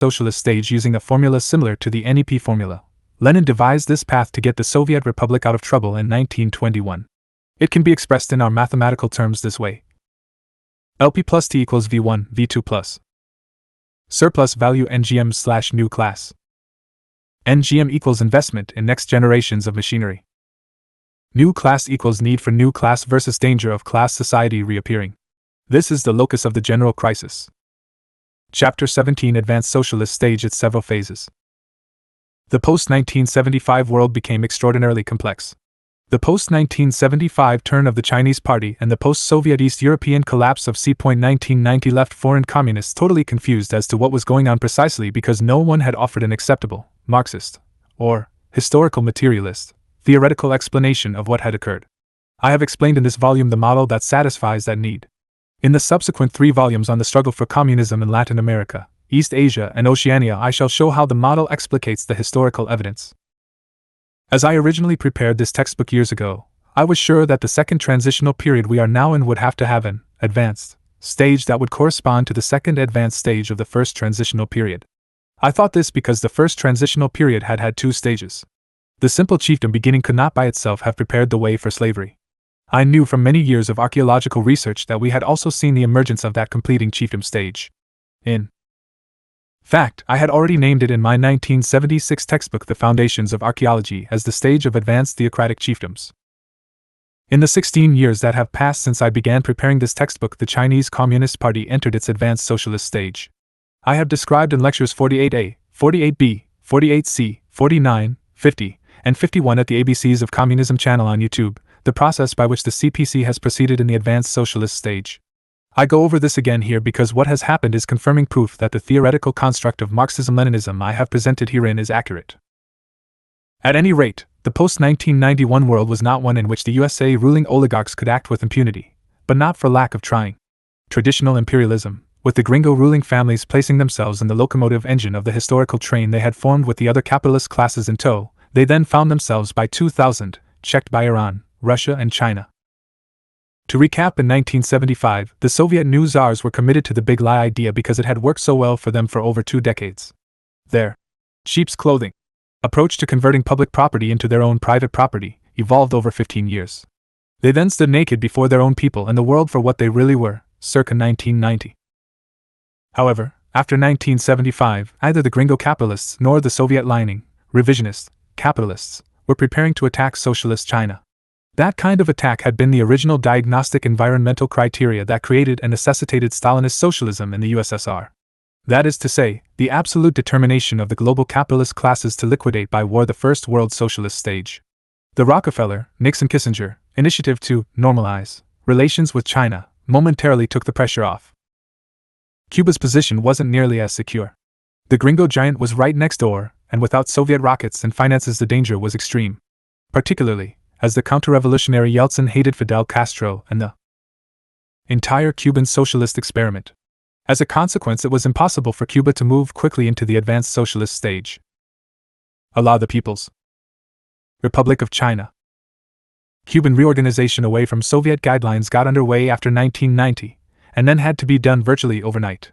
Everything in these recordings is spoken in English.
socialist stage using a formula similar to the NEP formula. Lenin devised this path to get the Soviet Republic out of trouble in 1921. It can be expressed in our mathematical terms this way. LP plus T equals V1, V2 plus surplus value NGM/new class. NGM equals investment in next generations of machinery. New class equals need for new class versus danger of class society reappearing. This is the locus of the general crisis. Chapter 17 Advanced Socialist Stage at several phases. The post-1975 world became extraordinarily complex. The post-1975 turn of the Chinese Party and the post-Soviet East European collapse of c.1990 left foreign communists totally confused as to what was going on precisely because no one had offered an acceptable, Marxist, or historical materialist, theoretical explanation of what had occurred. I have explained in this volume the model that satisfies that need. In the subsequent 3 volumes on the struggle for communism in Latin America, East Asia, and Oceania, I shall show how the model explicates the historical evidence. As I originally prepared this textbook years ago, I was sure that the second transitional period we are now in would have to have an advanced stage that would correspond to the second advanced stage of the first transitional period. I thought this because the first transitional period had had 2 stages. The simple chiefdom beginning could not by itself have prepared the way for slavery. I knew from many years of archaeological research that we had also seen the emergence of that completing chiefdom stage. In fact, I had already named it in my 1976 textbook The Foundations of Archaeology as the stage of advanced theocratic chiefdoms. In the 16 years that have passed since I began preparing this textbook, the Chinese Communist Party entered its advanced socialist stage. I have described in lectures 48A, 48B, 48C, 49, 50, and 51 at the ABCs of Communism channel on YouTube, the process by which the CPC has proceeded in the advanced socialist stage. I go over this again here because what has happened is confirming proof that the theoretical construct of Marxism-Leninism I have presented herein is accurate. At any rate, the post-1991 world was not one in which the USA ruling oligarchs could act with impunity, but not for lack of trying. Traditional imperialism, with the gringo ruling families placing themselves in the locomotive engine of the historical train they had formed with the other capitalist classes in tow, they then found themselves by 2000, checked by Iran, Russia, and China. To recap, in 1975, the Soviet new czars were committed to the big lie idea because it had worked so well for them for over 2 decades. Their sheep's clothing approach to converting public property into their own private property evolved over 15 years. They then stood naked before their own people and the world for what they really were, circa 1990. However, after 1975, neither the gringo capitalists nor the Soviet-lining, revisionist, capitalists were preparing to attack socialist China. That kind of attack had been the original diagnostic environmental criteria that created and necessitated Stalinist socialism in the USSR. That is to say, the absolute determination of the global capitalist classes to liquidate by war the First World Socialist stage. The Rockefeller, Nixon-Kissinger initiative to normalize relations with China momentarily took the pressure off. Cuba's position wasn't nearly as secure. The gringo giant was right next door, and without Soviet rockets and finances the danger was extreme. Particularly, as the counter-revolutionary Yeltsin hated Fidel Castro and the entire Cuban socialist experiment. As a consequence, it was impossible for Cuba to move quickly into the advanced socialist stage. Allah the People's Republic of China. Cuban reorganization away from Soviet guidelines got underway after 1990, and then had to be done virtually overnight.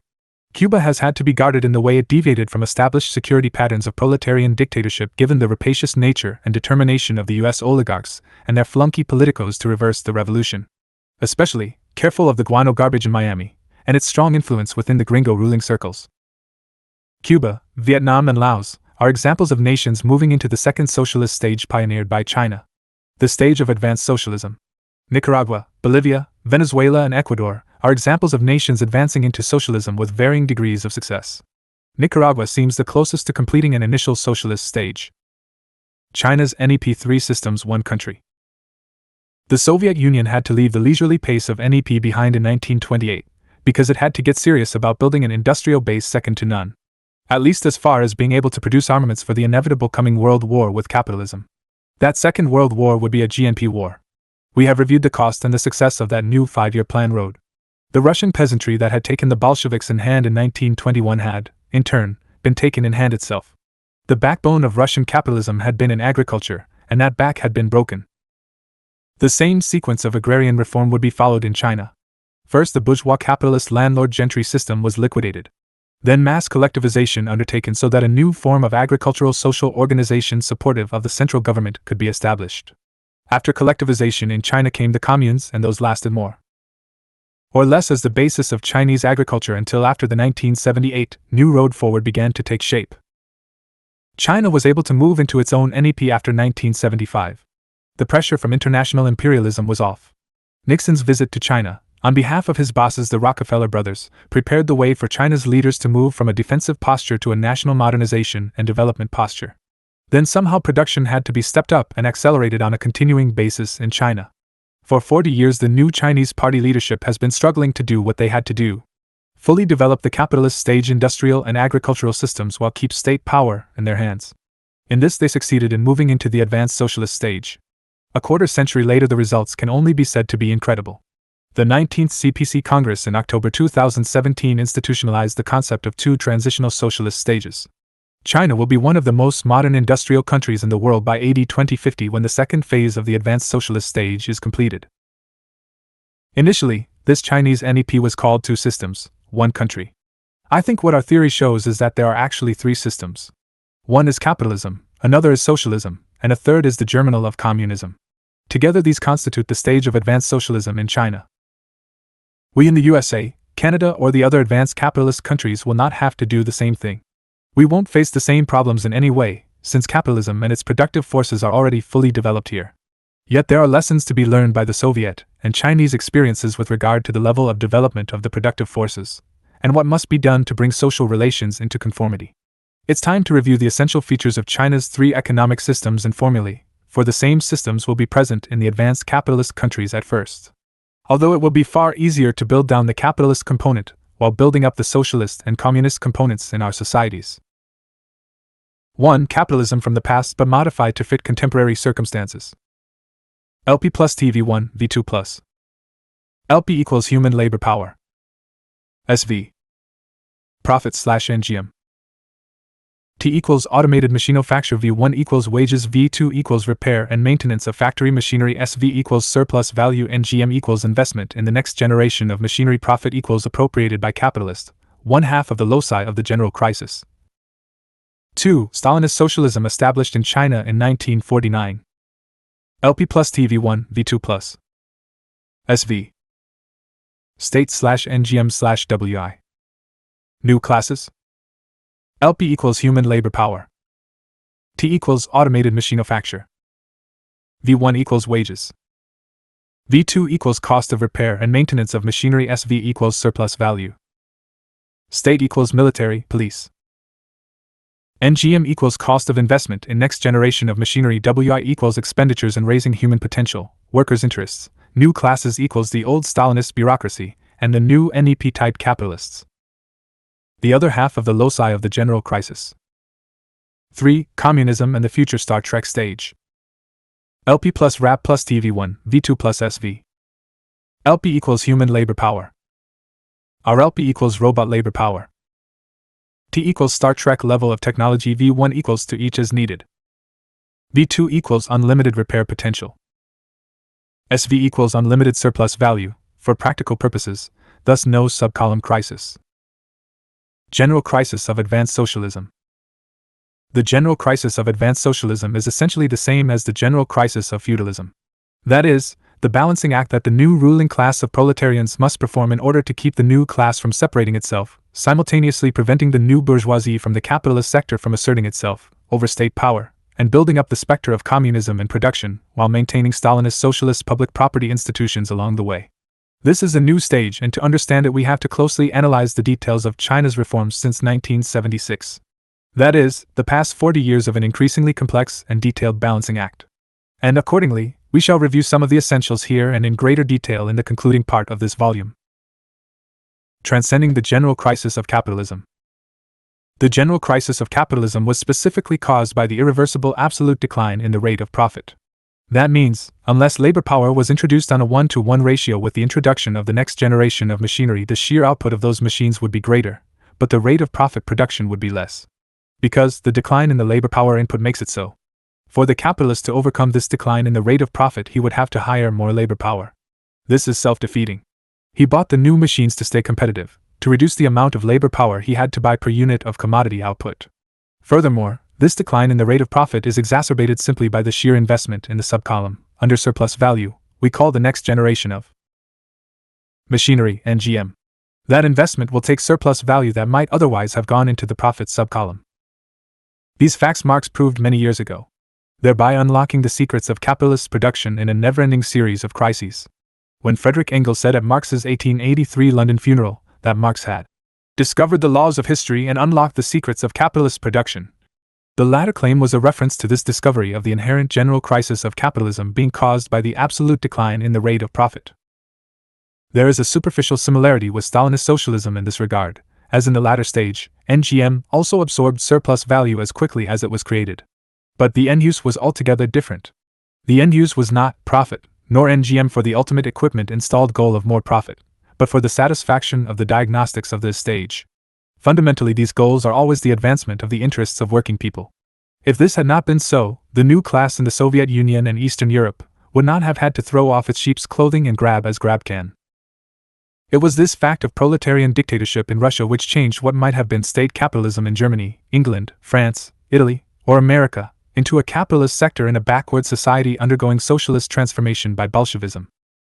Cuba has had to be guarded in the way it deviated from established security patterns of proletarian dictatorship given the rapacious nature and determination of the US oligarchs and their flunky politicos to reverse the revolution. Especially, careful of the guano garbage in Miami, and its strong influence within the gringo ruling circles. Cuba, Vietnam, and Laos are examples of nations moving into the second socialist stage pioneered by China. The stage of advanced socialism. Nicaragua, Bolivia, Venezuela, and Ecuador are examples of nations advancing into socialism with varying degrees of success. Nicaragua seems the closest to completing an initial socialist stage. China's NEP3 systems, one country. The Soviet Union had to leave the leisurely pace of NEP behind in 1928, because it had to get serious about building an industrial base second to none. At least as far as being able to produce armaments for the inevitable coming world war with capitalism. That second world war would be a GNP war. We have reviewed the cost and the success of that new 5-year plan road. The Russian peasantry that had taken the Bolsheviks in hand in 1921 had, in turn, been taken in hand itself. The backbone of Russian capitalism had been in agriculture, and that back had been broken. The same sequence of agrarian reform would be followed in China. First, the bourgeois capitalist landlord gentry system was liquidated. Then mass collectivization undertaken so that a new form of agricultural social organization supportive of the central government could be established. After collectivization in China came the communes, and those lasted more or less as the basis of Chinese agriculture until after the 1978 New Road Forward began to take shape. China was able to move into its own NEP after 1975. The pressure from international imperialism was off. Nixon's visit to China, on behalf of his bosses the Rockefeller brothers, prepared the way for China's leaders to move from a defensive posture to a national modernization and development posture. Then somehow production had to be stepped up and accelerated on a continuing basis in China. For 40 years the new Chinese party leadership has been struggling to do what they had to do. Fully develop the capitalist stage industrial and agricultural systems while keep state power in their hands. In this they succeeded in moving into the advanced socialist stage. A quarter century later the results can only be said to be incredible. The 19th CPC Congress in October 2017 institutionalized the concept of two transitional socialist stages. China will be one of the most modern industrial countries in the world by AD 2050 when the second phase of the advanced socialist stage is completed. Initially, this Chinese NEP was called two systems, one country. I think what our theory shows is that there are actually three systems. One is capitalism, another is socialism, and a third is the germinal of communism. Together these constitute the stage of advanced socialism in China. We in the USA, Canada, or the other advanced capitalist countries will not have to do the same thing. We won't face the same problems in any way, since capitalism and its productive forces are already fully developed here. Yet there are lessons to be learned by the Soviet and Chinese experiences with regard to the level of development of the productive forces, and what must be done to bring social relations into conformity. It's time to review the essential features of China's three economic systems and formulae, for the same systems will be present in the advanced capitalist countries at first. Although it will be far easier to build down the capitalist component while building up the socialist and communist components in our societies. 1. Capitalism from the past but modified to fit contemporary circumstances. LP plus TV1, V2 plus. LP equals human labor power. SV. Profit/NGM. T equals automated machinofacture. V1 equals wages. V2 equals repair and maintenance of factory machinery. SV equals surplus value. NGM equals investment in the next generation of machinery. Profit equals appropriated by capitalists, one half of the loci of the general crisis. 2. Stalinist socialism established in China in 1949. LP plus TV1, V2 plus. SV. State/NGM/WI. New classes. LP equals human labor power. T equals automated machinofacture. V1 equals wages. V2 equals cost of repair and maintenance of machinery. SV equals surplus value. State equals military, police. NGM equals cost of investment in next generation of machinery. WI equals expenditures in raising human potential, workers' interests. New classes equals the old Stalinist bureaucracy, and the new NEP-type capitalists. The other half of the loci of the general crisis. 3. Communism and the future Star Trek stage. LP plus RAP plus TV1, V2 plus SV. LP equals human labor power. RLP equals robot labor power. T equals Star Trek level of technology. V1 equals to each as needed. V2 equals unlimited repair potential. SV equals unlimited surplus value, for practical purposes, thus no subcolumn crisis. General crisis of advanced socialism. The general crisis of advanced socialism is essentially the same as the general crisis of feudalism. That is, the balancing act that the new ruling class of proletarians must perform in order to keep the new class from separating itself, simultaneously preventing the new bourgeoisie from the capitalist sector from asserting itself over state power, and building up the specter of communism in production while maintaining Stalinist socialist public property institutions along the way. This is a new stage, and to understand it we have to closely analyze the details of China's reforms since 1976. That is, the past 40 years of an increasingly complex and detailed balancing act. And accordingly, we shall review some of the essentials here and in greater detail in the concluding part of this volume. Transcending the general crisis of capitalism. The general crisis of capitalism was specifically caused by the irreversible absolute decline in the rate of profit. That means, unless labor power was introduced on a 1-to-1 ratio with the introduction of the next generation of machinery, the sheer output of those machines would be greater, but the rate of profit production would be less. Because the decline in the labor power input makes it so. For the capitalist to overcome this decline in the rate of profit, he would have to hire more labor power. This is self-defeating. He bought the new machines to stay competitive, to reduce the amount of labor power he had to buy per unit of commodity output. Furthermore, this decline in the rate of profit is exacerbated simply by the sheer investment in the subcolumn, under surplus value, we call the next generation of machinery, NGM. That investment will take surplus value that might otherwise have gone into the profit subcolumn. These facts Marx proved many years ago, thereby unlocking the secrets of capitalist production in a never-ending series of crises. When Frederick Engels said at Marx's 1883 London funeral that Marx had discovered the laws of history and unlocked the secrets of capitalist production, the latter claim was a reference to this discovery of the inherent general crisis of capitalism being caused by the absolute decline in the rate of profit. There is a superficial similarity with Stalinist socialism in this regard, as in the latter stage, NGM also absorbed surplus value as quickly as it was created. But the end use was altogether different. The end use was not profit, nor NGM for the ultimate equipment installed goal of more profit, but for the satisfaction of the diagnostics of this stage. Fundamentally, these goals are always the advancement of the interests of working people. If this had not been so, the new class in the Soviet Union and Eastern Europe would not have had to throw off its sheep's clothing and grab as grab can. It was this fact of proletarian dictatorship in Russia which changed what might have been state capitalism in Germany, England, France, Italy, or America, into a capitalist sector in a backward society undergoing socialist transformation by Bolshevism.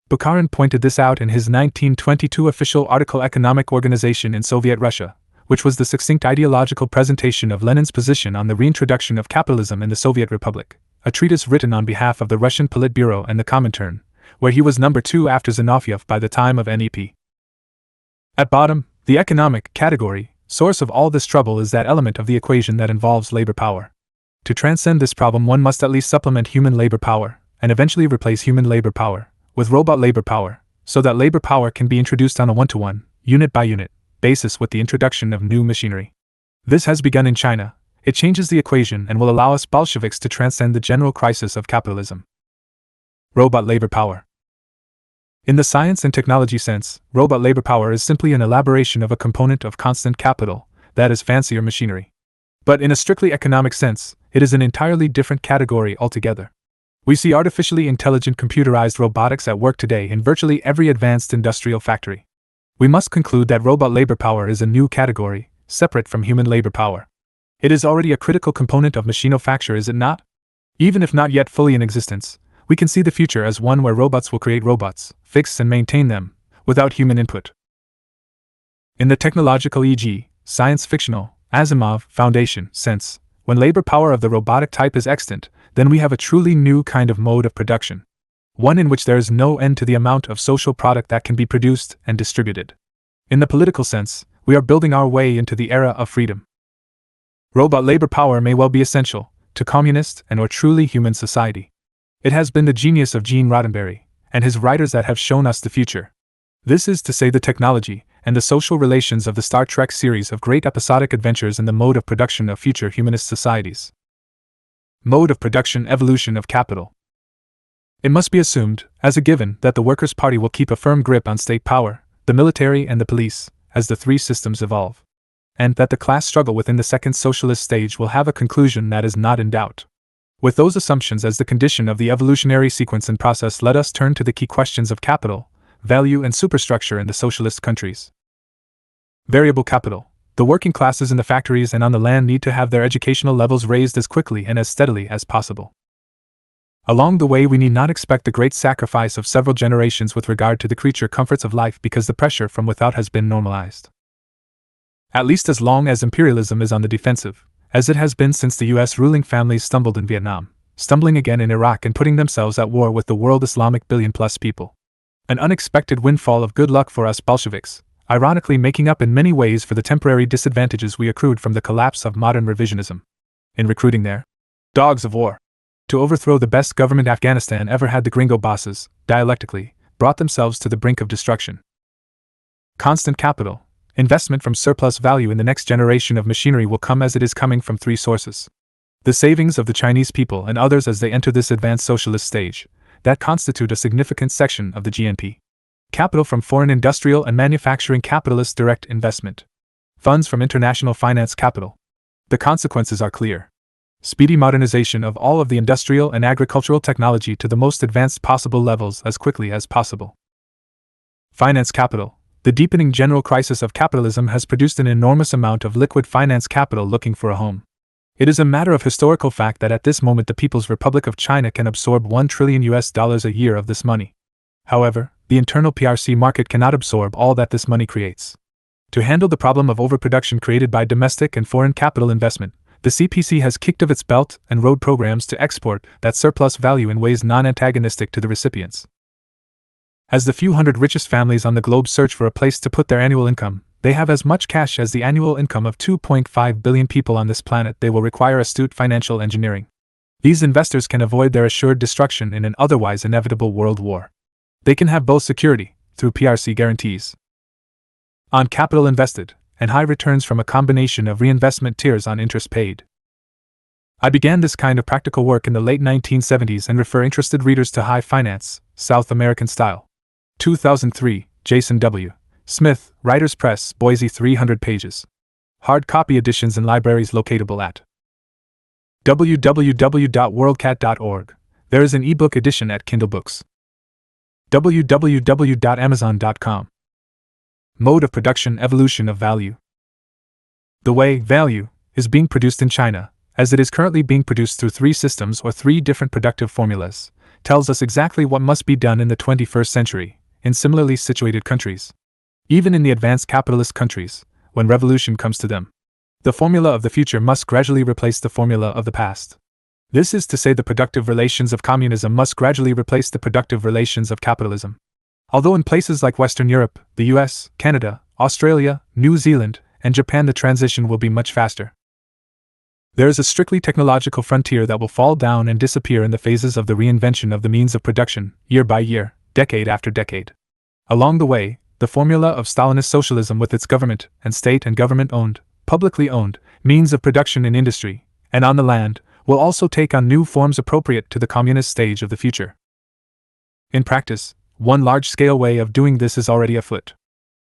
Bukharin pointed this out in his 1922 official article Economic Organization in Soviet Russia, which was the succinct ideological presentation of Lenin's position on the reintroduction of capitalism in the Soviet Republic, a treatise written on behalf of the Russian Politburo and the Comintern, where he was number 2 after Zinoviev by the time of NEP. At bottom, the economic category, source of all this trouble is that element of the equation that involves labor power. To transcend this problem, one must at least supplement human labor power, and eventually replace human labor power, with robot labor power, so that labor power can be introduced on a one-to-one, unit-by-unit, basis with the introduction of new machinery. This has begun in China. It changes the equation and will allow us Bolsheviks to transcend the general crisis of capitalism. Robot labor power. In the science and technology sense, robot labor power is simply an elaboration of a component of constant capital, that is fancier machinery. But in a strictly economic sense, it is an entirely different category altogether. We see artificially intelligent computerized robotics at work today in virtually every advanced industrial factory. We must conclude that robot labor power is a new category, separate from human labor power. It is already a critical component of machinofacture, is it not? Even if not yet fully in existence, we can see the future as one where robots will create robots, fix and maintain them, without human input. In the technological, e.g., science-fictional, Asimov Foundation sense, when labor power of the robotic type is extant, then we have a truly new kind of mode of production. One in which there is no end to the amount of social product that can be produced and distributed. In the political sense, we are building our way into the era of freedom. Robot labor power may well be essential to communist and/or truly human society. It has been the genius of Gene Roddenberry and his writers that have shown us the future. This is to say, the technology and the social relations of the Star Trek series of great episodic adventures in the mode of production of future humanist societies. Mode of production, evolution of capital. It must be assumed, as a given, that the Workers' Party will keep a firm grip on state power, the military and the police, as the three systems evolve. And that the class struggle within the second socialist stage will have a conclusion that is not in doubt. With those assumptions as the condition of the evolutionary sequence and process, let us turn to the key questions of capital, value and superstructure in the socialist countries. Variable capital. The working classes in the factories and on the land need to have their educational levels raised as quickly and as steadily as possible. Along the way, we need not expect the great sacrifice of several generations with regard to the creature comforts of life, because the pressure from without has been normalized. At least as long as imperialism is on the defensive, as it has been since the U.S. ruling families stumbled in Vietnam, stumbling again in Iraq, and putting themselves at war with the world Islamic billion-plus people. An unexpected windfall of good luck for us Bolsheviks, ironically making up in many ways for the temporary disadvantages we accrued from the collapse of modern revisionism. In recruiting their dogs of war to overthrow the best government Afghanistan ever had, the gringo bosses, dialectically, brought themselves to the brink of destruction. Constant capital. Investment from surplus value in the next generation of machinery will come as it is coming from three sources. The savings of the Chinese people and others as they enter this advanced socialist stage, that constitute a significant section of the GNP. Capital from foreign industrial and manufacturing capitalists' direct investment. Funds from international finance capital. The consequences are clear. Speedy modernization of all of the industrial and agricultural technology to the most advanced possible levels as quickly as possible. Finance capital. The deepening general crisis of capitalism has produced an enormous amount of liquid finance capital looking for a home. It is a matter of historical fact that at this moment the People's Republic of China can absorb $1 trillion a year of this money. However, the internal PRC market cannot absorb all that this money creates. To handle the problem of overproduction created by domestic and foreign capital investment, the CPC has kicked off its Belt and Road programs to export that surplus value in ways non-antagonistic to the recipients. As the few hundred richest families on the globe search for a place to put their annual income, they have as much cash as the annual income of 2.5 billion people on this planet. They will require astute financial engineering. These investors can avoid their assured destruction in an otherwise inevitable world war. They can have both security, through PRC guarantees on capital invested, and high returns from a combination of reinvestment tiers on interest paid. I began this kind of practical work in the late 1970s and refer interested readers to High Finance, South American Style. 2003, Jason W. Smith, Writers Press, Boise, 300 pages. Hard copy editions in libraries locatable at www.worldcat.org. There is an ebook edition at Kindle Books. www.amazon.com. Mode of production, evolution of value. The way value is being produced in China, as it is currently being produced through 3 systems or 3 different productive formulas, tells us exactly what must be done in the 21st century, in similarly situated countries. Even in the advanced capitalist countries, when revolution comes to them, the formula of the future must gradually replace the formula of the past. This is to say, the productive relations of communism must gradually replace the productive relations of capitalism. Although in places like Western Europe, the US, Canada, Australia, New Zealand, and Japan the transition will be much faster. There is a strictly technological frontier that will fall down and disappear in the phases of the reinvention of the means of production, year by year, decade after decade. Along the way, the formula of Stalinist socialism with its government and state and government-owned, publicly owned, means of production in industry, and on the land, will also take on new forms appropriate to the communist stage of the future. In practice, one large-scale way of doing this is already afoot.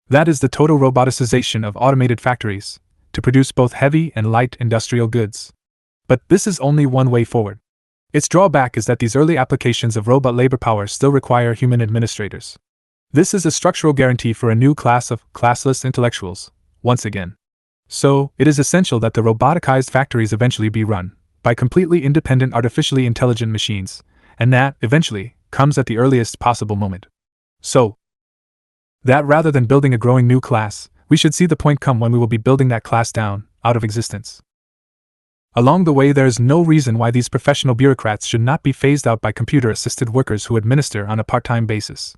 That is the total roboticization of automated factories, to produce both heavy and light industrial goods. But this is only one way forward. Its drawback is that these early applications of robot labor power still require human administrators. This is a structural guarantee for a new class of classless intellectuals, once again. So, it is essential that the roboticized factories eventually be run by completely independent artificially intelligent machines, and that, eventually, comes at the earliest possible moment. So, that rather than building a growing new class, we should see the point come when we will be building that class down, out of existence. Along the way, there is no reason why these professional bureaucrats should not be phased out by computer-assisted workers who administer on a part-time basis.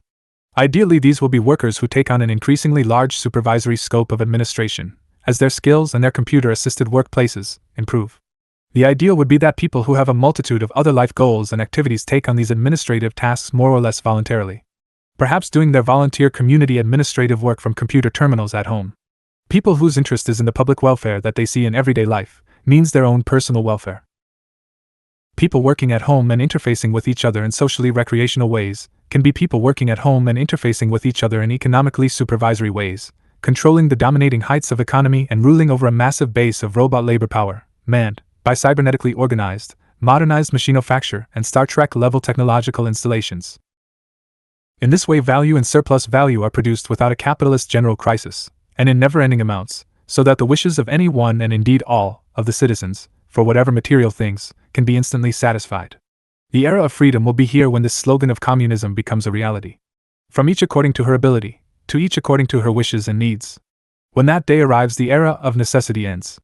Ideally, these will be workers who take on an increasingly large supervisory scope of administration, as their skills and their computer-assisted workplaces improve. The ideal would be that people who have a multitude of other life goals and activities take on these administrative tasks more or less voluntarily. Perhaps doing their volunteer community administrative work from computer terminals at home. People whose interest is in the public welfare that they see in everyday life, means their own personal welfare. People working at home and interfacing with each other in socially recreational ways can be people working at home and interfacing with each other in economically supervisory ways, controlling the dominating heights of economy and ruling over a massive base of robot labor power, manned by cybernetically organized, modernized machinofacture and Star Trek-level technological installations. In this way, value and surplus value are produced without a capitalist general crisis, and in never-ending amounts, so that the wishes of any one and indeed all of the citizens, for whatever material things, can be instantly satisfied. The era of freedom will be here when this slogan of communism becomes a reality. From each according to her ability, to each according to her wishes and needs. When that day arrives, the era of necessity ends.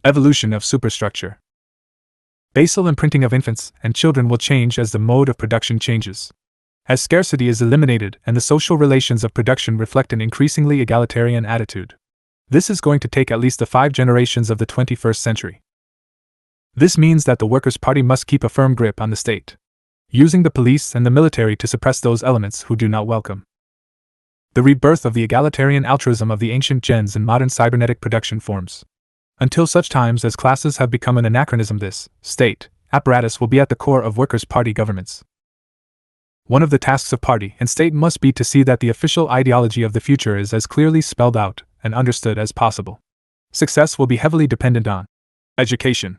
Evolution of superstructure. Basal imprinting of infants and children will change as the mode of production changes. As scarcity is eliminated and the social relations of production reflect an increasingly egalitarian attitude. This is going to take at least the 5 generations of the 21st century. This means that the Workers' Party must keep a firm grip on the state, using the police and the military to suppress those elements who do not welcome the rebirth of the egalitarian altruism of the ancient gens in modern cybernetic production forms. Until such times as classes have become an anachronism, this state apparatus will be at the core of Workers' Party governments. One of the tasks of party and state must be to see that the official ideology of the future is as clearly spelled out and understood as possible. Success will be heavily dependent on education.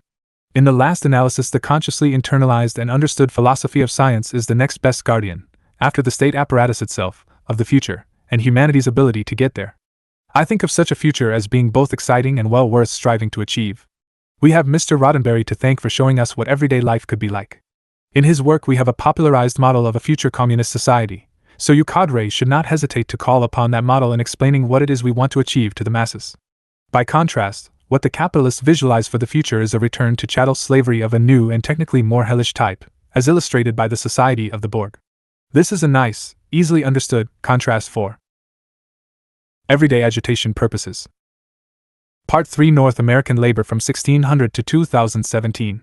In the last analysis, the consciously internalized and understood philosophy of science is the next best guardian, after the state apparatus itself, of the future, and humanity's ability to get there. I think of such a future as being both exciting and well worth striving to achieve. We have Mr. Roddenberry to thank for showing us what everyday life could be like. In his work, we have a popularized model of a future communist society, so you cadres should not hesitate to call upon that model in explaining what it is we want to achieve to the masses. By contrast, what the capitalists visualize for the future is a return to chattel slavery of a new and technically more hellish type, as illustrated by the Society of the Borg. This is a nice, easily understood contrast for everyday agitation purposes. Part 3: North American Labor from 1600 to 2017.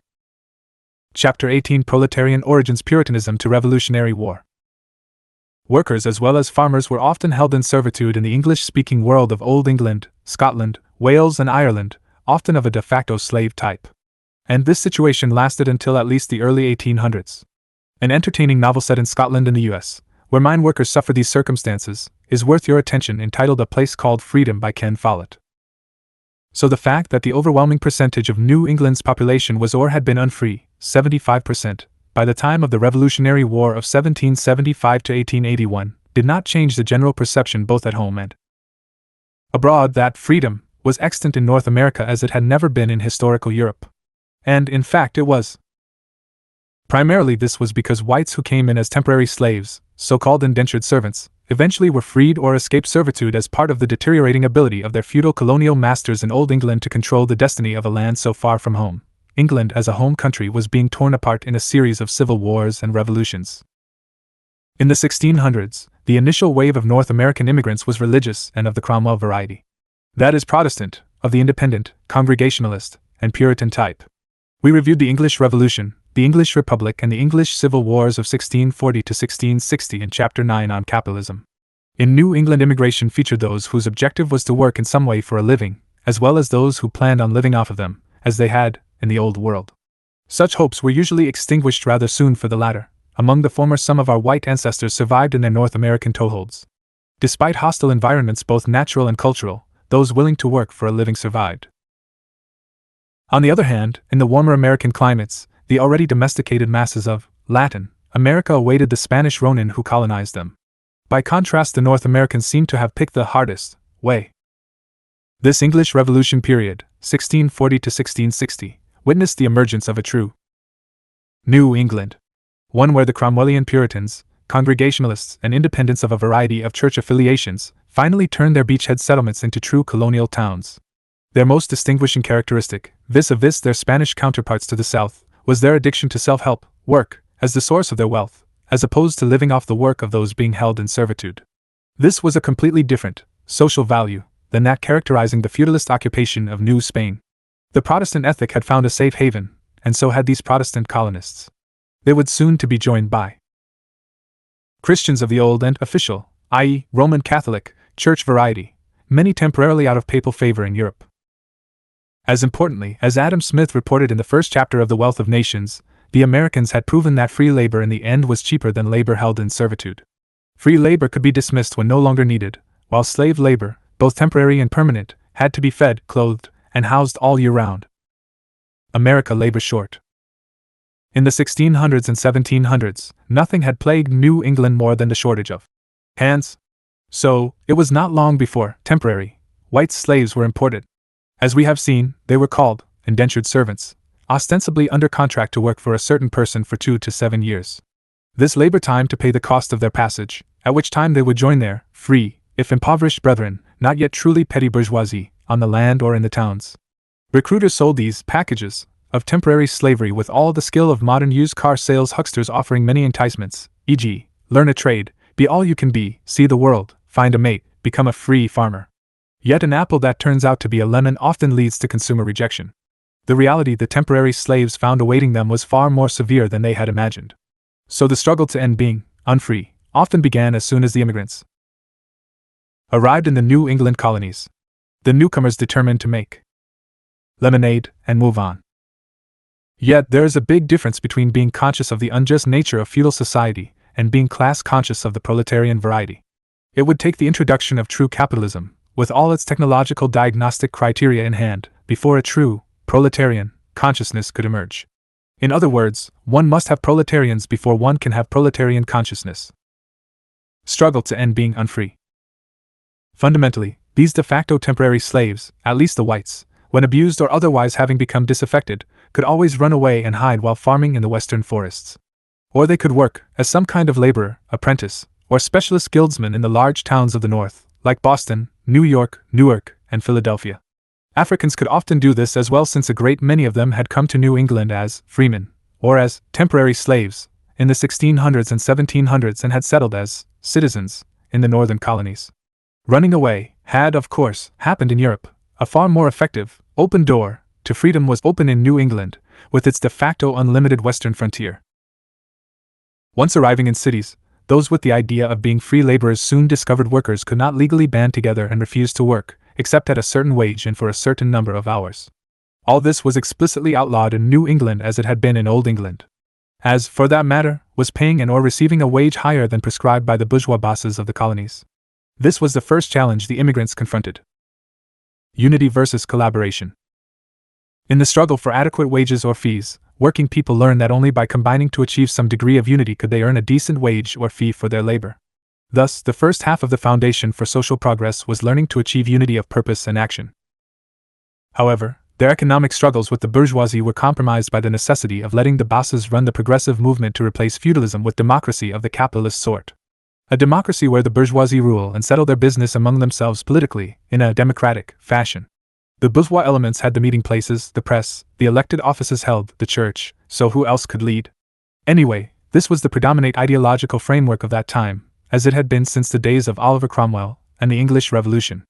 Chapter 18: Proletarian Origins, Puritanism to Revolutionary War. Workers as well as farmers were often held in servitude in the English-speaking world of Old England, Scotland, Wales and Ireland, often of a de facto slave type. And this situation lasted until at least the early 1800s. An entertaining novel set in Scotland and the US, where mine workers suffer these circumstances, is worth your attention, entitled A Place Called Freedom by Ken Follett. So the fact that the overwhelming percentage of New England's population was or had been unfree, 75%, by the time of the Revolutionary War of 1775 to 1881, did not change the general perception both at home and abroad that freedom was extant in North America as it had never been in historical Europe. And, in fact, it was. Primarily this was because whites who came in as temporary slaves, so-called indentured servants, eventually were freed or escaped servitude as part of the deteriorating ability of their feudal colonial masters in Old England to control the destiny of a land so far from home. England as a home country was being torn apart in a series of civil wars and revolutions. In the 1600s, the initial wave of North American immigrants was religious and of the Cromwell variety. That is Protestant, of the Independent, Congregationalist, and Puritan type. We reviewed the English Revolution, the English Republic and the English Civil Wars of 1640 to 1660 in Chapter 9 on Capitalism. In New England, immigration featured those whose objective was to work in some way for a living, as well as those who planned on living off of them, as they had in the Old World. Such hopes were usually extinguished rather soon for the latter. Among the former, some of our white ancestors survived in their North American toeholds. Despite hostile environments both natural and cultural, those willing to work for a living survived. On the other hand, in the warmer American climates, the already domesticated masses of Latin America awaited the Spanish Ronin who colonized them. By contrast, the North Americans seemed to have picked the hardest way. This English Revolution period, 1640 to 1660, witnessed the emergence of a true New England, one where the Cromwellian Puritans, Congregationalists, and Independents of a variety of church affiliations finally turned their beachhead settlements into true colonial towns. Their most distinguishing characteristic, vis-a-vis their Spanish counterparts to the south, was their addiction to self-help, work, as the source of their wealth, as opposed to living off the work of those being held in servitude. This was a completely different social value than that characterizing the feudalist occupation of New Spain. The Protestant ethic had found a safe haven, and so had these Protestant colonists. They would soon to be joined by Christians of the old and official, i.e., Roman Catholic, church variety, many temporarily out of papal favor in Europe. As importantly, as Adam Smith reported in the first chapter of The Wealth of Nations, the Americans had proven that free labor in the end was cheaper than labor held in servitude. Free labor could be dismissed when no longer needed, while slave labor, both temporary and permanent, had to be fed, clothed, and housed all year round. America labor short. In the 1600s and 1700s, nothing had plagued New England more than the shortage of hands. So, it was not long before temporary white slaves were imported. As we have seen, they were called indentured servants, ostensibly under contract to work for a certain person for 2 to 7 years. This labor time to pay the cost of their passage, at which time they would join their free, if impoverished brethren, not yet truly petty bourgeoisie, on the land or in the towns. Recruiters sold these packages of temporary slavery with all the skill of modern used car sales hucksters, offering many enticements, e.g., learn a trade, be all you can be, see the world, find a mate, become a free farmer. Yet an apple that turns out to be a lemon often leads to consumer rejection. The reality the temporary slaves found awaiting them was far more severe than they had imagined. So the struggle to end being unfree often began as soon as the immigrants arrived in the New England colonies. The newcomers determined to make lemonade and move on. Yet there is a big difference between being conscious of the unjust nature of feudal society and being class conscious of the proletarian variety. It would take the introduction of true capitalism, with all its technological diagnostic criteria in hand, before a true proletarian consciousness could emerge. In other words, one must have proletarians before one can have proletarian consciousness. Struggle to end being unfree. Fundamentally, these de facto temporary slaves, at least the whites, when abused or otherwise having become disaffected, could always run away and hide while farming in the western forests. Or they could work as some kind of laborer, apprentice, or specialist guildsman in the large towns of the North, like Boston, New York, Newark, and Philadelphia. Africans could often do this as well, since a great many of them had come to New England as freemen, or as temporary slaves, in the 1600s and 1700s, and had settled as citizens in the northern colonies. Running away had, of course, happened in Europe. A far more effective, open door to freedom was open in New England, with its de facto unlimited western frontier. Once arriving in cities, those with the idea of being free laborers soon discovered workers could not legally band together and refuse to work, except at a certain wage and for a certain number of hours. All this was explicitly outlawed in New England as it had been in Old England. As, for that matter, was paying and or receiving a wage higher than prescribed by the bourgeois bosses of the colonies. This was the first challenge the immigrants confronted. Unity versus collaboration. In the struggle for adequate wages or fees, working people learned that only by combining to achieve some degree of unity could they earn a decent wage or fee for their labor. Thus, the first half of the foundation for social progress was learning to achieve unity of purpose and action. However, their economic struggles with the bourgeoisie were compromised by the necessity of letting the bosses run the progressive movement to replace feudalism with democracy of the capitalist sort. A democracy where the bourgeoisie rule and settle their business among themselves politically, in a democratic fashion. The bourgeois elements had the meeting places, the press, the elected offices held, the church, so who else could lead? Anyway, this was the predominant ideological framework of that time, as it had been since the days of Oliver Cromwell and the English Revolution.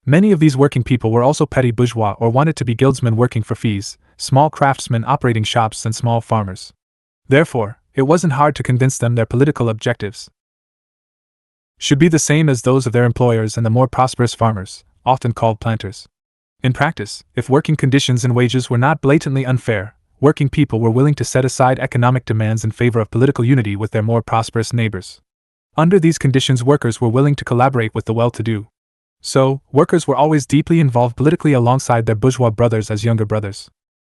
Many of these working people were also petty bourgeois or wanted to be guildsmen working for fees, small craftsmen operating shops, and small farmers. Therefore, it wasn't hard to convince them their political objectives should be the same as those of their employers and the more prosperous farmers, often called planters. In practice, if working conditions and wages were not blatantly unfair, working people were willing to set aside economic demands in favor of political unity with their more prosperous neighbors. Under these conditions, workers were willing to collaborate with the well-to-do. So, workers were always deeply involved politically alongside their bourgeois brothers as younger brothers,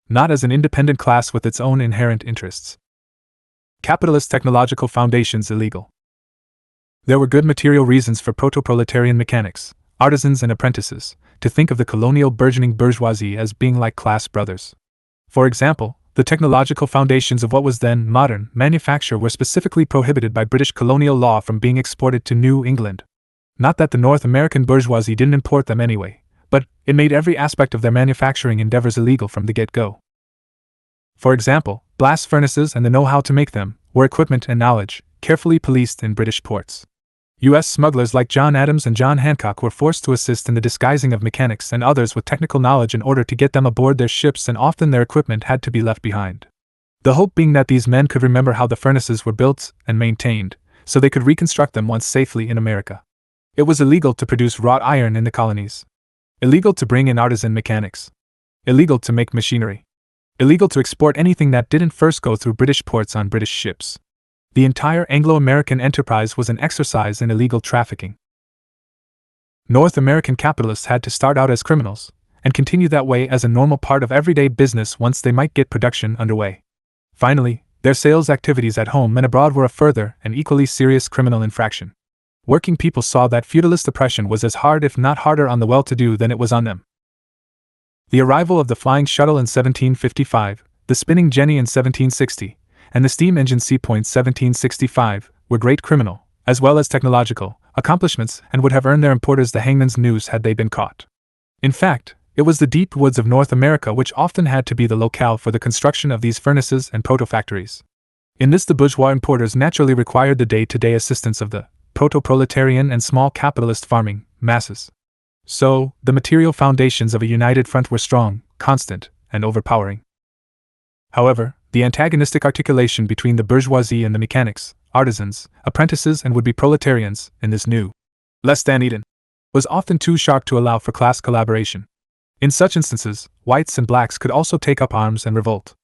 not as an independent class with its own inherent interests. Capitalist technological foundations illegal. There were good material reasons for proto-proletarian mechanics, artisans and apprentices, to think of the colonial burgeoning bourgeoisie as being like class brothers. For example, the technological foundations of what was then modern manufacture were specifically prohibited by British colonial law from being exported to New England. Not that the North American bourgeoisie didn't import them anyway, but it made every aspect of their manufacturing endeavors illegal from the get-go. For example, blast furnaces and the know-how to make them were equipment and knowledge carefully policed in British ports. U.S. smugglers like John Adams and John Hancock were forced to assist in the disguising of mechanics and others with technical knowledge in order to get them aboard their ships, and often their equipment had to be left behind. The hope being that these men could remember how the furnaces were built and maintained, so they could reconstruct them once safely in America. It was illegal to produce wrought iron in the colonies. Illegal to bring in artisan mechanics. Illegal to make machinery. Illegal to export anything that didn't first go through British ports on British ships. The entire Anglo-American enterprise was an exercise in illegal trafficking. North American capitalists had to start out as criminals, and continue that way as a normal part of everyday business once they might get production underway. Finally, their sales activities at home and abroad were a further and equally serious criminal infraction. Working people saw that feudalist oppression was as hard, if not harder, on the well-to-do than it was on them. The arrival of the flying shuttle in 1755, the spinning jenny in 1760, and the steam engine seapoint 1765 were great criminal, as well as technological, accomplishments, and would have earned their importers the hangman's noose had they been caught. In fact, it was the deep woods of North America which often had to be the locale for the construction of these furnaces and proto-factories. In this, the bourgeois importers naturally required the day-to-day assistance of the proto-proletarian and small capitalist farming masses. So, the material foundations of a united front were strong, constant, and overpowering. However, the antagonistic articulation between the bourgeoisie and the mechanics, artisans, apprentices, and would-be proletarians in this new, less than Eden, was often too sharp to allow for class collaboration. In such instances, whites and blacks could also take up arms and revolt.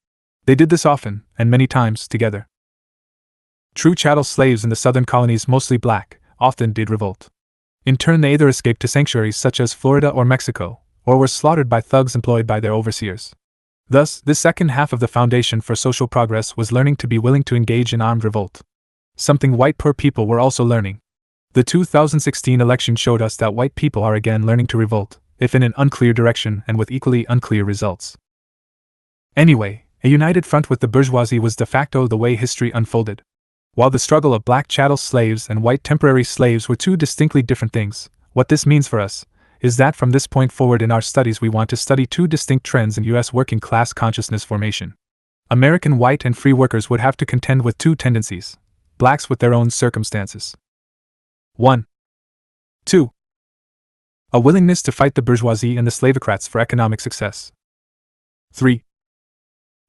They did this often, and many times, together. True chattel slaves in the southern colonies, mostly black, often did revolt. In turn, they either escaped to sanctuaries such as Florida or Mexico, or were slaughtered by thugs employed by their overseers. Thus, this second half of the foundation for social progress was learning to be willing to engage in armed revolt. Something white poor people were also learning. The 2016 election showed us that white people are again learning to revolt, if in an unclear direction and with equally unclear results. Anyway, a united front with the bourgeoisie was de facto the way history unfolded. While the struggle of black chattel slaves and white temporary slaves were two distinctly different things, what this means for us is that from this point forward in our studies we want to study two distinct trends in U.S. working class consciousness formation. American white and free workers would have to contend with two tendencies, blacks with their own circumstances. 1. 2. A willingness to fight the bourgeoisie and the slavocrats for economic success. 3.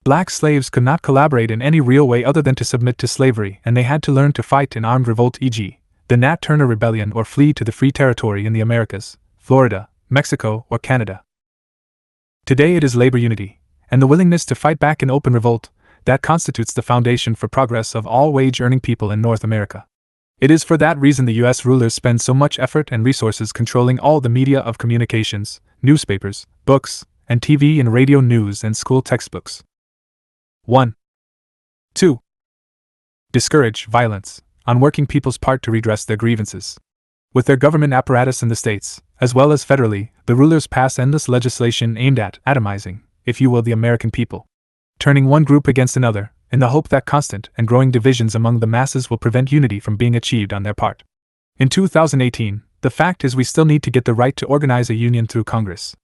Black slaves could not collaborate in any real way other than to submit to slavery, and they had to learn to fight in armed revolt, e.g., the Nat Turner Rebellion, or flee to the free territory in the Americas, Florida, Mexico, or Canada. Today it is labor unity, and the willingness to fight back in open revolt, that constitutes the foundation for progress of all wage-earning people in North America. It is for that reason the U.S. rulers spend so much effort and resources controlling all the media of communications, newspapers, books, and TV and radio news and school textbooks. 1. 2. Discourage violence on working people's part to redress their grievances. With their government apparatus in the states, as well as federally, the rulers pass endless legislation aimed at atomizing, if you will, the American people, turning one group against another, in the hope that constant and growing divisions among the masses will prevent unity from being achieved on their part. In 2018, the fact is we still need to get the right to organize a union through Congress.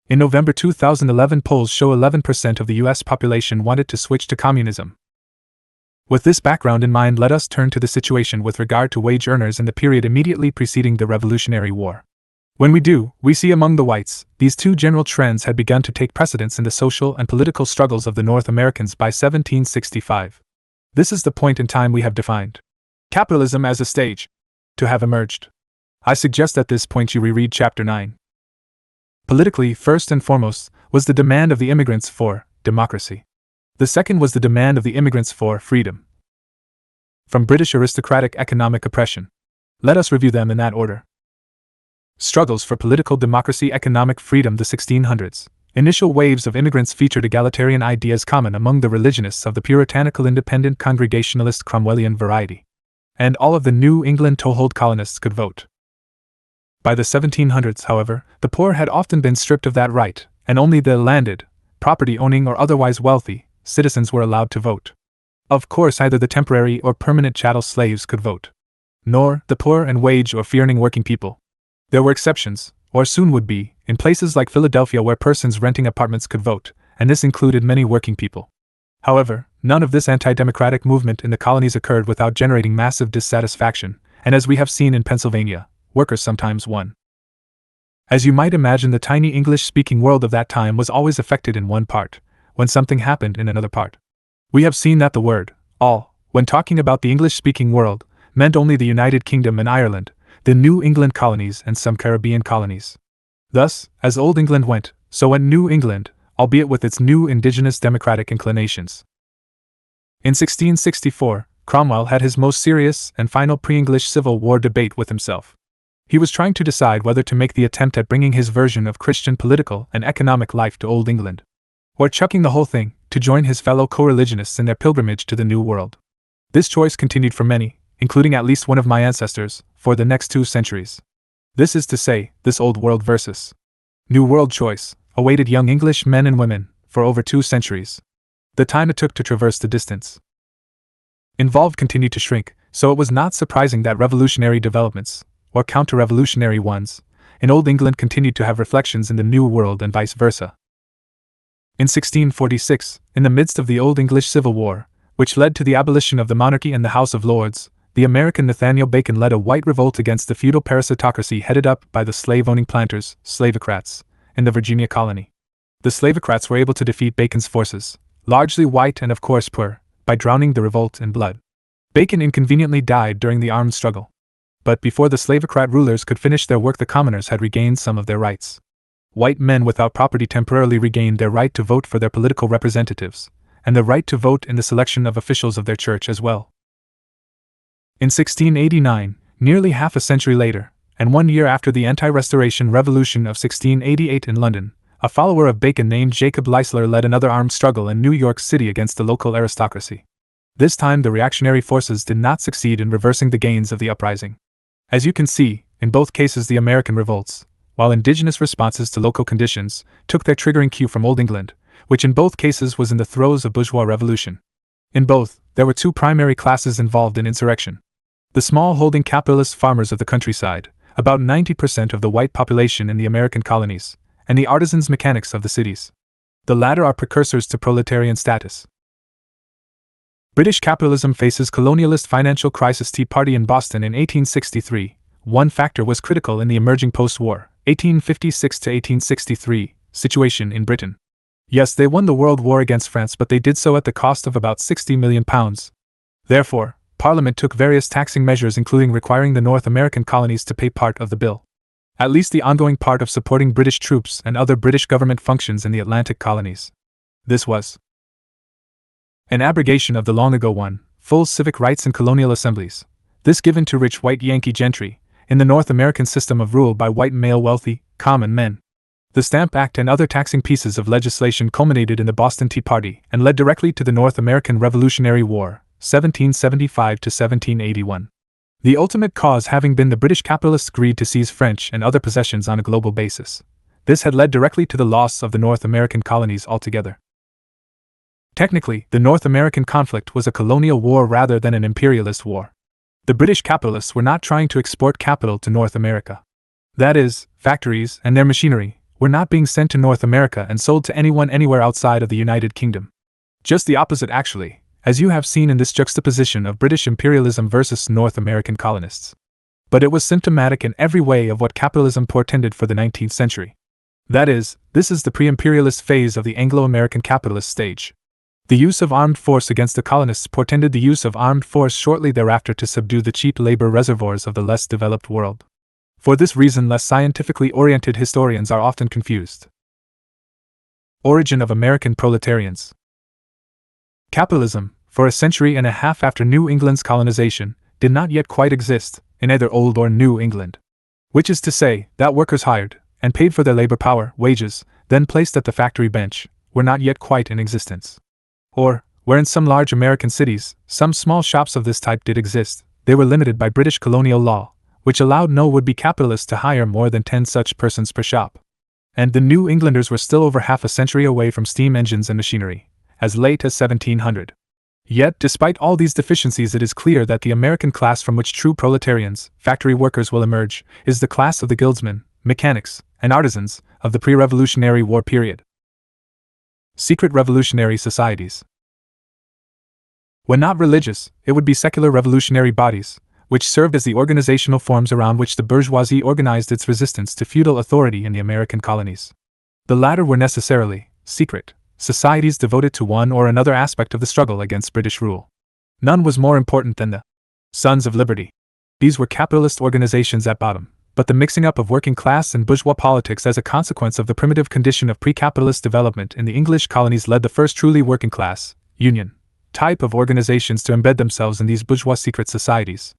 In November 2011, polls show 11% of the U.S. population wanted to switch to communism. With this background in mind, let us turn to the situation with regard to wage earners in the period immediately preceding the Revolutionary War. When we do, we see among the whites, these two general trends had begun to take precedence in the social and political struggles of the North Americans by 1765. This is the point in time we have defined capitalism as a stage to have emerged. I suggest at this point you reread Chapter 9. Politically, first and foremost, was the demand of the immigrants for democracy. The second was the demand of the immigrants for freedom from British aristocratic economic oppression. Let us review them in that order. Struggles for political democracy, economic freedom. The 1600s. Initial waves of immigrants featured egalitarian ideas common among the religionists of the puritanical independent Congregationalist Cromwellian variety. And all of the New England toehold colonists could vote. By the 1700s, however, the poor had often been stripped of that right, and only the landed, property-owning or otherwise wealthy, citizens were allowed to vote. Of course, either the temporary or permanent chattel slaves could vote, nor the poor and wage or fee-earning working people. There were exceptions, or soon would be, in places like Philadelphia where persons renting apartments could vote, and this included many working people. However, none of this anti-democratic movement in the colonies occurred without generating massive dissatisfaction, and as we have seen in Pennsylvania, workers sometimes won. As you might imagine, the tiny English-speaking world of that time was always affected in one part, when something happened in another part. We have seen that the word all, when talking about the English-speaking world, meant only the United Kingdom and Ireland, the New England colonies and some Caribbean colonies. Thus, as Old England went, so went New England, albeit with its new indigenous democratic inclinations. In 1664, Cromwell had his most serious and final pre-English Civil War debate with himself. He was trying to decide whether to make the attempt at bringing his version of Christian political and economic life to Old England, or chucking the whole thing, to join his fellow co-religionists in their pilgrimage to the New World. This choice continued for many, including at least one of my ancestors, for the next 2 centuries. This is to say, this Old World versus New World choice awaited young English men and women for over 2 centuries. The time it took to traverse the distance involved continued to shrink, so it was not surprising that revolutionary developments, or counter-revolutionary ones, in Old England continued to have reflections in the New World and vice versa. In 1646, in the midst of the Old English Civil War, which led to the abolition of the monarchy and the House of Lords, the American Nathaniel Bacon led a white revolt against the feudal parasitocracy headed up by the slave-owning planters, slavocrats, in the Virginia colony. The slavocrats were able to defeat Bacon's forces, largely white and of course poor, by drowning the revolt in blood. Bacon inconveniently died during the armed struggle. But before the slavocrat rulers could finish their work, the commoners had regained some of their rights. White men without property temporarily regained their right to vote for their political representatives, and the right to vote in the selection of officials of their church as well. In 1689, nearly half a century later, and 1 year after the anti-Restoration Revolution of 1688 in London, a follower of Bacon named Jacob Leisler led another armed struggle in New York City against the local aristocracy. This time the reactionary forces did not succeed in reversing the gains of the uprising. As you can see, in both cases the American revolts, while indigenous responses to local conditions, took their triggering cue from Old England, which in both cases was in the throes of bourgeois revolution. In both, there were two primary classes involved in insurrection. The small-holding capitalist farmers of the countryside, about 90% of the white population in the American colonies, and the artisans mechanics of the cities. The latter are precursors to proletarian status. British capitalism faces colonialist financial crisis. Tea Party in Boston in 1863. One factor was critical in the emerging post-war, 1856 to 1863, situation in Britain. Yes, they won the World War against France, but they did so at the cost of about £60 million. Therefore, Parliament took various taxing measures, including requiring the North American colonies to pay part of the bill. At least the ongoing part of supporting British troops and other British government functions in the Atlantic colonies. This was an abrogation of the long ago won, full civic rights in colonial assemblies, this given to rich white Yankee gentry, in the North American system of rule by white male wealthy, common men. The Stamp Act and other taxing pieces of legislation culminated in the Boston Tea Party and led directly to the North American Revolutionary War, 1775 to 1781. The ultimate cause having been the British capitalists' greed to seize French and other possessions on a global basis. This had led directly to the loss of the North American colonies altogether. Technically, the North American conflict was a colonial war rather than an imperialist war. The British capitalists were not trying to export capital to North America. That is, factories and their machinery were not being sent to North America and sold to anyone anywhere outside of the United Kingdom. Just the opposite actually, as you have seen in this juxtaposition of British imperialism versus North American colonists. But it was symptomatic in every way of what capitalism portended for the 19th century. That is, this is the pre-imperialist phase of the Anglo-American capitalist stage. The use of armed force against the colonists portended the use of armed force shortly thereafter to subdue the cheap labor reservoirs of the less developed world. For this reason, less scientifically oriented historians are often confused. Origin of American proletarians. Capitalism, for a century and a half after New England's colonization, did not yet quite exist, in either Old or New England. Which is to say, that workers hired, and paid for their labor power, wages, then placed at the factory bench, were not yet quite in existence. Or, where in some large American cities, some small shops of this type did exist, they were limited by British colonial law, which allowed no would-be capitalist to hire more than 10 such persons per shop. And the New Englanders were still over half a century away from steam engines and machinery, as late as 1700. Yet, despite all these deficiencies, it is clear that the American class from which true proletarians, factory workers, will emerge, is the class of the guildsmen, mechanics, and artisans of the pre-Revolutionary War period. Secret revolutionary societies. When not religious, it would be secular revolutionary bodies, which served as the organizational forms around which the bourgeoisie organized its resistance to feudal authority in the American colonies. The latter were necessarily secret societies devoted to one or another aspect of the struggle against British rule. None was more important than the Sons of Liberty. These were capitalist organizations at bottom, but the mixing up of working class and bourgeois politics as a consequence of the primitive condition of pre-capitalist development in the English colonies led the first truly working class, union, type of organizations to embed themselves in these bourgeois secret societies.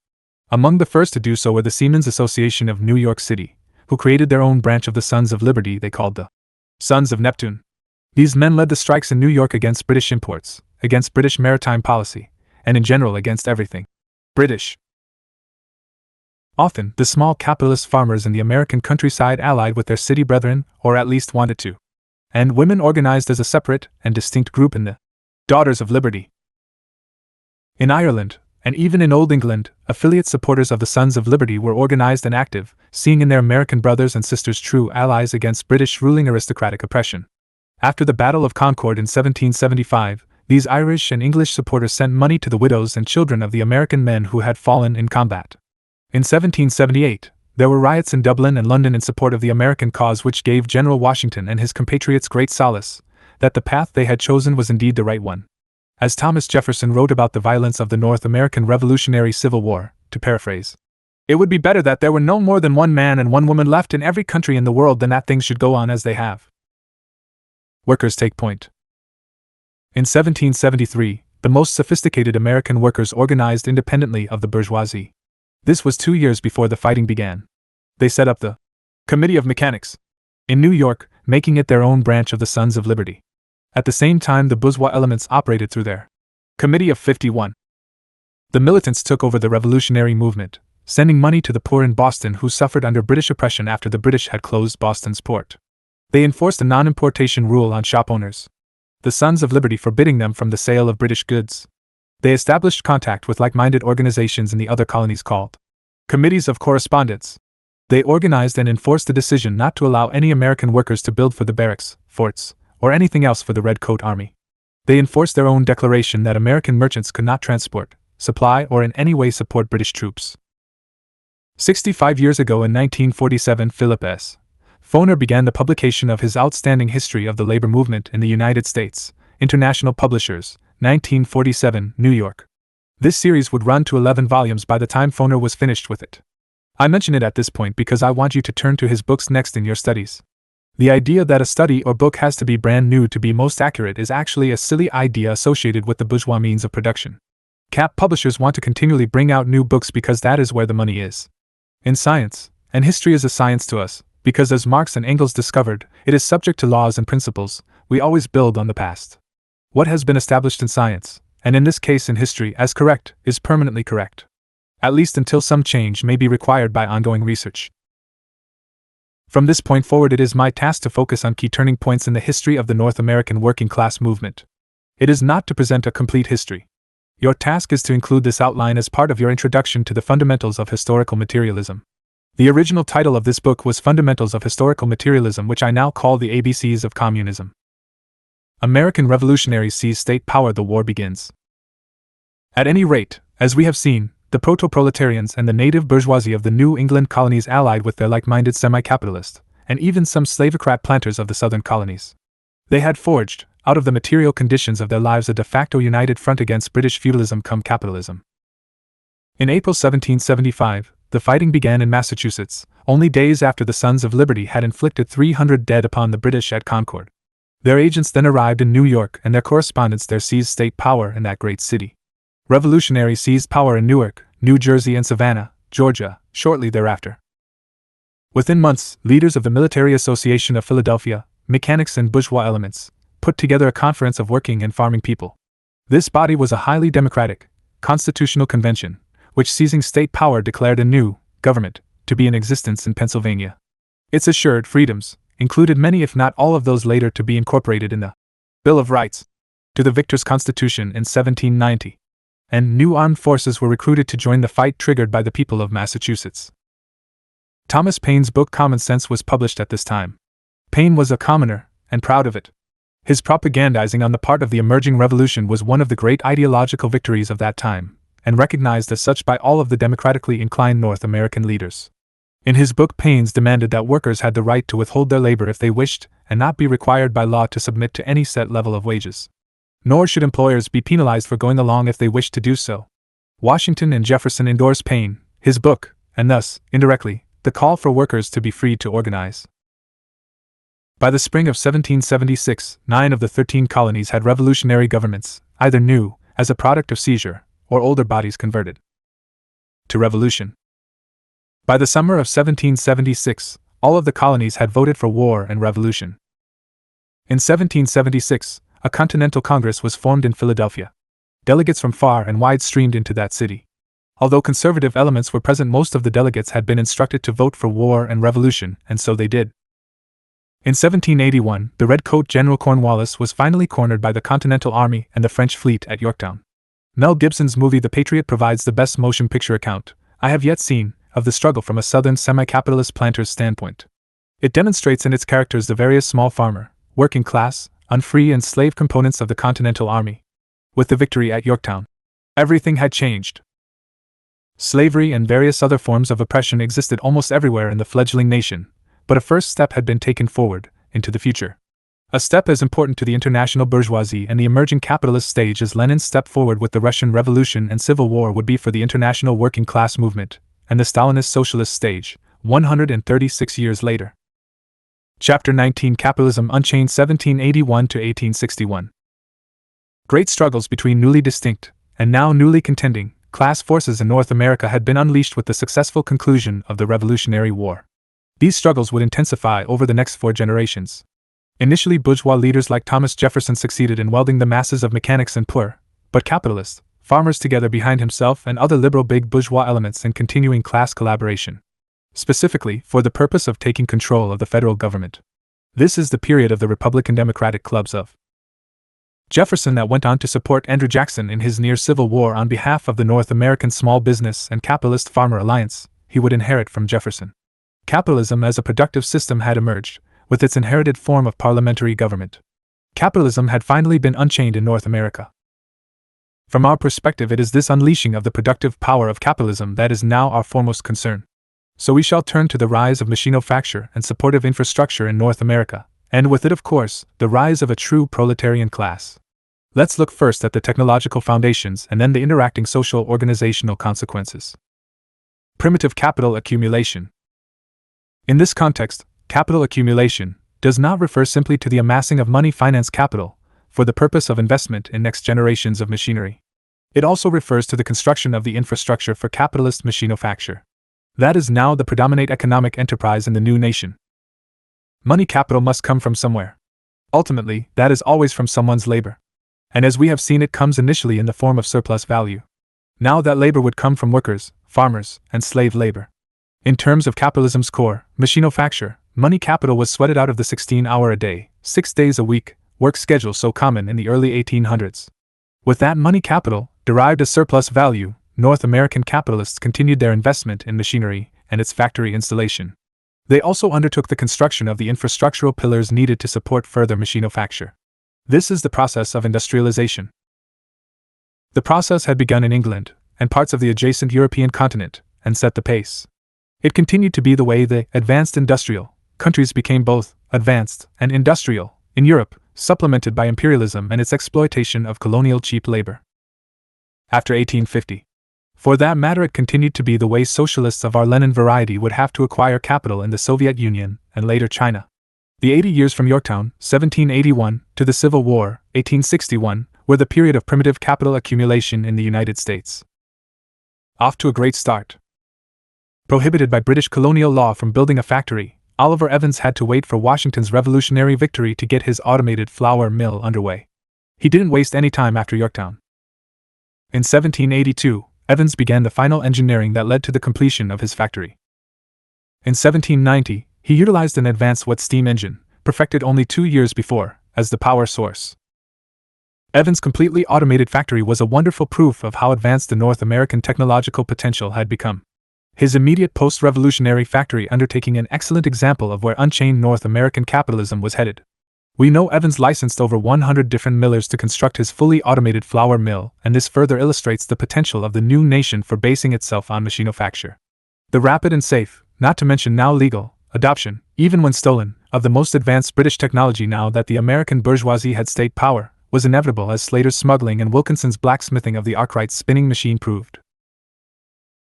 Among the first to do so were the Seamen's Association of New York City, who created their own branch of the Sons of Liberty they called the Sons of Neptune. These men led the strikes in New York against British imports, against British maritime policy, and in general against everything British. Often, the small capitalist farmers in the American countryside allied with their city brethren, or at least wanted to. And women organized as a separate and distinct group in the Daughters of Liberty. In Ireland, and even in Old England, affiliate supporters of the Sons of Liberty were organized and active, seeing in their American brothers and sisters true allies against British ruling aristocratic oppression. After the Battle of Concord in 1775, these Irish and English supporters sent money to the widows and children of the American men who had fallen in combat. In 1778, there were riots in Dublin and London in support of the American cause, which gave General Washington and his compatriots great solace that the path they had chosen was indeed the right one. As Thomas Jefferson wrote about the violence of the North American Revolutionary Civil War, to paraphrase, "It would be better that there were no more than one man and one woman left in every country in the world than that things should go on as they have." Workers take point. In 1773, the most sophisticated American workers organized independently of the bourgeoisie. This was 2 years before the fighting began. They set up the Committee of Mechanics in New York, making it their own branch of the Sons of Liberty. At the same time, the bourgeois elements operated through their Committee of 51. The militants took over the revolutionary movement, sending money to the poor in Boston who suffered under British oppression after the British had closed Boston's port. They enforced a non-importation rule on shop owners, the Sons of Liberty, forbidding them from the sale of British goods. They established contact with like-minded organizations in the other colonies called Committees of Correspondence. They organized and enforced the decision not to allow any American workers to build for the barracks, forts, or anything else for the Redcoat Army. They enforced their own declaration that American merchants could not transport, supply, or in any way support British troops. 65 years ago in 1947, Philip S. Foner began the publication of his outstanding History of the Labor Movement in the United States, International Publishers, 1947, New York. This series would run to 11 volumes by the time Foner was finished with it. I mention it at this point because I want you to turn to his books next in your studies. The idea that a study or book has to be brand new to be most accurate is actually a silly idea associated with the bourgeois means of production. Cap publishers want to continually bring out new books because that is where the money is. In science, and history is a science to us, because as Marx and Engels discovered, it is subject to laws and principles, we always build on the past. What has been established in science, and in this case in history, as correct, is permanently correct. At least until some change may be required by ongoing research. From this point forward, it is my task to focus on key turning points in the history of the North American working class movement. It is not to present a complete history. Your task is to include this outline as part of your introduction to the fundamentals of historical materialism. The original title of this book was Fundamentals of Historical Materialism, which I now call the ABCs of Communism. American revolutionaries seize state power, the war begins. At any rate, as we have seen, the proto-proletarians and the native bourgeoisie of the New England colonies allied with their like-minded semi-capitalist, and even some slavocrat planters of the southern colonies. They had forged, out of the material conditions of their lives, a de facto united front against British feudalism cum capitalism. In April 1775, the fighting began in Massachusetts, only days after the Sons of Liberty had inflicted 300 dead upon the British at Concord. Their agents then arrived in New York, and their correspondents there seized state power in that great city. Revolutionaries seized power in Newark, New Jersey, and Savannah, Georgia, shortly thereafter. Within months, leaders of the Military Association of Philadelphia, mechanics and bourgeois elements, put together a conference of working and farming people. This body was a highly democratic, constitutional convention, which, seizing state power, declared a new government to be in existence in Pennsylvania. Its assured freedoms included many, if not all, of those later to be incorporated in the Bill of Rights to the Victor's Constitution in 1790. And new armed forces were recruited to join the fight triggered by the people of Massachusetts. Thomas Paine's book Common Sense was published at this time. Paine was a commoner, and proud of it. His propagandizing on the part of the emerging revolution was one of the great ideological victories of that time, and recognized as such by all of the democratically inclined North American leaders. In his book, Paine demanded that workers had the right to withhold their labor if they wished, and not be required by law to submit to any set level of wages. Nor should employers be penalized for going along if they wished to do so. Washington and Jefferson endorsed Paine, his book, and thus, indirectly, the call for workers to be free to organize. By the spring of 1776, 9 of the 13 colonies had revolutionary governments, either new, as a product of seizure, or older bodies converted to revolution. By the summer of 1776, all of the colonies had voted for war and revolution. In 1776, a Continental Congress was formed in Philadelphia. Delegates from far and wide streamed into that city. Although conservative elements were present, most of the delegates had been instructed to vote for war and revolution, and so they did. In 1781, the Redcoat General Cornwallis was finally cornered by the Continental Army and the French fleet at Yorktown. Mel Gibson's movie The Patriot provides the best motion picture account I have yet seen of the struggle from a southern semi-capitalist planter's standpoint. It demonstrates in its characters the various small farmer, working class, unfree and slave components of the Continental Army. With the victory at Yorktown, everything had changed. Slavery and various other forms of oppression existed almost everywhere in the fledgling nation, but a first step had been taken forward, into the future. A step as important to the international bourgeoisie and the emerging capitalist stage as Lenin's step forward with the Russian Revolution and Civil War would be for the international working class movement, and the Stalinist socialist stage, 136 years later. Chapter 19, Capitalism Unchained, 1781 to 1861. Great struggles between newly distinct, and now newly contending, class forces in North America had been unleashed with the successful conclusion of the Revolutionary War. These struggles would intensify over the next 4 generations. Initially, bourgeois leaders like Thomas Jefferson succeeded in welding the masses of mechanics and poor, but capitalists, farmers together behind himself and other liberal big bourgeois elements in continuing class collaboration, specifically for the purpose of taking control of the federal government. This is the period of the Republican Democratic clubs of Jefferson that went on to support Andrew Jackson in his near-civil war on behalf of the North American Small Business and Capitalist Farmer Alliance he would inherit from Jefferson. Capitalism as a productive system had emerged, with its inherited form of parliamentary government. Capitalism had finally been unchained in North America. From our perspective, it is this unleashing of the productive power of capitalism that is now our foremost concern. So we shall turn to the rise of machinofacture and supportive infrastructure in North America, and with it, of course, the rise of a true proletarian class. Let's look first at the technological foundations and then the interacting social organizational consequences. Primitive capital accumulation. In this context, capital accumulation does not refer simply to the amassing of money finance capital for the purpose of investment in next generations of machinery. It also refers to the construction of the infrastructure for capitalist machinofacture. That is now the predominant economic enterprise in the new nation. Money capital must come from somewhere. Ultimately, that is always from someone's labor. And as we have seen, it comes initially in the form of surplus value. Now that labor would come from workers, farmers, and slave labor. In terms of capitalism's core, machinofacture, money capital was sweated out of the 16-hour-a-day, 6 days a week, work schedule so common in the early 1800s. With that money capital, derived as surplus value, North American capitalists continued their investment in machinery and its factory installation. They also undertook the construction of the infrastructural pillars needed to support further machinofacture. This is the process of industrialization. The process had begun in England and parts of the adjacent European continent and set the pace. It continued to be the way the advanced industrial countries became both advanced and industrial in Europe, supplemented by imperialism and its exploitation of colonial cheap labor. After 1850, for that matter, it continued to be the way socialists of our Lenin variety would have to acquire capital in the Soviet Union and later China. The 80 years from Yorktown, 1781, to the Civil War, 1861, were the period of primitive capital accumulation in the United States. Off to a great start. Prohibited by British colonial law from building a factory, Oliver Evans had to wait for Washington's revolutionary victory to get his automated flour mill underway. He didn't waste any time after Yorktown. In 1782, Evans began the final engineering that led to the completion of his factory. In 1790, he utilized an advanced wet steam engine, perfected only 2 years before, as the power source. Evans' completely automated factory was a wonderful proof of how advanced the North American technological potential had become. His immediate post-revolutionary factory undertaking an excellent example of where unchained North American capitalism was headed. We know Evans licensed over 100 different millers to construct his fully automated flour mill, and this further illustrates the potential of the new nation for basing itself on machinofacture. The rapid and safe, not to mention now legal, adoption, even when stolen, of the most advanced British technology now that the American bourgeoisie had state power, was inevitable, as Slater's smuggling and Wilkinson's blacksmithing of the Arkwright spinning machine proved.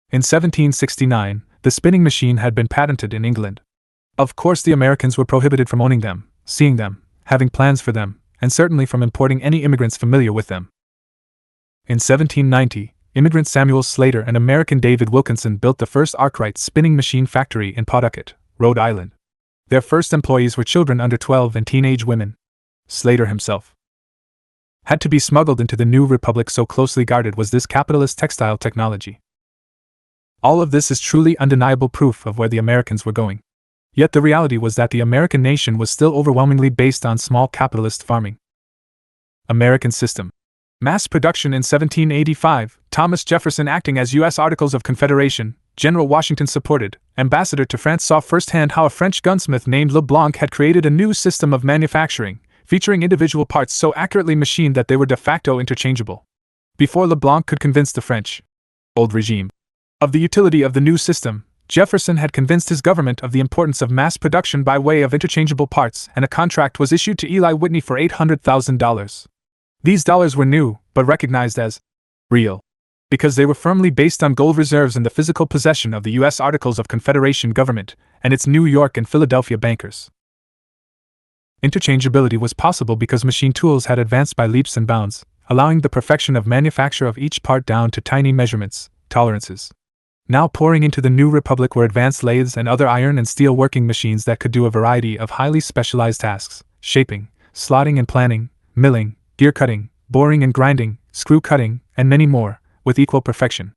In 1769, the spinning machine had been patented in England. Of course, the Americans were prohibited from owning them, seeing them, having plans for them, and certainly from importing any immigrants familiar with them. In 1790, immigrant Samuel Slater and American David Wilkinson built the first Arkwright spinning machine factory in Pawtucket, Rhode Island. Their first employees were children under 12 and teenage women. Slater himself had to be smuggled into the new republic, so closely guarded was this capitalist textile technology. All of this is truly undeniable proof of where the Americans were going. Yet the reality was that the American nation was still overwhelmingly based on small capitalist farming. American system. Mass production. In 1785, Thomas Jefferson, acting as U.S. Articles of Confederation, General Washington supported, ambassador to France, saw firsthand how a French gunsmith named Leblanc had created a new system of manufacturing, featuring individual parts so accurately machined that they were de facto interchangeable. Before Leblanc could convince the French old regime of the utility of the new system, Jefferson had convinced his government of the importance of mass production by way of interchangeable parts, and a contract was issued to Eli Whitney for $800,000. These dollars were new, but recognized as real, because they were firmly based on gold reserves in the physical possession of the U.S. Articles of Confederation government and its New York and Philadelphia bankers. Interchangeability was possible because machine tools had advanced by leaps and bounds, allowing the perfection of manufacture of each part down to tiny measurements, tolerances. Now pouring into the new republic were advanced lathes and other iron and steel working machines that could do a variety of highly specialized tasks: shaping, slotting and planing, milling, gear cutting, boring and grinding, screw cutting, and many more, with equal perfection.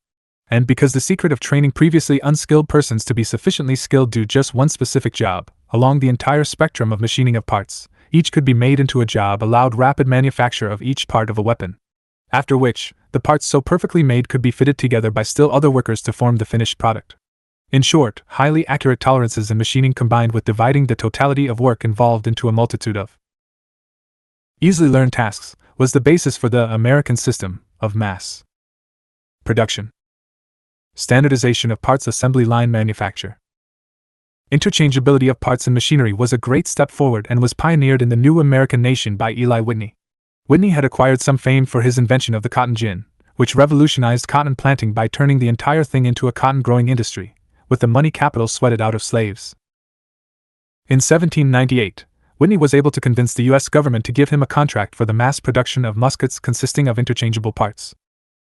And because the secret of training previously unskilled persons to be sufficiently skilled do just one specific job, along the entire spectrum of machining of parts, each could be made into a job allowed rapid manufacture of each part of a weapon. After which, the parts so perfectly made could be fitted together by still other workers to form the finished product. In short, highly accurate tolerances in machining combined with dividing the totality of work involved into a multitude of easily learned tasks was the basis for the American system of mass production. Standardization of parts assembly line manufacture. Interchangeability of parts and machinery was a great step forward and was pioneered in the new American nation by Eli Whitney. Whitney had acquired some fame for his invention of the cotton gin, which revolutionized cotton planting by turning the entire thing into a cotton-growing industry, with the money capital sweated out of slaves. In 1798, Whitney was able to convince the U.S. government to give him a contract for the mass production of muskets consisting of interchangeable parts.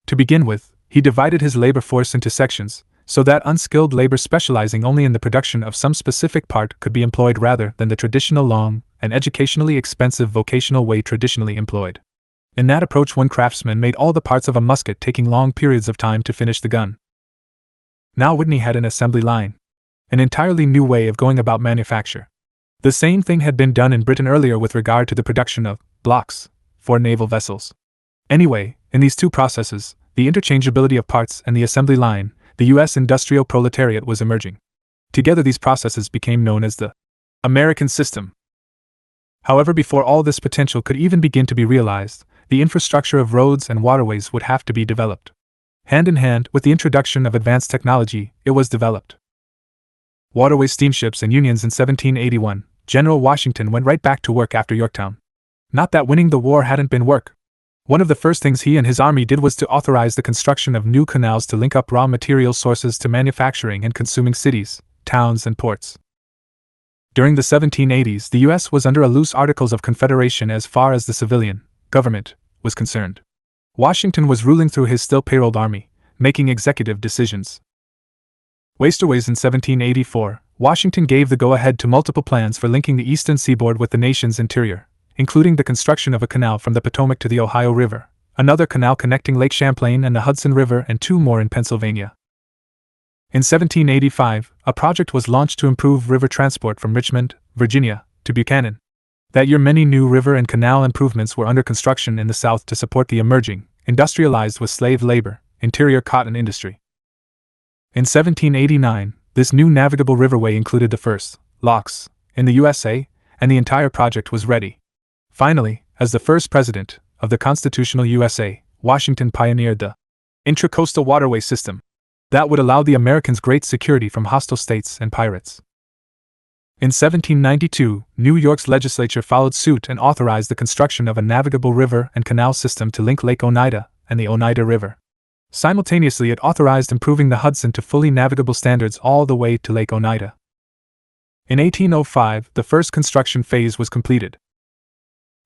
To begin with, he divided his labor force into sections, so that unskilled labor specializing only in the production of some specific part could be employed rather than the traditional long and educationally expensive vocational way traditionally employed. In that approach, one craftsman made all the parts of a musket, taking long periods of time to finish the gun. Now Whitney had an assembly line, an entirely new way of going about manufacture. The same thing had been done in Britain earlier with regard to the production of blocks for naval vessels. Anyway, in these two processes, the interchangeability of parts and the assembly line, the U.S. industrial proletariat was emerging. Together these processes became known as the American system. However, before all this potential could even begin to be realized, the infrastructure of roads and waterways would have to be developed. Hand in hand with the introduction of advanced technology, it was developed. Waterway steamships and unions. In 1781, General Washington went right back to work after Yorktown. Not that winning the war hadn't been work. One of the first things he and his army did was to authorize the construction of new canals to link up raw material sources to manufacturing and consuming cities, towns, and ports. During the 1780s, the U.S. was under a loose Articles of Confederation as far as the civilian government was concerned. Washington was ruling through his still payrolled army, making executive decisions. Wasterways. In 1784, Washington gave the go-ahead to multiple plans for linking the eastern seaboard with the nation's interior, including the construction of a canal from the Potomac to the Ohio River, another canal connecting Lake Champlain and the Hudson River, and two more in Pennsylvania. In 1785, a project was launched to improve river transport from Richmond, Virginia, to Buchanan. That year many new river and canal improvements were under construction in the South to support the emerging, industrialized with slave labor, interior cotton industry. In 1789, this new navigable riverway included the first locks in the USA, and the entire project was ready. Finally, as the first president of the constitutional USA, Washington pioneered the intracoastal waterway system that would allow the Americans great security from hostile states and pirates. In 1792, New York's legislature followed suit and authorized the construction of a navigable river and canal system to link Lake Oneida and the Oneida River. Simultaneously, it authorized improving the Hudson to fully navigable standards all the way to Lake Oneida. In 1805, the first construction phase was completed.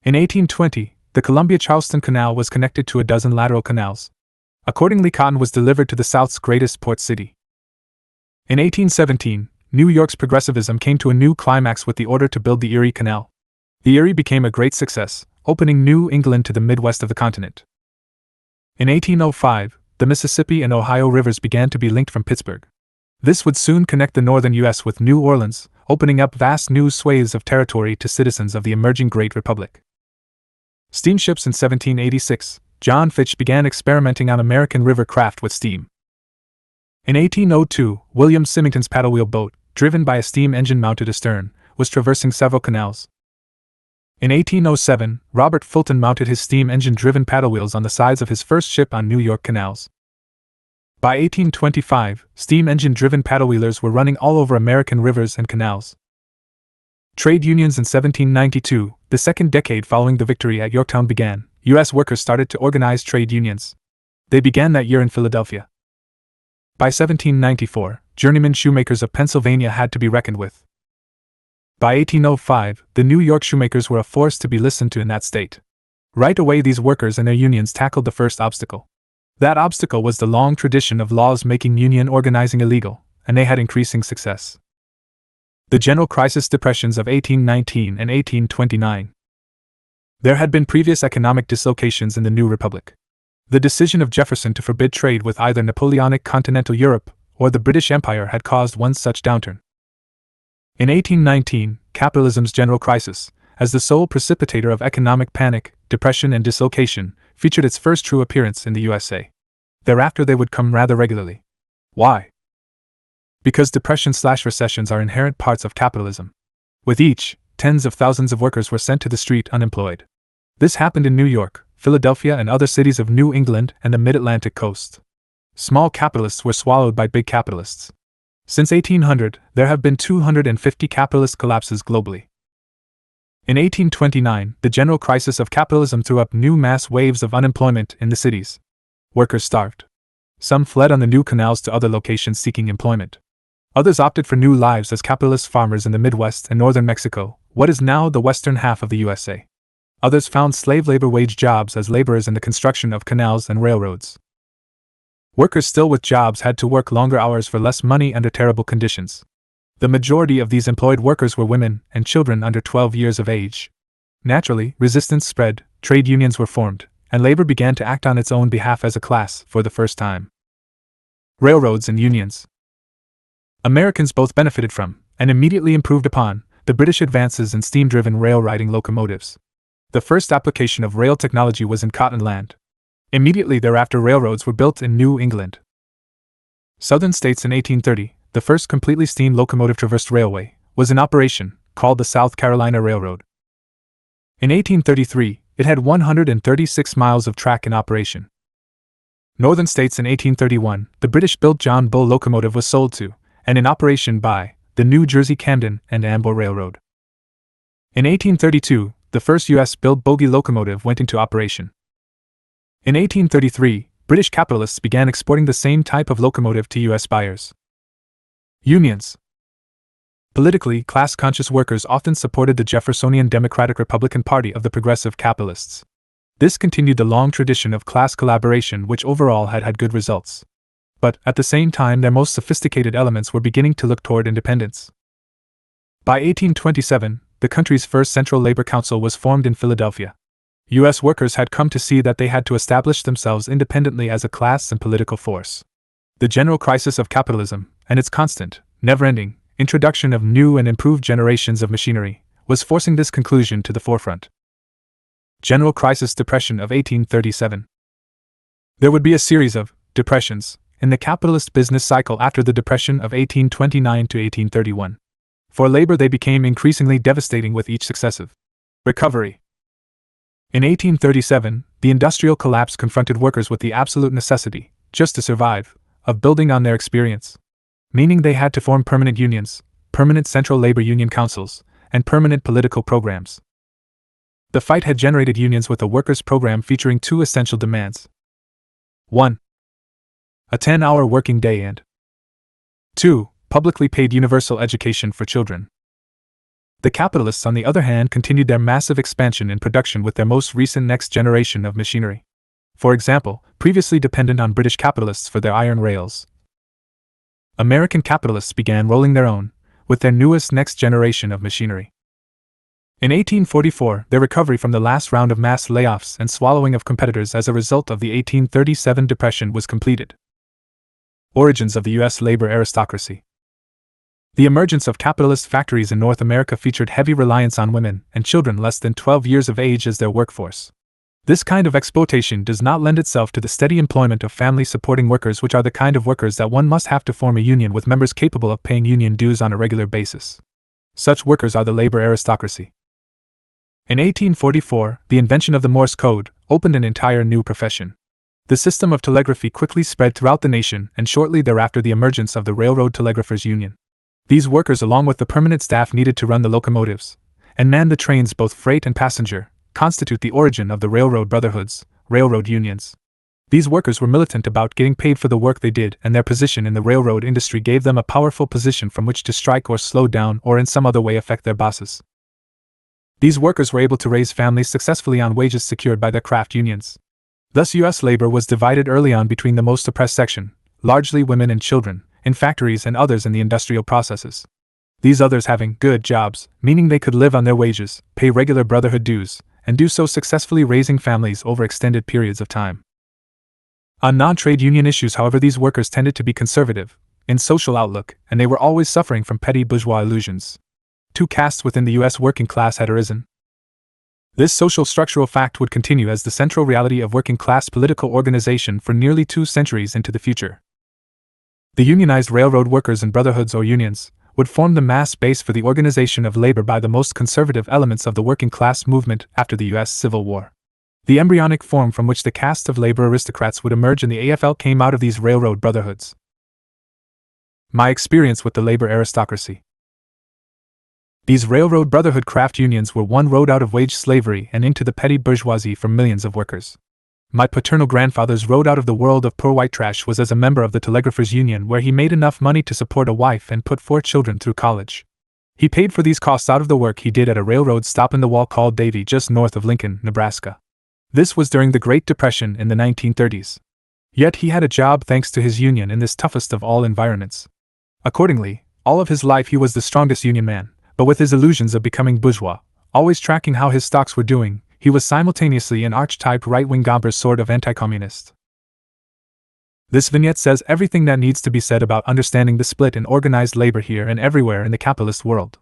In 1820, the Columbia-Charleston Canal was connected to a dozen lateral canals. Accordingly, cotton was delivered to the South's greatest port city. In 1817, New York's progressivism came to a new climax with the order to build the Erie Canal. The Erie became a great success, opening New England to the Midwest of the continent. In 1805, the Mississippi and Ohio rivers began to be linked from Pittsburgh. This would soon connect the northern U.S. with New Orleans, opening up vast new swathes of territory to citizens of the emerging Great Republic. Steamships. In 1786, John Fitch began experimenting on American river craft with steam. In 1802, William Symington's paddle-wheel boat, driven by a steam engine mounted astern, was traversing several canals. In 1807, Robert Fulton mounted his steam engine-driven paddle-wheels on the sides of his first ship on New York canals. By 1825, steam engine-driven paddle-wheelers were running all over American rivers and canals. Trade unions. In 1792, the second decade following the victory at Yorktown began. U.S. workers started to organize trade unions. They began that year in Philadelphia. By 1794, journeyman shoemakers of Pennsylvania had to be reckoned with. By 1805, the New York shoemakers were a force to be listened to in that state. Right away, these workers and their unions tackled the first obstacle. That obstacle was the long tradition of laws making union organizing illegal, and they had increasing success. The general crisis depressions of 1819 and 1829. There had been previous economic dislocations in the new republic. The decision of Jefferson to forbid trade with either Napoleonic continental Europe or the British Empire had caused one such downturn. In 1819, capitalism's general crisis, as the sole precipitator of economic panic, depression, and dislocation, featured its first true appearance in the USA. Thereafter they would come rather regularly. Why? Because depression/recessions are inherent parts of capitalism. With each, tens of thousands of workers were sent to the street unemployed. This happened in New York, Philadelphia, and other cities of New England and the mid-Atlantic coast. Small capitalists were swallowed by big capitalists. Since 1800, there have been 250 capitalist collapses globally. In 1829, the general crisis of capitalism threw up new mass waves of unemployment in the cities. Workers starved. Some fled on the new canals to other locations seeking employment. Others opted for new lives as capitalist farmers in the Midwest and northern Mexico, what is now the western half of the USA. Others found slave labor wage jobs as laborers in the construction of canals and railroads. Workers still with jobs had to work longer hours for less money under terrible conditions. The majority of these employed workers were women and children under 12 years of age. Naturally, resistance spread, trade unions were formed, and labor began to act on its own behalf as a class for the first time. Railroads and unions. Americans both benefited from, and immediately improved upon, the British advances in steam-driven rail-riding locomotives. The first application of rail technology was in cotton land. Immediately thereafter railroads were built in New England. Southern states in 1830, the first completely steam locomotive traversed railway, was in operation, called the South Carolina Railroad. In 1833, it had 136 miles of track in operation. Northern states in 1831, the British-built John Bull locomotive was sold to, and in operation by, the New Jersey Camden and Amboy Railroad. In 1832, the first U.S.-built bogie locomotive went into operation. In 1833, British capitalists began exporting the same type of locomotive to U.S. buyers. Unions. Politically, class-conscious workers often supported the Jeffersonian Democratic Republican Party of the progressive capitalists. This continued the long tradition of class collaboration which overall had had good results. But, at the same time, their most sophisticated elements were beginning to look toward independence. By 1827, the country's first Central Labor Council was formed in Philadelphia. U.S. workers had come to see that they had to establish themselves independently as a class and political force. The general crisis of capitalism, and its constant, never-ending, introduction of new and improved generations of machinery, was forcing this conclusion to the forefront. General Crisis Depression of 1837. There would be a series of depressions in the capitalist business cycle after the Depression of 1829 to 1831. For labor they became increasingly devastating with each successive recovery. In 1837, the industrial collapse confronted workers with the absolute necessity, just to survive, of building on their experience. Meaning they had to form permanent unions, permanent central labor union councils, and permanent political programs. The fight had generated unions with a workers' program featuring two essential demands. 1. A 10-hour working day and 2. Publicly paid universal education for children. The capitalists, on the other hand, continued their massive expansion in production with their most recent next generation of machinery. For example, previously dependent on British capitalists for their iron rails, American capitalists began rolling their own, with their newest next generation of machinery. In 1844, their recovery from the last round of mass layoffs and swallowing of competitors as a result of the 1837 Depression was completed. Origins of the U.S. labor aristocracy. The emergence of capitalist factories in North America featured heavy reliance on women and children less than 12 years of age as their workforce. This kind of exploitation does not lend itself to the steady employment of family-supporting workers, which are the kind of workers that one must have to form a union with members capable of paying union dues on a regular basis. Such workers are the labor aristocracy. In 1844, the invention of the Morse code opened an entire new profession. The system of telegraphy quickly spread throughout the nation, and shortly thereafter the emergence of the Railroad Telegraphers Union. These workers, along with the permanent staff needed to run the locomotives and man the trains both freight and passenger, constitute the origin of the railroad brotherhoods, railroad unions. These workers were militant about getting paid for the work they did, and their position in the railroad industry gave them a powerful position from which to strike or slow down or in some other way affect their bosses. These workers were able to raise families successfully on wages secured by their craft unions. Thus U.S. labor was divided early on between the most oppressed section, largely women and children, in factories, and others in the industrial processes. These others having good jobs, meaning they could live on their wages, pay regular brotherhood dues, and do so successfully raising families over extended periods of time. On non-trade union issues, however, these workers tended to be conservative in social outlook, and they were always suffering from petty bourgeois illusions. Two castes within the U.S. working class had arisen. This social structural fact would continue as the central reality of working class political organization for nearly 2 centuries into the future. The unionized railroad workers and brotherhoods or unions would form the mass base for the organization of labor by the most conservative elements of the working class movement after the U.S. Civil War. The embryonic form from which the caste of labor aristocrats would emerge in the AFL came out of these railroad brotherhoods. My experience with the labor aristocracy. These railroad brotherhood craft unions were one road out of wage slavery and into the petty bourgeoisie for millions of workers. My paternal grandfather's road out of the world of poor white trash was as a member of the Telegraphers Union, where he made enough money to support a wife and put 4 children through college. He paid for these costs out of the work he did at a railroad stop in the wall called Davie, just north of Lincoln, Nebraska. This was during the Great Depression in the 1930s. Yet he had a job thanks to his union in this toughest of all environments. Accordingly, all of his life he was the strongest union man, but with his illusions of becoming bourgeois, always tracking how his stocks were doing, he was simultaneously an archetyped right-wing Gomber's sort of anti-communist. This vignette says everything that needs to be said about understanding the split in organized labor here and everywhere in the capitalist world.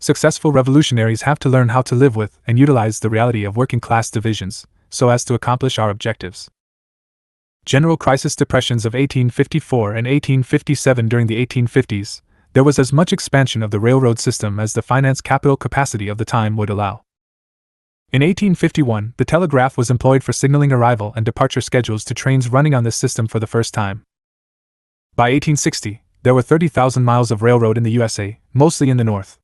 Successful revolutionaries have to learn how to live with and utilize the reality of working-class divisions, so as to accomplish our objectives. General crisis depressions of 1854 and 1857. During the 1850s, there was as much expansion of the railroad system as the finance capital capacity of the time would allow. In 1851, the telegraph was employed for signaling arrival and departure schedules to trains running on this system for the first time. By 1860, there were 30,000 miles of railroad in the USA, mostly in the North.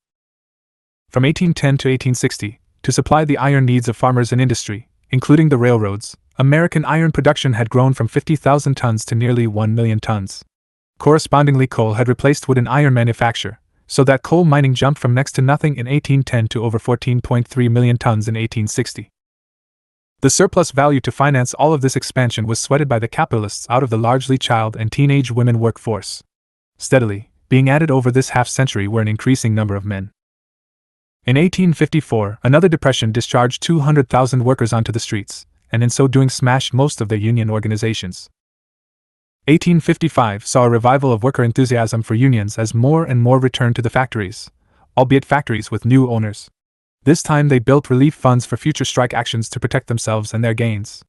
From 1810 to 1860, to supply the iron needs of farmers and industry, including the railroads, American iron production had grown from 50,000 tons to nearly 1 million tons. Correspondingly, coal had replaced wood in iron manufacture, so that coal mining jumped from next to nothing in 1810 to over 14.3 million tons in 1860. The surplus value to finance all of this expansion was sweated by the capitalists out of the largely child and teenage women workforce. Steadily, being added over this half-century were an increasing number of men. In 1854, another depression discharged 200,000 workers onto the streets, and in so doing smashed most of their union organizations. 1855 saw a revival of worker enthusiasm for unions as more and more returned to the factories, albeit factories with new owners. This time they built relief funds for future strike actions to protect themselves and their gains.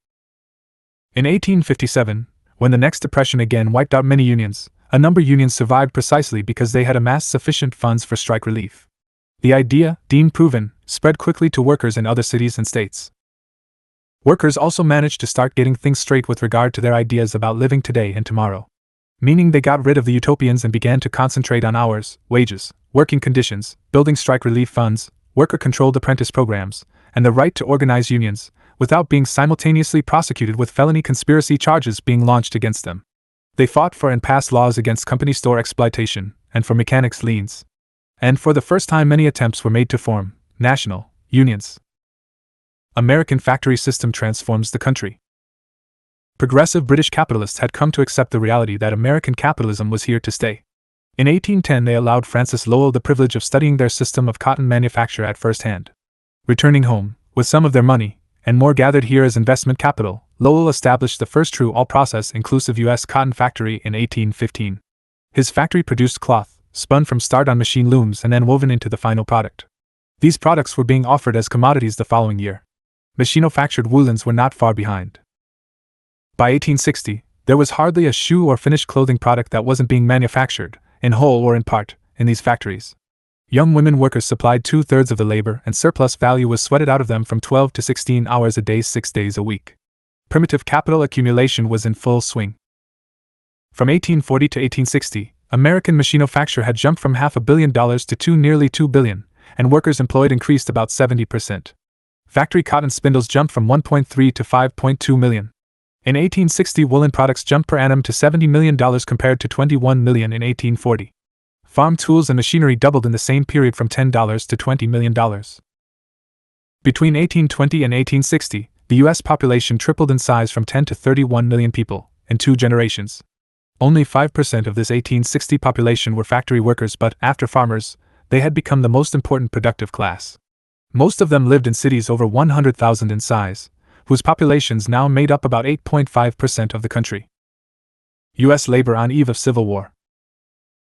In 1857, when the next depression again wiped out many unions, a number of unions survived precisely because they had amassed sufficient funds for strike relief. The idea, deemed proven, spread quickly to workers in other cities and states. Workers also managed to start getting things straight with regard to their ideas about living today and tomorrow. Meaning they got rid of the utopians and began to concentrate on hours, wages, working conditions, building strike relief funds, worker-controlled apprentice programs, and the right to organize unions, without being simultaneously prosecuted with felony conspiracy charges being launched against them. They fought for and passed laws against company store exploitation, and for mechanics' liens. And for the first time many attempts were made to form national unions. American factory system transforms the country. Progressive British capitalists had come to accept the reality that American capitalism was here to stay. In 1810 they allowed Francis Lowell the privilege of studying their system of cotton manufacture at first hand. Returning home, with some of their money, and more gathered here as investment capital, Lowell established the first true all-process inclusive U.S. cotton factory in 1815. His factory produced cloth, spun from start on machine looms and then woven into the final product. These products were being offered as commodities the following year. Machino-factured woolens were not far behind. By 1860, there was hardly a shoe or finished clothing product that wasn't being manufactured, in whole or in part, in these factories. Young women workers supplied 2/3 of the labor, and surplus value was sweated out of them from 12 to 16 hours a day 6 days a week. Primitive capital accumulation was in full swing. From 1840 to 1860, American machino-facture had jumped from $500 million to nearly $2 billion, and workers employed increased about 70%. Factory cotton spindles jumped from 1.3 to 5.2 million. In 1860, woolen products jumped per annum to $70 million compared to $21 million in 1840. Farm tools and machinery doubled in the same period from $10 to $20 million. Between 1820 and 1860, the U.S. population tripled in size from 10 to 31 million people, in 2 generations. Only 5% of this 1860 population were factory workers, but, after farmers, they had become the most important productive class. Most of them lived in cities over 100,000 in size, whose populations now made up about 8.5% of the country. U.S. labor on eve of Civil War.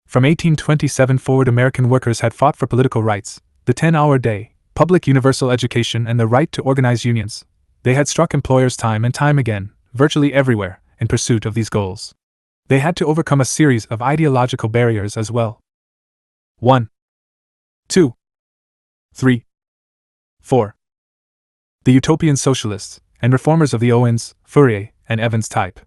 From 1827 forward, American workers had fought for political rights, the 10-hour day, public universal education, and the right to organize unions. They had struck employers time and time again, virtually everywhere, in pursuit of these goals. They had to overcome a series of ideological barriers as well. 1, 2, 3, 4. The utopian socialists and reformers of the Owens, Fourier, and Evans type.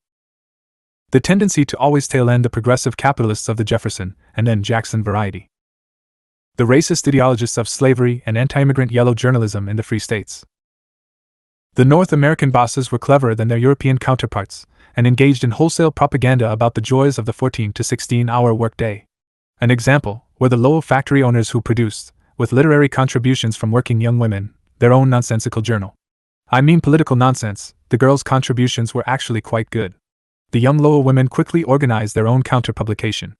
The tendency to always tail-end the progressive capitalists of the Jefferson and then Jackson variety. The racist ideologists of slavery and anti-immigrant yellow journalism in the free states. The North American bosses were cleverer than their European counterparts and engaged in wholesale propaganda about the joys of the 14 to 16-hour workday. An example were the Lowell factory owners who produced, with literary contributions from working young women, their own nonsensical journal. I mean political nonsense. The girls' contributions were actually quite good. The young Lowell women quickly organized their own counter-publication.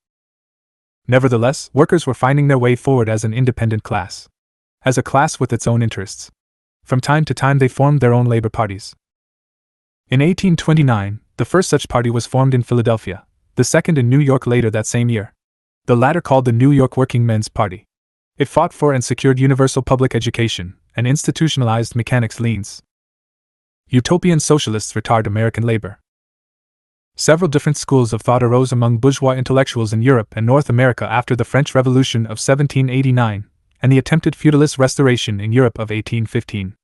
Nevertheless, workers were finding their way forward as an independent class. As a class with its own interests. From time to time they formed their own labor parties. In 1829, the first such party was formed in Philadelphia, the second in New York later that same year. The latter called the New York Working Men's Party. It fought for and secured universal public education and institutionalized mechanics' liens. Utopian socialists retard American labor. Several different schools of thought arose among bourgeois intellectuals in Europe and North America after the French Revolution of 1789 and the attempted feudalist restoration in Europe of 1815.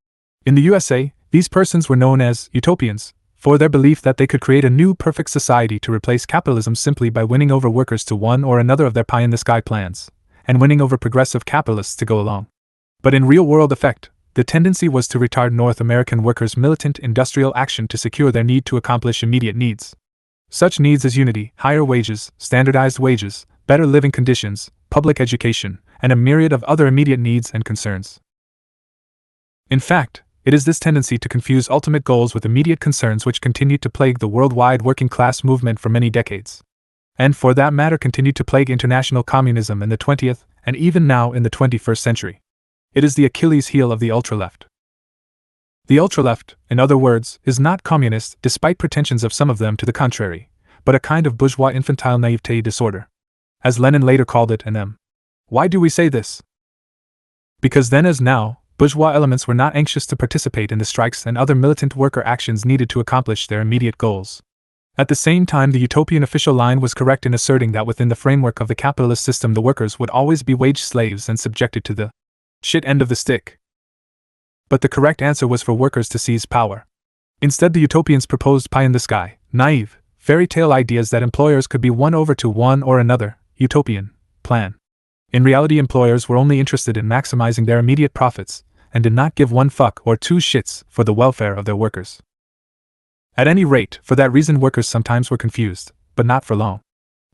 In the USA, these persons were known as utopians for their belief that they could create a new perfect society to replace capitalism simply by winning over workers to one or another of their pie-in-the-sky plans, and winning over progressive capitalists to go along. But in real-world effect, the tendency was to retard North American workers' militant industrial action to secure their need to accomplish immediate needs. Such needs as unity, higher wages, standardized wages, better living conditions, public education, and a myriad of other immediate needs and concerns. In fact, it is this tendency to confuse ultimate goals with immediate concerns which continued to plague the worldwide working class movement for many decades. And for that matter continued to plague international communism in the 20th and even now in the 21st century. It is the Achilles heel of the ultraleft. The ultraleft, in other words, is not communist, despite pretensions of some of them to the contrary, but a kind of bourgeois infantile naivete disorder. As Lenin later called it, an M. Why do we say this? Because then as now, bourgeois elements were not anxious to participate in the strikes and other militant worker actions needed to accomplish their immediate goals. At the same time, the utopian official line was correct in asserting that within the framework of the capitalist system the workers would always be wage slaves and subjected to the shit end of the stick. But the correct answer was for workers to seize power. Instead, the utopians proposed pie-in-the-sky, naive, fairy tale ideas that employers could be won over to one or another utopian plan. In reality, employers were only interested in maximizing their immediate profits and did not give one fuck or two shits for the welfare of their workers. At any rate, for that reason workers sometimes were confused, but not for long.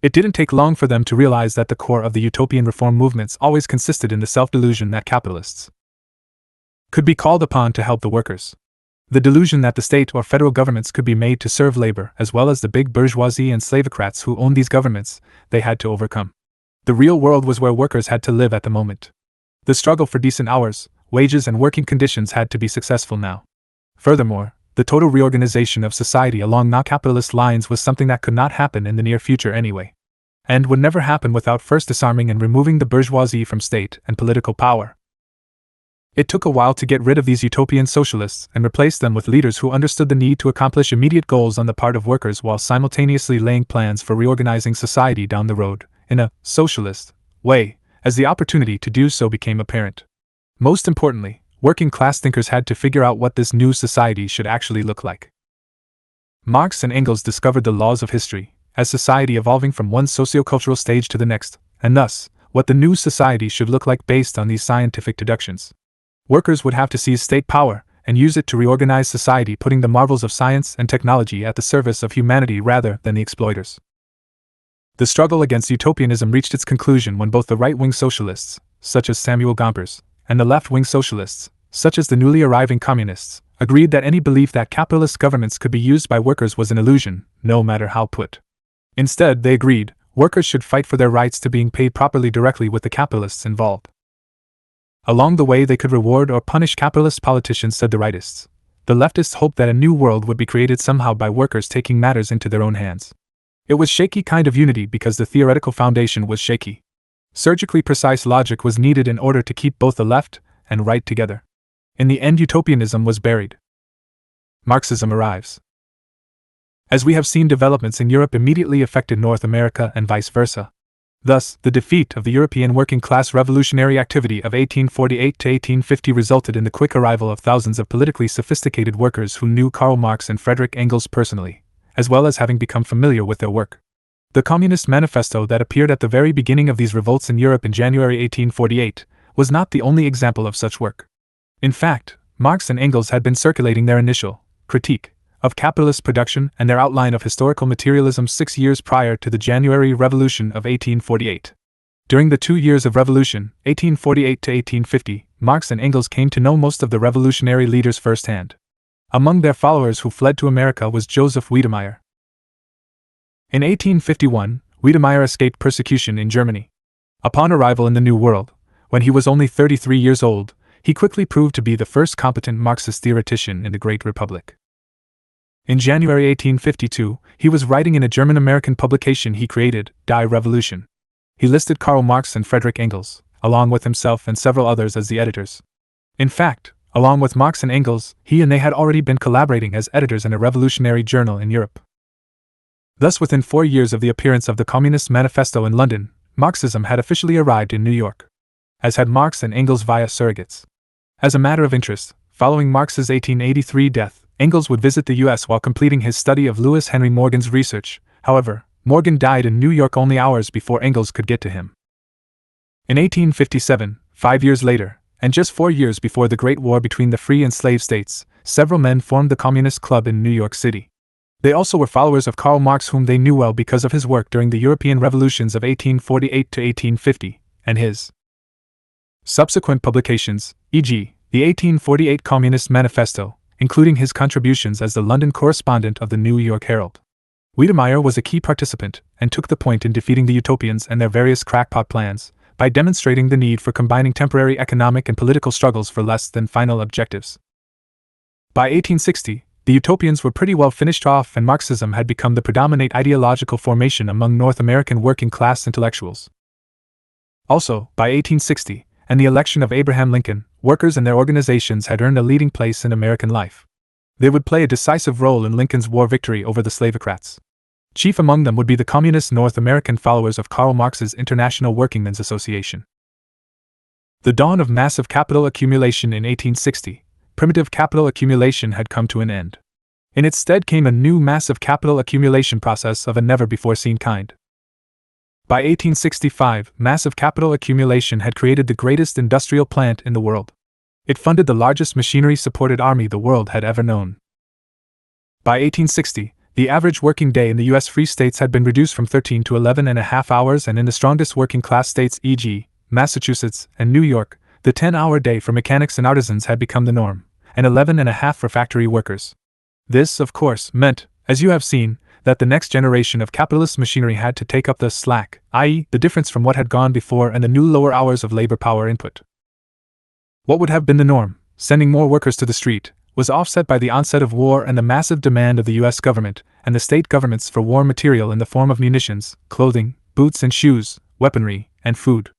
It didn't take long for them to realize that the core of the utopian reform movements always consisted in the self-delusion that capitalists could be called upon to help the workers. The delusion that the state or federal governments could be made to serve labor as well as the big bourgeoisie and slavocrats who owned these governments, they had to overcome. The real world was where workers had to live at the moment. The struggle for decent hours, wages and working conditions had to be successful now. Furthermore, the total reorganization of society along non-capitalist lines was something that could not happen in the near future anyway, and would never happen without first disarming and removing the bourgeoisie from state and political power. It took a while to get rid of these utopian socialists and replace them with leaders who understood the need to accomplish immediate goals on the part of workers while simultaneously laying plans for reorganizing society down the road, in a socialist way, as the opportunity to do so became apparent. Most importantly, working class thinkers had to figure out what this new society should actually look like. Marx and Engels discovered the laws of history, as society evolving from one sociocultural stage to the next, and thus, what the new society should look like based on these scientific deductions. Workers would have to seize state power and use it to reorganize society, putting the marvels of science and technology at the service of humanity rather than the exploiters. The struggle against utopianism reached its conclusion when both the right-wing socialists, such as Samuel Gompers, and the left-wing socialists, such as the newly arriving communists, agreed that any belief that capitalist governments could be used by workers was an illusion, no matter how put. Instead, they agreed, workers should fight for their rights to being paid properly directly with the capitalists involved. Along the way they could reward or punish capitalist politicians, said the rightists, the leftists hoped that a new world would be created somehow by workers taking matters into their own hands. It was shaky kind of unity because the theoretical foundation was shaky. Surgically precise logic was needed in order to keep both the left and right together. In the end, utopianism was buried. Marxism arrives. As we have seen, developments in Europe immediately affected North America and vice versa. Thus, the defeat of the European working class revolutionary activity of 1848 to 1850 resulted in the quick arrival of thousands of politically sophisticated workers who knew Karl Marx and Friedrich Engels personally, as well as having become familiar with their work. The Communist Manifesto that appeared at the very beginning of these revolts in Europe in January 1848 was not the only example of such work. In fact, Marx and Engels had been circulating their initial critique of capitalist production and their outline of historical materialism 6 years prior to the January Revolution of 1848. During the 2 years of revolution, 1848 to 1850, Marx and Engels came to know most of the revolutionary leaders firsthand. Among their followers who fled to America was Joseph Wiedemeyer. In 1851, Wiedemeyer escaped persecution in Germany. Upon arrival in the New World, when he was only 33 years old, he quickly proved to be the first competent Marxist theoretician in the Great Republic. In January 1852, he was writing in a German-American publication he created, Die Revolution. He listed Karl Marx and Friedrich Engels, along with himself and several others as the editors. In fact, along with Marx and Engels, he and they had already been collaborating as editors in a revolutionary journal in Europe. Thus, within 4 years of the appearance of the Communist Manifesto in London, Marxism had officially arrived in New York, as had Marx and Engels via surrogates. As a matter of interest, following Marx's 1883 death, Engels would visit the U.S. while completing his study of Lewis Henry Morgan's research. However, Morgan died in New York only hours before Engels could get to him. In 1857, 5 years later, and just 4 years before the Great War between the free and slave states, several men formed the Communist Club in New York City. They also were followers of Karl Marx, whom they knew well because of his work during the European revolutions of 1848 to 1850, and his subsequent publications, e.g., the 1848 Communist Manifesto, including his contributions as the London correspondent of the New York Herald. Wiedemeyer was a key participant and took the point in defeating the utopians and their various crackpot plans by demonstrating the need for combining temporary economic and political struggles for less than final objectives. By 1860, the utopians were pretty well finished off and Marxism had become the predominant ideological formation among North American working-class intellectuals. Also, by 1860, and the election of Abraham Lincoln, workers and their organizations had earned a leading place in American life. They would play a decisive role in Lincoln's war victory over the slavocrats. Chief among them would be the communist North American followers of Karl Marx's International Workingmen's Association. The dawn of massive capital accumulation in 1860, primitive capital accumulation had come to an end. In its stead came a new massive capital accumulation process of a never-before-seen kind. By 1865, massive capital accumulation had created the greatest industrial plant in the world. It funded the largest machinery-supported army the world had ever known. By 1860, the average working day in the U.S. free states had been reduced from 13 to 11.5 hours, and in the strongest working-class states, e.g., Massachusetts and New York, the 10-hour day for mechanics and artisans had become the norm, and 11.5 for factory workers. This, of course, meant, as you have seen, that the next generation of capitalist machinery had to take up the slack, i.e., the difference from what had gone before and the new lower hours of labor power input. What would have been the norm, sending more workers to the street, was offset by the onset of war and the massive demand of the U.S. government and the state governments for war material in the form of munitions, clothing, boots and shoes, weaponry, and food.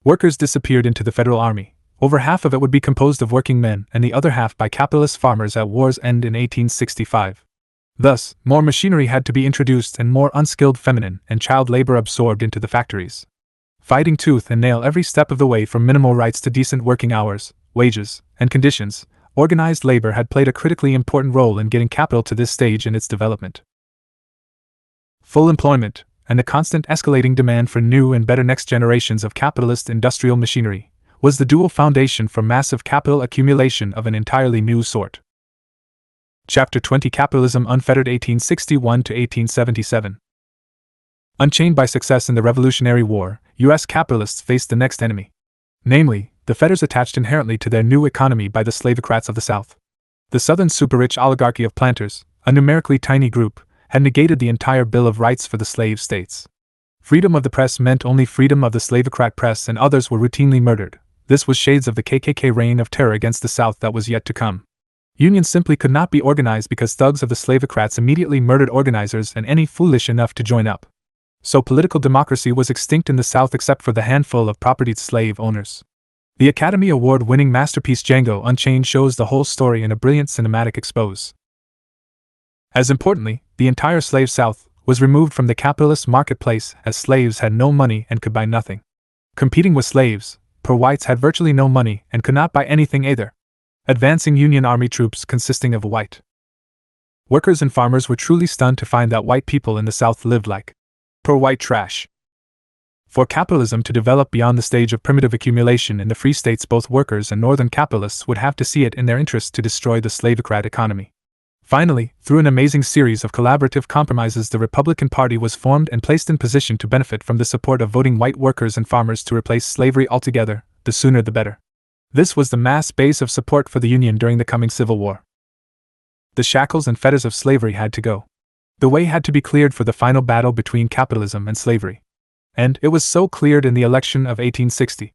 Workers disappeared into the Federal Army. Over half of it would be composed of working men and the other half by capitalist farmers at war's end in 1865. Thus, more machinery had to be introduced and more unskilled feminine and child labor absorbed into the factories. Fighting tooth and nail every step of the way from minimal rights to decent working hours, wages, and conditions, organized labor had played a critically important role in getting capital to this stage in its development. Full employment, and the constant escalating demand for new and better next generations of capitalist industrial machinery, was the dual foundation for massive capital accumulation of an entirely new sort. Chapter 20 Capitalism Unfettered 1861 to 1877. Unchained by success in the Revolutionary War, U.S. capitalists faced the next enemy. Namely, the fetters attached inherently to their new economy by the slavocrats of the South. The Southern super-rich oligarchy of planters, a numerically tiny group, had negated the entire Bill of Rights for the slave states. Freedom of the press meant only freedom of the slavocrat press, and others were routinely murdered. This was shades of the KKK reign of terror against the South that was yet to come. Unions simply could not be organized because thugs of the slavocrats immediately murdered organizers and any foolish enough to join up. So political democracy was extinct in the South except for the handful of propertied slave owners. The Academy Award-winning masterpiece Django Unchained shows the whole story in a brilliant cinematic expose. As importantly, the entire slave South was removed from the capitalist marketplace as slaves had no money and could buy nothing. Competing with slaves, poor whites had virtually no money and could not buy anything either. Advancing Union Army troops consisting of white workers and farmers were truly stunned to find that white people in the South lived like poor white trash. For capitalism to develop beyond the stage of primitive accumulation in the free states, both workers and northern capitalists would have to see it in their interest to destroy the slavocrat economy. Finally, through an amazing series of collaborative compromises, the Republican Party was formed and placed in position to benefit from the support of voting white workers and farmers to replace slavery altogether, the sooner the better. This was the mass base of support for the Union during the coming Civil War. The shackles and fetters of slavery had to go. The way had to be cleared for the final battle between capitalism and slavery. And it was so cleared in the election of 1860.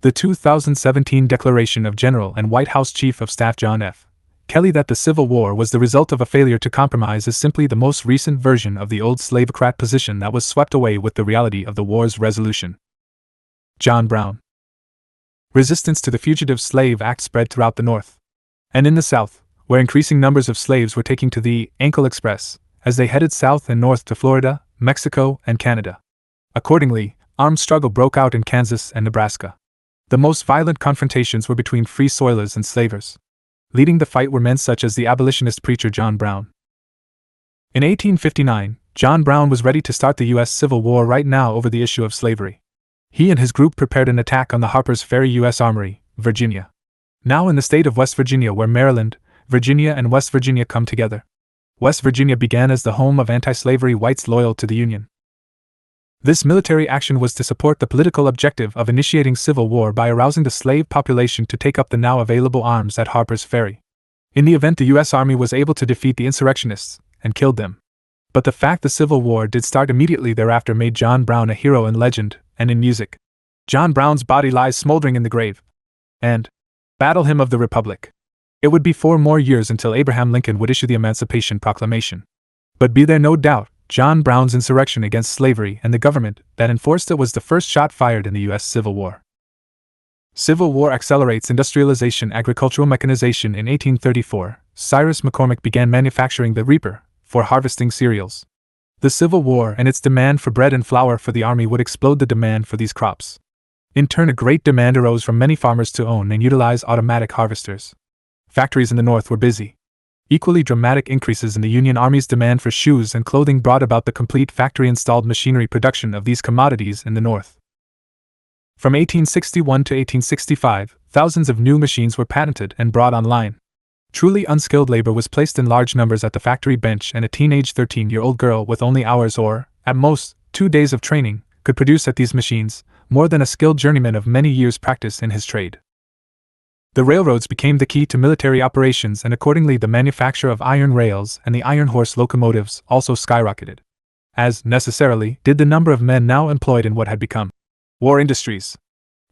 The 2017 Declaration of General and White House Chief of Staff John F. Kelly that the Civil War was the result of a failure to compromise is simply the most recent version of the old slavocrat position that was swept away with the reality of the war's resolution. John Brown. Resistance to the Fugitive Slave Act spread throughout the North. And in the South, where increasing numbers of slaves were taking to the Ankle Express as they headed south and north to Florida, Mexico, and Canada. Accordingly, armed struggle broke out in Kansas and Nebraska. The most violent confrontations were between free soilers and slavers. Leading the fight were men such as the abolitionist preacher John Brown. In 1859, John Brown was ready to start the U.S. Civil War right now over the issue of slavery. He and his group prepared an attack on the Harper's Ferry U.S. Armory, Virginia. Now in the state of West Virginia, where Maryland, Virginia, and West Virginia come together. West Virginia began as the home of anti-slavery whites loyal to the Union. This military action was to support the political objective of initiating civil war by arousing the slave population to take up the now available arms at Harper's Ferry. In the event, the U.S. Army was able to defeat the insurrectionists and killed them. But the fact the Civil War did start immediately thereafter made John Brown a hero in legend and in music. John Brown's body lies smoldering in the grave. And Battle Hymn of the Republic. It would be 4 more years until Abraham Lincoln would issue the Emancipation Proclamation. But be there no doubt, John Brown's insurrection against slavery and the government that enforced it was the first shot fired in the U.S. Civil War. Civil War accelerates industrialization, agricultural mechanization. In 1834, Cyrus McCormick began manufacturing the reaper for harvesting cereals. The Civil War and its demand for bread and flour for the army would explode the demand for these crops. In turn, a great demand arose from many farmers to own and utilize automatic harvesters. Factories in the North were busy. Equally dramatic increases in the Union Army's demand for shoes and clothing brought about the complete factory-installed machinery production of these commodities in the North. From 1861 to 1865, thousands of new machines were patented and brought online. Truly unskilled labor was placed in large numbers at the factory bench, and a teenage 13-year-old girl with only hours or, at most, 2 days of training, could produce at these machines more than a skilled journeyman of many years' practice in his trade. The railroads became the key to military operations, and accordingly the manufacture of iron rails and the iron horse locomotives also skyrocketed. As, necessarily, did the number of men now employed in what had become war industries.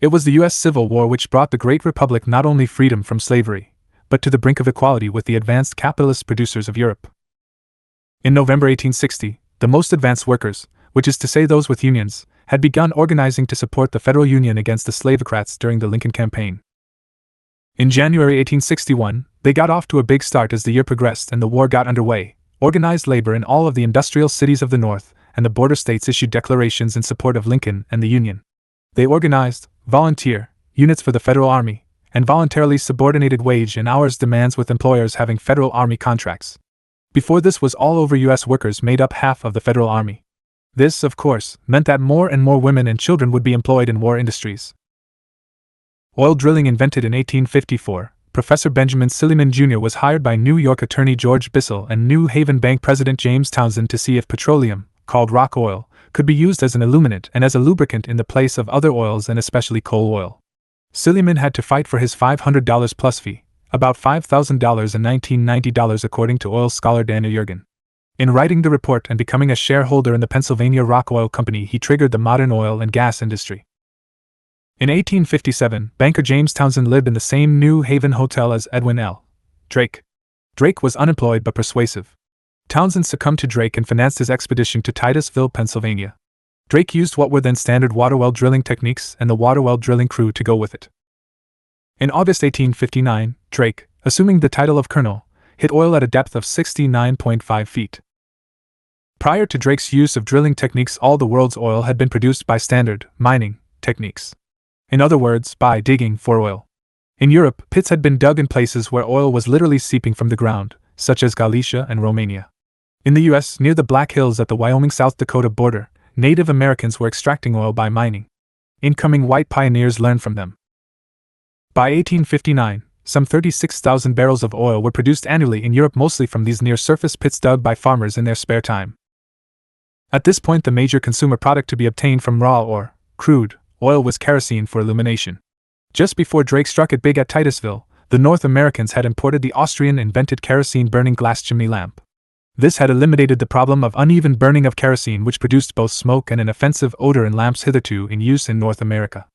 It was the U.S. Civil War which brought the Great Republic not only freedom from slavery, but to the brink of equality with the advanced capitalist producers of Europe. In November 1860, the most advanced workers, which is to say those with unions, had begun organizing to support the Federal Union against the slavocrats during the Lincoln campaign. In January 1861, they got off to a big start as the year progressed and the war got underway. Organized labor in all of the industrial cities of the North and the border states issued declarations in support of Lincoln and the Union. They organized volunteer units for the Federal Army and voluntarily subordinated wage and hours demands with employers having Federal Army contracts. Before this was all over, U.S. workers made up half of the Federal Army. This, of course, meant that more and more women and children would be employed in war industries. Oil drilling invented in 1854, Professor Benjamin Silliman Jr. was hired by New York attorney George Bissell and New Haven Bank president James Townsend to see if petroleum, called rock oil, could be used as an illuminant and as a lubricant in the place of other oils and especially coal oil. Silliman had to fight for his $500 plus fee, about $5,000 in 1990 according to oil scholar Daniel Yergin. In writing the report and becoming a shareholder in the Pennsylvania Rock Oil Company, he triggered the modern oil and gas industry. In 1857, banker James Townsend lived in the same New Haven hotel as Edwin L. Drake, Drake was unemployed but persuasive. Townsend succumbed to Drake and financed his expedition to Titusville, Pennsylvania. Drake used what were then standard water well drilling techniques and the water well drilling crew to go with it. In August 1859, Drake, assuming the title of colonel, hit oil at a depth of 69.5 feet. Prior to Drake's use of drilling techniques, all the world's oil had been produced by standard mining techniques. In other words, by digging for oil. In Europe, pits had been dug in places where oil was literally seeping from the ground, such as Galicia and Romania. In the US, near the Black Hills at the Wyoming-South Dakota border, Native Americans were extracting oil by mining. Incoming white pioneers learned from them. By 1859, some 36,000 barrels of oil were produced annually in Europe, mostly from these near-surface pits dug by farmers in their spare time. At this point, the major consumer product to be obtained from raw or crude oil was kerosene for illumination. Just before Drake struck it big at Titusville, the North Americans had imported the Austrian-invented kerosene-burning glass chimney lamp. This had eliminated the problem of uneven burning of kerosene, which produced both smoke and an offensive odor in lamps hitherto in use in North America.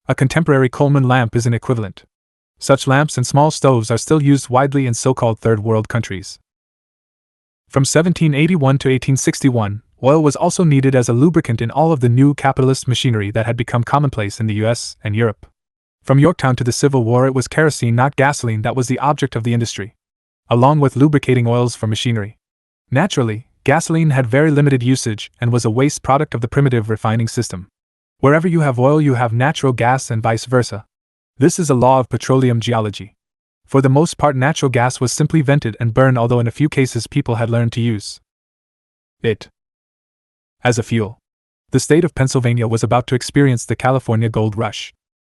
A contemporary Coleman lamp is an equivalent. Such lamps and small stoves are still used widely in so-called third world countries. From 1781 to 1861, oil was also needed as a lubricant in all of the new capitalist machinery that had become commonplace in the US and Europe. From Yorktown to the Civil War, it was kerosene, not gasoline, that was the object of the industry, along with lubricating oils for machinery. Naturally, gasoline had very limited usage and was a waste product of the primitive refining system. Wherever you have oil, you have natural gas, and vice versa. This is a law of petroleum geology. For the most part, natural gas was simply vented and burned, although in a few cases people had learned to use it as a fuel. The state of Pennsylvania was about to experience the California gold rush.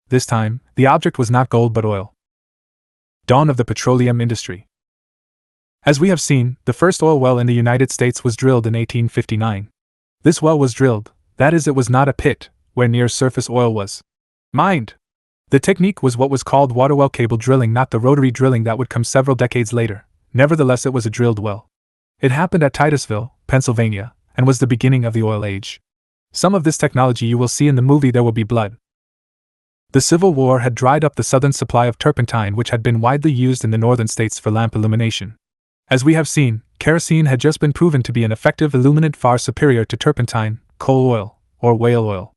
This time, the object was not gold but oil. Dawn of the petroleum industry. As we have seen, the first oil well in the United States was drilled in 1859. This well was drilled, that is, it was not a pit, where near-surface oil was mined. The technique was what was called water well cable drilling, not the rotary drilling that would come several decades later. Nevertheless, it was a drilled well. It happened at Titusville, Pennsylvania, and was the beginning of the oil age. Some of this technology you will see in the movie There Will Be Blood. The Civil War had dried up the southern supply of turpentine, which had been widely used in the northern states for lamp illumination. As we have seen, kerosene had just been proven to be an effective illuminant far superior to turpentine, coal oil, or whale oil.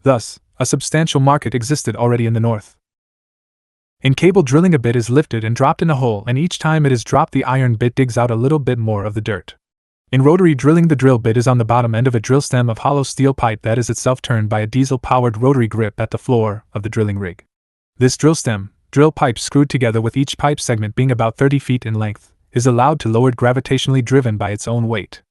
Thus, a substantial market existed already in the north. In cable drilling, a bit is lifted and dropped in a hole, and each time it is dropped, the iron bit digs out a little bit more of the dirt. In rotary drilling, the drill bit is on the bottom end of a drill stem of hollow steel pipe that is itself turned by a diesel-powered rotary grip at the floor of the drilling rig. This drill stem, drill pipe screwed together with each pipe segment being about 30 feet in length, is allowed to lower gravitationally driven by its own weight.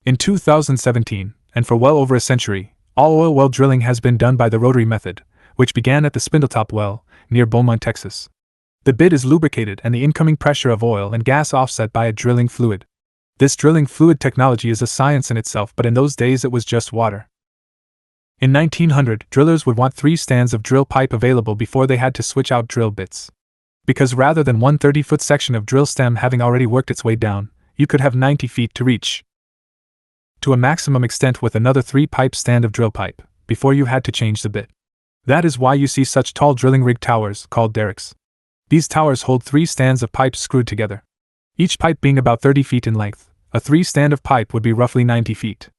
In 2017, and for well over a century, all oil well drilling has been done by the rotary method, which began at the Spindletop well, near Beaumont, Texas. The bit is lubricated and the incoming pressure of oil and gas offset by a drilling fluid. This drilling fluid technology is a science in itself, but in those days it was just water. In 1900, drillers would want 3 stands of drill pipe available before they had to switch out drill bits. Because rather than one 30-foot section of drill stem having already worked its way down, you could have 90 feet to reach to a maximum extent with another 3-pipe stand of drill pipe, before you had to change the bit. That is why you see such tall drilling rig towers, called derricks. These towers hold 3 stands of pipes screwed together. Each pipe being about 30 feet in length, a 3-stand of pipe would be roughly 90 feet.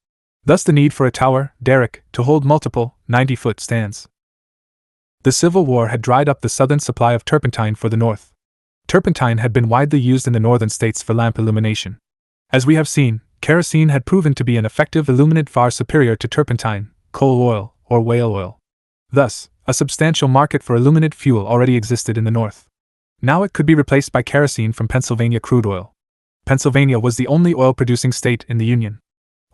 Thus the need for a tower, derrick, to hold multiple, 90-foot stands. The Civil War had dried up the southern supply of turpentine for the North. Turpentine had been widely used in the northern states for lamp illumination. As we have seen, kerosene had proven to be an effective illuminant far superior to turpentine, coal oil, or whale oil. Thus, a substantial market for illuminant fuel already existed in the North. Now it could be replaced by kerosene from Pennsylvania crude oil. Pennsylvania was the only oil-producing state in the Union.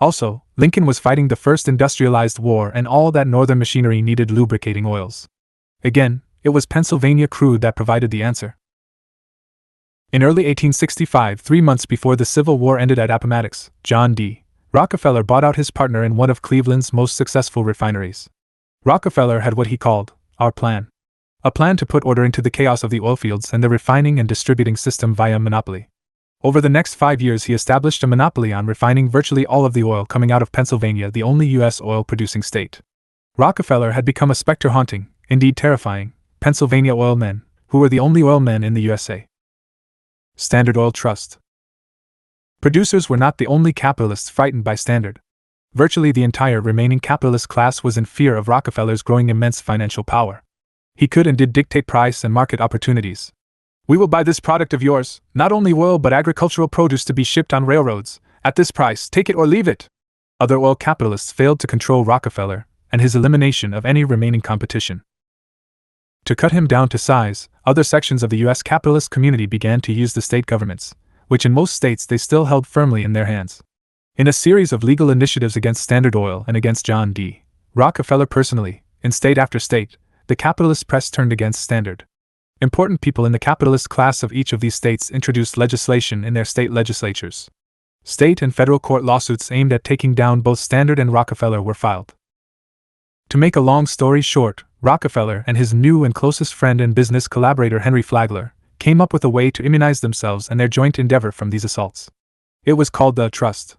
Also, Lincoln was fighting the first industrialized war, and all that northern machinery needed lubricating oils. Again, it was Pennsylvania crude that provided the answer. In early 1865, 3 months before the Civil War ended at Appomattox, John D. Rockefeller bought out his partner in one of Cleveland's most successful refineries. Rockefeller had what he called our plan. A plan to put order into the chaos of the oil fields and the refining and distributing system via monopoly. Over the next 5 years, he established a monopoly on refining virtually all of the oil coming out of Pennsylvania, the only U.S. oil-producing state. Rockefeller had become a specter haunting, indeed terrifying, Pennsylvania oil men, who were the only oil men in the USA. Standard Oil Trust. Producers were not the only capitalists frightened by Standard. Virtually the entire remaining capitalist class was in fear of Rockefeller's growing immense financial power. He could and did dictate price and market opportunities. "We will buy this product of yours, not only oil but agricultural produce to be shipped on railroads, at this price, take it or leave it." Other oil capitalists failed to control Rockefeller, and his elimination of any remaining competition. To cut him down to size, other sections of the U.S. capitalist community began to use the state governments, which in most states they still held firmly in their hands. In a series of legal initiatives against Standard Oil and against John D. Rockefeller personally, in state after state, the capitalist press turned against Standard. Important people in the capitalist class of each of these states introduced legislation in their state legislatures. State and federal court lawsuits aimed at taking down both Standard and Rockefeller were filed. To make a long story short, Rockefeller and his new and closest friend and business collaborator Henry Flagler came up with a way to immunize themselves and their joint endeavor from these assaults. It was called the trust.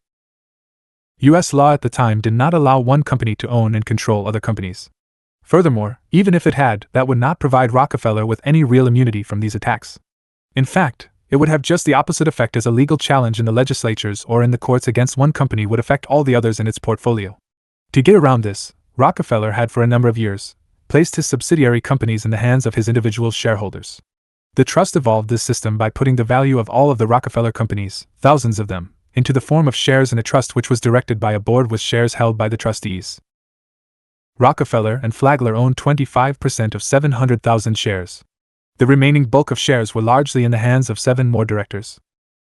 U.S. law at the time did not allow one company to own and control other companies. Furthermore, even if it had, that would not provide Rockefeller with any real immunity from these attacks. In fact, it would have just the opposite effect, as a legal challenge in the legislatures or in the courts against one company would affect all the others in its portfolio. To get around this, Rockefeller had for a number of years placed his subsidiary companies in the hands of his individual shareholders. The trust evolved this system by putting the value of all of the Rockefeller companies, thousands of them, into the form of shares in a trust which was directed by a board with shares held by the trustees. Rockefeller and Flagler owned 25% of 700,000 shares. The remaining bulk of shares were largely in the hands of 7 more directors.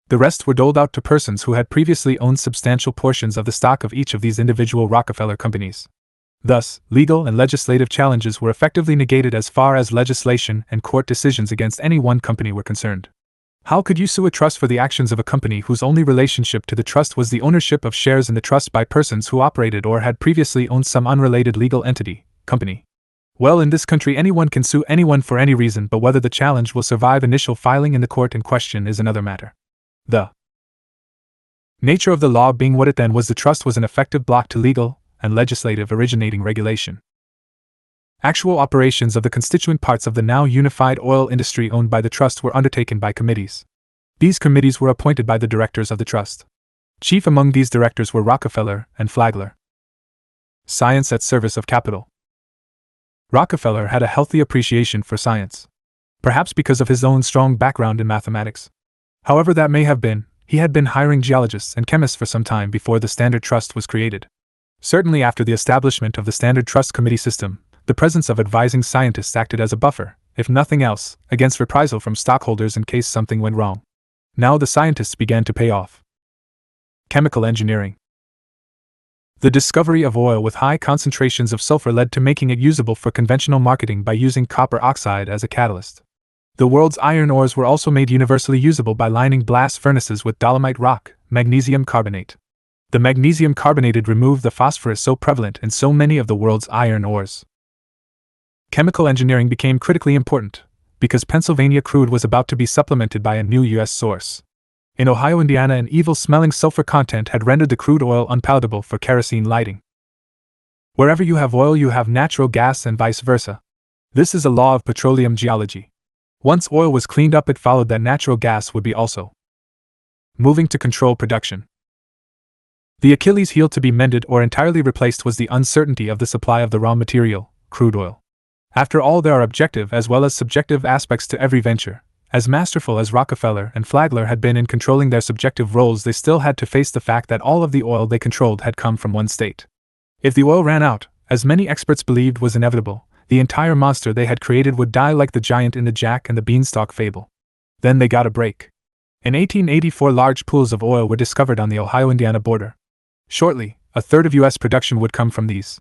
The rest were doled out to persons who had previously owned substantial portions of the stock of each of these individual Rockefeller companies. Thus, legal and legislative challenges were effectively negated as far as legislation and court decisions against any one company were concerned. How could you sue a trust for the actions of a company whose only relationship to the trust was the ownership of shares in the trust by persons who operated or had previously owned some unrelated legal entity, company? Well, in this country anyone can sue anyone for any reason, but whether the challenge will survive initial filing in the court in question is another matter. The nature of the law being what it then was, the trust was an effective block to legal and legislative originating regulation. Actual operations of the constituent parts of the now unified oil industry owned by the trust were undertaken by committees. These committees were appointed by the directors of the trust. Chief among these directors were Rockefeller and Flagler. Science at service of capital. Rockefeller had a healthy appreciation for science, perhaps because of his own strong background in mathematics. However that may have been, he had been hiring geologists and chemists for some time before the Standard Trust was created. Certainly after the establishment of the Standard Trust Committee system, the presence of advising scientists acted as a buffer, if nothing else, against reprisal from stockholders in case something went wrong. Now the scientists began to pay off. Chemical engineering. The discovery of oil with high concentrations of sulfur led to making it usable for conventional marketing by using copper oxide as a catalyst. The world's iron ores were also made universally usable by lining blast furnaces with dolomite rock, magnesium carbonate. The magnesium carbonated removed the phosphorus so prevalent in so many of the world's iron ores. Chemical engineering became critically important because Pennsylvania crude was about to be supplemented by a new U.S. source. In Ohio, Indiana, an evil-smelling sulfur content had rendered the crude oil unpalatable for kerosene lighting. Wherever you have oil, you have natural gas and vice versa. This is a law of petroleum geology. Once oil was cleaned up, it followed that natural gas would be also. Moving to control production. The Achilles heel to be mended or entirely replaced was the uncertainty of the supply of the raw material, crude oil. After all, there are objective as well as subjective aspects to every venture. As masterful as Rockefeller and Flagler had been in controlling their subjective roles, they still had to face the fact that all of the oil they controlled had come from one state. If the oil ran out, as many experts believed was inevitable, the entire monster they had created would die like the giant in the Jack and the Beanstalk fable. Then they got a break. In 1884, large pools of oil were discovered on the Ohio-Indiana border. Shortly, a third of U.S. production would come from these.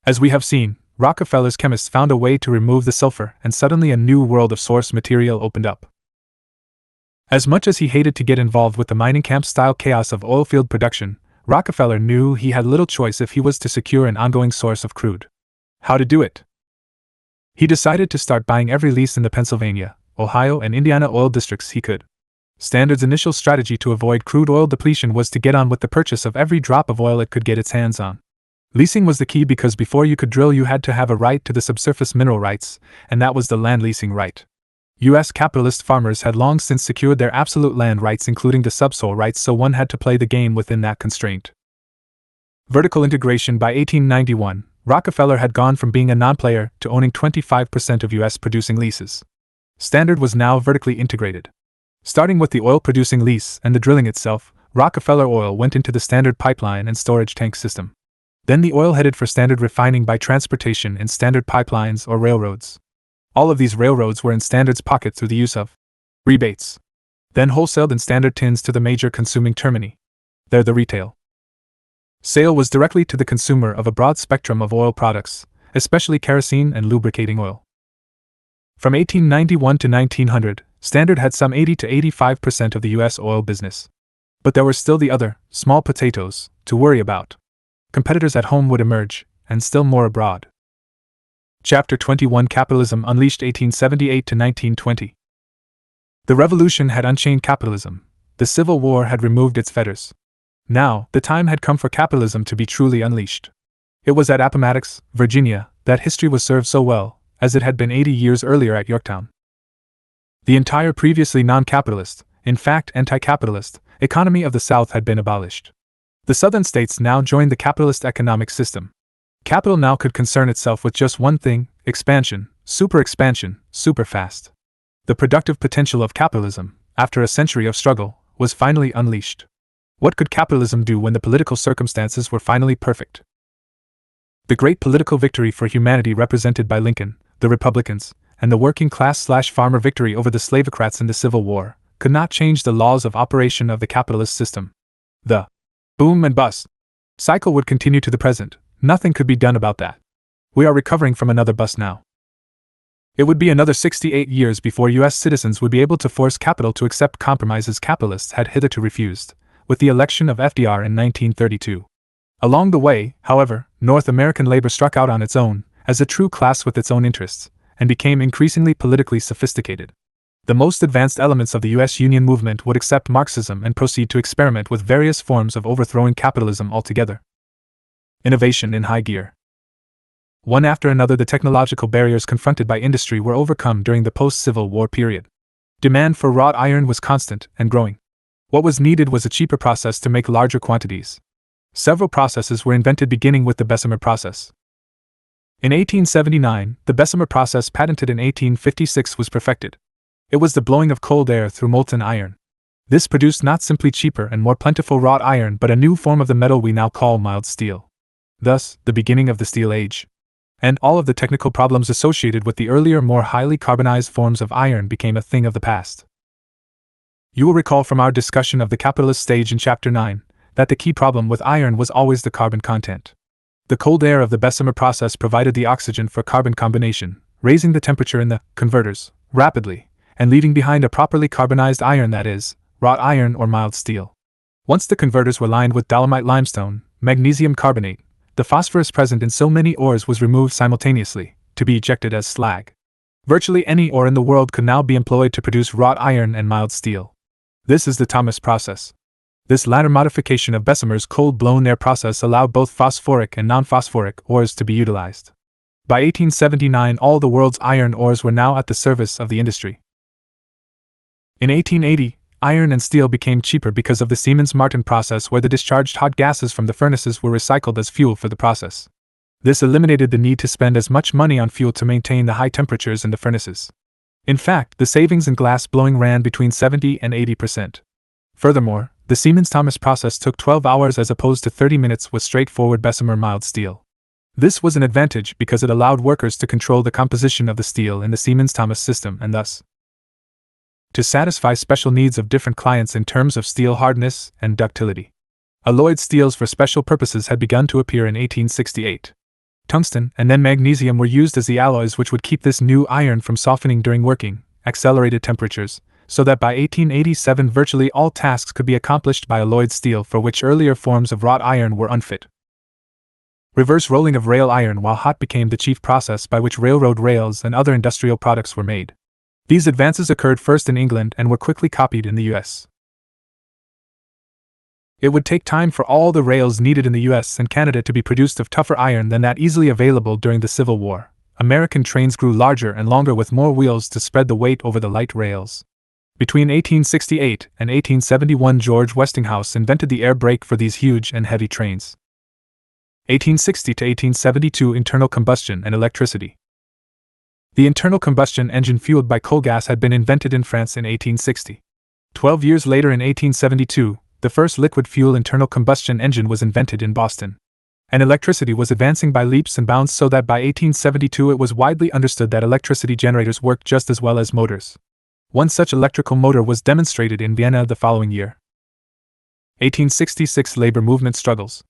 As we have seen, Rockefeller's chemists found a way to remove the sulfur, and suddenly a new world of source material opened up. As much as he hated to get involved with the mining camp-style chaos of oilfield production, Rockefeller knew he had little choice if he was to secure an ongoing source of crude. How to do it? He decided to start buying every lease in the Pennsylvania, Ohio, and Indiana oil districts he could. Standard's initial strategy to avoid crude oil depletion was to get on with the purchase of every drop of oil it could get its hands on. Leasing was the key because before you could drill you had to have a right to the subsurface mineral rights, and that was the land leasing right. U.S. capitalist farmers had long since secured their absolute land rights, including the subsoil rights, so one had to play the game within that constraint. Vertical integration. By 1891, Rockefeller had gone from being a non-player to owning 25% of U.S. producing leases. Standard was now vertically integrated. Starting with the oil-producing lease and the drilling itself, Rockefeller oil went into the Standard pipeline and storage tank system. Then the oil headed for Standard refining by transportation in Standard pipelines or railroads. All of these railroads were in Standard's pocket through the use of rebates. Then wholesaled in Standard tins to the major consuming termini. There the retail sale was directly to the consumer of a broad spectrum of oil products, especially kerosene and lubricating oil. From 1891 to 1900, Standard had some 80 to 85% of the U.S. oil business. But there were still the other, small potatoes, to worry about. Competitors at home would emerge, and still more abroad. Chapter 21 Capitalism Unleashed 1878 to 1920. The Revolution had unchained capitalism. The Civil War had removed its fetters. Now, the time had come for capitalism to be truly unleashed. It was at Appomattox, Virginia, that history was served so well, as it had been 80 years earlier at Yorktown. The entire previously non-capitalist, in fact anti-capitalist, economy of the South had been abolished. The Southern states now joined the capitalist economic system. Capital now could concern itself with just one thing: expansion, super fast. The productive potential of capitalism, after a century of struggle, was finally unleashed. What could capitalism do when the political circumstances were finally perfect? The great political victory for humanity represented by Lincoln, the Republicans, and the working class/farmer victory over the slavocrats in the Civil War could not change the laws of operation of the capitalist system. The boom and bust cycle would continue to the present. Nothing could be done about that. We are recovering from another bust now. It would be another 68 years before U.S. citizens would be able to force capital to accept compromises capitalists had hitherto refused, with the election of FDR in 1932. Along the way, however, North American labor struck out on its own, as a true class with its own interests, and became increasingly politically sophisticated. The most advanced elements of the U.S. Union movement would accept Marxism and proceed to experiment with various forms of overthrowing capitalism altogether. Innovation in high gear. One after another, the technological barriers confronted by industry were overcome during the post-Civil War period. Demand for wrought iron was constant and growing. What was needed was a cheaper process to make larger quantities. Several processes were invented, beginning with the Bessemer process. In 1879, the Bessemer process, patented in 1856, was perfected. It was the blowing of cold air through molten iron. This produced not simply cheaper and more plentiful wrought iron, but a new form of the metal we now call mild steel. Thus, the beginning of the Steel Age. And all of the technical problems associated with the earlier, more highly carbonized forms of iron became a thing of the past. You will recall from our discussion of the capitalist stage in Chapter 9, that the key problem with iron was always the carbon content. The cold air of the Bessemer process provided the oxygen for carbon combination, raising the temperature in the converters rapidly, and leaving behind a properly carbonized iron, that is, wrought iron or mild steel. Once the converters were lined with dolomite limestone, magnesium carbonate, the phosphorus present in so many ores was removed simultaneously, to be ejected as slag. Virtually any ore in the world could now be employed to produce wrought iron and mild steel. This is the Thomas process. This latter modification of Bessemer's cold-blown air process allowed both phosphoric and non-phosphoric ores to be utilized. By 1879, all the world's iron ores were now at the service of the industry. In 1880, iron and steel became cheaper because of the Siemens-Martin process, where the discharged hot gases from the furnaces were recycled as fuel for the process. This eliminated the need to spend as much money on fuel to maintain the high temperatures in the furnaces. In fact, the savings in glass blowing ran between 70 and 80%. Furthermore, the Siemens-Thomas process took 12 hours as opposed to 30 minutes with straightforward Bessemer mild steel. This was an advantage because it allowed workers to control the composition of the steel in the Siemens-Thomas system and thus to satisfy special needs of different clients in terms of steel hardness and ductility. Alloyed steels for special purposes had begun to appear in 1868. Tungsten and then magnesium were used as the alloys which would keep this new iron from softening during working, accelerated temperatures, so that by 1887 virtually all tasks could be accomplished by alloyed steel for which earlier forms of wrought iron were unfit. Reverse rolling of rail iron while hot became the chief process by which railroad rails and other industrial products were made. These advances occurred first in England and were quickly copied in the US. It would take time for all the rails needed in the US and Canada to be produced of tougher iron than that easily available during the Civil War, American trains grew larger and longer with more wheels to spread the weight over the light rails. Between 1868 and 1871, George Westinghouse invented the air brake for these huge and heavy trains. 1860 to 1872, internal combustion and electricity. The internal combustion engine fueled by coal gas had been invented in France in 1860. 12 years later, in 1872, the first liquid fuel internal combustion engine was invented in Boston. And electricity was advancing by leaps and bounds, so that by 1872 it was widely understood that electricity generators worked just as well as motors. One such electrical motor was demonstrated in Vienna the following year. 1866, labor movement struggles.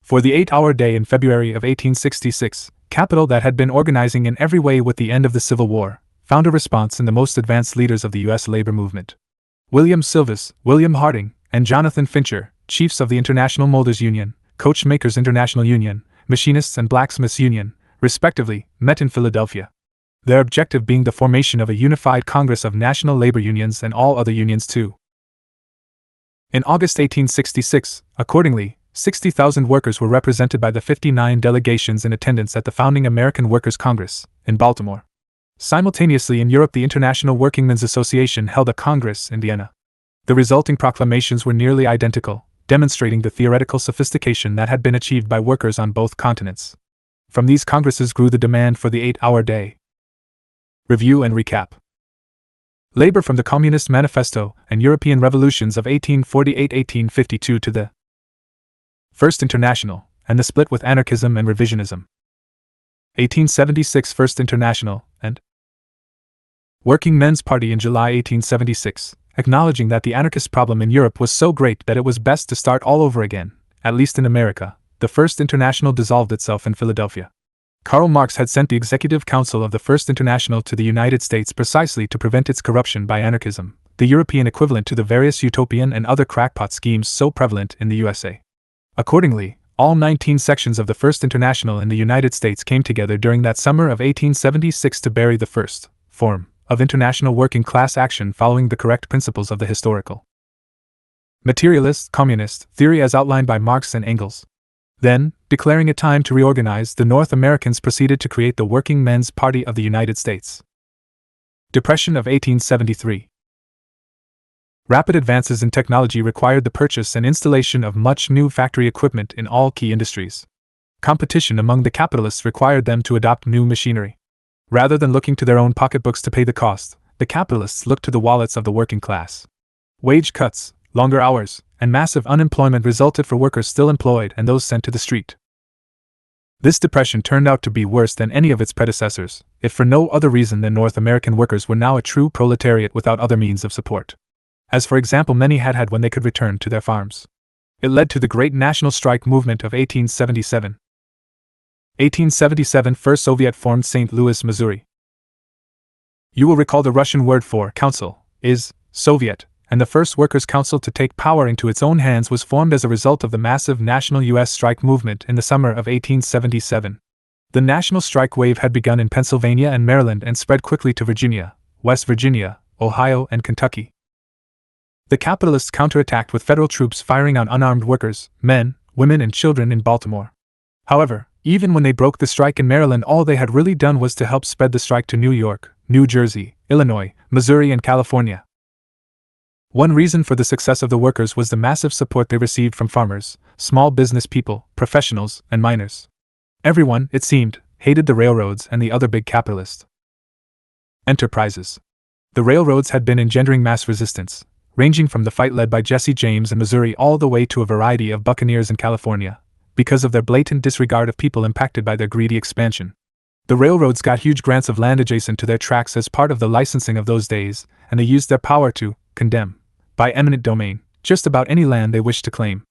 For the 8-hour day in February of 1866, capital that had been organizing in every way with the end of the Civil War found a response in the most advanced leaders of the U.S. labor movement. William Silvis, William Harding, and Jonathan Fincher, chiefs of the International Molders Union, Coachmakers International Union, Machinists and Blacksmiths Union, respectively, met in Philadelphia. Their objective being the formation of a unified Congress of national labor unions and all other unions too. In August 1866, accordingly, 60,000 workers were represented by the 59 delegations in attendance at the founding American Workers' Congress, in Baltimore. Simultaneously in Europe, the International Workingmen's Association held a congress in Vienna. The resulting proclamations were nearly identical, demonstrating the theoretical sophistication that had been achieved by workers on both continents. From these congresses grew the demand for the 8-hour day. Review and recap. Labor from the Communist Manifesto and European revolutions of 1848-1852 to the First International, and the split with anarchism and revisionism. 1876 First International, and Working Men's Party in July 1876, acknowledging that the anarchist problem in Europe was so great that it was best to start all over again, at least in America. The First International dissolved itself in Philadelphia. Karl Marx had sent the Executive Council of the First International to the United States precisely to prevent its corruption by anarchism, the European equivalent to the various utopian and other crackpot schemes so prevalent in the USA. Accordingly, all 19 sections of the First International in the United States came together during that summer of 1876 to bury the first form of international working class action following the correct principles of the historical materialist communist theory as outlined by Marx and Engels. Then, declaring it time to reorganize, the North Americans proceeded to create the Working Men's Party of the United States. Depression of 1873. Rapid advances in technology required the purchase and installation of much new factory equipment in all key industries. Competition among the capitalists required them to adopt new machinery. Rather than looking to their own pocketbooks to pay the cost, the capitalists looked to the wallets of the working class. Wage cuts, longer hours, and massive unemployment resulted for workers still employed and those sent to the street. This depression turned out to be worse than any of its predecessors, if for no other reason than North American workers were now a true proletariat without other means of support. As for example many had had when they could return to their farms. It led to the Great National Strike Movement of 1877. 1877 First Soviet formed St. Louis, Missouri. You will recall the Russian word for council is Soviet, and the first Workers' Council to take power into its own hands was formed as a result of the massive national U.S. strike movement in the summer of 1877. The national strike wave had begun in Pennsylvania and Maryland and spread quickly to Virginia, West Virginia, Ohio, and Kentucky. The capitalists counterattacked with federal troops firing on unarmed workers, men, women, and children in Baltimore. However, even when they broke the strike in Maryland, all they had really done was to help spread the strike to New York, New Jersey, Illinois, Missouri, and California. One reason for the success of the workers was the massive support they received from farmers, small business people, professionals, and miners. Everyone, it seemed, hated the railroads and the other big capitalist enterprises. The railroads had been engendering mass resistance, ranging from the fight led by Jesse James in Missouri all the way to a variety of buccaneers in California, because of their blatant disregard of people impacted by their greedy expansion. The railroads got huge grants of land adjacent to their tracks as part of the licensing of those days, and they used their power to condemn, by eminent domain, just about any land they wished to claim.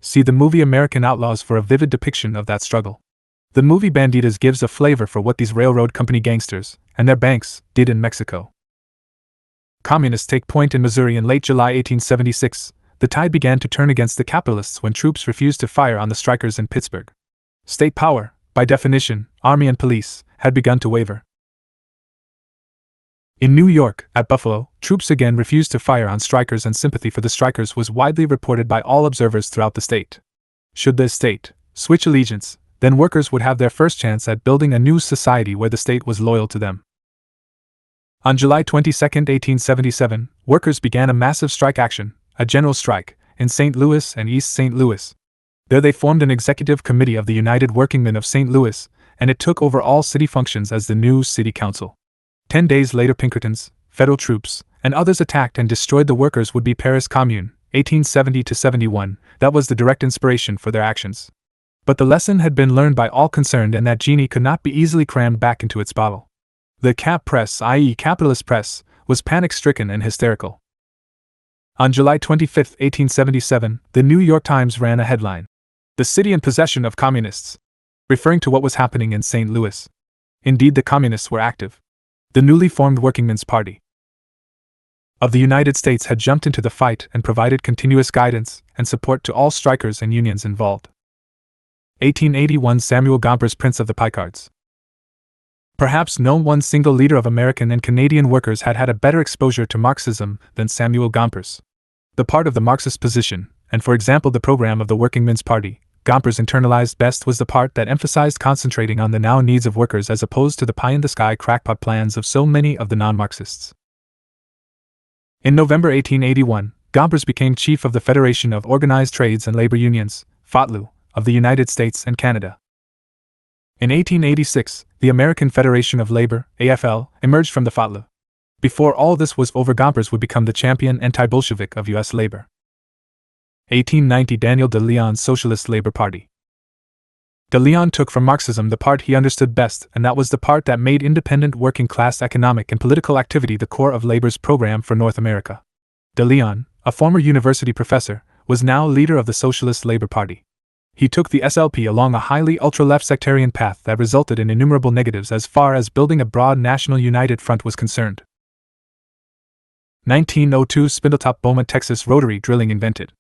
See the movie American Outlaws for a vivid depiction of that struggle. The movie Banditas gives a flavor for what these railroad company gangsters, and their banks, did in Mexico. Communists take point in Missouri in late July 1876. The tide began to turn against the capitalists when troops refused to fire on the strikers in Pittsburgh. State power, by definition, army and police, had begun to waver. In New York, at Buffalo, troops again refused to fire on strikers, and sympathy for the strikers was widely reported by all observers throughout the state. Should the state switch allegiance, Then workers would have their first chance at building a new society where the state was loyal to them. On July 22, 1877, workers began a massive strike action, a general strike, in St. Louis and East St. Louis. There they formed an executive committee of the United Workingmen of St. Louis, and it took over all city functions as the new city council. 10 days later, Pinkertons, federal troops, and others attacked and destroyed the workers' would-be Paris Commune, 1870-71, that was the direct inspiration for their actions. But the lesson had been learned by all concerned, and that genie could not be easily crammed back into its bottle. The cap press, i.e. capitalist press, was panic-stricken and hysterical. On July 25, 1877, the New York Times ran a headline, "The city in possession of communists," referring to what was happening in St. Louis. Indeed, the communists were active. The newly formed Workingmen's Party of the United States had jumped into the fight and provided continuous guidance and support to all strikers and unions involved. 1881 Samuel Gompers, Prince of the Picards. Perhaps no one single leader of American and Canadian workers had had a better exposure to Marxism than Samuel Gompers. The part of the Marxist position, and for example the program of the Workingmen's Party, Gompers internalized best was the part that emphasized concentrating on the now needs of workers as opposed to the pie-in-the-sky crackpot plans of so many of the non-Marxists. In November 1881, Gompers became chief of the Federation of Organized Trades and Labor Unions, FOTLU, of the United States and Canada. In 1886, the American Federation of Labor, AFL, emerged from the FOTLU. Before all this was over, Gompers would become the champion anti-Bolshevik of U.S. labor. 1890 Daniel de Leon's Socialist Labor Party. De Leon took from Marxism the part he understood best, and that was the part that made independent working-class economic and political activity the core of labor's program for North America. De Leon, a former university professor, was now leader of the Socialist Labor Party. He took the SLP along a highly ultra-left sectarian path that resulted in innumerable negatives as far as building a broad national united front was concerned. 1902 Spindletop, Beaumont, Texas. Rotary drilling invented.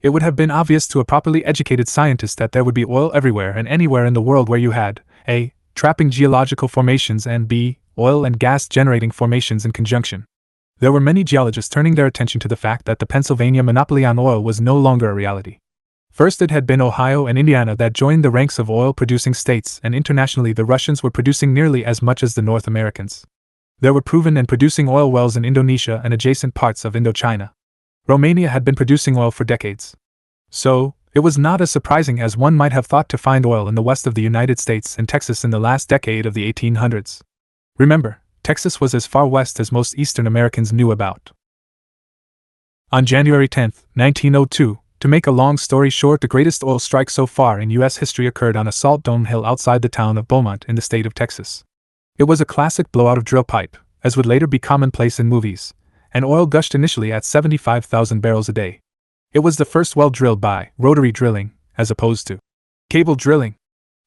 It would have been obvious to a properly educated scientist that there would be oil everywhere and anywhere in the world where you had a. trapping geological formations and b. oil and gas generating formations in conjunction. There were many geologists turning their attention to the fact that the Pennsylvania monopoly on oil was no longer a reality. First, it had been Ohio and Indiana that joined the ranks of oil-producing states, and internationally the Russians were producing nearly as much as the North Americans. There were proven and producing oil wells in Indonesia and adjacent parts of Indochina. Romania had been producing oil for decades. So, it was not as surprising as one might have thought to find oil in the west of the United States and Texas in the last decade of the 1800s. Remember, Texas was as far west as most Eastern Americans knew about. On January 10, 1902, to make a long story short, the greatest oil strike so far in U.S. history occurred on a salt dome hill outside the town of Beaumont in the state of Texas. It was a classic blowout of drill pipe, as would later be commonplace in movies, and oil gushed initially at 75,000 barrels a day. It was the first well drilled by rotary drilling, as opposed to cable drilling.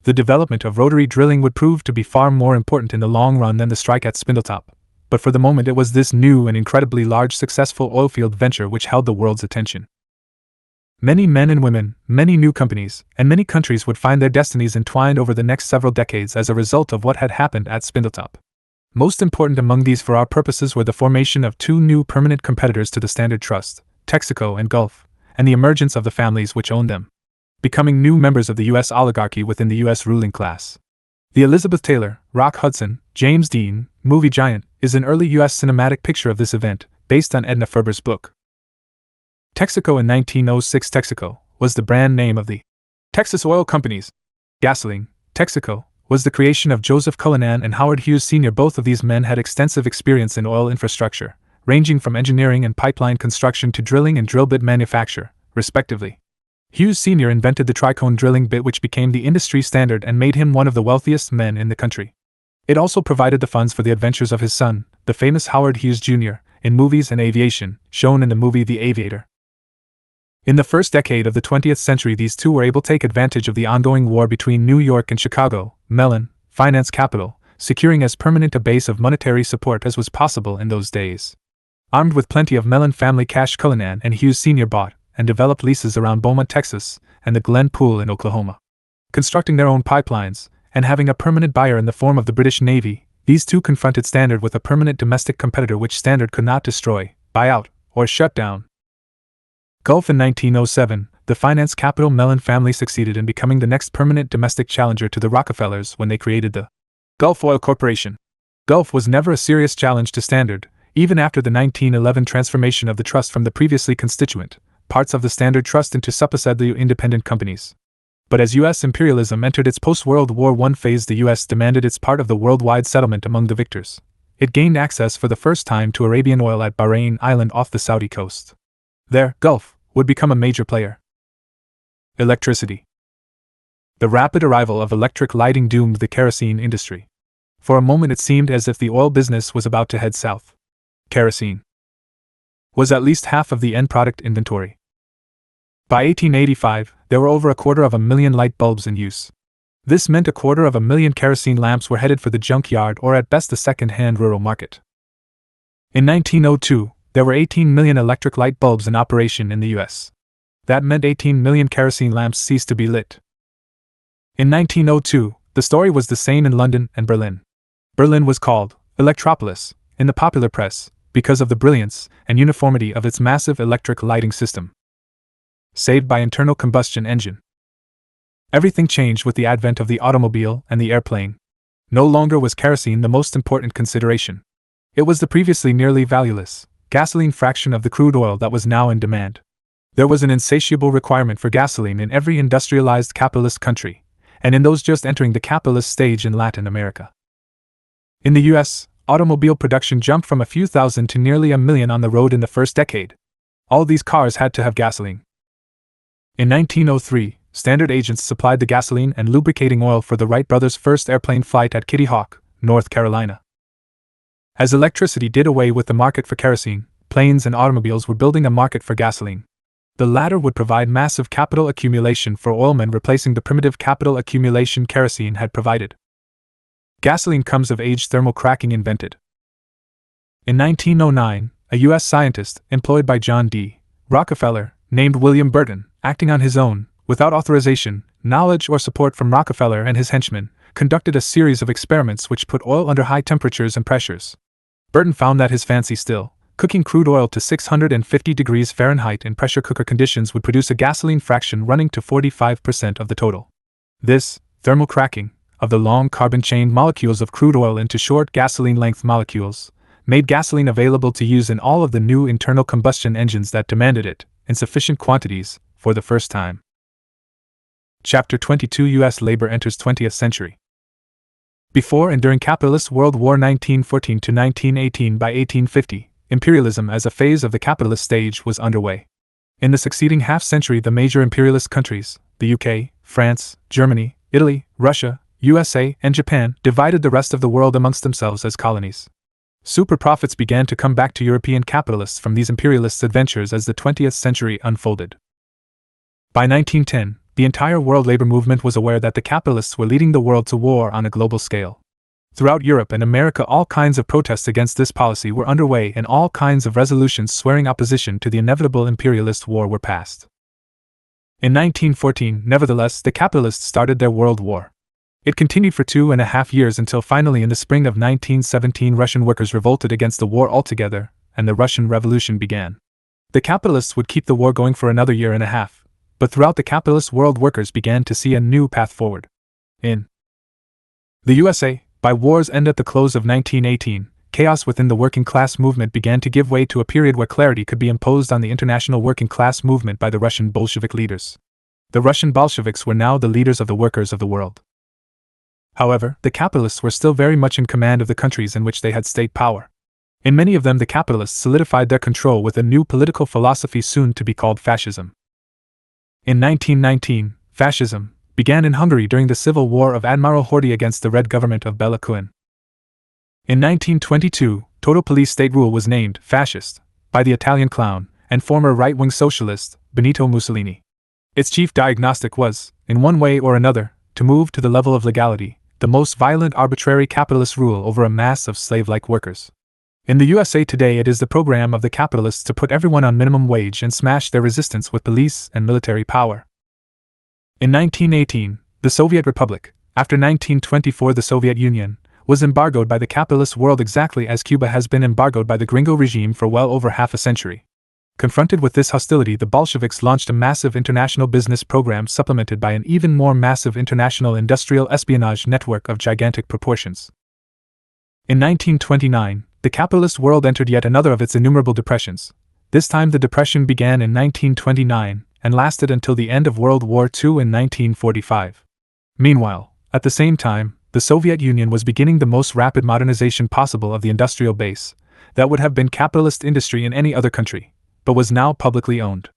The development of rotary drilling would prove to be far more important in the long run than the strike at Spindletop, but for the moment it was this new and incredibly large successful oilfield venture which held the world's attention. Many men and women, many new companies, and many countries would find their destinies entwined over the next several decades as a result of what had happened at Spindletop. Most important among these for our purposes were the formation of two new permanent competitors to the Standard Trust, Texaco and Gulf, and the emergence of the families which owned them, becoming new members of the U.S. oligarchy within the U.S. ruling class. The Elizabeth Taylor, Rock Hudson, James Dean movie giant is an early U.S. cinematic picture of this event, based on Edna Ferber's book. Texaco in 1906. Texaco was the brand name of the Texas Oil Company's gasoline. Texaco was the creation of Joseph Cullinan and Howard Hughes Sr. Both of these men had extensive experience in oil infrastructure, ranging from engineering and pipeline construction to drilling and drill bit manufacture, respectively. Hughes Sr. invented the tricone drilling bit, which became the industry standard and made him one of the wealthiest men in the country. It also provided the funds for the adventures of his son, the famous Howard Hughes Jr., in movies and aviation, shown in the movie The Aviator. In the first decade of the 20th century, these two were able to take advantage of the ongoing war between New York and Chicago, Mellon, finance capital, securing as permanent a base of monetary support as was possible in those days. Armed with plenty of Mellon family cash, Cullinan and Hughes Sr. bought and developed leases around Beaumont, Texas, and the Glen Pool in Oklahoma. Constructing their own pipelines, and having a permanent buyer in the form of the British Navy, these two confronted Standard with a permanent domestic competitor which Standard could not destroy, buy out, or shut down. Gulf in 1907, the finance capital Mellon family succeeded in becoming the next permanent domestic challenger to the Rockefellers when they created the Gulf Oil Corporation. Gulf was never a serious challenge to Standard, even after the 1911 transformation of the trust from the previously constituent parts of the Standard Trust into supposedly independent companies. But as U.S. imperialism entered its post-World War I phase, the U.S. demanded its part of the worldwide settlement among the victors. It gained access for the first time to Arabian oil at Bahrain Island off the Saudi coast. There, Gulf would become a major player. Electricity. The rapid arrival of electric lighting doomed the kerosene industry. For a moment it seemed as if the oil business was about to head south. Kerosene was at least half of the end product inventory. By 1885, there were over 250,000 light bulbs in use. This meant 250,000 kerosene lamps were headed for the junkyard or at best the second-hand rural market. In 1902, there were 18 million electric light bulbs in operation in the U.S. That meant 18 million kerosene lamps ceased to be lit. In 1902, the story was the same in London and Berlin. Berlin was called Electropolis in the popular press because of the brilliance and uniformity of its massive electric lighting system. Saved by internal combustion engine. Everything changed with the advent of the automobile and the airplane. No longer was kerosene the most important consideration. It was the previously nearly valueless gasoline fraction of the crude oil that was now in demand. There was an insatiable requirement for gasoline in every industrialized capitalist country, and in those just entering the capitalist stage in Latin America. In the U.S., automobile production jumped from a few thousand to nearly 1 million on the road in the first decade. All these cars had to have gasoline. In 1903, Standard agents supplied the gasoline and lubricating oil for the Wright brothers' first airplane flight at Kitty Hawk, North Carolina. As electricity did away with the market for kerosene, planes and automobiles were building a market for gasoline. The latter would provide massive capital accumulation for oilmen, replacing the primitive capital accumulation kerosene had provided. Gasoline comes of age thermal cracking invented. In 1909, a U.S. scientist, employed by John D. Rockefeller, named William Burton, acting on his own, without authorization, knowledge or support from Rockefeller and his henchmen, conducted a series of experiments which put oil under high temperatures and pressures. Burton found that his fancy still, cooking crude oil to 650 degrees Fahrenheit in pressure cooker conditions would produce a gasoline fraction running to 45% of the total. This, thermal cracking, of the long carbon-chain molecules of crude oil into short gasoline-length molecules, made gasoline available to use in all of the new internal combustion engines that demanded it, in sufficient quantities, for the first time. Chapter 22 U.S. Labor enters 20th century. Before and during capitalist World War 1914 to 1918, by 1850, imperialism as a phase of the capitalist stage was underway. In the succeeding half-century, the major imperialist countries, the UK, France, Germany, Italy, Russia, USA, and Japan, divided the rest of the world amongst themselves as colonies. Super profits began to come back to European capitalists from these imperialists' adventures as the 20th century unfolded. By 1910, the entire world labor movement was aware that the capitalists were leading the world to war on a global scale. Throughout Europe and America, all kinds of protests against this policy were underway, and all kinds of resolutions swearing opposition to the inevitable imperialist war were passed. In 1914, nevertheless, the capitalists started their world war. It continued for 2.5 years until finally in the spring of 1917 Russian workers revolted against the war altogether, and the Russian Revolution began. The capitalists would keep the war going for another 1.5 years, but throughout the capitalist world, workers began to see a new path forward. In the USA, by war's end at the close of 1918, chaos within the working class movement began to give way to a period where clarity could be imposed on the international working class movement by the Russian Bolshevik leaders. The Russian Bolsheviks were now the leaders of the workers of the world. However, the capitalists were still very much in command of the countries in which they had state power. In many of them, the capitalists solidified their control with a new political philosophy soon to be called fascism. In 1919, fascism began in Hungary during the civil war of Admiral Horthy against the Red government of Bela Kun. In 1922, total police state rule was named fascist by the Italian clown and former right-wing socialist Benito Mussolini. Its chief diagnostic was, in one way or another, to move to the level of legality, the most violent arbitrary capitalist rule over a mass of slave-like workers. In the USA today, it is the program of the capitalists to put everyone on minimum wage and smash their resistance with police and military power. In 1918, the Soviet Republic, after 1924 the Soviet Union, was embargoed by the capitalist world exactly as Cuba has been embargoed by the Gringo regime for well over half a century. Confronted with this hostility, the Bolsheviks launched a massive international business program supplemented by an even more massive international industrial espionage network of gigantic proportions. In 1929, the capitalist world entered yet another of its innumerable depressions. This time the depression began in 1929 and lasted until the end of World War II in 1945. Meanwhile, at the same time, the Soviet Union was beginning the most rapid modernization possible of the industrial base that would have been capitalist industry in any other country, but was now publicly owned.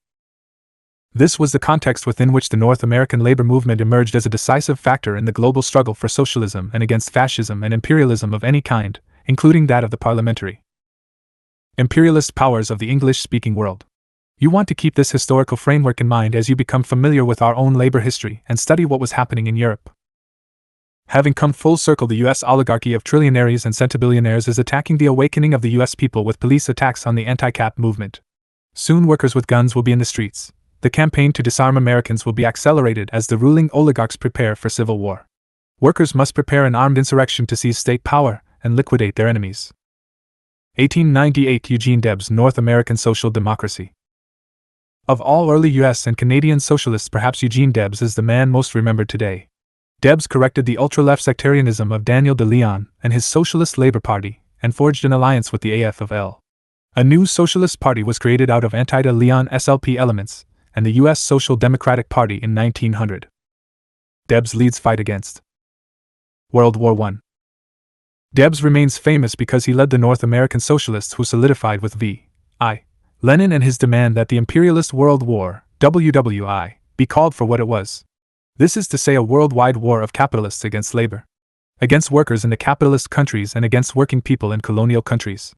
This was the context within which the North American labor movement emerged as a decisive factor in the global struggle for socialism and against fascism and imperialism of any kind, including that of the parliamentary imperialist powers of the English-speaking world. You want to keep this historical framework in mind as you become familiar with our own labor history and study what was happening in Europe. Having come full circle, the U.S. oligarchy of trillionaires and centibillionaires is attacking the awakening of the U.S. people with police attacks on the anti-cap movement. Soon workers with guns will be in the streets. The campaign to disarm Americans will be accelerated as the ruling oligarchs prepare for civil war. Workers must prepare an armed insurrection to seize state power and liquidate their enemies. 1898 Eugene Debs, North American Social Democracy. Of all early U.S. and Canadian socialists, perhaps Eugene Debs is the man most remembered today. Debs corrected the ultra-left sectarianism of Daniel de Leon and his Socialist Labor Party, and forged an alliance with the AFL. A new socialist party was created out of anti-de Leon SLP elements, and the U.S. Social Democratic Party in 1900. Debs leads fight against World War I. Debs remains famous because he led the North American socialists who solidified with V.I. Lenin and his demand that the imperialist World War, WWI, be called for what it was. This is to say, a worldwide war of capitalists against labor, against workers in the capitalist countries and against working people in colonial countries.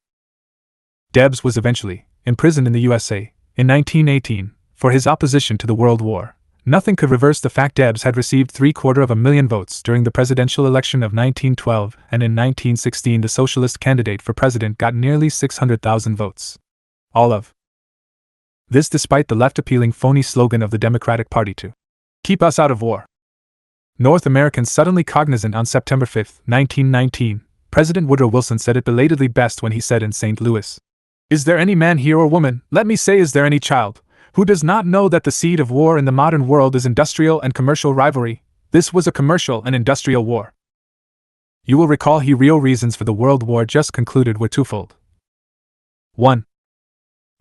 Debs was eventually imprisoned in the USA in 1918 for his opposition to the World War. Nothing could reverse the fact Debs had received 750,000 votes during the presidential election of 1912, and in 1916 the socialist candidate for president got nearly 600,000 votes. All of this despite the left-appealing phony slogan of the Democratic Party to keep us out of war. North Americans suddenly cognizant. On September 5, 1919, President Woodrow Wilson said it belatedly best when he said in St. Louis, "Is there any man here or woman, let me say is there any child, who does not know that the seed of war in the modern world is industrial and commercial rivalry? This was a commercial and industrial war." You will recall his real reasons for the World War just concluded were twofold. 1.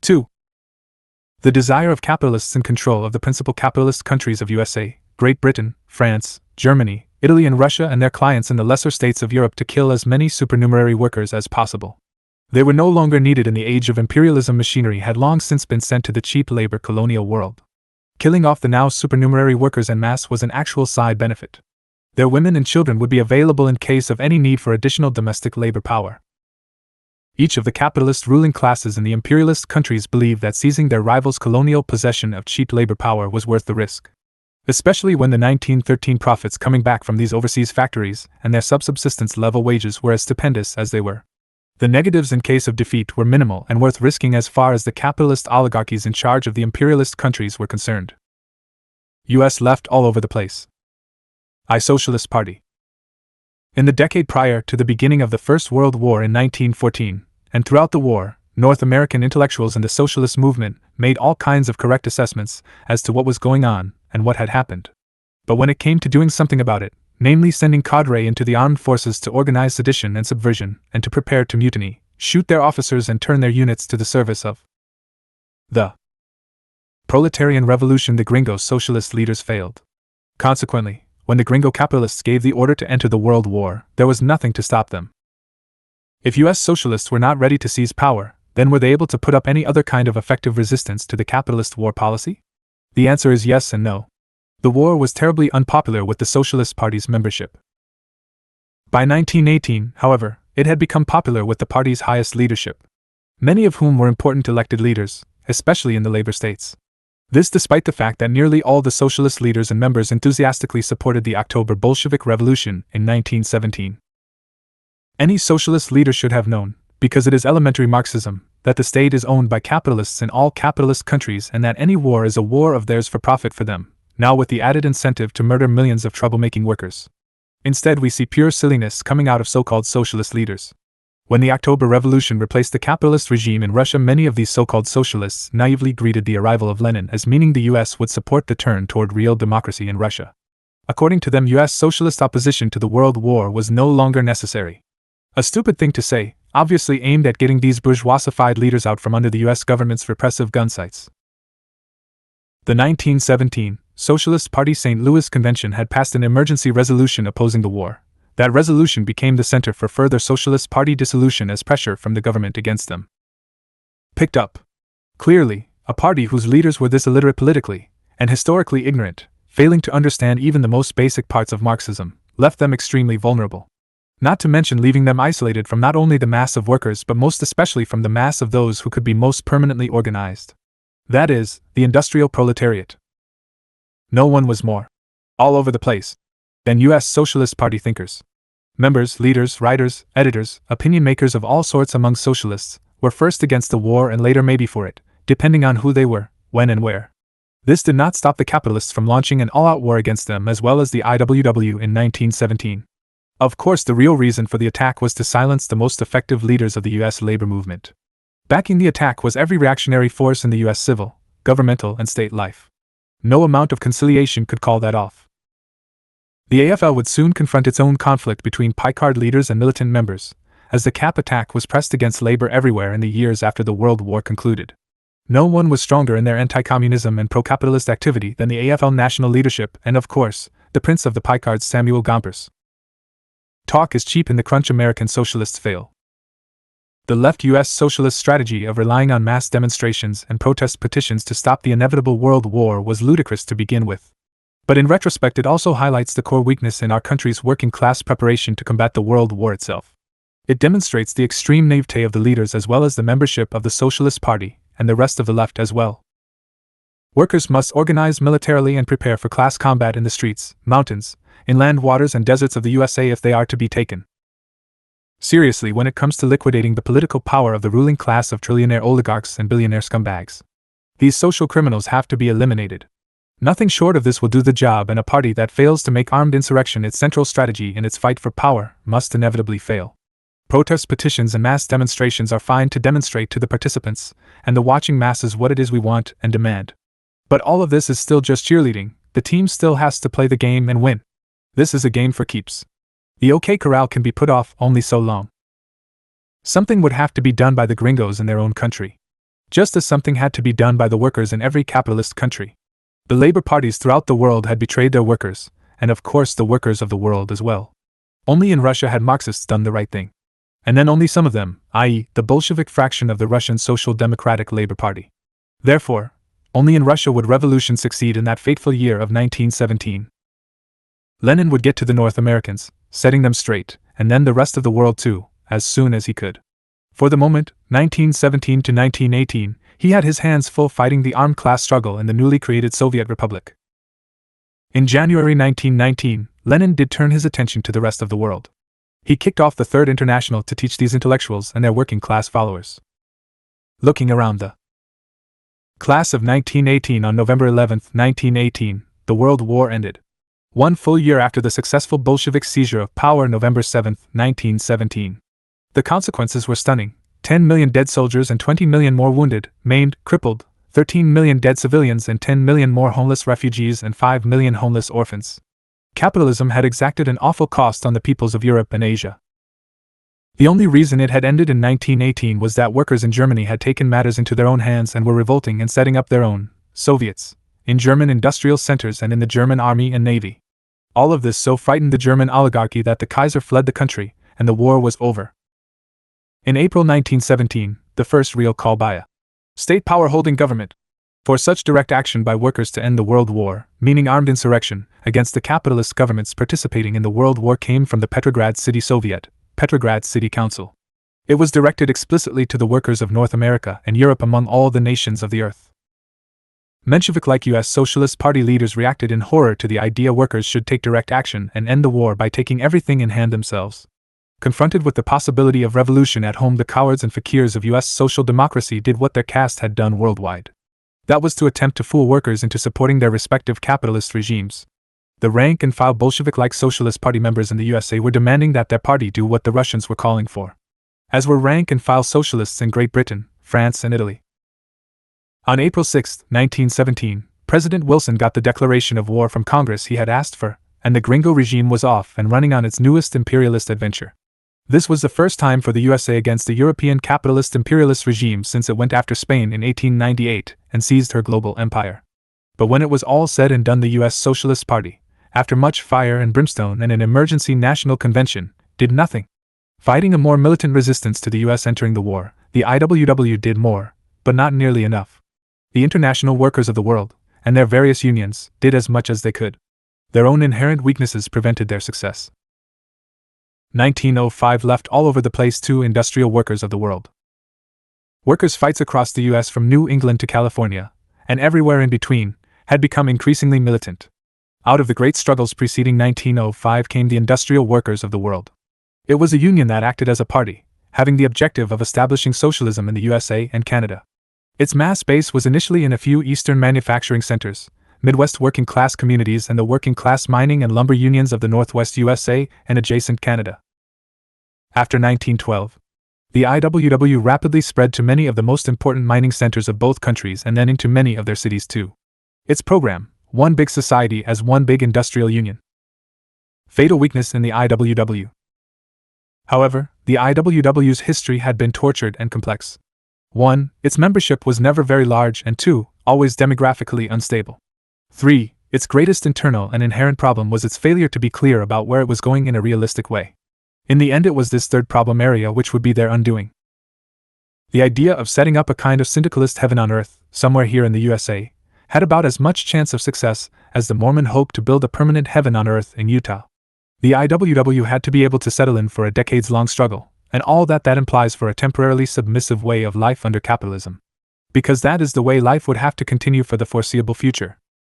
2. The desire of capitalists in control of the principal capitalist countries of USA, Great Britain, France, Germany, Italy and Russia and their clients in the lesser states of Europe to kill as many supernumerary workers as possible. They were no longer needed in the age of imperialism. Machinery had long since been sent to the cheap labor colonial world. Killing off the now supernumerary workers en masse was an actual side benefit. Their women and children would be available in case of any need for additional domestic labor power. Each of the capitalist ruling classes in the imperialist countries believed that seizing their rivals' colonial possession of cheap labor power was worth the risk. Especially when the 1913 profits coming back from these overseas factories and their subsistence level wages were as stupendous as they were. The negatives in case of defeat were minimal and worth risking as far as the capitalist oligarchies in charge of the imperialist countries were concerned. U.S. left all over the place. Socialist Party. In the decade prior to the beginning of the First World War in 1914, and throughout the war, North American intellectuals in the socialist movement made all kinds of correct assessments as to what was going on and what had happened. But when it came to doing something about it, namely sending cadre into the armed forces to organize sedition and subversion and to prepare to mutiny, shoot their officers and turn their units to the service of the proletarian revolution, the gringo socialist leaders failed. Consequently, when the gringo capitalists gave the order to enter the World War, there was nothing to stop them. If U.S. socialists were not ready to seize power, then were they able to put up any other kind of effective resistance to the capitalist war policy? The answer is yes and no. The war was terribly unpopular with the Socialist Party's membership. By 1918, however, it had become popular with the party's highest leadership, many of whom were important elected leaders, especially in the labor states. This despite the fact that nearly all the socialist leaders and members enthusiastically supported the October Bolshevik Revolution in 1917. Any socialist leader should have known, because it is elementary Marxism, that the state is owned by capitalists in all capitalist countries and that any war is a war of theirs for profit for them, now with the added incentive to murder millions of troublemaking workers. Instead, we see pure silliness coming out of so-called socialist leaders. When the October Revolution replaced the capitalist regime in Russia, many of these so-called socialists naively greeted the arrival of Lenin as meaning the US would support the turn toward real democracy in Russia. According to them, US socialist opposition to the World War was no longer necessary. A stupid thing to say, obviously aimed at getting these bourgeoisified leaders out from under the US government's repressive gun sights. The 1917 Socialist Party St. Louis Convention had passed an emergency resolution opposing the war. That resolution became the center for further Socialist Party dissolution as pressure from the government against them picked up. Clearly, a party whose leaders were this illiterate politically and historically ignorant, failing to understand even the most basic parts of Marxism, left them extremely vulnerable. Not to mention leaving them isolated from not only the mass of workers but most especially from the mass of those who could be most permanently organized. That is, the industrial proletariat. No one was more all over the place than US Socialist Party thinkers. Members, leaders, writers, editors, opinion makers of all sorts among socialists were first against the war and later maybe for it, depending on who they were, when and where. This did not stop the capitalists from launching an all-out war against them as well as the IWW in 1917. Of course, the real reason for the attack was to silence the most effective leaders of the US labor movement. Backing the attack was every reactionary force in the US civil, governmental, and state life. No amount of conciliation could call that off. The AFL would soon confront its own conflict between Picard leaders and militant members, as the cap attack was pressed against labor everywhere in the years after the World War concluded. No one was stronger in their anti-communism and pro-capitalist activity than the AFL national leadership and, of course, the prince of the Picards, Samuel Gompers. Talk is cheap in the crunch American socialists fail. The left US socialist strategy of relying on mass demonstrations and protest petitions to stop the inevitable world war was ludicrous to begin with. But in retrospect, it also highlights the core weakness in our country's working class preparation to combat the World War itself. It demonstrates the extreme naivete of the leaders as well as the membership of the Socialist Party, and the rest of the left as well. Workers must organize militarily and prepare for class combat in the streets, mountains, inland waters and deserts of the USA if they are to be taken seriously when it comes to liquidating the political power of the ruling class of trillionaire oligarchs and billionaire scumbags. These social criminals have to be eliminated. Nothing short of this will do the job, and a party that fails to make armed insurrection its central strategy in its fight for power must inevitably fail. Protest petitions and mass demonstrations are fine to demonstrate to the participants and the watching masses what it is we want and demand. But all of this is still just cheerleading. The team still has to play the game and win. This is a game for keeps. The OK Corral can be put off only so long. Something would have to be done by the gringos in their own country, just as something had to be done by the workers in every capitalist country. The labor parties throughout the world had betrayed their workers, and of course the workers of the world as well. Only in Russia had Marxists done the right thing. And then only some of them, i.e., the Bolshevik fraction of the Russian Social Democratic Labor Party. Therefore, only in Russia would revolution succeed in that fateful year of 1917. Lenin would get to the North Americans, setting them straight, and then the rest of the world too, as soon as he could. For the moment, 1917 to 1918, he had his hands full fighting the armed class struggle in the newly created Soviet Republic. In January 1919, Lenin did turn his attention to the rest of the world. He kicked off the Third International to teach these intellectuals and their working class followers. Looking around the class of 1918 on November 11, 1918, the World War ended. 1 full year after the successful Bolshevik seizure of power November 7, 1917. The consequences were stunning. 10 million dead soldiers and 20 million more wounded, maimed, crippled, 13 million dead civilians and 10 million more homeless refugees and 5 million homeless orphans. Capitalism had exacted an awful cost on the peoples of Europe and Asia. The only reason it had ended in 1918 was that workers in Germany had taken matters into their own hands and were revolting and setting up their own Soviets in German industrial centers and in the German army and navy. All of this so frightened the German oligarchy that the Kaiser fled the country, and the war was over. In April 1917, the first real call by a state power-holding government for such direct action by workers to end the World War, meaning armed insurrection, against the capitalist governments participating in the World War came from the Petrograd City Soviet, Petrograd City Council. It was directed explicitly to the workers of North America and Europe among all the nations of the earth. Menshevik-like US Socialist Party leaders reacted in horror to the idea workers should take direct action and end the war by taking everything in hand themselves. Confronted with the possibility of revolution at home, the cowards and fakirs of US social democracy did what their caste had done worldwide. That was to attempt to fool workers into supporting their respective capitalist regimes. The rank-and-file Bolshevik-like Socialist Party members in the USA were demanding that their party do what the Russians were calling for. as were rank-and-file socialists in Great Britain, France, and Italy. On April 6, 1917, President Wilson got the declaration of war from Congress he had asked for, and the Gringo regime was off and running on its newest imperialist adventure. This was the first time for the USA against a European capitalist imperialist regime since it went after Spain in 1898 and seized her global empire. But when it was all said and done, the US Socialist Party, after much fire and brimstone and an emergency national convention, did nothing. Fighting a more militant resistance to the US entering the war, the IWW did more, but not nearly enough. The international workers of the world, and their various unions, did as much as they could. Their own inherent weaknesses prevented their success. 1905 left all over the place two industrial workers of the world. Workers' fights across the US from New England to California, and everywhere in between, had become increasingly militant. Out of the great struggles preceding 1905 came the industrial workers of the world. It was a union that acted as a party, having the objective of establishing socialism in the USA and Canada. Its mass base was initially in a few eastern manufacturing centers, Midwest working-class communities and the working-class mining and lumber unions of the Northwest USA and adjacent Canada. After 1912, the IWW rapidly spread to many of the most important mining centers of both countries and then into many of their cities too. Its program, One Big Society as One Big Industrial Union. Fatal weakness in the IWW. However, the IWW's history had been tortured and complex. 1. Its membership was never very large, and 2. Always demographically unstable. 3. Its greatest internal and inherent problem was its failure to be clear about where it was going in a realistic way. In the end, it was this third problem area which would be their undoing. The idea of setting up a kind of syndicalist heaven on earth, somewhere here in the USA, had about as much chance of success as the Mormon hope to build a permanent heaven on earth in Utah. The IWW had to be able to settle in for a decades-long struggle, and all that implies for a temporarily submissive way of life under capitalism. Because that is the way life would have to continue for the foreseeable future.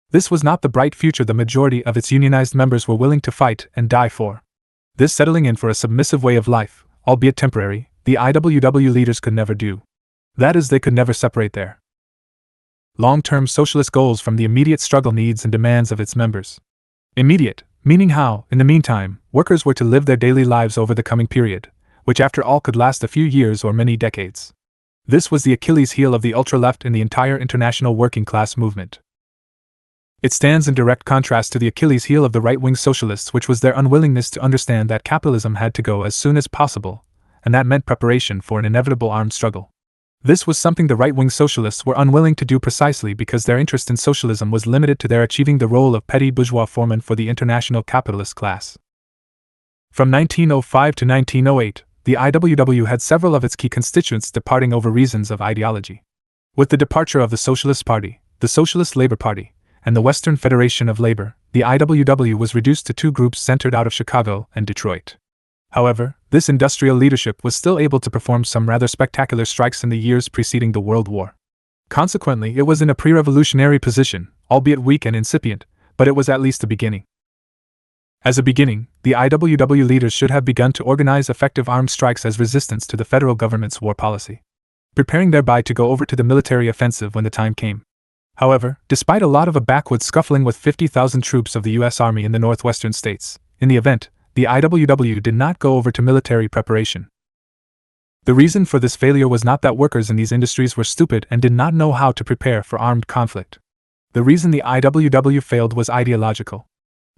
This was not the bright future the majority of its unionized members were willing to fight and die for. This settling in for a submissive way of life, albeit temporary, the IWW leaders could never do. That is, they could never separate their long-term socialist goals from the immediate struggle needs and demands of its members. Immediate, meaning how, in the meantime, workers were to live their daily lives over the coming period, which after all could last a few years or many decades. This was the Achilles heel of the ultra-left in the entire international working-class movement. It stands in direct contrast to the Achilles heel of the right-wing socialists, which was their unwillingness to understand that capitalism had to go as soon as possible, and that meant preparation for an inevitable armed struggle. This was something the right-wing socialists were unwilling to do precisely because their interest in socialism was limited to their achieving the role of petty bourgeois foreman for the international capitalist class. From 1905 to 1908, the IWW had several of its key constituents departing over reasons of ideology. With the departure of the Socialist Party, the Socialist Labor Party, and the Western Federation of Labor, the IWW was reduced to two groups centered out of Chicago and Detroit. However, this industrial leadership was still able to perform some rather spectacular strikes in the years preceding the World War. Consequently, it was in a pre-revolutionary position, albeit weak and incipient, but it was at least a beginning. As a beginning, the IWW leaders should have begun to organize effective armed strikes as resistance to the federal government's war policy, preparing thereby to go over to the military offensive when the time came. However, despite a lot of a backwoods scuffling with 50,000 troops of the U.S. Army in the northwestern states, in the event, the IWW did not go over to military preparation. The reason for this failure was not that workers in these industries were stupid and did not know how to prepare for armed conflict. The reason the IWW failed was ideological.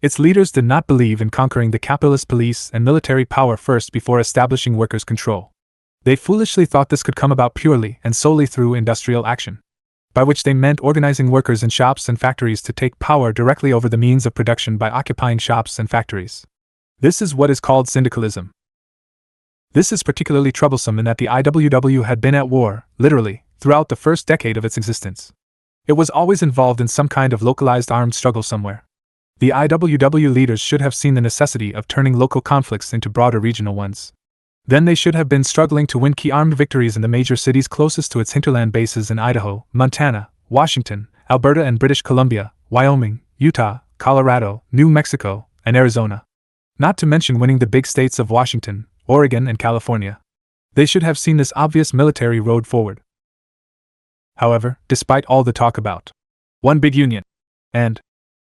Its leaders did not believe in conquering the capitalist police and military power first before establishing workers' control. They foolishly thought this could come about purely and solely through industrial action, by which they meant organizing workers in shops and factories to take power directly over the means of production by occupying shops and factories. This is what is called syndicalism. This is particularly troublesome in that the IWW had been at war, literally, throughout the first decade of its existence. It was always involved in some kind of localized armed struggle somewhere. The IWW leaders should have seen the necessity of turning local conflicts into broader regional ones. Then they should have been struggling to win key armed victories in the major cities closest to its hinterland bases in Idaho, Montana, Washington, Alberta and British Columbia, Wyoming, Utah, Colorado, New Mexico, and Arizona. Not to mention winning the big states of Washington, Oregon, and California. They should have seen this obvious military road forward. However, despite all the talk about one big union and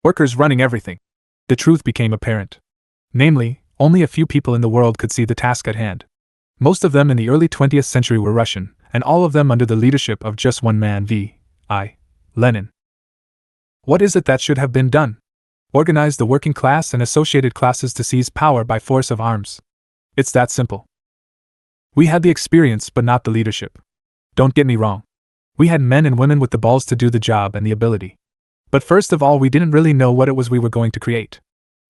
workers running everything, the truth became apparent. Namely, only a few people in the world could see the task at hand. Most of them in the early 20th century were Russian, and all of them under the leadership of just one man, V.I. Lenin. What is it that should have been done? Organize the working class and associated classes to seize power by force of arms. It's that simple. We had the experience but not the leadership. Don't get me wrong. We had men and women with the balls to do the job and the ability. But first of all, we didn't really know what it was we were going to create.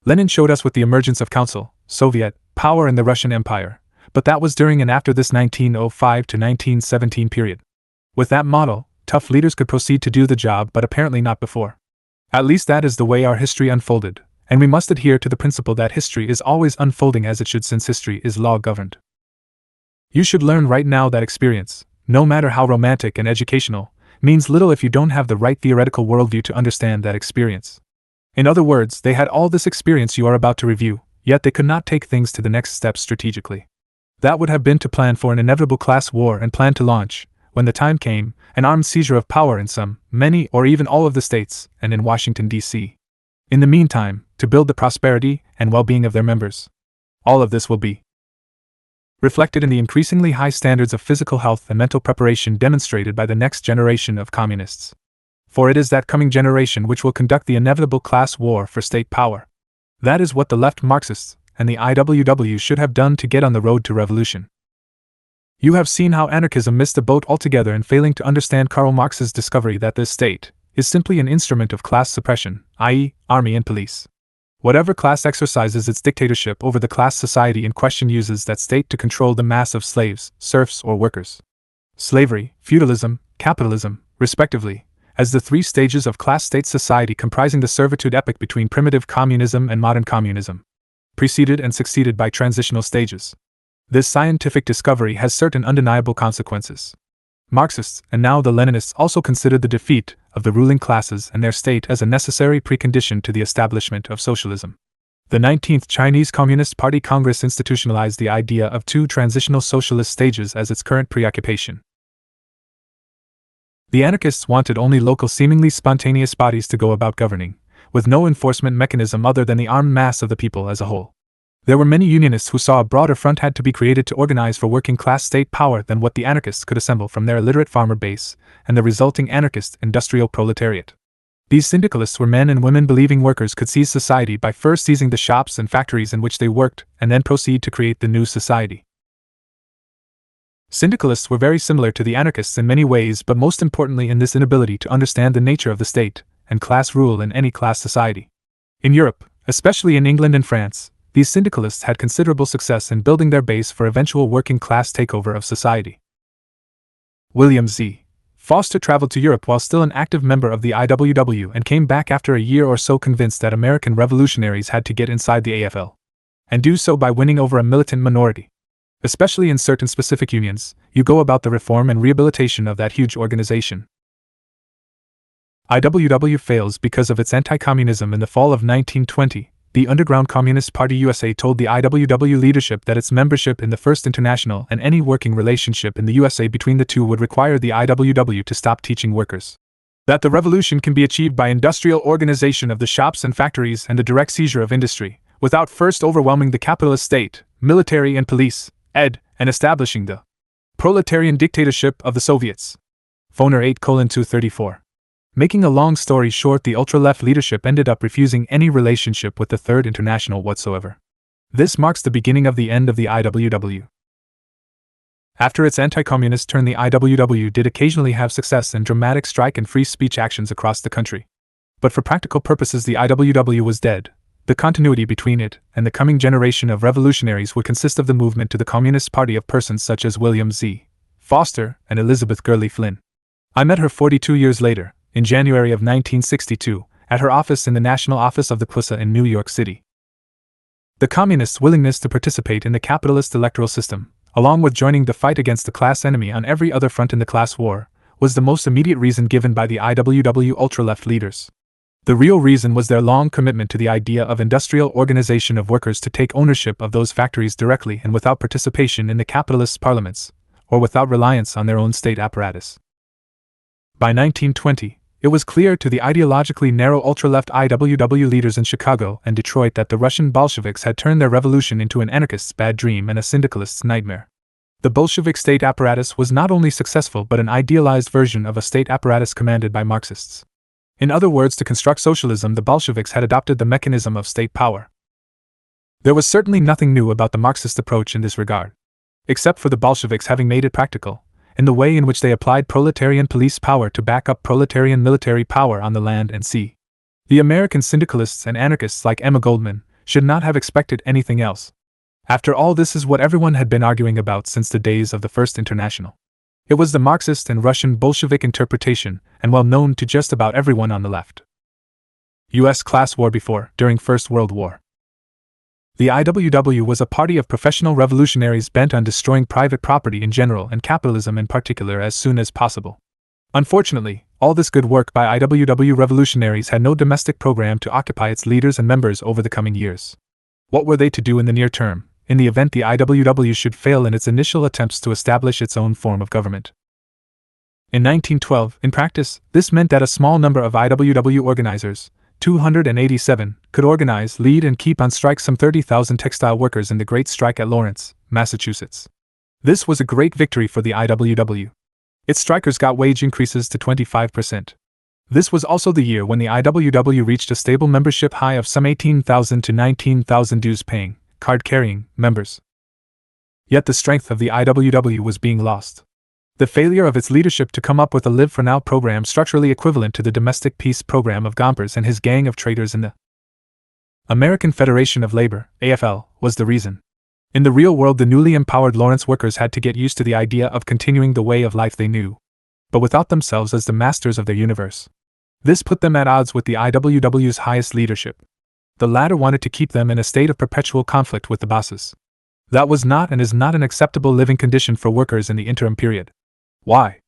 Lenin showed us with the emergence of Council, Soviet, power in the Russian Empire, but that was during and after this 1905 to 1917 period. With that model, tough leaders could proceed to do the job, but apparently not before. At least that is the way our history unfolded, and we must adhere to the principle that history is always unfolding as it should, since history is law-governed. You should learn right now that experience, no matter how romantic and educational, means little if you don't have the right theoretical worldview to understand that experience. In other words, they had all this experience you are about to review, yet they could not take things to the next step strategically. That would have been to plan for an inevitable class war and plan to launch, when the time came, an armed seizure of power in some, many, or even all of the states, and in Washington, D.C. In the meantime, to build the prosperity and well-being of their members. All of this will be reflected in the increasingly high standards of physical health and mental preparation demonstrated by the next generation of communists. For it is that coming generation which will conduct the inevitable class war for state power. That is what the left Marxists and the IWW should have done to get on the road to revolution. You have seen how anarchism missed the boat altogether in failing to understand Karl Marx's discovery that this state is simply an instrument of class suppression, i.e., army and police. Whatever class exercises its dictatorship over the class society in question uses that state to control the mass of slaves, serfs, or workers. Slavery, feudalism, capitalism, respectively, as the three stages of class-state society comprising the servitude epoch between primitive communism and modern communism, preceded and succeeded by transitional stages. This scientific discovery has certain undeniable consequences. Marxists, and now the Leninists, also considered the defeat of the ruling classes and their state as a necessary precondition to the establishment of socialism. The 19th Chinese Communist Party Congress institutionalized the idea of two transitional socialist stages as its current preoccupation. The anarchists wanted only local, seemingly spontaneous bodies to go about governing, with no enforcement mechanism other than the armed mass of the people as a whole. There were many unionists who saw a broader front had to be created to organize for working-class state power than what the anarchists could assemble from their illiterate farmer base and the resulting anarchist industrial proletariat. These syndicalists were men and women believing workers could seize society by first seizing the shops and factories in which they worked, and then proceed to create the new society. Syndicalists were very similar to the anarchists in many ways, but most importantly in this inability to understand the nature of the state and class rule in any class society. In Europe, especially in England and France, these syndicalists had considerable success in building their base for eventual working-class takeover of society. William Z. Foster traveled to Europe while still an active member of the IWW and came back after a year or so convinced that American revolutionaries had to get inside the AFL, and do so by winning over a militant minority. Especially in certain specific unions, you go about the reform and rehabilitation of that huge organization. IWW fails because of its anti-communism. In the fall of 1920, the Underground Communist Party USA told the IWW leadership that its membership in the First International and any working relationship in the USA between the two would require the IWW to stop teaching workers that the revolution can be achieved by industrial organization of the shops and factories and the direct seizure of industry, without first overwhelming the capitalist state, military and police, and establishing the proletarian dictatorship of the Soviets. Foner 8:234. Making a long story short, the ultra-left leadership ended up refusing any relationship with the Third International whatsoever. This marks the beginning of the end of the IWW. After its anti-communist turn, the IWW did occasionally have success in dramatic strike and free speech actions across the country. But for practical purposes, the IWW was dead. The continuity between it and the coming generation of revolutionaries would consist of the movement to the Communist Party of persons such as William Z. Foster and Elizabeth Gurley Flynn. I met her 42 years later, in January of 1962, at her office in the National Office of the PSA in New York City. The Communists' willingness to participate in the capitalist electoral system, along with joining the fight against the class enemy on every other front in the class war, was the most immediate reason given by the IWW ultra-left leaders. The real reason was their long commitment to the idea of industrial organization of workers to take ownership of those factories directly and without participation in the capitalists' parliaments, or without reliance on their own state apparatus. By 1920, it was clear to the ideologically narrow ultra-left IWW leaders in Chicago and Detroit that the Russian Bolsheviks had turned their revolution into an anarchist's bad dream and a syndicalist's nightmare. The Bolshevik state apparatus was not only successful but an idealized version of a state apparatus commanded by Marxists. In other words, to construct socialism, the Bolsheviks had adopted the mechanism of state power. There was certainly nothing new about the Marxist approach in this regard, except for the Bolsheviks having made it practical, in the way in which they applied proletarian police power to back up proletarian military power on the land and sea. The American syndicalists and anarchists like Emma Goldman should not have expected anything else. After all, this is what everyone had been arguing about since the days of the First International. It was the Marxist and Russian Bolshevik interpretation, and well known to just about everyone on the left. U.S. class war before, during First World War. The IWW was a party of professional revolutionaries bent on destroying private property in general and capitalism in particular as soon as possible. Unfortunately, all this good work by IWW revolutionaries had no domestic program to occupy its leaders and members over the coming years. What were they to do in the near term, in the event the IWW should fail in its initial attempts to establish its own form of government? In 1912, in practice, this meant that a small number of IWW organizers, 287, could organize, lead, and keep on strike some 30,000 textile workers in the Great Strike at Lawrence, Massachusetts. This was a great victory for the IWW. Its strikers got wage increases to 25%. This was also the year when the IWW reached a stable membership high of some 18,000 to 19,000 dues-paying, card-carrying members. Yet the strength of the IWW was being lost. The failure of its leadership to come up with a Live for Now program structurally equivalent to the domestic peace program of Gompers and his gang of traitors in the American Federation of Labor, AFL, was the reason. In the real world, the newly empowered Lawrence workers had to get used to the idea of continuing the way of life they knew, but without themselves as the masters of their universe. This put them at odds with the IWW's highest leadership. The latter wanted to keep them in a state of perpetual conflict with the bosses. That was not and is not an acceptable living condition for workers in the interim period. Why?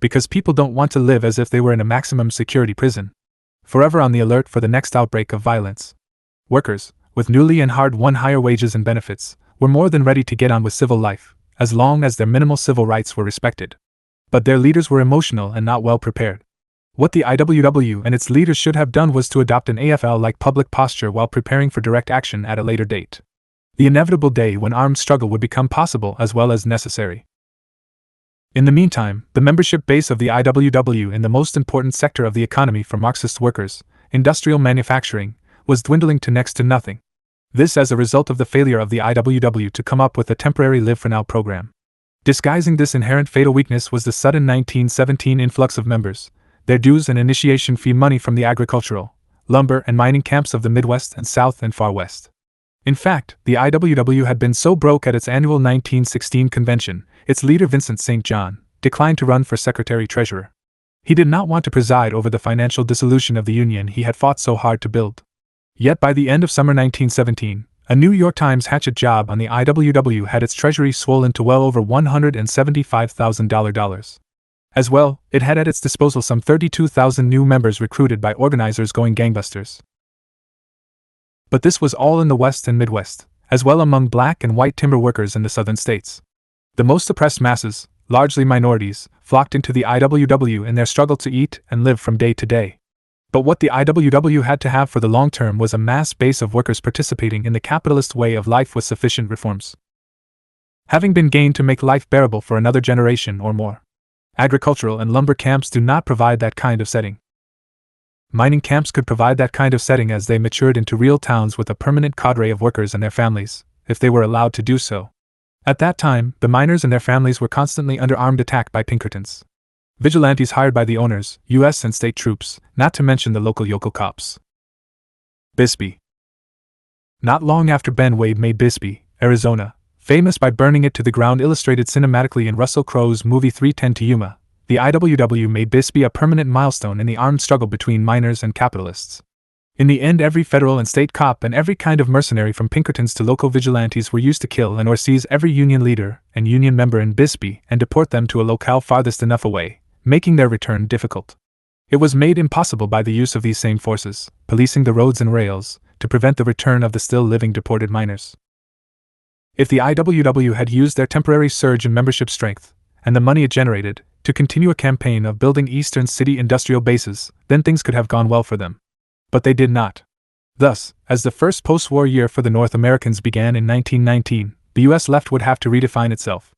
Because people don't want to live as if they were in a maximum security prison, forever on the alert for the next outbreak of violence. Workers, with newly and hard-won higher wages and benefits, were more than ready to get on with civil life, as long as their minimal civil rights were respected. But their leaders were emotional and not well prepared. What the IWW and its leaders should have done was to adopt an AFL-like public posture while preparing for direct action at a later date. The inevitable day when armed struggle would become possible as well as necessary. In the meantime, the membership base of the IWW in the most important sector of the economy for Marxist workers, industrial manufacturing, was dwindling to next to nothing. This as a result of the failure of the IWW to come up with a temporary Live for Now program. Disguising this inherent fatal weakness was the sudden 1917 influx of members, their dues and initiation fee money from the agricultural, lumber and mining camps of the Midwest and South and Far West. In fact, the IWW had been so broke at its annual 1916 convention, its leader Vincent St. John declined to run for secretary-treasurer. He did not want to preside over the financial dissolution of the Union he had fought so hard to build. Yet by the end of summer 1917, a New York Times hatchet job on the IWW had its treasury swollen to well over $175,000. As well, it had at its disposal some 32,000 new members recruited by organizers going gangbusters. But this was all in the West and Midwest, as well among black and white timber workers in the southern states. The most oppressed masses, largely minorities, flocked into the IWW in their struggle to eat and live from day to day. But what the IWW had to have for the long term was a mass base of workers participating in the capitalist way of life with sufficient reforms having been gained to make life bearable for another generation or more. Agricultural and lumber camps do not provide that kind of setting. Mining camps could provide that kind of setting as they matured into real towns with a permanent cadre of workers and their families, if they were allowed to do so. At that time, the miners and their families were constantly under armed attack by Pinkertons. Vigilantes hired by the owners, U.S. and state troops, not to mention the local yokel cops. Bisbee. Not long after Ben Wade made Bisbee, Arizona, famous by burning it to the ground illustrated cinematically in Russell Crowe's movie 3:10 to Yuma, the IWW made Bisbee a permanent milestone in the armed struggle between miners and capitalists. In the end, every federal and state cop and every kind of mercenary from Pinkertons to local vigilantes were used to kill and or seize every union leader and union member in Bisbee and deport them to a locale farthest enough away, making their return difficult. It was made impossible by the use of these same forces, policing the roads and rails, to prevent the return of the still living deported miners. If the IWW had used their temporary surge in membership strength, and the money it generated, to continue a campaign of building eastern city industrial bases, then things could have gone well for them. But they did not. Thus, as the first post-war year for the North Americans began in 1919, the US left would have to redefine itself.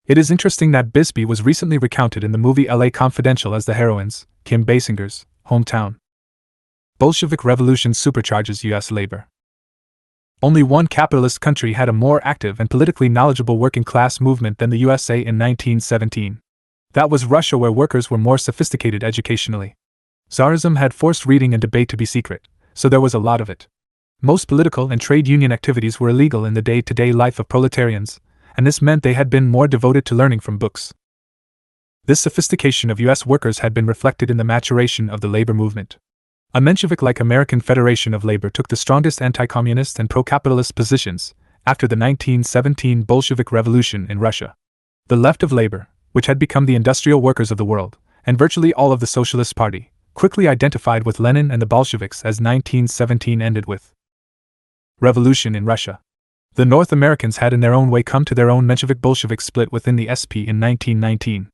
It is interesting that Bisbee was recently recounted in the movie LA Confidential as the heroine's, Kim Basinger's, hometown. Bolshevik Revolution supercharges US labor. Only one capitalist country had a more active and politically knowledgeable working class movement than the USA in 1917. That was Russia, where workers were more sophisticated educationally. Tsarism had forced reading and debate to be secret, so there was a lot of it. Most political and trade union activities were illegal in the day-to-day life of proletarians, and this meant they had been more devoted to learning from books. This sophistication of US workers had been reflected in the maturation of the labor movement. A Menshevik-like American Federation of Labor took the strongest anti-communist and pro-capitalist positions after the 1917 Bolshevik Revolution in Russia. The left of labor, which had become the industrial workers of the world, and virtually all of the Socialist Party, quickly identified with Lenin and the Bolsheviks as 1917 ended with. Revolution in Russia. The North Americans had in their own way come to their own Menshevik-Bolshevik split within the SP in 1919.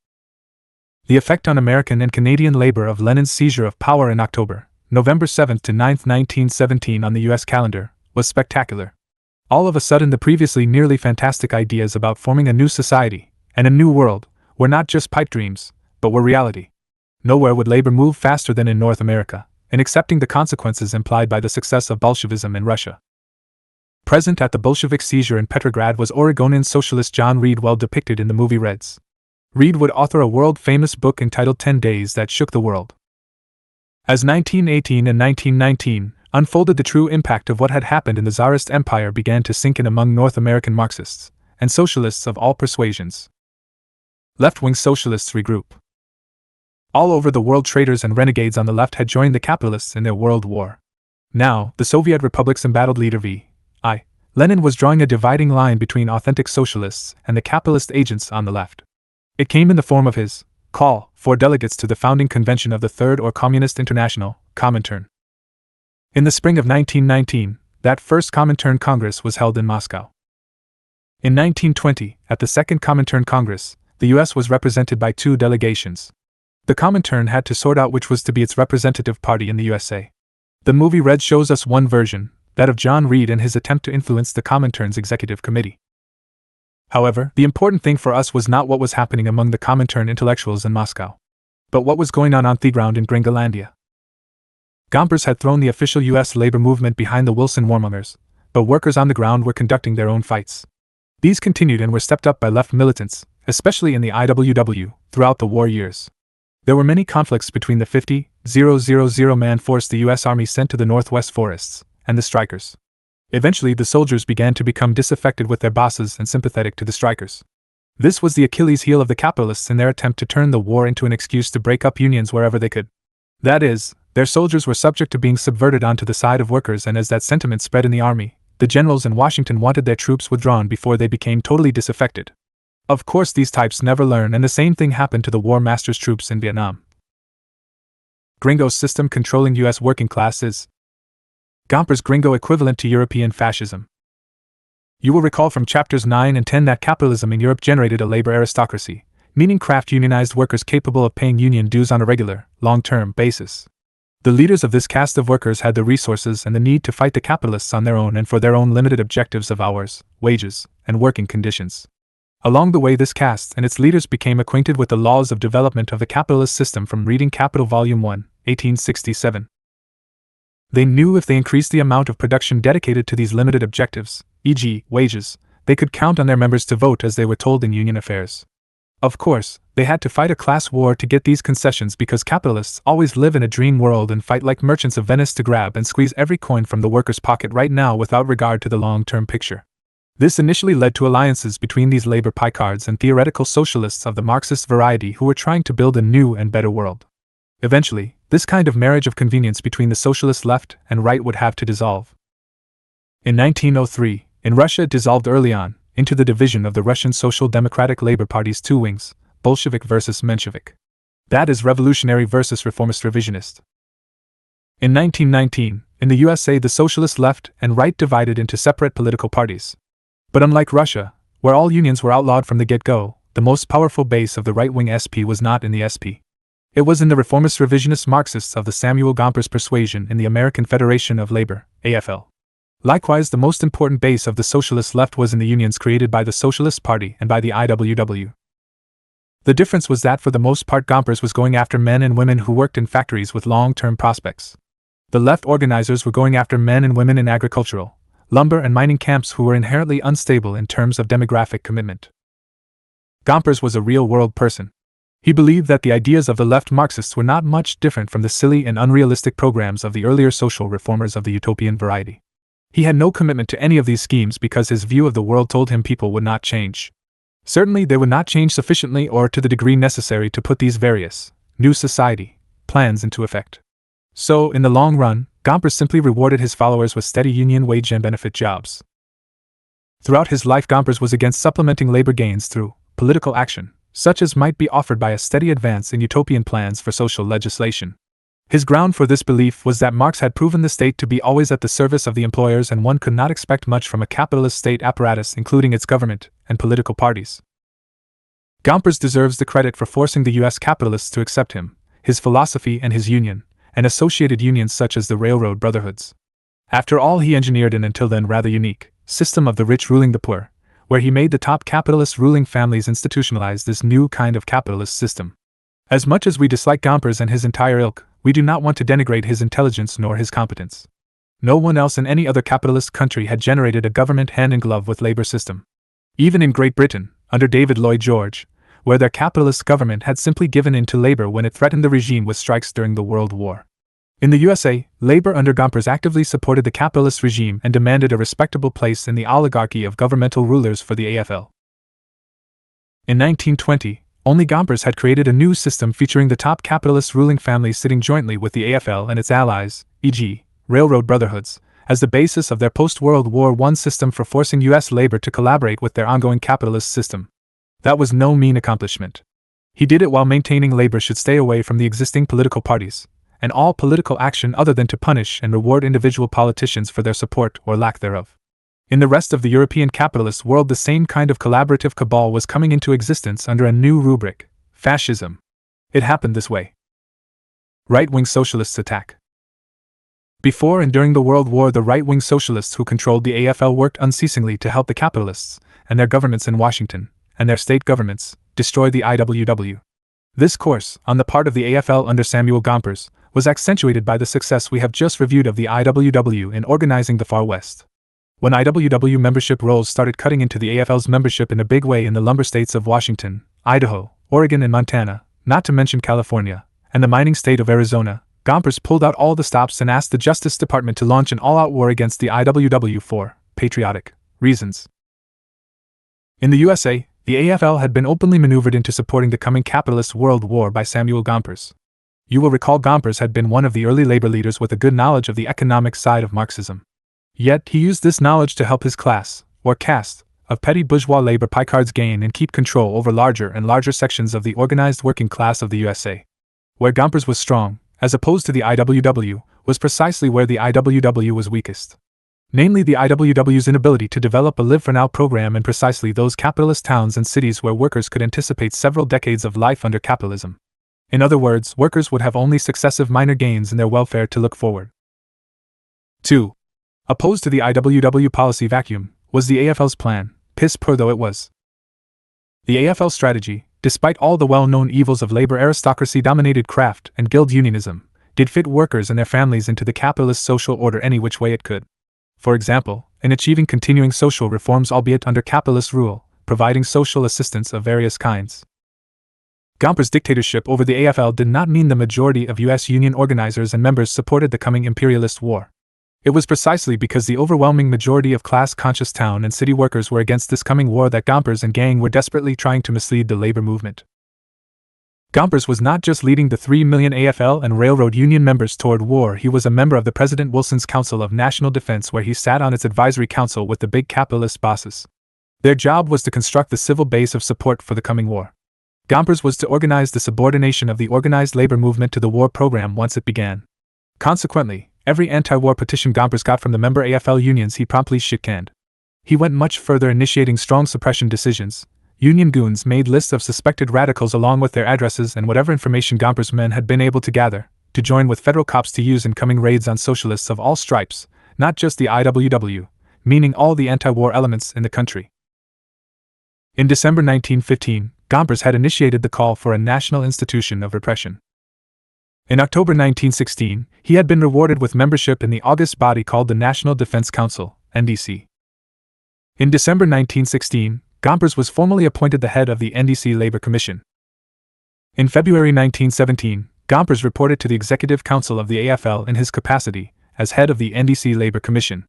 The effect on American and Canadian labor of Lenin's seizure of power in October, November 7 to 9, 1917 on the US calendar, was spectacular. All of a sudden the previously nearly fantastic ideas about forming a new society and a new world were not just pipe dreams, but were reality. Nowhere would labor move faster than in North America, in accepting the consequences implied by the success of Bolshevism in Russia. Present at the Bolshevik seizure in Petrograd was Oregonian socialist John Reed, well depicted in the movie Reds. Reed would author a world-famous book entitled 10 Days That Shook the World. As 1918 and 1919 unfolded, the true impact of what had happened in the Tsarist Empire began to sink in among North American Marxists and socialists of all persuasions. Left-wing socialists regroup. All over the world, traitors and renegades on the left had joined the capitalists in their world war. Now, the Soviet Republic's embattled leader V.I. Lenin was drawing a dividing line between authentic socialists and the capitalist agents on the left. It came in the form of his call for delegates to the founding convention of the Third or Communist International, Comintern. In the spring of 1919, that first Comintern Congress was held in Moscow. In 1920, at the Second Comintern Congress, the US was represented by two delegations. The Comintern had to sort out which was to be its representative party in the USA. The movie Red shows us one version, that of John Reed and his attempt to influence the Comintern's executive committee. However, the important thing for us was not what was happening among the Comintern intellectuals in Moscow, but what was going on the ground in Gringolandia. Gompers had thrown the official US labor movement behind the Wilson warmongers, but workers on the ground were conducting their own fights. These continued and were stepped up by left militants, especially in the IWW, throughout the war years. There were many conflicts between the 50,000-man force the US Army sent to the Northwest forests and the strikers. Eventually, the soldiers began to become disaffected with their bosses and sympathetic to the strikers. This was the Achilles heel of the capitalists in their attempt to turn the war into an excuse to break up unions wherever they could. That is, their soldiers were subject to being subverted onto the side of workers, and as that sentiment spread in the army, the generals in Washington wanted their troops withdrawn before they became totally disaffected. Of course, these types never learn, and the same thing happened to the War Master's troops in Vietnam. Gringo's system controlling US working class is Gomper's Gringo equivalent to European fascism. You will recall from chapters 9 and 10 that capitalism in Europe generated a labor aristocracy, meaning craft unionized workers capable of paying union dues on a regular, long-term basis. The leaders of this caste of workers had the resources and the need to fight the capitalists on their own and for their own limited objectives of hours, wages, and working conditions. Along the way, this caste and its leaders became acquainted with the laws of development of the capitalist system from reading Capital Volume 1, 1867. They knew if they increased the amount of production dedicated to these limited objectives, e.g., wages, they could count on their members to vote as they were told in union affairs. Of course, they had to fight a class war to get these concessions because capitalists always live in a dream world and fight like merchants of Venice to grab and squeeze every coin from the worker's pocket right now without regard to the long-term picture. This initially led to alliances between these labor picards and theoretical socialists of the Marxist variety who were trying to build a new and better world. Eventually, this kind of marriage of convenience between the socialist left and right would have to dissolve. In 1903, in Russia, it dissolved early on into the division of the Russian Social Democratic Labor Party's two wings, Bolshevik versus Menshevik. That is revolutionary versus reformist revisionist. In 1919, in the USA, the socialist left and right divided into separate political parties. But unlike Russia, where all unions were outlawed from the get-go, the most powerful base of the right-wing SP was not in the SP. It was in the reformist revisionist Marxists of the Samuel Gompers persuasion in the American Federation of Labor, AFL. Likewise, the most important base of the socialist left was in the unions created by the Socialist Party and by the IWW. The difference was that for the most part Gompers was going after men and women who worked in factories with long-term prospects. The left organizers were going after men and women in agricultural, lumber and mining camps who were inherently unstable in terms of demographic commitment. Gompers was a real-world person. He believed that the ideas of the left Marxists were not much different from the silly and unrealistic programs of the earlier social reformers of the utopian variety. He had no commitment to any of these schemes because his view of the world told him people would not change. Certainly they would not change sufficiently or to the degree necessary to put these various, new society, plans into effect. So, in the long run, Gompers simply rewarded his followers with steady union wage and benefit jobs. Throughout his life Gompers was against supplementing labor gains through political action, such as might be offered by a steady advance in utopian plans for social legislation. His ground for this belief was that Marx had proven the state to be always at the service of the employers and one could not expect much from a capitalist state apparatus including its government and political parties. Gompers deserves the credit for forcing the US capitalists to accept him, his philosophy and his union, and associated unions such as the railroad brotherhoods. After all, he engineered an until then rather unique system of the rich ruling the poor, where he made the top capitalist ruling families institutionalize this new kind of capitalist system. As much as we dislike Gompers and his entire ilk, we do not want to denigrate his intelligence nor his competence. No one else in any other capitalist country had generated a government hand-in-glove with labor system. Even in Great Britain, under David Lloyd George, where their capitalist government had simply given in to labor when it threatened the regime with strikes during the World War. In the USA, labor under Gompers actively supported the capitalist regime and demanded a respectable place in the oligarchy of governmental rulers for the AFL. In 1920, only Gompers had created a new system featuring the top capitalist ruling families sitting jointly with the AFL and its allies, e.g., railroad brotherhoods, as the basis of their post-World War I system for forcing US labor to collaborate with their ongoing capitalist system. That was no mean accomplishment. He did it while maintaining labor should stay away from the existing political parties, and all political action other than to punish and reward individual politicians for their support or lack thereof. In the rest of the European capitalist world, the same kind of collaborative cabal was coming into existence under a new rubric: fascism. It happened this way. Right-wing socialists attack. Before and during the World War, the right-wing socialists who controlled the AFL worked unceasingly to help the capitalists, and their governments in Washington, and their state governments, destroy the IWW. This course, on the part of the AFL under Samuel Gompers, was accentuated by the success we have just reviewed of the IWW in organizing the Far West. When IWW membership rolls started cutting into the AFL's membership in a big way in the lumber states of Washington, Idaho, Oregon and Montana, not to mention California, and the mining state of Arizona, Gompers pulled out all the stops and asked the Justice Department to launch an all-out war against the IWW for patriotic reasons. In the USA, the AFL had been openly maneuvered into supporting the coming capitalist world war by Samuel Gompers. You will recall Gompers had been one of the early labor leaders with a good knowledge of the economic side of Marxism. Yet he used this knowledge to help his class, or caste, of petty bourgeois labor picards gain and keep control over larger and larger sections of the organized working class of the USA. Where Gompers was strong, as opposed to the IWW, was precisely where the IWW was weakest. Namely the IWW's inability to develop a Live for Now program in precisely those capitalist towns and cities where workers could anticipate several decades of life under capitalism. In other words, workers would have only successive minor gains in their welfare to look forward. 2. Opposed to the IWW policy vacuum, was the AFL's plan, piss poor though it was. The AFL strategy, despite all the well-known evils of labor aristocracy-dominated craft and guild unionism, did fit workers and their families into the capitalist social order any which way it could. For example, in achieving continuing social reforms albeit under capitalist rule, providing social assistance of various kinds. Gompers' dictatorship over the AFL did not mean the majority of U.S. union organizers and members supported the coming imperialist war. It was precisely because the overwhelming majority of class-conscious town and city workers were against this coming war that Gompers and gang were desperately trying to mislead the labor movement. Gompers was not just leading the 3 million AFL and railroad union members toward war, he was a member of the President Wilson's Council of National Defense, where he sat on its advisory council with the big capitalist bosses. Their job was to construct the civil base of support for the coming war. Gompers was to organize the subordination of the organized labor movement to the war program once it began. Consequently, every anti-war petition Gompers got from the member AFL unions he promptly shit-canned. He went much further, initiating strong suppression decisions. Union goons made lists of suspected radicals along with their addresses and whatever information Gompers' men had been able to gather, to join with federal cops to use in coming raids on socialists of all stripes, not just the IWW, meaning all the anti-war elements in the country. In December 1915, Gompers had initiated the call for a national institution of repression. In October 1916, he had been rewarded with membership in the august body called the National Defense Council, NDC. In December 1916, Gompers was formally appointed the head of the NDC Labor Commission. In February 1917, Gompers reported to the Executive Council of the AFL in his capacity as head of the NDC Labor Commission.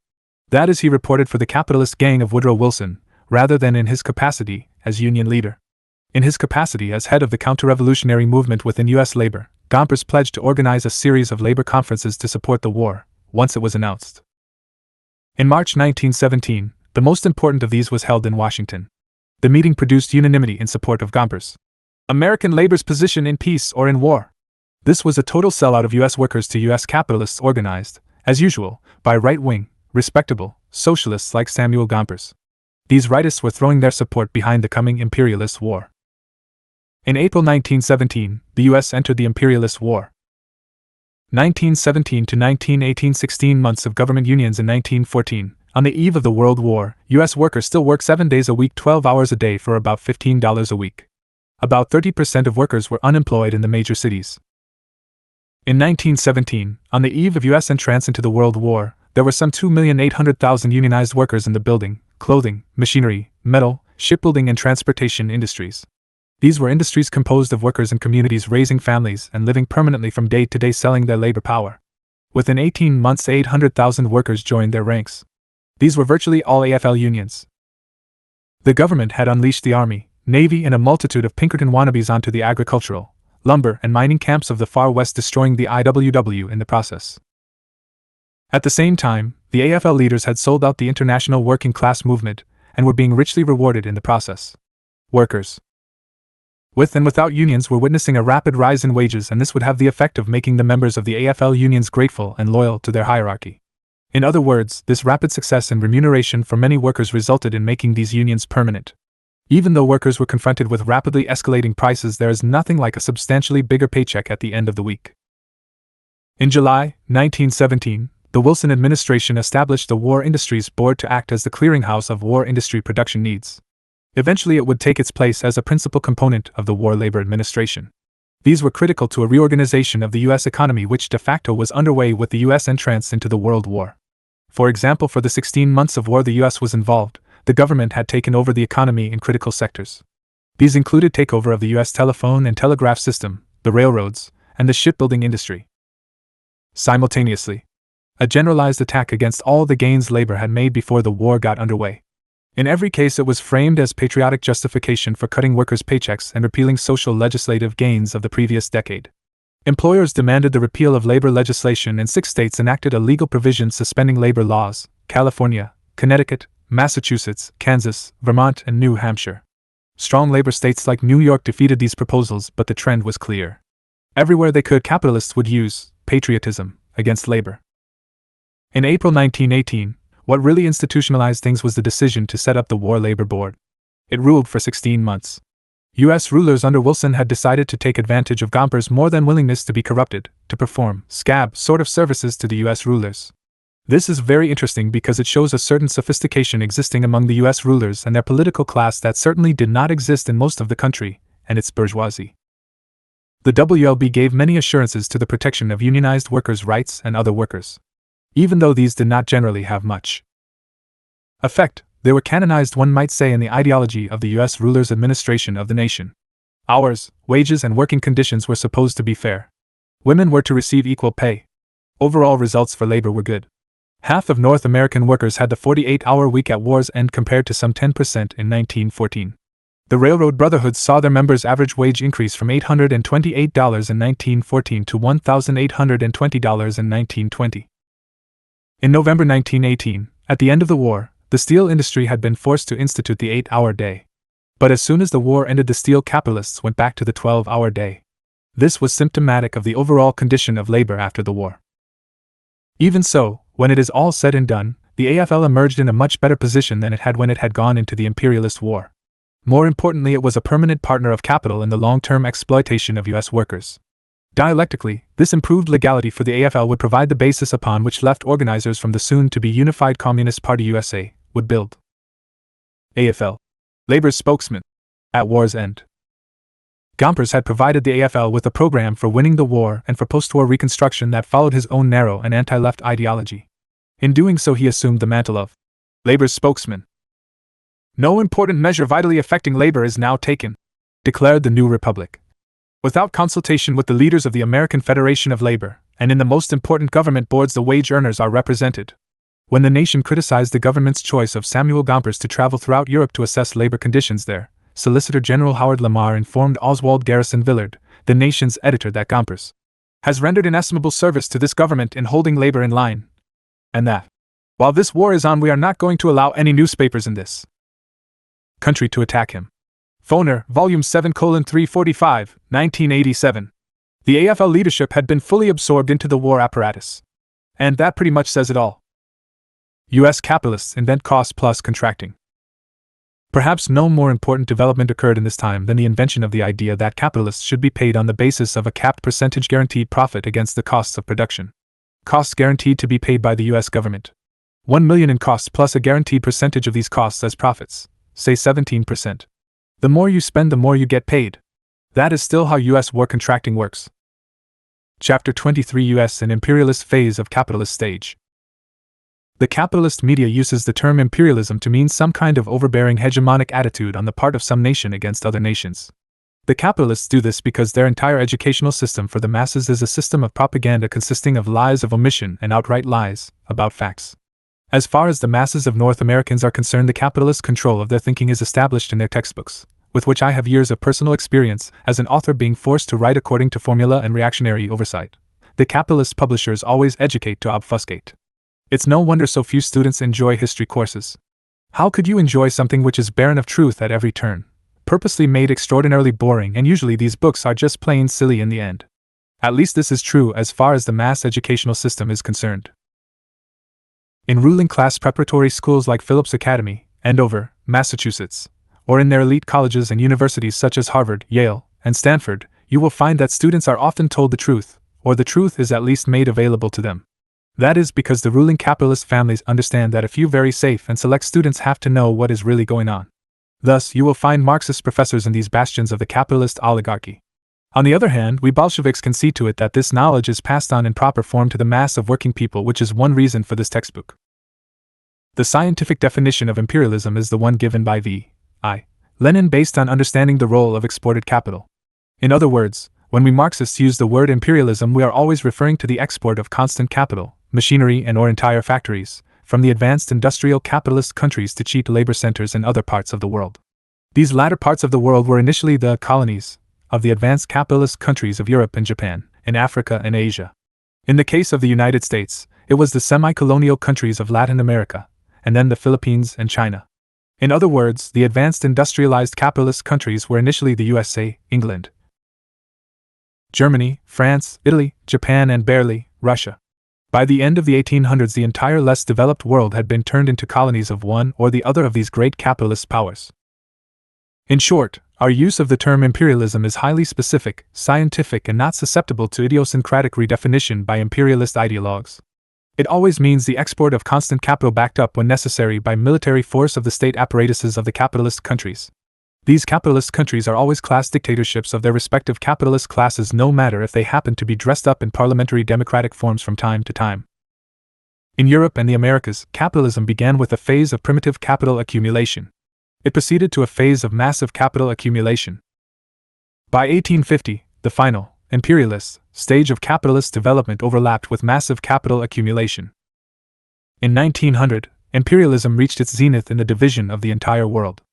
That is, he reported for the capitalist gang of Woodrow Wilson, rather than in his capacity as union leader. In his capacity as head of the counter-revolutionary movement within U.S. labor, Gompers pledged to organize a series of labor conferences to support the war, once it was announced. In March 1917, the most important of these was held in Washington. The meeting produced unanimity in support of Gompers' American labor's position in peace or in war. This was a total sellout of U.S. workers to U.S. capitalists organized, as usual, by right-wing, respectable, socialists like Samuel Gompers. These rightists were throwing their support behind the coming imperialist war. In April 1917, the U.S. entered the imperialist war. 1917 to 1918, 16 months of government unions. In 1914, on the eve of the World War, U.S. workers still work 7 days a week, 12 hours a day for about $15 a week. About 30% of workers were unemployed in the major cities. In 1917, on the eve of U.S. entrance into the World War, there were some 2,800,000 unionized workers in the building, clothing, machinery, metal, shipbuilding and transportation industries. These were industries composed of workers in communities raising families and living permanently from day to day selling their labor power. Within 18 months, 800,000 workers joined their ranks. These were virtually all AFL unions. The government had unleashed the Army, Navy, and a multitude of Pinkerton wannabes onto the agricultural, lumber, and mining camps of the far west, destroying the IWW in the process. At the same time, the AFL leaders had sold out the international working class movement and were being richly rewarded in the process. Workers, with and without unions, were witnessing a rapid rise in wages, and this would have the effect of making the members of the AFL unions grateful and loyal to their hierarchy. In other words, this rapid success in remuneration for many workers resulted in making these unions permanent. Even though workers were confronted with rapidly escalating prices, there is nothing like a substantially bigger paycheck at the end of the week. In July 1917, the Wilson administration established the War Industries Board to act as the clearinghouse of war industry production needs. Eventually it would take its place as a principal component of the War Labor Administration. These were critical to a reorganization of the U.S. economy which de facto was underway with the U.S. entrance into the World War. For example, for the 16 months of war the U.S. was involved, the government had taken over the economy in critical sectors. These included takeover of the U.S. telephone and telegraph system, the railroads, and the shipbuilding industry. Simultaneously, a generalized attack against all the gains labor had made before the war got underway. In every case it was framed as patriotic justification for cutting workers' paychecks and repealing social legislative gains of the previous decade. Employers demanded the repeal of labor legislation, and 6 states enacted a legal provision suspending labor laws: California, Connecticut, Massachusetts, Kansas, Vermont, and New Hampshire. Strong labor states like New York defeated these proposals, but the trend was clear. Everywhere they could, capitalists would use patriotism against labor. In April 1918, what really institutionalized things was the decision to set up the War Labor Board. It ruled for 16 months. U.S. rulers under Wilson had decided to take advantage of Gompers' more than willingness to be corrupted, to perform scab sort of services to the U.S. rulers. This is very interesting because it shows a certain sophistication existing among the U.S. rulers and their political class that certainly did not exist in most of the country and its bourgeoisie. The WLB gave many assurances to the protection of unionized workers' rights and other workers. Even though these did not generally have much effect, they were canonized, one might say, in the ideology of the U.S. rulers' administration of the nation. Hours, wages, and working conditions were supposed to be fair. Women were to receive equal pay. Overall results for labor were good. Half of North American workers had the 48-hour week at war's end compared to some 10% in 1914. The Railroad Brotherhoods saw their members' average wage increase from $828 in 1914 to $1,820 in 1920. In November 1918, at the end of the war, the steel industry had been forced to institute the 8-hour day. But as soon as the war ended, the steel capitalists went back to the 12-hour day. This was symptomatic of the overall condition of labor after the war. Even so, when it is all said and done, the AFL emerged in a much better position than it had when it had gone into the imperialist war. More importantly, it was a permanent partner of capital in the long-term exploitation of U.S. workers. Dialectically, this improved legality for the AFL would provide the basis upon which left organizers from the soon-to-be unified Communist Party USA would build. AFL. Labor's spokesman. At war's end. Gompers had provided the AFL with a program for winning the war and for post-war reconstruction that followed his own narrow and anti-left ideology. In doing so, he assumed the mantle of Labor's spokesman. "No important measure vitally affecting labor is now taken," declared the new republic, without consultation with the leaders of the American Federation of Labor, and in the most important government boards the wage earners are represented. When the nation criticized the government's choice of Samuel Gompers to travel throughout Europe to assess labor conditions there, Solicitor General Howard Lamar informed Oswald Garrison Villard, the nation's editor, that Gompers has rendered inestimable service to this government in holding labor in line, and that, while this war is on, we are not going to allow any newspapers in this country to attack him. Foner, Volume 7:345, 1987. The AFL leadership had been fully absorbed into the war apparatus. And that pretty much says it all. U.S. capitalists invent cost plus contracting. Perhaps no more important development occurred in this time than the invention of the idea that capitalists should be paid on the basis of a capped percentage guaranteed profit against the costs of production. Costs guaranteed to be paid by the U.S. government. 1 million in costs plus a guaranteed percentage of these costs as profits, say 17%. The more you spend, the more you get paid. That is still how U.S. war contracting works. Chapter 23, U.S. and Imperialist Phase of Capitalist Stage. The capitalist media uses the term imperialism to mean some kind of overbearing hegemonic attitude on the part of some nation against other nations. The capitalists do this because their entire educational system for the masses is a system of propaganda consisting of lies of omission and outright lies about facts. As far as the masses of North Americans are concerned, the capitalist control of their thinking is established in their textbooks, with which I have years of personal experience as an author being forced to write according to formula and reactionary oversight. The capitalist publishers always educate to obfuscate. It's no wonder so few students enjoy history courses. How could you enjoy something which is barren of truth at every turn, purposely made extraordinarily boring, and usually these books are just plain silly in the end? At least this is true as far as the mass educational system is concerned. In ruling class preparatory schools like Phillips Academy, Andover, Massachusetts, or in their elite colleges and universities such as Harvard, Yale, and Stanford, you will find that students are often told the truth, or the truth is at least made available to them. That is because the ruling capitalist families understand that a few very safe and select students have to know what is really going on. Thus, you will find Marxist professors in these bastions of the capitalist oligarchy. On the other hand, we Bolsheviks can see to it that this knowledge is passed on in proper form to the mass of working people, which is one reason for this textbook. The scientific definition of imperialism is the one given by V.I. Lenin, based on understanding the role of exported capital. In other words, when we Marxists use the word imperialism, we are always referring to the export of constant capital, machinery and/or entire factories, from the advanced industrial capitalist countries to cheap labor centers in other parts of the world. These latter parts of the world were initially the colonies of the advanced capitalist countries of Europe and Japan, in Africa and Asia. In the case of the United States, it was the semi-colonial countries of Latin America, and then the Philippines and China. In other words, the advanced industrialized capitalist countries were initially the USA, England, Germany, France, Italy, Japan, and barely Russia. By the end of the 1800s, the entire less developed world had been turned into colonies of one or the other of these great capitalist powers. In short, our use of the term imperialism is highly specific, scientific, and not susceptible to idiosyncratic redefinition by imperialist ideologues. It always means the export of constant capital backed up when necessary by military force of the state apparatuses of the capitalist countries. These capitalist countries are always class dictatorships of their respective capitalist classes, no matter if they happen to be dressed up in parliamentary democratic forms from time to time. In Europe and the Americas, capitalism began with a phase of primitive capital accumulation. It proceeded to a phase of massive capital accumulation. By 1850, the final, imperialist, stage of capitalist development overlapped with massive capital accumulation. In 1900, imperialism reached its zenith in the division of the entire world.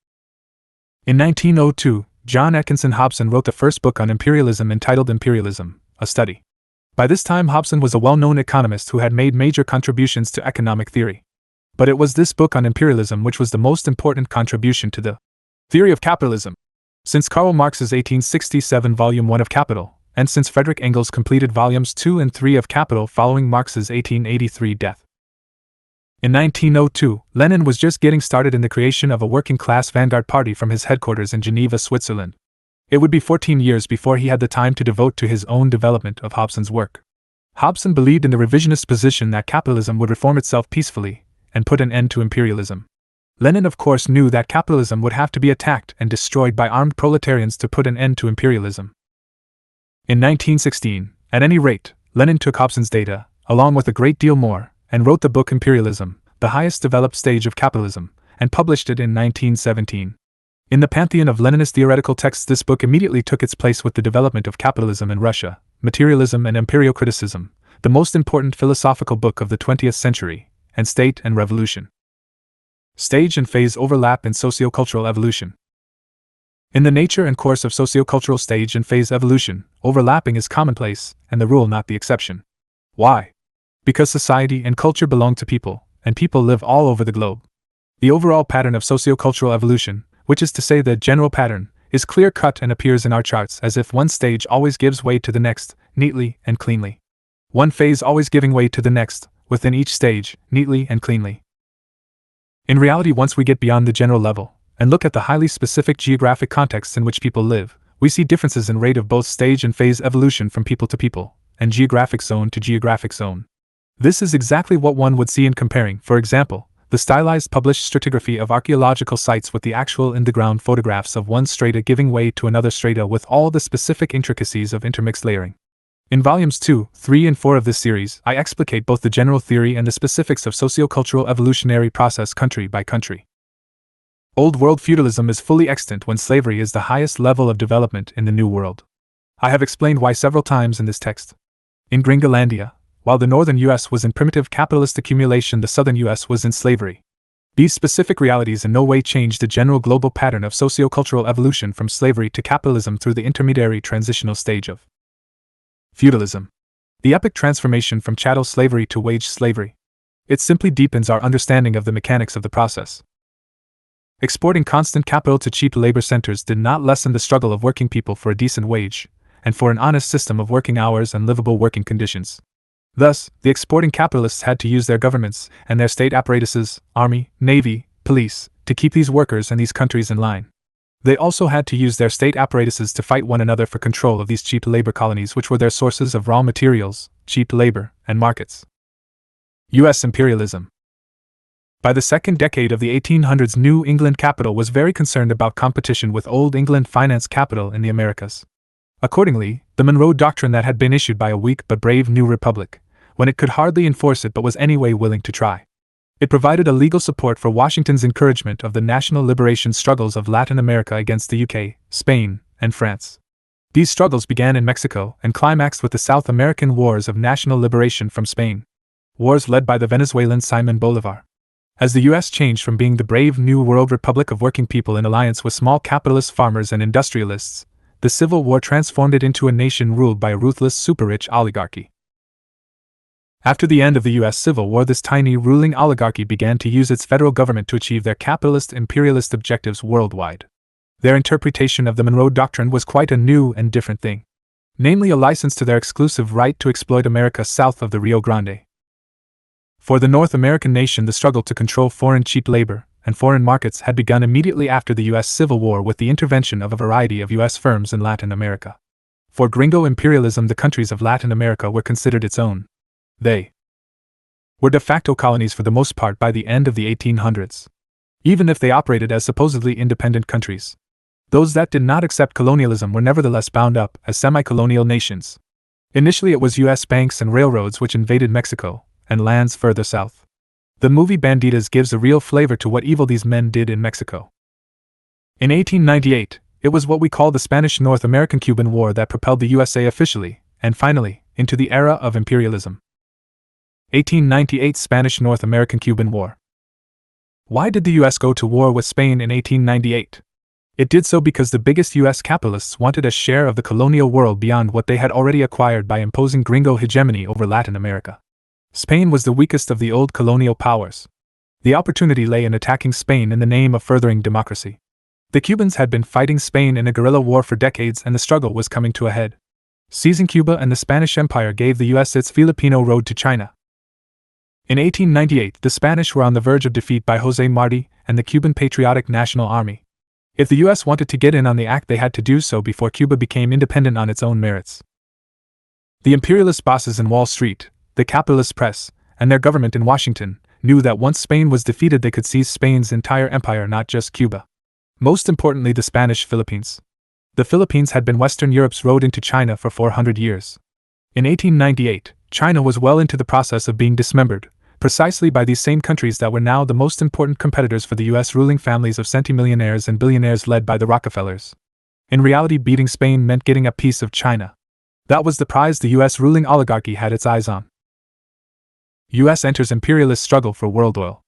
In 1902, John Atkinson Hobson wrote the first book on imperialism entitled Imperialism, a Study. By this time, Hobson was a well-known economist who had made major contributions to economic theory. But it was this book on imperialism which was the most important contribution to the theory of capitalism. Since Karl Marx's 1867 Volume 1 of Capital, and since Frederick Engels completed Volumes 2 and 3 of Capital following Marx's 1883 death. In 1902, Lenin was just getting started in the creation of a working-class vanguard party from his headquarters in Geneva, Switzerland. It would be 14 years before he had the time to devote to his own development of Hobson's work. Hobson believed in the revisionist position that capitalism would reform itself peacefully and put an end to imperialism. Lenin, of course, knew that capitalism would have to be attacked and destroyed by armed proletarians to put an end to imperialism. In 1916, at any rate, Lenin took Hobson's data, along with a great deal more, and wrote the book Imperialism, the highest developed stage of capitalism, and published it in 1917. In the pantheon of Leninist theoretical texts, this book immediately took its place with the development of capitalism in Russia, materialism and empirio-criticism, the most important philosophical book of the 20th century, and State and Revolution. Stage and phase overlap in socio-cultural evolution. In the nature and course of socio-cultural stage and phase evolution, overlapping is commonplace, and the rule not the exception. Why? Because society and culture belong to people, and people live all over the globe. The overall pattern of socio-cultural evolution, which is to say the general pattern, is clear-cut and appears in our charts as if one stage always gives way to the next, neatly and cleanly. One phase always giving way to the next, within each stage, neatly and cleanly. In reality, once we get beyond the general level, and look at the highly specific geographic contexts in which people live, we see differences in rate of both stage and phase evolution from people to people, and geographic zone to geographic zone. This is exactly what one would see in comparing, for example, the stylized published stratigraphy of archaeological sites with the actual in-the-ground photographs of one strata giving way to another strata with all the specific intricacies of intermixed layering. In volumes 2, 3, and 4 of this series, I explicate both the general theory and the specifics of sociocultural evolutionary process country by country. Old world feudalism is fully extant when slavery is the highest level of development in the New World. I have explained why several times in this text. In Gringolandia, while the northern U.S. was in primitive capitalist accumulation, the southern U.S. was in slavery. These specific realities in no way change the general global pattern of sociocultural evolution from slavery to capitalism through the intermediary transitional stage of feudalism. The epic transformation from chattel slavery to wage slavery. It simply deepens our understanding of the mechanics of the process. Exporting constant capital to cheap labor centers did not lessen the struggle of working people for a decent wage, and for an honest system of working hours and livable working conditions. Thus, the exporting capitalists had to use their governments and their state apparatuses, army, navy, police, to keep these workers and these countries in line. They also had to use their state apparatuses to fight one another for control of these cheap labor colonies, which were their sources of raw materials, cheap labor, and markets. U.S. imperialism. By the second decade of the 1800s, New England capital was very concerned about competition with Old England finance capital in the Americas. Accordingly, the Monroe Doctrine that had been issued by a weak but brave new republic, when it could hardly enforce it but was anyway willing to try. It provided a legal support for Washington's encouragement of the national liberation struggles of Latin America against the UK, Spain, and France. These struggles began in Mexico and climaxed with the South American Wars of National Liberation from Spain. Wars led by the Venezuelan Simon Bolivar. As the U.S. changed from being the brave New World Republic of working people in alliance with small capitalist farmers and industrialists, the Civil War transformed it into a nation ruled by a ruthless super-rich oligarchy. After the end of the U.S. Civil War, this tiny ruling oligarchy began to use its federal government to achieve their capitalist imperialist objectives worldwide. Their interpretation of the Monroe Doctrine was quite a new and different thing. Namely, a license to their exclusive right to exploit America south of the Rio Grande. For the North American nation, the struggle to control foreign cheap labor and foreign markets had begun immediately after the U.S. Civil War with the intervention of a variety of U.S. firms in Latin America. For gringo imperialism, the countries of Latin America were considered its own. They were de facto colonies for the most part by the end of the 1800s. Even if they operated as supposedly independent countries, those that did not accept colonialism were nevertheless bound up as semi-colonial nations. Initially it was U.S. banks and railroads which invaded Mexico and lands further south. The movie Banditas gives a real flavor to what evil these men did in Mexico. In 1898, it was what we call the Spanish North American-Cuban War that propelled the USA officially, and finally, into the era of imperialism. 1898 Spanish North American-Cuban War. Why did the U.S. go to war with Spain in 1898? It did so because the biggest U.S. capitalists wanted a share of the colonial world beyond what they had already acquired by imposing gringo hegemony over Latin America. Spain was the weakest of the old colonial powers. The opportunity lay in attacking Spain in the name of furthering democracy. The Cubans had been fighting Spain in a guerrilla war for decades, and the struggle was coming to a head. Seizing Cuba and the Spanish Empire gave the U.S. its Filipino road to China. In 1898, the Spanish were on the verge of defeat by José Martí and the Cuban Patriotic National Army. If the US wanted to get in on the act, they had to do so before Cuba became independent on its own merits. The imperialist bosses in Wall Street, the capitalist press, and their government in Washington knew that once Spain was defeated, they could seize Spain's entire empire, not just Cuba. Most importantly, the Spanish Philippines. The Philippines had been Western Europe's road into China for 400 years. In 1898, China was well into the process of being dismembered, precisely by these same countries that were now the most important competitors for the US ruling families of centimillionaires and billionaires led by the Rockefellers. In reality, beating Spain meant getting a piece of China. That was the prize the US ruling oligarchy had its eyes on. US enters imperialist struggle for world oil.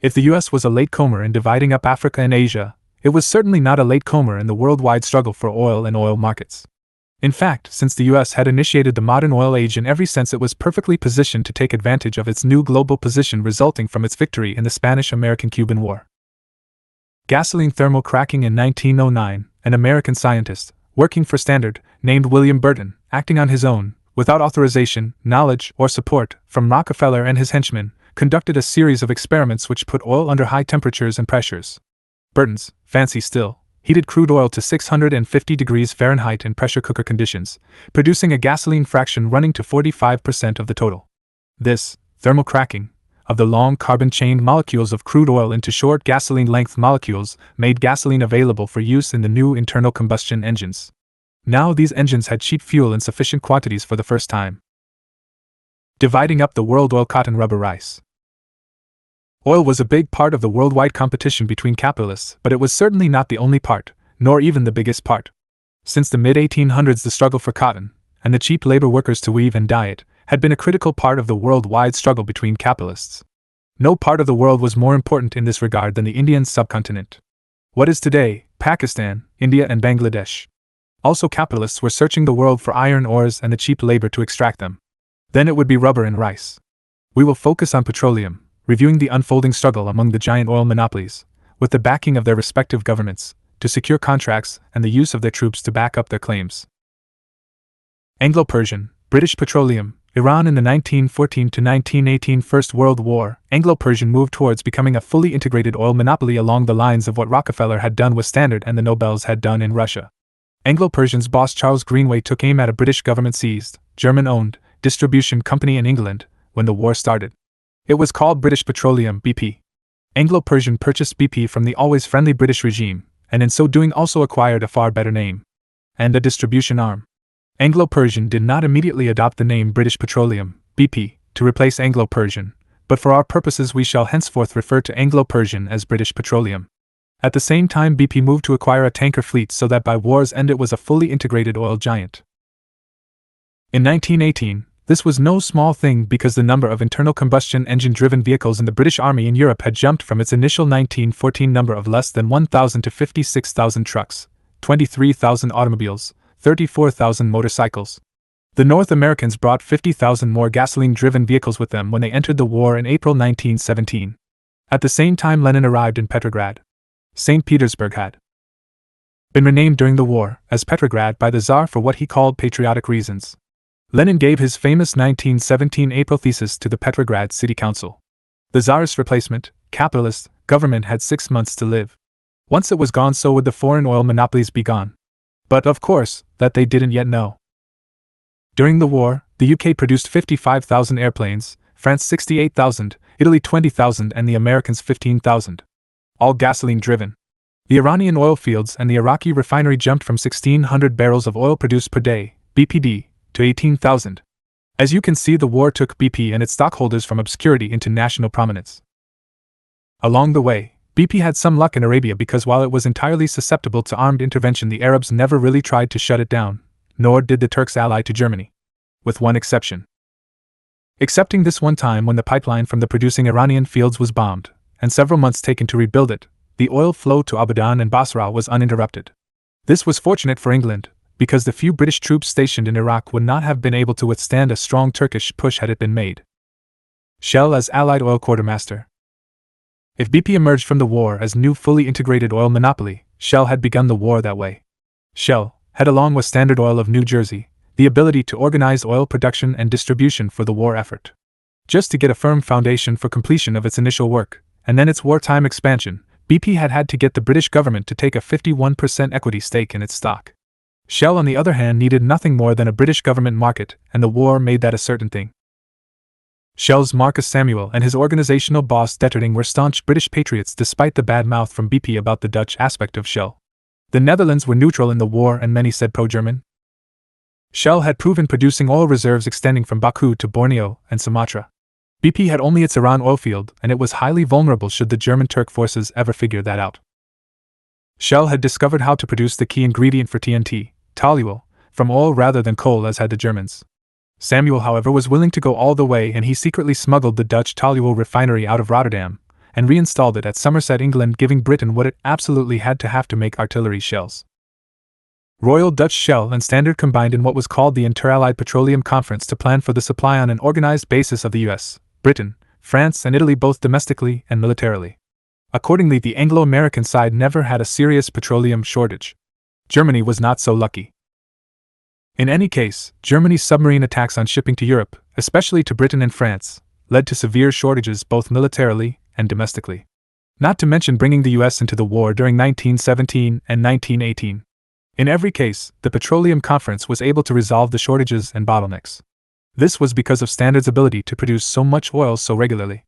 If the US was a latecomer in dividing up Africa and Asia, it was certainly not a latecomer in the worldwide struggle for oil and oil markets. In fact, since the US had initiated the modern oil age in every sense, it was perfectly positioned to take advantage of its new global position resulting from its victory in the Spanish-American-Cuban War. Gasoline thermal cracking in 1909, an American scientist, working for Standard, named William Burton, acting on his own, without authorization, knowledge, or support from Rockefeller and his henchmen, conducted a series of experiments which put oil under high temperatures and pressures. Burton's, fancy still, heated crude oil to 650 degrees Fahrenheit in pressure cooker conditions, producing a gasoline fraction running to 45% of the total. This, thermal cracking, of the long carbon-chained molecules of crude oil into short gasoline-length molecules, made gasoline available for use in the new internal combustion engines. Now these engines had cheap fuel in sufficient quantities for the first time. Dividing up the world: oil, cotton, rubber, rice. Oil was a big part of the worldwide competition between capitalists, but it was certainly not the only part, nor even the biggest part. Since the mid-1800s, the struggle for cotton, and the cheap labor workers to weave and dye it, had been a critical part of the worldwide struggle between capitalists. No part of the world was more important in this regard than the Indian subcontinent. What is today Pakistan, India, and Bangladesh. Also, capitalists were searching the world for iron ores and the cheap labor to extract them. Then it would be rubber and rice. We will focus on petroleum, reviewing the unfolding struggle among the giant oil monopolies, with the backing of their respective governments, to secure contracts and the use of their troops to back up their claims. Anglo-Persian, British Petroleum, Iran. In the 1914 to 1918 First World War, Anglo-Persian moved towards becoming a fully integrated oil monopoly along the lines of what Rockefeller had done with Standard and the Nobels had done in Russia. Anglo-Persian's boss Charles Greenway took aim at a British government-seized, German-owned, distribution company in England when the war started. It was called British Petroleum (BP). Anglo-Persian purchased BP from the always friendly British regime, and in so doing also acquired a far better name and a distribution arm. Anglo-Persian did not immediately adopt the name British Petroleum (BP) to replace Anglo-Persian, but for our purposes we shall henceforth refer to Anglo-Persian as British Petroleum. At the same time, BP moved to acquire a tanker fleet so that by war's end it was a fully integrated oil giant. In 1918, this was no small thing because the number of internal combustion engine-driven vehicles in the British Army in Europe had jumped from its initial 1914 number of less than 1,000 to 56,000 trucks, 23,000 automobiles, 34,000 motorcycles. The North Americans brought 50,000 more gasoline-driven vehicles with them when they entered the war in April 1917. At the same time Lenin arrived in Petrograd. St. Petersburg had been renamed during the war as Petrograd by the Tsar for what he called patriotic reasons. Lenin gave his famous 1917 April thesis to the Petrograd City Council. The Tsarist replacement, capitalist, government had 6 months to live. Once it was gone, so would the foreign oil monopolies be gone. But, of course, that they didn't yet know. During the war, the UK produced 55,000 airplanes, France 68,000, Italy 20,000, and the Americans 15,000. All gasoline-driven. The Iranian oil fields and the Iraqi refinery jumped from 1,600 barrels of oil produced per day, BPD, to 18,000. As you can see, the war took BP and its stockholders from obscurity into national prominence. Along the way, BP had some luck in Arabia because while it was entirely susceptible to armed intervention, the Arabs never really tried to shut it down, nor did the Turks ally to Germany. With one exception. Excepting this one time when the pipeline from the producing Iranian fields was bombed, and several months taken to rebuild it, the oil flow to Abadan and Basra was uninterrupted. This was fortunate for England, because the few British troops stationed in Iraq would not have been able to withstand a strong Turkish push had it been made. Shell as Allied oil quartermaster. If BP emerged from the war as new fully integrated oil monopoly, Shell had begun the war that way. Shell had, along with Standard Oil of New Jersey, the ability to organize oil production and distribution for the war effort. Just to get a firm foundation for completion of its initial work, and then its wartime expansion, BP had to get the British government to take a 51% equity stake in its stock. Shell, on the other hand, needed nothing more than a British government market, and the war made that a certain thing. Shell's Marcus Samuel and his organizational boss Deterding were staunch British patriots despite the bad mouth from BP about the Dutch aspect of Shell. The Netherlands were neutral in the war and many said pro-German. Shell had proven producing oil reserves extending from Baku to Borneo and Sumatra. BP had only its Iran oil field, and it was highly vulnerable should the German-Turk forces ever figure that out. Shell had discovered how to produce the key ingredient for TNT, toluol, from oil rather than coal as had the Germans. Samuel, however, was willing to go all the way, and he secretly smuggled the Dutch toluol refinery out of Rotterdam and reinstalled it at Somerset, England, giving Britain what it absolutely had to have to make artillery shells. Royal Dutch Shell and Standard combined in what was called the Inter-Allied Petroleum Conference to plan for the supply on an organized basis of the US, Britain, France, and Italy, both domestically and militarily. Accordingly, the Anglo-American side never had a serious petroleum shortage. Germany was not so lucky. In any case, Germany's submarine attacks on shipping to Europe, especially to Britain and France, led to severe shortages both militarily and domestically. Not to mention bringing the US into the war during 1917 and 1918. In every case, the Petroleum Conference was able to resolve the shortages and bottlenecks. This was because of Standard's ability to produce so much oil so regularly.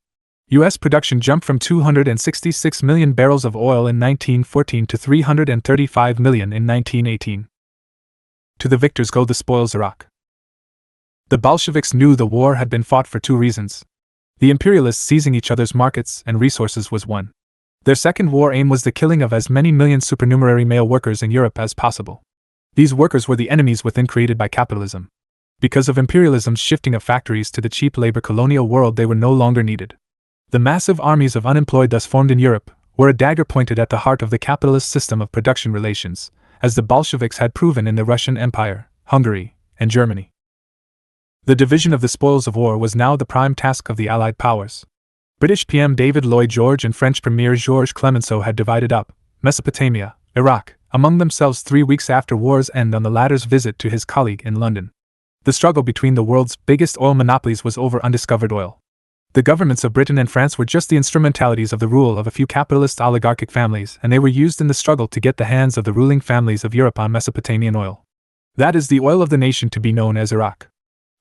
U.S. production jumped from 266 million barrels of oil in 1914 to 335 million in 1918. To the victors go the spoils, Iraq. The Bolsheviks knew the war had been fought for two reasons. The imperialists seizing each other's markets and resources was one. Their second war aim was the killing of as many million supernumerary male workers in Europe as possible. These workers were the enemies within created by capitalism. Because of imperialism's shifting of factories to the cheap labor colonial world, they were no longer needed. The massive armies of unemployed thus formed in Europe were a dagger pointed at the heart of the capitalist system of production relations, as the Bolsheviks had proven in the Russian Empire, Hungary, and Germany. The division of the spoils of war was now the prime task of the Allied powers. British PM David Lloyd George and French Premier Georges Clemenceau had divided up Mesopotamia, Iraq, among themselves 3 weeks after war's end on the latter's visit to his colleague in London. The struggle between the world's biggest oil monopolies was over undiscovered oil. The governments of Britain and France were just the instrumentalities of the rule of a few capitalist oligarchic families, and they were used in the struggle to get the hands of the ruling families of Europe on Mesopotamian oil. That is the oil of the nation to be known as Iraq.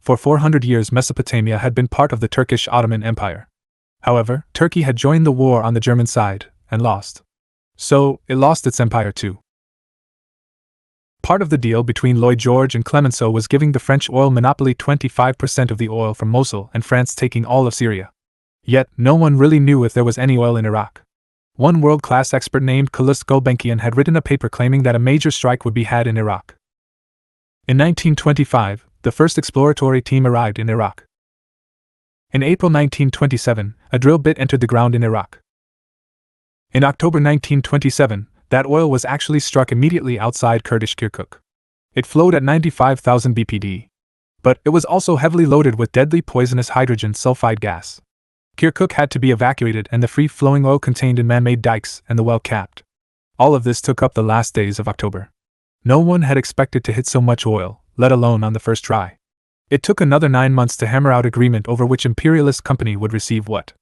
For 400 years Mesopotamia had been part of the Turkish Ottoman Empire. However, Turkey had joined the war on the German side, and lost. So, it lost its empire too. Part of the deal between Lloyd George and Clemenceau was giving the French oil monopoly 25% of the oil from Mosul and France taking all of Syria. Yet, no one really knew if there was any oil in Iraq. One world-class expert named Calouste Gulbenkian had written a paper claiming that a major strike would be had in Iraq. In 1925, the first exploratory team arrived in Iraq. In April 1927, a drill bit entered the ground in Iraq. In October 1927, that oil was actually struck immediately outside Kurdish Kirkuk. It flowed at 95,000 bpd. But it was also heavily loaded with deadly poisonous hydrogen sulfide gas. Kirkuk had to be evacuated and the free-flowing oil contained in man-made dikes and the well capped. All of this took up the last days of October. No one had expected to hit so much oil, let alone on the first try. It took another 9 months to hammer out agreement over which imperialist company would receive what.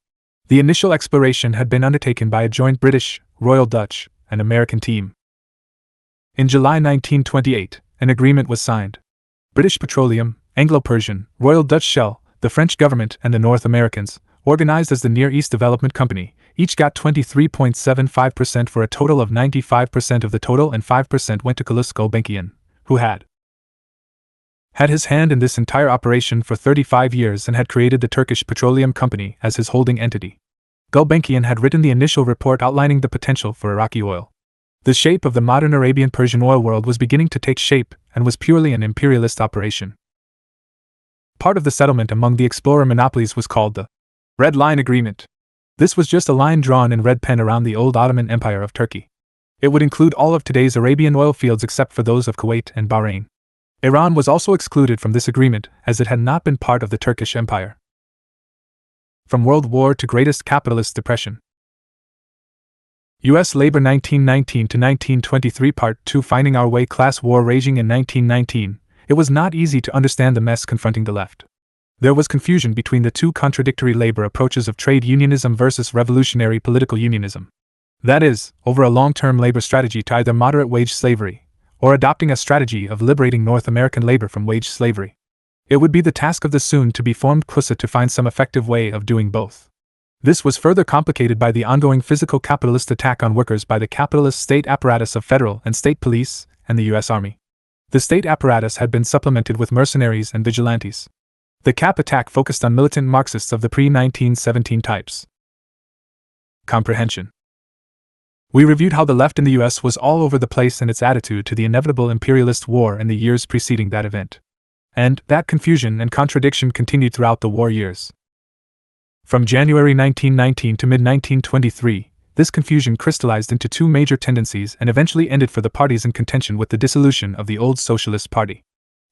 The initial exploration had been undertaken by a joint British, Royal Dutch, and American team. In July 1928, an agreement was signed. British Petroleum, Anglo-Persian, Royal Dutch Shell, the French government, and the North Americans, organized as the Near East Development Company, each got 23.75% for a total of 95% of the total, and 5% went to Calouste Gulbenkian, who had his hand in this entire operation for 35 years and had created the Turkish Petroleum Company as his holding entity. Gulbenkian had written the initial report outlining the potential for Iraqi oil. The shape of the modern Arabian-Persian oil world was beginning to take shape and was purely an imperialist operation. Part of the settlement among the explorer monopolies was called the Red Line Agreement. This was just a line drawn in red pen around the old Ottoman Empire of Turkey. It would include all of today's Arabian oil fields except for those of Kuwait and Bahrain. Iran was also excluded from this agreement, as it had not been part of the Turkish Empire. From World War to Greatest Capitalist Depression. U.S. Labor 1919 to 1923 Part 2 Finding Our Way. Class war raging in 1919, it was not easy to understand the mess confronting the left. There was confusion between the two contradictory labor approaches of trade unionism versus revolutionary political unionism. That is, over a long-term labor strategy to either moderate wage slavery, or adopting a strategy of liberating North American labor from wage slavery. It would be the task of the soon-to-be-formed CUSA to find some effective way of doing both. This was further complicated by the ongoing physical capitalist attack on workers by the capitalist state apparatus of federal and state police and the U.S. Army. The state apparatus had been supplemented with mercenaries and vigilantes. The cap attack focused on militant Marxists of the pre-1917 types. Comprehension. We reviewed how the left in the U.S. was all over the place in its attitude to the inevitable imperialist war in the years preceding that event. And that confusion and contradiction continued throughout the war years. From January 1919 to mid-1923, this confusion crystallized into two major tendencies and eventually ended for the parties in contention with the dissolution of the old Socialist Party.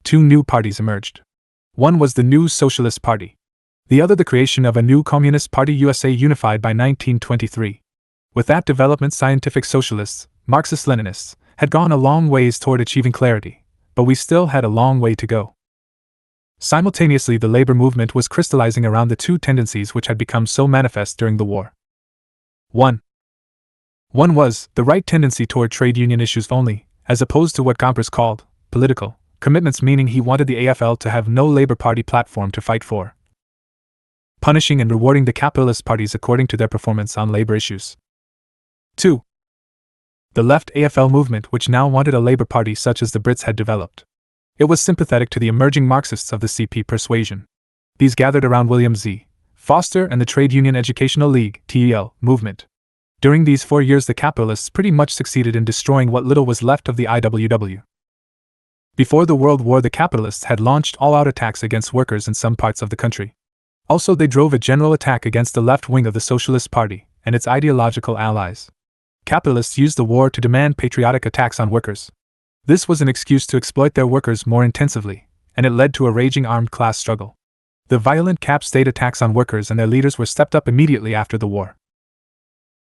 Two new parties emerged. One was the New Socialist Party. The other the creation of a new Communist Party USA unified by 1923. With that development, scientific socialists, Marxist-Leninists, had gone a long ways toward achieving clarity, but we still had a long way to go. Simultaneously, the labor movement was crystallizing around the two tendencies which had become so manifest during the war. One was the right tendency toward trade union issues only, as opposed to what Gompers called political commitments, meaning he wanted the AFL to have no Labor Party platform to fight for, punishing and rewarding the capitalist parties according to their performance on labor issues. 2. The left AFL movement, which now wanted a Labor Party such as the Brits had developed. It was sympathetic to the emerging Marxists of the CP persuasion. These gathered around William Z. Foster and the Trade Union Educational League (TEL) movement. During these 4 years, the capitalists pretty much succeeded in destroying what little was left of the IWW. Before the World War, the capitalists had launched all-out attacks against workers in some parts of the country. Also, they drove a general attack against the left wing of the Socialist Party and its ideological allies. Capitalists used the war to demand patriotic attacks on workers. This was an excuse to exploit their workers more intensively, and it led to a raging armed class struggle. The violent cap state attacks on workers and their leaders were stepped up immediately after the war.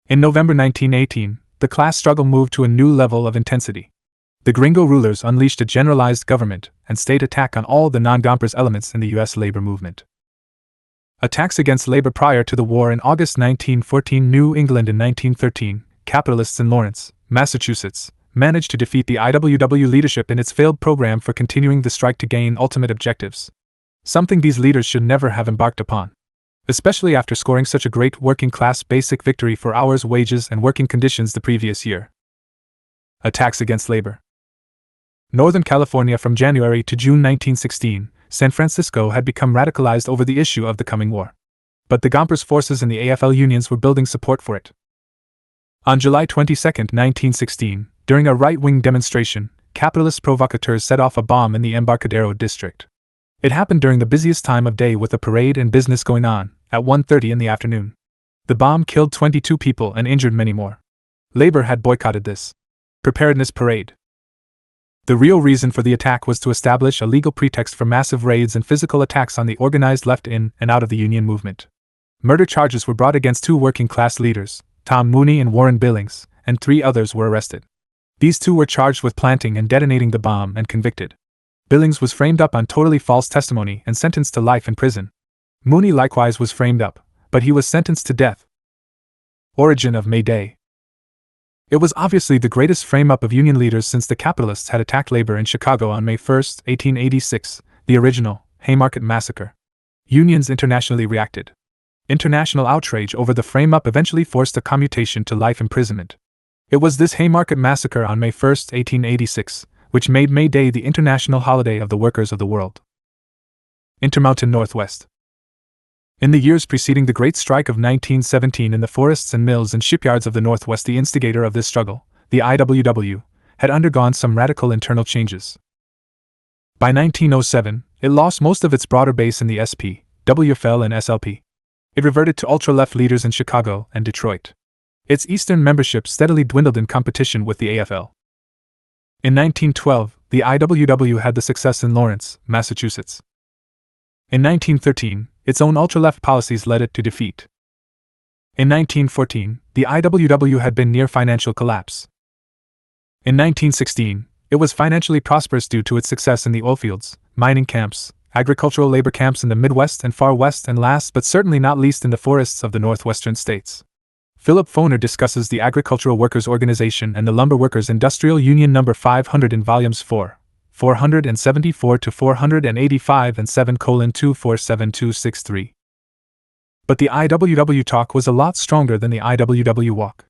In November 1918, the class struggle moved to a new level of intensity. The gringo rulers unleashed a generalized government and state attack on all the non-Gompers elements in the U.S. labor movement. Attacks against labor prior to the war in August 1914, New England in 1913, capitalists in Lawrence, Massachusetts, managed to defeat the IWW leadership in its failed program for continuing the strike to gain ultimate objectives. Something these leaders should never have embarked upon, especially after scoring such a great working-class basic victory for hours, wages, and working conditions the previous year. Attacks against labor. Northern California. From January to June 1916, San Francisco had become radicalized over the issue of the coming war. But the Gompers forces and the AFL unions were building support for it. On July 22, 1916, during a right-wing demonstration, capitalist provocateurs set off a bomb in the Embarcadero district. It happened during the busiest time of day with a parade and business going on, at 1:30 in the afternoon. The bomb killed 22 people and injured many more. Labor had boycotted this preparedness parade. The real reason for the attack was to establish a legal pretext for massive raids and physical attacks on the organized left in and out of the union movement. Murder charges were brought against 2 working-class leaders, Tom Mooney and Warren Billings, and 3 others were arrested. These 2 were charged with planting and detonating the bomb and convicted. Billings was framed up on totally false testimony and sentenced to life in prison. Mooney likewise was framed up, but he was sentenced to death. Origin of May Day. It was obviously the greatest frame-up of union leaders since the capitalists had attacked labor in Chicago on May 1, 1886, the original Haymarket Massacre. Unions internationally reacted. International outrage over the frame-up eventually forced a commutation to life imprisonment. It was this Haymarket Massacre on May 1, 1886, which made May Day the international holiday of the workers of the world. Intermountain Northwest. In the years preceding the Great Strike of 1917 in the forests and mills and shipyards of the Northwest, the instigator of this struggle, the IWW, had undergone some radical internal changes. By 1907, it lost most of its broader base in the SP, WFL and SLP. It reverted to ultra-left leaders in Chicago and Detroit. Its Eastern membership steadily dwindled in competition with the AFL. In 1912, the IWW had the success in Lawrence, Massachusetts. In 1913, its own ultra-left policies led it to defeat. In 1914, the IWW had been near financial collapse. In 1916, it was financially prosperous due to its success in the oilfields, mining camps, agricultural labor camps in the Midwest and Far West, and last but certainly not least in the forests of the northwestern states. Philip Foner discusses the Agricultural Workers' Organization and the Lumber Workers' Industrial Union number 500 in volumes 474 to 485 and 7:24763. But the IWW talk was a lot stronger than the IWW walk.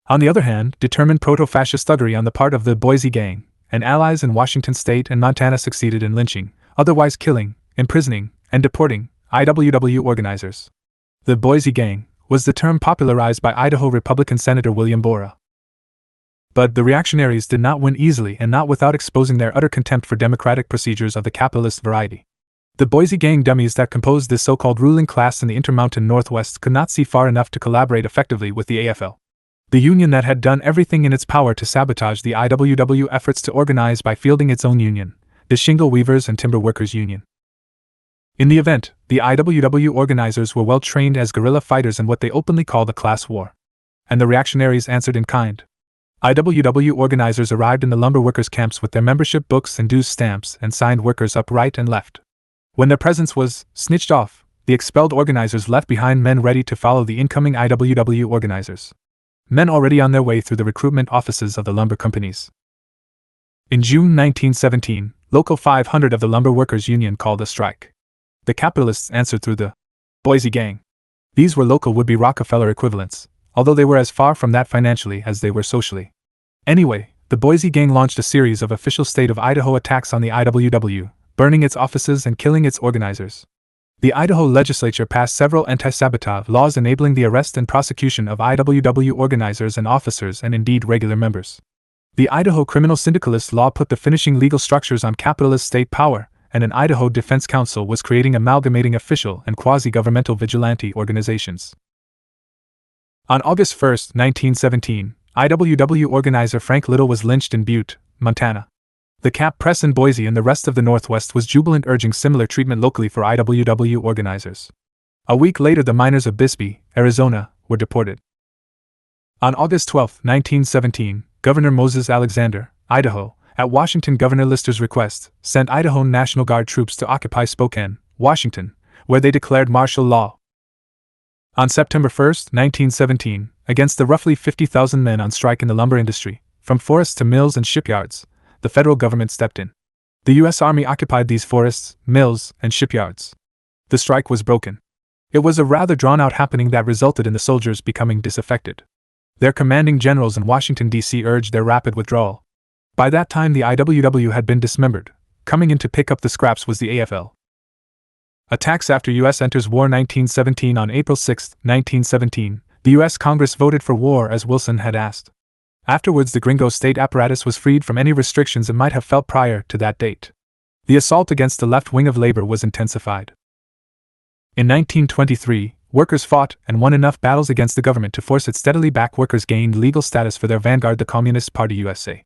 On the other hand, determined proto-fascist thuggery on the part of the Boise Gang and allies in Washington state and Montana succeeded in lynching, otherwise killing, imprisoning, and deporting IWW organizers. The Boise Gang was the term popularized by Idaho Republican Senator William Borah. But the reactionaries did not win easily and not without exposing their utter contempt for democratic procedures of the capitalist variety. The Boise Gang dummies that composed this so-called ruling class in the Intermountain Northwest could not see far enough to collaborate effectively with the AFL, the union that had done everything in its power to sabotage the IWW efforts to organize by fielding its own union, the Shingle Weavers and Timber Workers Union. In the event, the IWW organizers were well trained as guerrilla fighters in what they openly call the class war. And the reactionaries answered in kind. IWW organizers arrived in the lumber workers' camps with their membership books and dues stamps and signed workers up right and left. When their presence was snitched off, the expelled organizers left behind men ready to follow the incoming IWW organizers. Men already on their way through the recruitment offices of the lumber companies. In June 1917, Local 500 of the Lumber Workers Union called a strike. The capitalists answered through the Boise Gang. These were local would-be Rockefeller equivalents, although they were as far from that financially as they were socially. Anyway, the Boise Gang launched a series of official state of Idaho attacks on the IWW, burning its offices and killing its organizers. The Idaho legislature passed several anti-sabotage laws enabling the arrest and prosecution of IWW organizers and officers and indeed regular members. The Idaho criminal syndicalist law put the finishing legal structures on capitalist state power, and an Idaho Defense Council was creating amalgamating official and quasi-governmental vigilante organizations. On August 1, 1917, IWW organizer Frank Little was lynched in Butte, Montana. The Cap Press in Boise and the rest of the Northwest was jubilant, urging similar treatment locally for IWW organizers. A week later, the miners of Bisbee, Arizona, were deported. On August 12, 1917, Governor Moses Alexander, Idaho, at Washington Governor Lister's request, sent Idaho National Guard troops to occupy Spokane, Washington, where they declared martial law. On September 1, 1917, against the roughly 50,000 men on strike in the lumber industry, from forests to mills and shipyards, the federal government stepped in. The U.S. Army occupied these forests, mills, and shipyards. The strike was broken. It was a rather drawn-out happening that resulted in the soldiers becoming disaffected. Their commanding generals in Washington, D.C. urged their rapid withdrawal. By that time the IWW had been dismembered. Coming in to pick up the scraps was the AFL. Attacks after U.S. enters war 1917. On April 6, 1917, the U.S. Congress voted for war as Wilson had asked. Afterwards, the Gringo state apparatus was freed from any restrictions it might have felt prior to that date. The assault against the left wing of labor was intensified. In 1923, workers fought and won enough battles against the government to force it steadily back. Workers gained legal status for their vanguard, the Communist Party USA.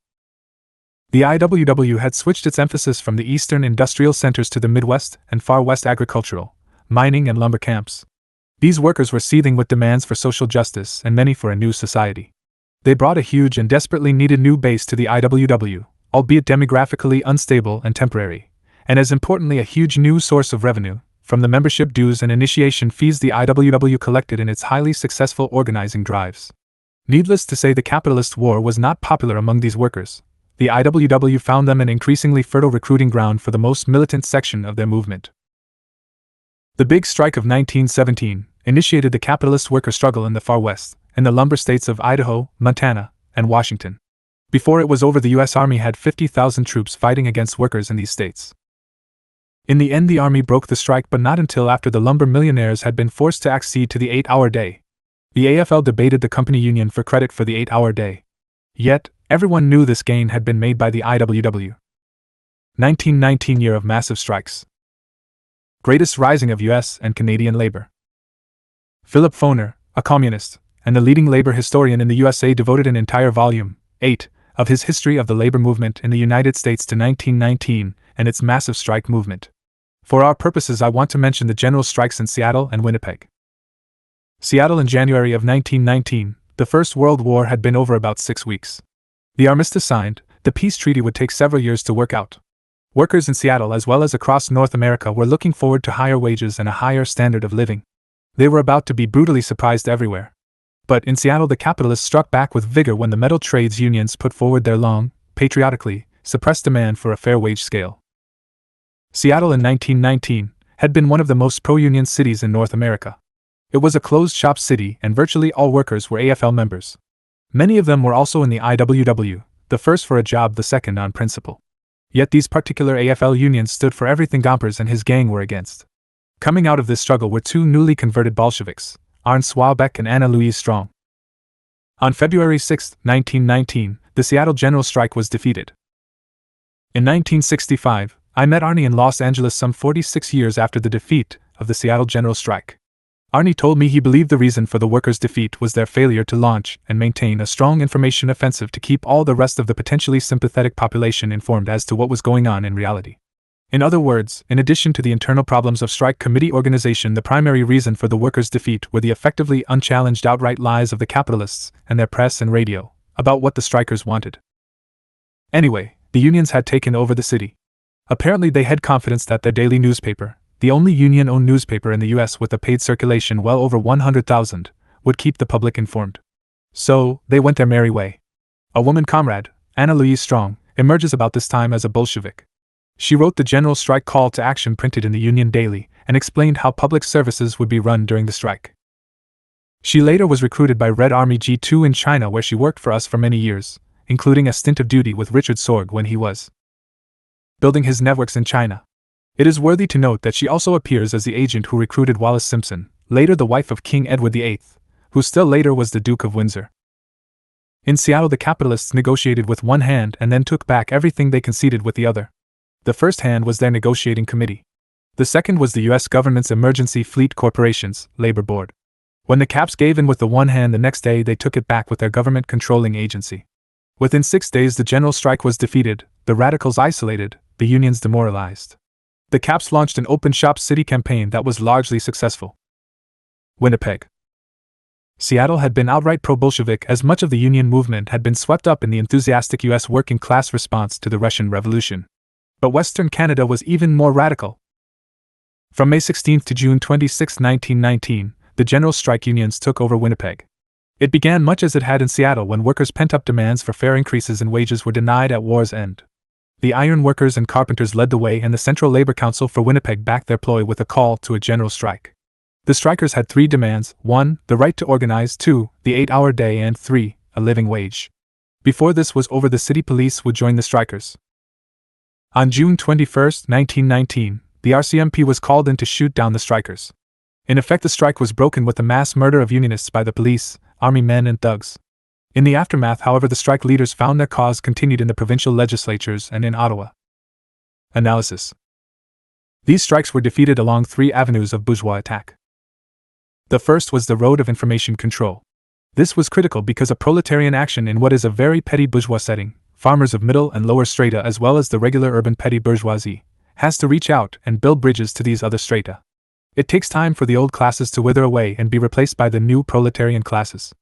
The IWW had switched its emphasis from the eastern industrial centers to the Midwest and Far West agricultural, mining, and lumber camps. These workers were seething with demands for social justice and many for a new society. They brought a huge and desperately needed new base to the IWW, albeit demographically unstable and temporary, and as importantly a huge new source of revenue, from the membership dues and initiation fees the IWW collected in its highly successful organizing drives. Needless to say, the capitalist war was not popular among these workers. The IWW found them an increasingly fertile recruiting ground for the most militant section of their movement. The Big Strike of 1917 initiated the capitalist worker struggle in the Far West, in the lumber states of Idaho, Montana, and Washington. Before it was over, the U.S. Army had 50,000 troops fighting against workers in these states. In the end, the Army broke the strike, but not until after the lumber millionaires had been forced to accede to the 8-hour day. The AFL debated the company union for credit for the 8-hour day. Yet, everyone knew this gain had been made by the IWW. 1919 year of massive strikes. Greatest rising of U.S. and Canadian labor. Philip Foner, a communist, and the leading labor historian in the USA, devoted an entire volume, 8, of his History of the Labor Movement in the United States to 1919 and its massive strike movement. For our purposes, I want to mention the general strikes in Seattle and Winnipeg. Seattle in January of 1919, the First World War had been over about 6 weeks. The armistice signed, the peace treaty would take several years to work out. Workers in Seattle as well as across North America were looking forward to higher wages and a higher standard of living. They were about to be brutally surprised everywhere. But in Seattle, the capitalists struck back with vigor when the metal trades unions put forward their long, patriotically, suppressed demand for a fair wage scale. Seattle in 1919 had been one of the most pro-union cities in North America. It was a closed-shop city and virtually all workers were AFL members. Many of them were also in the IWW, the first for a job, the second on principle. Yet these particular AFL unions stood for everything Gompers and his gang were against. Coming out of this struggle were two newly converted Bolsheviks, Arne Swabeck and Anna Louise Strong. On February 6, 1919, the Seattle General Strike was defeated. In 1965, I met Arne in Los Angeles some 46 years after the defeat of the Seattle General Strike. Arne told me he believed the reason for the workers' defeat was their failure to launch and maintain a strong information offensive to keep all the rest of the potentially sympathetic population informed as to what was going on in reality. In other words, in addition to the internal problems of strike committee organization, the primary reason for the workers' defeat were the effectively unchallenged outright lies of the capitalists and their press and radio about what the strikers wanted. Anyway, the unions had taken over the city. Apparently they had confidence that their daily newspaper, the only union-owned newspaper in the U.S. with a paid circulation well over 100,000, would keep the public informed. So, they went their merry way. A woman comrade, Anna Louise Strong, emerges about this time as a Bolshevik. She wrote the general strike call to action printed in the Union Daily and explained how public services would be run during the strike. She later was recruited by Red Army G2 in China, where she worked for us for many years, including a stint of duty with Richard Sorg when he was building his networks in China. It is worthy to note that she also appears as the agent who recruited Wallis Simpson, later the wife of King Edward VIII, who still later was the Duke of Windsor. In Seattle, the capitalists negotiated with one hand and then took back everything they conceded with the other. The first hand was their negotiating committee. The second was the U.S. government's Emergency Fleet Corporation's Labor Board. When the Caps gave in with the one hand, the next day they took it back with their government-controlling agency. Within 6 days the general strike was defeated, the radicals isolated, the unions demoralized. The Caps launched an open-shop city campaign that was largely successful. Winnipeg. Seattle had been outright pro-Bolshevik, as much of the union movement had been swept up in the enthusiastic U.S. working-class response to the Russian Revolution. But Western Canada was even more radical. From May 16 to June 26, 1919, the general strike unions took over Winnipeg. It began much as it had in Seattle, when workers' pent-up demands for fair increases in wages were denied at war's end. The iron workers and carpenters led the way, and the Central Labor Council for Winnipeg backed their ploy with a call to a general strike. The strikers had 3 demands: 1, the right to organize; 2, the 8-hour day; and 3, a living wage. Before this was over, the city police would join the strikers. On June 21, 1919, the RCMP was called in to shoot down the strikers. In effect, the strike was broken with the mass murder of unionists by the police, army men and thugs. In the aftermath, however, the strike leaders found their cause continued in the provincial legislatures and in Ottawa. Analysis. These strikes were defeated along 3 avenues of bourgeois attack. The first was the road of information control. This was critical because a proletarian action in what is a very petty bourgeois setting, farmers of middle and lower strata as well as the regular urban petty bourgeoisie, has to reach out and build bridges to these other strata. It takes time for the old classes to wither away and be replaced by the new proletarian classes.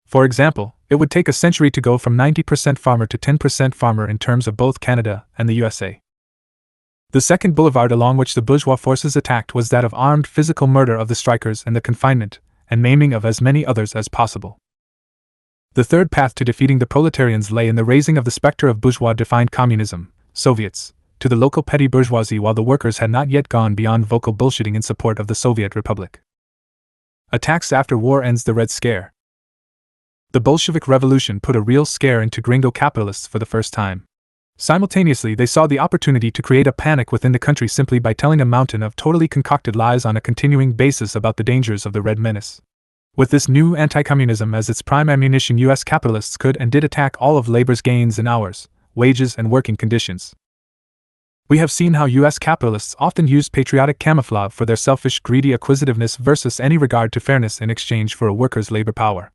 For example, it would take a century to go from 90% farmer to 10% farmer in terms of both Canada and the USA. The second boulevard along which the bourgeois forces attacked was that of armed physical murder of the strikers and the confinement and maiming of as many others as possible. The third path to defeating the proletarians lay in the raising of the specter of bourgeois-defined communism, Soviets, to the local petty bourgeoisie, while the workers had not yet gone beyond vocal bullshitting in support of the Soviet Republic. Attacks after war ends. The Red Scare. The Bolshevik Revolution put a real scare into gringo capitalists for the first time. Simultaneously, they saw the opportunity to create a panic within the country simply by telling a mountain of totally concocted lies on a continuing basis about the dangers of the Red Menace. With this new anti-communism as its prime ammunition, U.S. capitalists could and did attack all of labor's gains in hours, wages, and working conditions. We have seen how U.S. capitalists often used patriotic camouflage for their selfish, greedy acquisitiveness versus any regard to fairness in exchange for a worker's labor power.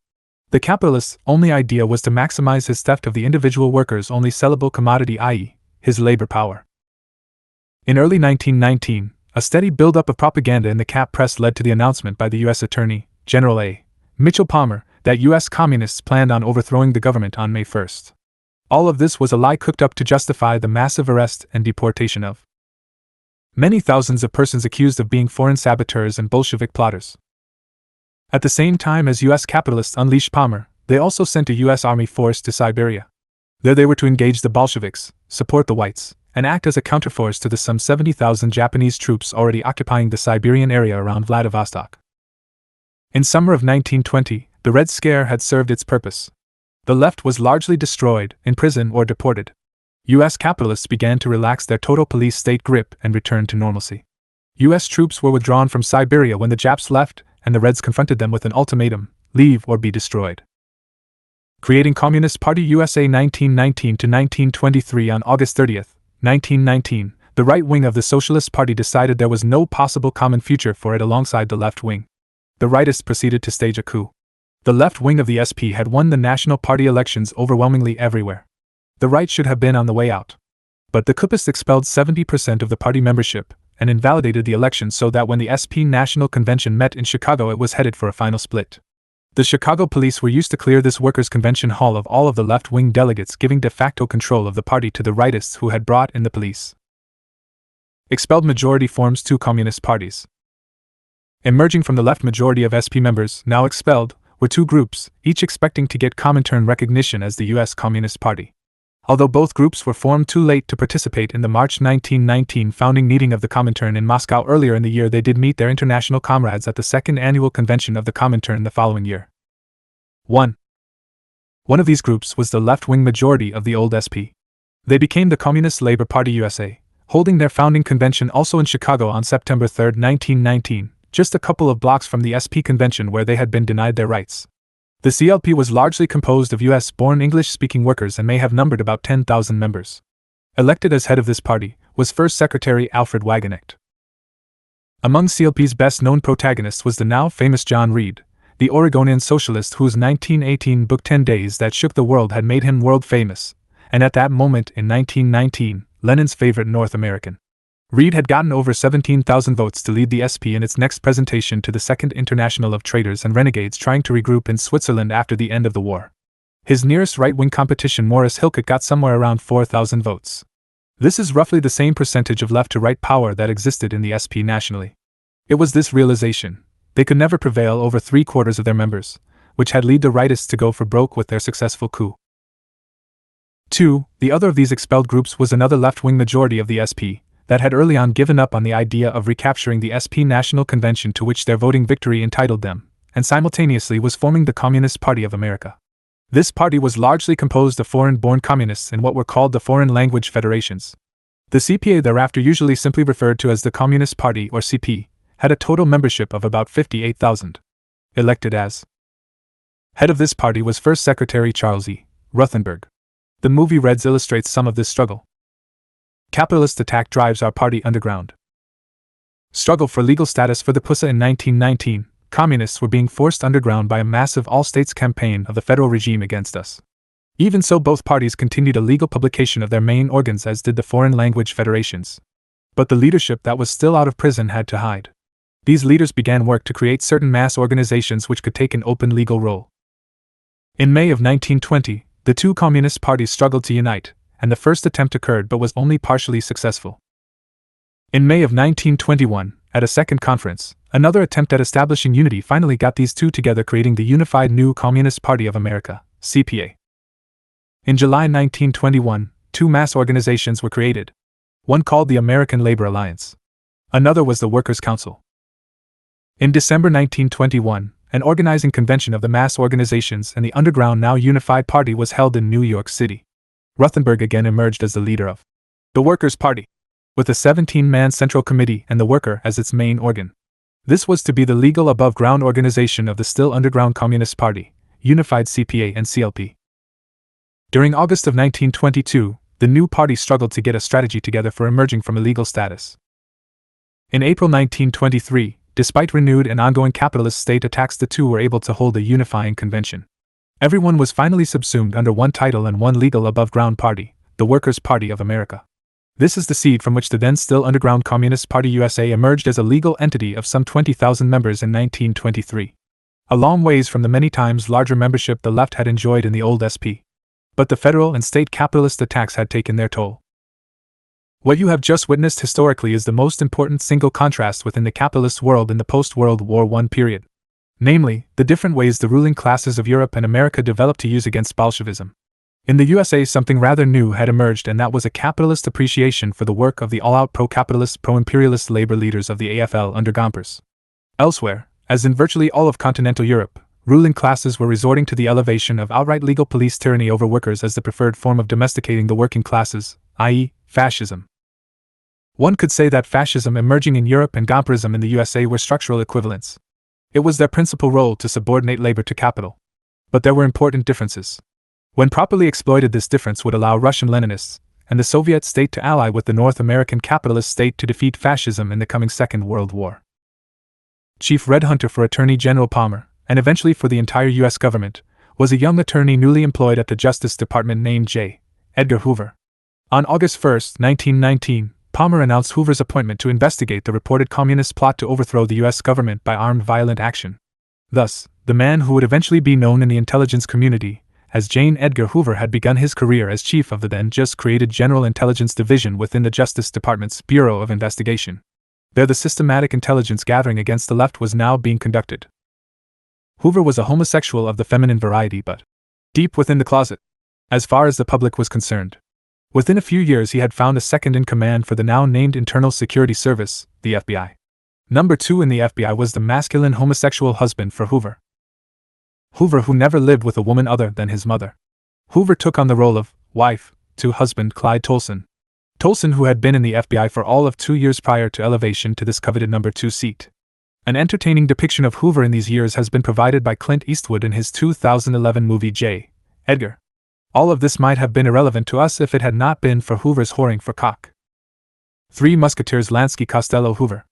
The capitalist's only idea was to maximize his theft of the individual worker's only sellable commodity, i.e., his labor power. In early 1919, a steady buildup of propaganda in the Cap press led to the announcement by the U.S. Attorney General A. Mitchell Palmer that U.S. communists planned on overthrowing the government on May 1. All of this was a lie cooked up to justify the massive arrest and deportation of many thousands of persons accused of being foreign saboteurs and Bolshevik plotters. At the same time as US capitalists unleashed Palmer, they also sent a US Army force to Siberia. There they were to engage the Bolsheviks, support the whites, and act as a counterforce to the some 70,000 Japanese troops already occupying the Siberian area around Vladivostok. In summer of 1920, the Red Scare had served its purpose. The left was largely destroyed, in prison, or deported. US capitalists began to relax their total police state grip and return to normalcy. US troops were withdrawn from Siberia when the Japs left, and the Reds confronted them with an ultimatum: leave or be destroyed. Creating Communist Party USA 1919 to 1923 on August 30, 1919, the right wing of the Socialist Party decided there was no possible common future for it alongside the left wing. The rightists proceeded to stage a coup. The left wing of the SP had won the National Party elections overwhelmingly everywhere. The right should have been on the way out. But the coupists expelled 70% of the party membership and invalidated the election so that when the SP National Convention met in Chicago it was headed for a final split. The Chicago police were used to clear this workers' convention hall of all of the left-wing delegates, giving de facto control of the party to the rightists who had brought in the police. Expelled majority forms two communist parties. Emerging from the left majority of SP members, now expelled, were two groups, each expecting to get Comintern recognition as the US Communist Party. Although both groups were formed too late to participate in the March 1919 founding meeting of the Comintern in Moscow earlier in the year, they did meet their international comrades at the second annual convention of the Comintern the following year. 1. One of these groups was the left-wing majority of the old SP. They became the Communist Labor Party USA, holding their founding convention also in Chicago on September 3, 1919, just a couple of blocks from the SP convention where they had been denied their rights. The CLP was largely composed of US-born English-speaking workers and may have numbered about 10,000 members. Elected as head of this party was First Secretary Alfred Wagenknecht. Among CLP's best-known protagonists was the now famous John Reed, the Oregonian socialist whose 1918 book 10 Days That Shook the World had made him world famous, and at that moment in 1919, Lenin's favorite North American. Reed had gotten over 17,000 votes to lead the SP in its next presentation to the Second International of Traitors and Renegades trying to regroup in Switzerland after the end of the war. His nearest right-wing competition, Morris Hillcoat, got somewhere around 4,000 votes. This is roughly the same percentage of left-to-right power that existed in the SP nationally. It was this realization: they could never prevail over 3/4 of their members, which had led the rightists to go for broke with their successful coup. 2. The other of these expelled groups was another left-wing majority of the SP, that had early on given up on the idea of recapturing the SP National Convention to which their voting victory entitled them, and simultaneously was forming the Communist Party of America. This party was largely composed of foreign-born communists in what were called the Foreign Language Federations. The CPA, thereafter usually simply referred to as the Communist Party or CP, had a total membership of about 58,000. Elected as head of this party was First Secretary Charles E. Ruthenberg. The movie Reds illustrates some of this struggle. Capitalist attack drives our party underground. Struggle for legal status for the PUSA in 1919, communists were being forced underground by a massive all-states campaign of the federal regime against us. Even so, both parties continued a legal publication of their main organs, as did the Foreign Language Federations. But the leadership that was still out of prison had to hide. These leaders began work to create certain mass organizations which could take an open legal role. In May of 1920, the two communist parties struggled to unite, and the first attempt occurred but was only partially successful. In May of 1921, at a second conference, another attempt at establishing unity finally got these two together, creating the Unified New Communist Party of America, CPA. In July 1921, two mass organizations were created. One called the American Labor Alliance. Another was the Workers' Council. In December 1921, an organizing convention of the mass organizations and the underground now unified party was held in New York City. Ruthenberg again emerged as the leader of the Workers' Party, with a 17-man Central Committee and the Worker as its main organ. This was to be the legal above-ground organization of the still underground Communist Party, unified CPA and CLP. During August of 1922, the new party struggled to get a strategy together for emerging from illegal status. In April 1923, despite renewed and ongoing capitalist state attacks, the two were able to hold a unifying convention. Everyone was finally subsumed under one title and one legal above-ground party, the Workers' Party of America. This is the seed from which the then still underground Communist Party USA emerged as a legal entity of some 20,000 members in 1923. A long ways from the many times larger membership the left had enjoyed in the old SP. But the federal and state capitalist attacks had taken their toll. What you have just witnessed historically is the most important single contrast within the capitalist world in the post-World War I period. namely, the different ways the ruling classes of Europe and America developed to use against Bolshevism. In the USA, something rather new had emerged, and that was a capitalist appreciation for the work of the all-out pro-capitalist, pro-imperialist labor leaders of the AFL under Gompers. Elsewhere, as in virtually all of continental Europe, ruling classes were resorting to the elevation of outright legal police tyranny over workers as the preferred form of domesticating the working classes, i.e., fascism. One could say that fascism emerging in Europe and Gomperism in the USA were structural equivalents. It was their principal role to subordinate labor to capital. But there were important differences. When properly exploited, this difference would allow Russian Leninists and the Soviet state to ally with the North American capitalist state to defeat fascism in the coming Second World War. Chief Red Hunter for Attorney General Palmer, and eventually for the entire U.S. government, was a young attorney newly employed at the Justice Department named J. Edgar Hoover. On August 1, 1919, Palmer announced Hoover's appointment to investigate the reported communist plot to overthrow the U.S. government by armed violent action. Thus, the man who would eventually be known in the intelligence community as J. Edgar Hoover had begun his career as chief of the then just created General Intelligence Division within the Justice Department's Bureau of Investigation. There the systematic intelligence gathering against the left was now being conducted. Hoover was a homosexual of the feminine variety, but deep within the closet, as far as the public was concerned. Within a few years he had found a second-in-command for the now-named Internal Security Service, the FBI. Number 2 in the FBI was the masculine homosexual husband for Hoover. Hoover, who never lived with a woman other than his mother. Hoover took on the role of wife to husband Clyde Tolson. Tolson, who had been in the FBI for all of 2 years prior to elevation to this coveted number 2 seat. An entertaining depiction of Hoover in these years has been provided by Clint Eastwood in his 2011 movie J. Edgar. All of this might have been irrelevant to us if it had not been for Hoover's whoring for cock. Three Musketeers Lansky Costello Hoover.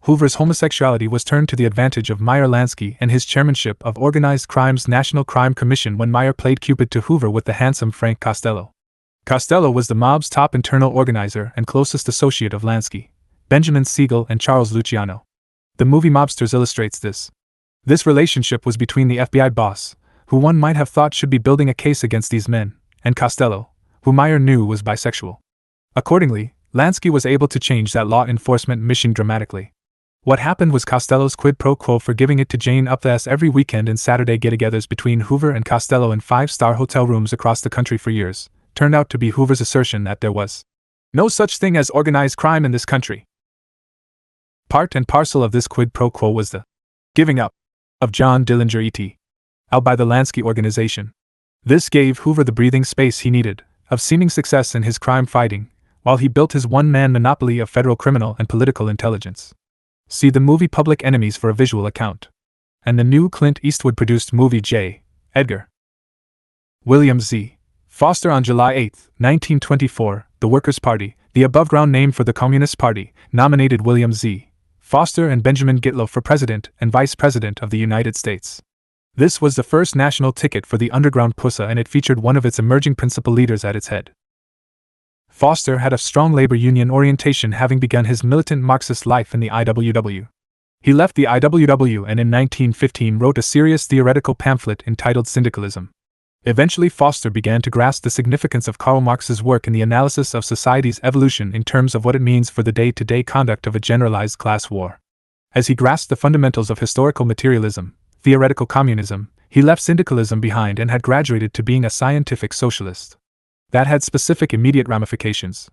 Hoover's homosexuality was turned to the advantage of Meyer Lansky and his chairmanship of Organized Crime's National Crime Commission when Meyer played Cupid to Hoover with the handsome Frank Costello. Costello was the mob's top internal organizer and closest associate of Lansky, Benjamin Siegel and Charles Luciano. The movie Mobsters illustrates this. This relationship was between the FBI boss, who one might have thought should be building a case against these men, and Costello, who Meyer knew was bisexual. Accordingly, Lansky was able to change that law enforcement mission dramatically. What happened was Costello's quid pro quo for giving it to Jane up the ass every weekend and Saturday get-togethers between Hoover and Costello in 5-star hotel rooms across the country for years, turned out to be Hoover's assertion that there was no such thing as organized crime in this country. Part and parcel of this quid pro quo was the giving up of John Dillinger et al. By the Lansky organization. This gave Hoover the breathing space he needed, of seeming success in his crime fighting, while he built his one-man monopoly of federal criminal and political intelligence. See the movie Public Enemies for a visual account. And the new Clint Eastwood-produced movie J. Edgar. William Z. Foster. On July 8, 1924, the Workers' Party, the above-ground name for the Communist Party, nominated William Z. Foster and Benjamin Gitlow for President and Vice President of the United States. This was the first national ticket for the underground PUSA, and it featured one of its emerging principal leaders at its head. Foster had a strong labor union orientation, having begun his militant Marxist life in the IWW. He left the IWW and in 1915 wrote a serious theoretical pamphlet entitled Syndicalism. Eventually, Foster began to grasp the significance of Karl Marx's work in the analysis of society's evolution in terms of what it means for the day-to-day conduct of a generalized class war. As he grasped the fundamentals of historical materialism, theoretical communism, he left syndicalism behind and had graduated to being a scientific socialist. That had specific immediate ramifications.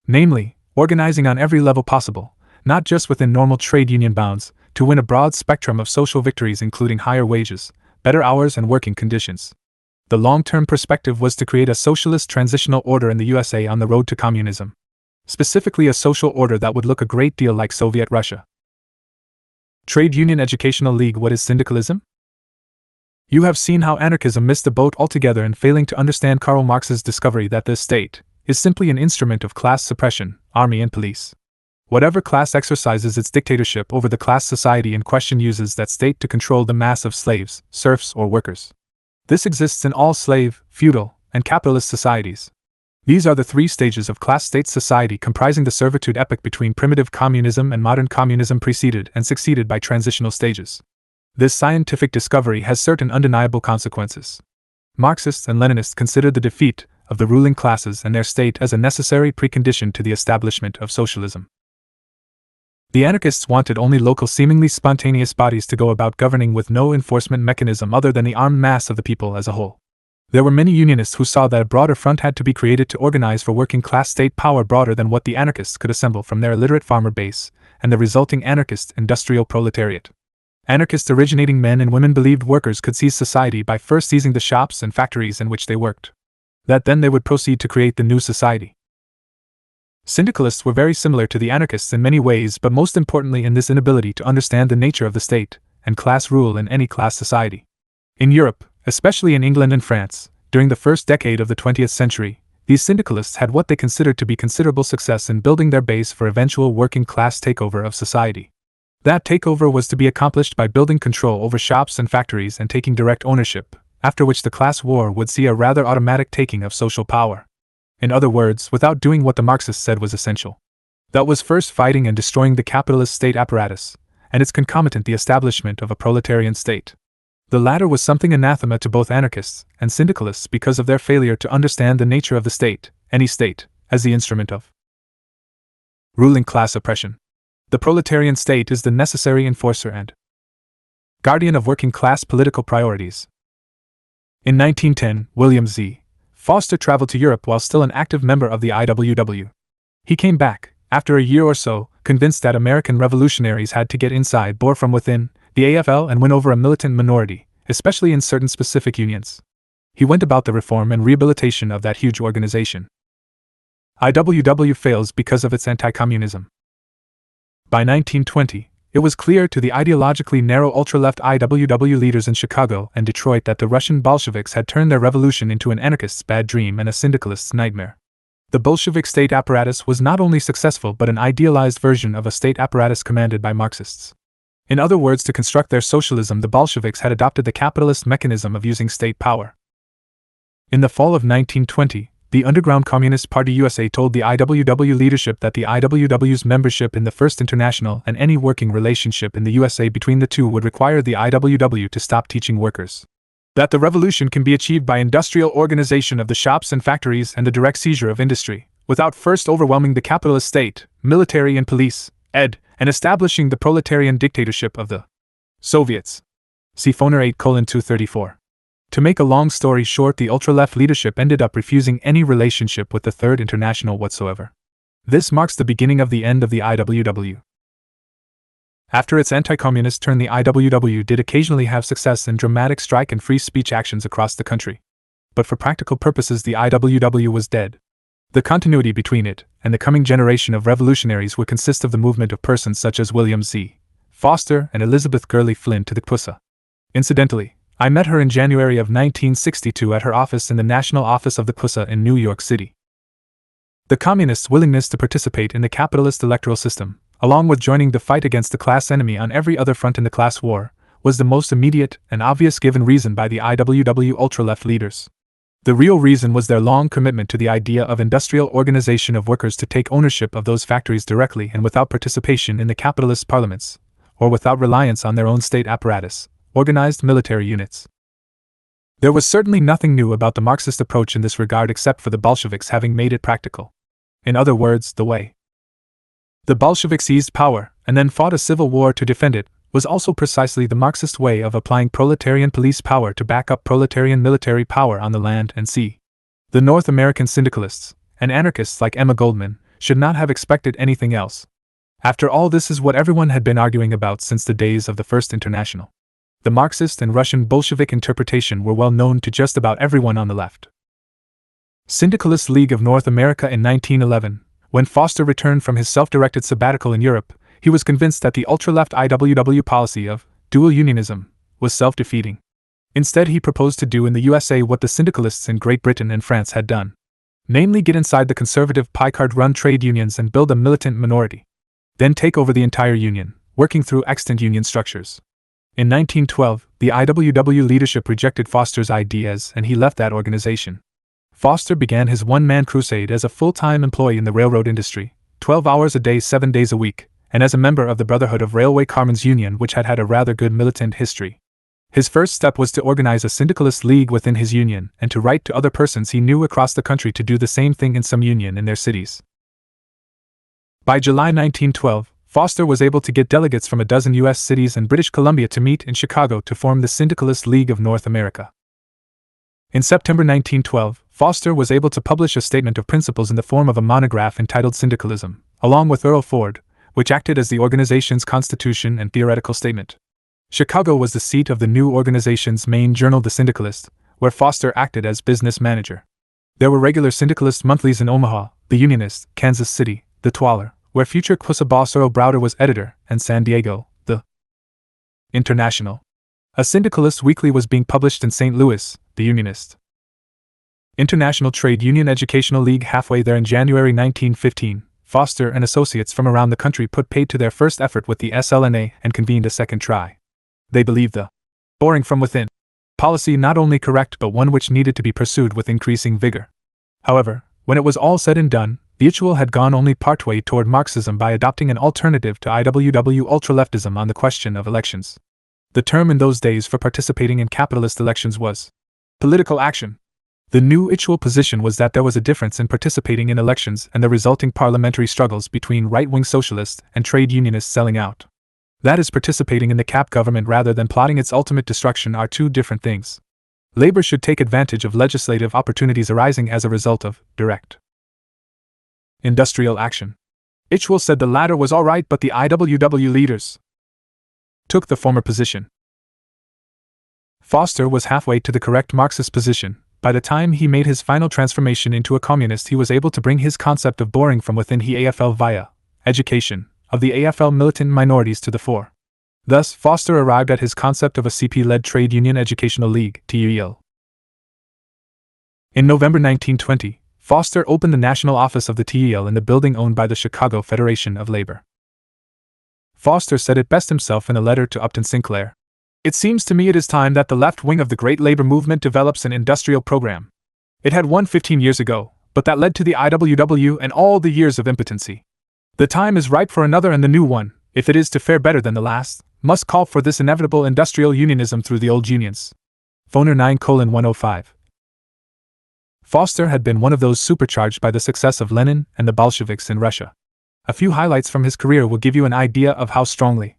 Namely, organizing on every level possible, not just within normal trade union bounds, to win a broad spectrum of social victories including higher wages, better hours and working conditions. The long-term perspective was to create a socialist transitional order in the USA on the road to communism. Specifically a social order that would look a great deal like Soviet Russia. Trade Union Educational League. What is syndicalism? You have seen how anarchism missed the boat altogether in failing to understand Karl Marx's discovery that the state is simply an instrument of class suppression, army and police. Whatever class exercises its dictatorship over the class society in question uses that state to control the mass of slaves, serfs or workers. This exists in all slave, feudal, and capitalist societies. These are the three stages of class-state society comprising the servitude epoch between primitive communism and modern communism, preceded and succeeded by transitional stages. This scientific discovery has certain undeniable consequences. Marxists and Leninists consider the defeat of the ruling classes and their state as a necessary precondition to the establishment of socialism. The anarchists wanted only local, seemingly spontaneous bodies to go about governing with no enforcement mechanism other than the armed mass of the people as a whole. There were many unionists who saw that a broader front had to be created to organize for working-class state power broader than what the anarchists could assemble from their illiterate farmer base and the resulting anarchist industrial proletariat. Anarchist originating men and women believed workers could seize society by first seizing the shops and factories in which they worked. That then they would proceed to create the new society. Syndicalists were very similar to the anarchists in many ways, but most importantly in this inability to understand the nature of the state and class rule in any class society. In Europe, especially in England and France, during the first decade of the 20th century, these syndicalists had what they considered to be considerable success in building their base for eventual working-class takeover of society. That takeover was to be accomplished by building control over shops and factories and taking direct ownership, after which the class war would see a rather automatic taking of social power. In other words, without doing what the Marxists said was essential. That was first fighting and destroying the capitalist state apparatus, and its concomitant the establishment of a proletarian state. The latter was something anathema to both anarchists and syndicalists because of their failure to understand the nature of the state, any state, as the instrument of ruling class oppression. The proletarian state is the necessary enforcer and guardian of working class political priorities. In 1910, William Z. Foster traveled to Europe while still an active member of the IWW. He came back, after a year or so, convinced that American revolutionaries had to get inside, bore from within, the AFL and win over a militant minority, especially in certain specific unions. He went about the reform and rehabilitation of that huge organization. IWW fails because of its anti-communism. By 1920, it was clear to the ideologically narrow ultra-left IWW leaders in Chicago and Detroit that the Russian Bolsheviks had turned their revolution into an anarchist's bad dream and a syndicalist's nightmare. The Bolshevik state apparatus was not only successful but an idealized version of a state apparatus commanded by Marxists. In other words, to construct their socialism, the Bolsheviks had adopted the capitalist mechanism of using state power. In the fall of 1920, the underground Communist Party USA told the IWW leadership that the IWW's membership in the First International and any working relationship in the USA between the two would require the IWW to stop teaching workers that the revolution can be achieved by industrial organization of the shops and factories and the direct seizure of industry, without first overwhelming the capitalist state, military and police, and establishing the proletarian dictatorship of the Soviets. See Foner 8:234. To make a long story short, the ultra-left leadership ended up refusing any relationship with the Third International whatsoever. This marks the beginning of the end of the IWW. After its anti-communist turn, the IWW did occasionally have success in dramatic strike and free speech actions across the country. But for practical purposes, the IWW was dead. The continuity between it and the coming generation of revolutionaries would consist of the movement of persons such as William Z. Foster and Elizabeth Gurley Flynn to the CUSA. Incidentally, I met her in January of 1962 at her office in the National Office of the CUSA in New York City. The communists' willingness to participate in the capitalist electoral system, along with joining the fight against the class enemy on every other front in the class war, was the most immediate and obvious given reason by the IWW ultra-left leaders. The real reason was their long commitment to the idea of industrial organization of workers to take ownership of those factories directly and without participation in the capitalist parliaments, or without reliance on their own state apparatus, organized military units. There was certainly nothing new about the Marxist approach in this regard except for the Bolsheviks having made it practical. In other words, the way the Bolsheviks seized power and then fought a civil war to defend it was also precisely the Marxist way of applying proletarian police power to back up proletarian military power on the land and sea. The North American syndicalists and anarchists like Emma Goldman should not have expected anything else. After all, this is what everyone had been arguing about since the days of the First International. The Marxist and Russian Bolshevik interpretation were well known to just about everyone on the left. Syndicalist League of North America in 1911, when Foster returned from his self-directed sabbatical in Europe, he was convinced that the ultra-left IWW policy of dual unionism was self-defeating. Instead, he proposed to do in the USA what the syndicalists in Great Britain and France had done, namely get inside the conservative Picard-run trade unions and build a militant minority, then take over the entire union, working through extant union structures. In 1912, the IWW leadership rejected Foster's ideas and he left that organization. Foster began his one-man crusade as a full-time employee in the railroad industry, 12 hours a day 7 days a week, and as a member of the Brotherhood of Railway Carmen's Union, which had had a rather good militant history. His first step was to organize a syndicalist league within his union and to write to other persons he knew across the country to do the same thing in some union in their cities. By July 1912, Foster was able to get delegates from a dozen U.S. cities and British Columbia to meet in Chicago to form the Syndicalist League of North America. In September 1912, Foster was able to publish a statement of principles in the form of a monograph entitled Syndicalism, along with Earl Ford, which acted as the organization's constitution and theoretical statement. Chicago was the seat of the new organization's main journal, The Syndicalist, where Foster acted as business manager. There were regular Syndicalist monthlies in Omaha, The Unionist, Kansas City, The Twaller, where future CUSA boss Earl Browder was editor, and San Diego, The International. A Syndicalist weekly was being published in St. Louis, The Unionist. International Trade Union Educational League. Halfway there in January 1915, Foster and associates from around the country put paid to their first effort with the SLNA and convened a second try. They believed the boring from within policy not only correct but one which needed to be pursued with increasing vigor. However, when it was all said and done, the Ichuel had gone only partway toward Marxism by adopting an alternative to IWW ultraleftism on the question of elections. The term in those days for participating in capitalist elections was political action. The new Ichuel position was that there was a difference in participating in elections and the resulting parliamentary struggles between right-wing socialists and trade unionists selling out. That is, participating in the cap government rather than plotting its ultimate destruction are two different things. Labor should take advantage of legislative opportunities arising as a result of direct industrial action. Ichuel said the latter was all right, but the IWW leaders took the former position. Foster was halfway to the correct Marxist position. By the time he made his final transformation into a communist, he was able to bring his concept of boring from within the AFL via education of the AFL militant minorities to the fore. Thus, Foster arrived at his concept of a CP-led trade union educational league, TUL. In November 1920, Foster opened the national office of the TUL in the building owned by the Chicago Federation of Labor. Foster said it best himself in a letter to Upton Sinclair. "It seems to me it is time that the left wing of the great labor movement develops an industrial program. It had one 15 years ago, but that led to the IWW and all the years of impotency. The time is ripe for another, and the new one, if it is to fare better than the last, must call for this inevitable industrial unionism through the old unions." Foner 9:105. Foster had been one of those supercharged by the success of Lenin and the Bolsheviks in Russia. A few highlights from his career will give you an idea of how strongly.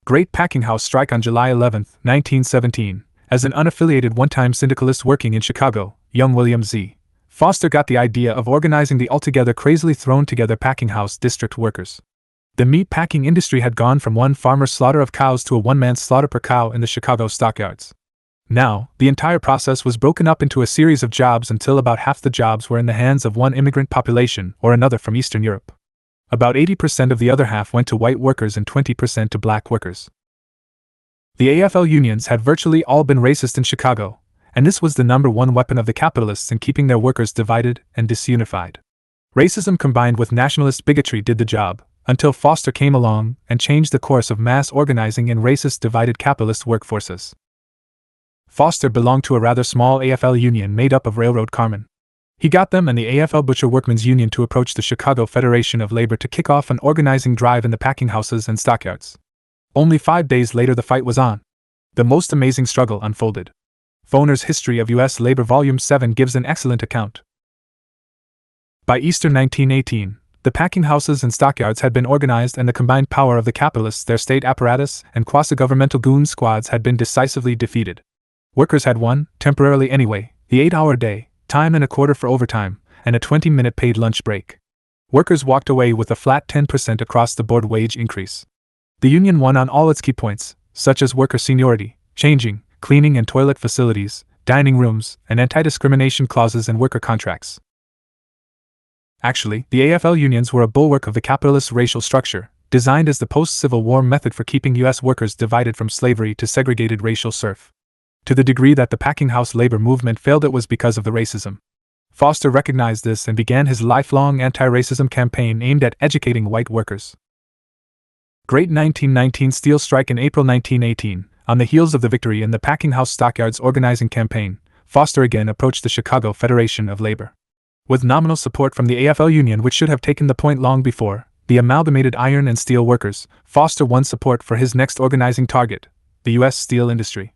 Great Packing House Strike on July 11, 1917. As an unaffiliated one-time syndicalist working in Chicago, young William Z. Foster got the idea of organizing the altogether crazily thrown together packing house district workers. The meat packing industry had gone from one farmer's slaughter of cows to a one-man slaughter per cow in the Chicago stockyards. Now, the entire process was broken up into a series of jobs until about half the jobs were in the hands of one immigrant population or another from Eastern Europe. About 80% of the other half went to white workers and 20% to black workers. The AFL unions had virtually all been racist in Chicago, and this was the number one weapon of the capitalists in keeping their workers divided and disunified. Racism combined with nationalist bigotry did the job, until Foster came along and changed the course of mass organizing in racist divided capitalist workforces. Foster belonged to a rather small AFL union made up of railroad carmen. He got them and the AFL Butcher Workmen's Union to approach the Chicago Federation of Labor to kick off an organizing drive in the packing houses and stockyards. Only 5 days later the fight was on. The most amazing struggle unfolded. Foner's History of U.S. Labor Volume 7 gives an excellent account. By Easter 1918, the packing houses and stockyards had been organized, and the combined power of the capitalists, their state apparatus, and quasi-governmental goon squads had been decisively defeated. Workers had won, temporarily anyway, the 8-hour day, time and a quarter for overtime, and a 20-minute paid lunch break. Workers walked away with a flat 10% across-the-board wage increase. The union won on all its key points, such as worker seniority, changing, cleaning and toilet facilities, dining rooms, and anti-discrimination clauses in worker contracts. Actually, the AFL unions were a bulwark of the capitalist racial structure, designed as the post-Civil War method for keeping U.S. workers divided from slavery to segregated racial serf. To the degree that the packing house labor movement failed, it was because of the racism. Foster recognized this and began his lifelong anti-racism campaign aimed at educating white workers. Great 1919 Steel Strike in April 1918. On the heels of the victory in the packing house stockyards organizing campaign, Foster again approached the Chicago Federation of Labor. With nominal support from the AFL Union, which should have taken the point long before, the Amalgamated Iron and Steel Workers, Foster won support for his next organizing target, the U.S. steel industry.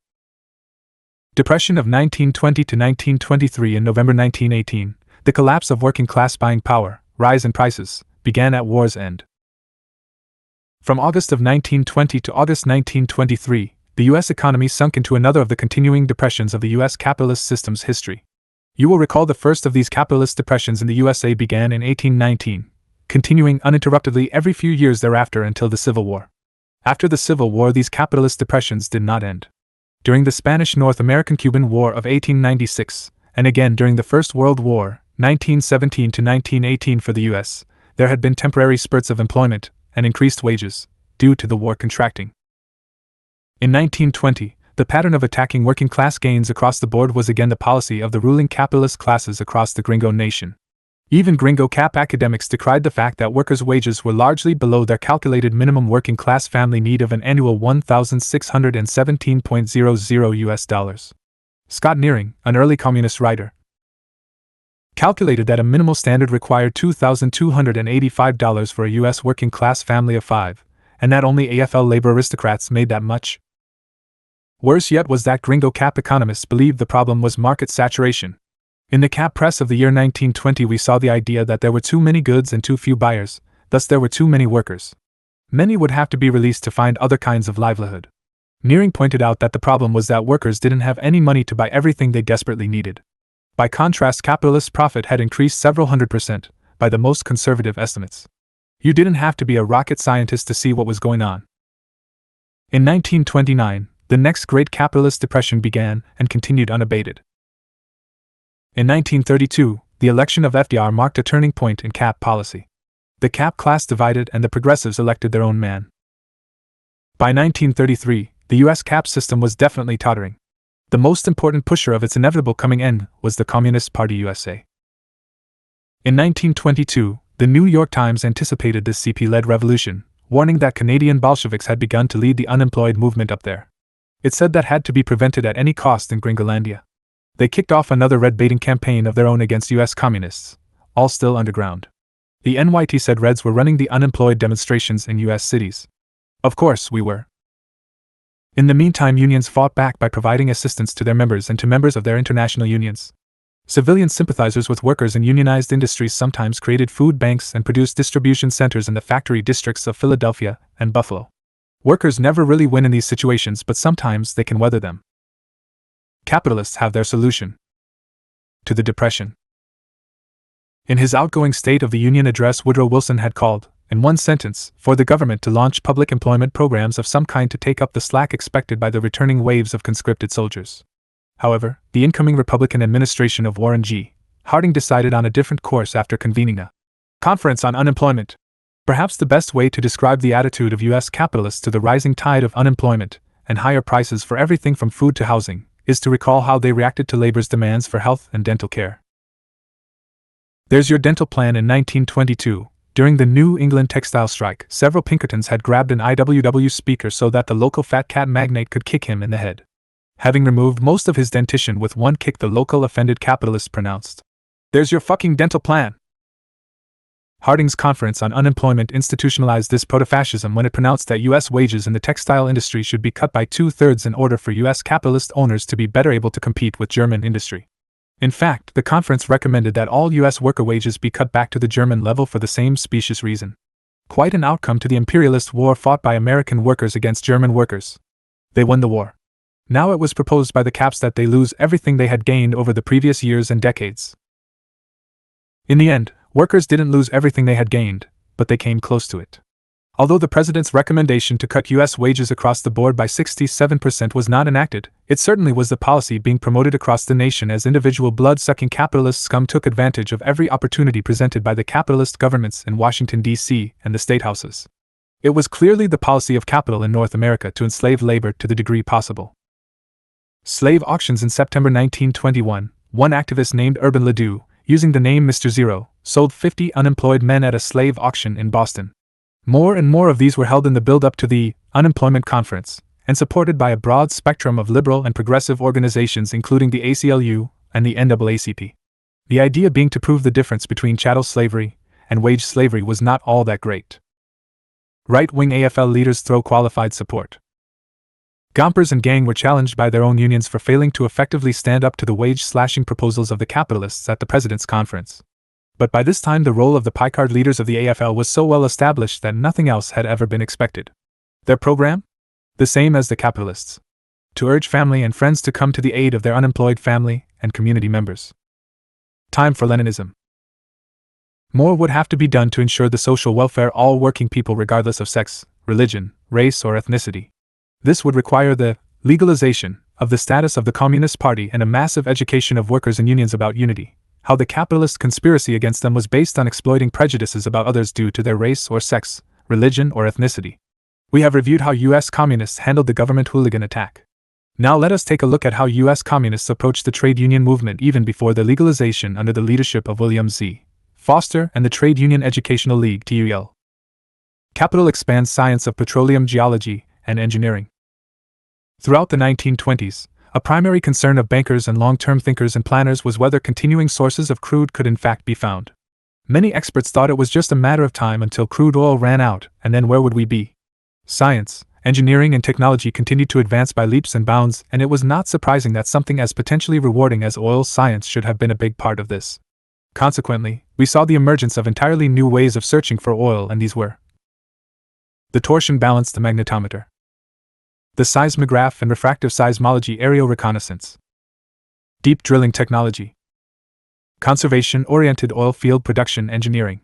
Depression of 1920 to 1923. In November 1918, the collapse of working class buying power, rise in prices, began at war's end. From August of 1920 to August 1923, the U.S. economy sunk into another of the continuing depressions of the U.S. capitalist system's history. You will recall the first of these capitalist depressions in the USA began in 1819, continuing uninterruptedly every few years thereafter until the Civil War. After the Civil War, these capitalist depressions did not end. During the Spanish North American-Cuban War of 1896, and again during the First World War, 1917 to 1918 for the U.S., there had been temporary spurts of employment and increased wages, due to the war contracting. In 1920, the pattern of attacking working-class gains across the board was again the policy of the ruling capitalist classes across the Gringo nation. Even Gringo Cap academics decried the fact that workers' wages were largely below their calculated minimum working-class family need of an annual $1,617.00 US. Scott Nearing, an early communist writer, calculated that a minimal standard required $2,285 for a U.S. working-class family of 5, and that only AFL labor aristocrats made that much. Worse yet was that Gringo Cap economists believed the problem was market saturation. In the Cap press of the year 1920 we saw the idea that there were too many goods and too few buyers, thus there were too many workers. Many would have to be released to find other kinds of livelihood. Nearing pointed out that the problem was that workers didn't have any money to buy everything they desperately needed. By contrast, capitalist profit had increased several 100%, by the most conservative estimates. You didn't have to be a rocket scientist to see what was going on. In 1929, the next great capitalist depression began and continued unabated. In 1932, the election of FDR marked a turning point in Cap policy. The Cap class divided and the progressives elected their own man. By 1933, the U.S. Cap system was definitely tottering. The most important pusher of its inevitable coming end was the Communist Party USA. In 1922, the New York Times anticipated this CP-led revolution, warning that Canadian Bolsheviks had begun to lead the unemployed movement up there. It said that had to be prevented at any cost in Gringolandia. They kicked off another red-baiting campaign of their own against U.S. communists, all still underground. The NYT said Reds were running the unemployed demonstrations in U.S. cities. Of course we were. In the meantime, unions fought back by providing assistance to their members and to members of their international unions. Civilian sympathizers with workers in unionized industries sometimes created food banks and produced distribution centers in the factory districts of Philadelphia and Buffalo. Workers never really win in these situations, but sometimes they can weather them. Capitalists have their solution to the depression. In his outgoing State of the Union address, Woodrow Wilson had called, in one sentence, for the government to launch public employment programs of some kind to take up the slack expected by the returning waves of conscripted soldiers. However, the incoming Republican administration of Warren G. Harding decided on a different course after convening a conference on unemployment. Perhaps the best way to describe the attitude of U.S. capitalists to the rising tide of unemployment and higher prices for everything from food to housing is to recall how they reacted to labor's demands for health and dental care. There's your dental plan. In 1922, during the New England textile strike, several Pinkertons had grabbed an IWW speaker so that the local fat cat magnate could kick him in the head. Having removed most of his dentition with one kick, the local offended capitalist pronounced, "There's your fucking dental plan." Harding's conference on unemployment institutionalized this proto-fascism when it pronounced that U.S. wages in the textile industry should be cut by 2/3 in order for U.S. capitalist owners to be better able to compete with German industry. In fact, the conference recommended that all U.S. worker wages be cut back to the German level for the same specious reason. Quite an outcome to the imperialist war fought by American workers against German workers. They won the war. Now it was proposed by the Caps that they lose everything they had gained over the previous years and decades. In the end, workers didn't lose everything they had gained, but they came close to it. Although the president's recommendation to cut U.S. wages across the board by 67% was not enacted, it certainly was the policy being promoted across the nation as individual blood-sucking capitalist scum took advantage of every opportunity presented by the capitalist governments in Washington, D.C. and the state houses. It was clearly the policy of capital in North America to enslave labor to the degree possible. Slave auctions. In September 1921, one activist named Urban Ledoux, using the name Mr. Zero, sold 50 unemployed men at a slave auction in Boston. More and more of these were held in the build-up to the Unemployment Conference, and supported by a broad spectrum of liberal and progressive organizations including the ACLU and the NAACP. The idea being to prove the difference between chattel slavery and wage slavery was not all that great. Right-wing AFL leaders throw qualified support. Gompers and Gang were challenged by their own unions for failing to effectively stand up to the wage-slashing proposals of the capitalists at the President's Conference. But by this time the role of the Picard leaders of the AFL was so well established that nothing else had ever been expected. Their program? The same as the capitalists. To urge family and friends to come to the aid of their unemployed family and community members. Time for Leninism. More would have to be done to ensure the social welfare of all working people regardless of sex, religion, race or ethnicity. This would require the legalization of the status of the Communist Party and a massive education of workers and unions about unity, how the capitalist conspiracy against them was based on exploiting prejudices about others due to their race or sex, religion or ethnicity. We have reviewed how U.S. communists handled the government hooligan attack. Now let us take a look at how U.S. communists approached the trade union movement even before the legalization under the leadership of William Z. Foster and the Trade Union Educational League (TUL). Capital expands science of petroleum geology and engineering. Throughout the 1920s, a primary concern of bankers and long-term thinkers and planners was whether continuing sources of crude could in fact be found. Many experts thought it was just a matter of time until crude oil ran out, and then where would we be? Science, engineering and technology continued to advance by leaps and bounds, and it was not surprising that something as potentially rewarding as oil science should have been a big part of this. Consequently, we saw the emergence of entirely new ways of searching for oil, and these were the torsion-balanced magnetometer, the seismograph and refractive seismology aerial reconnaissance, deep drilling technology, conservation-oriented oil field production engineering,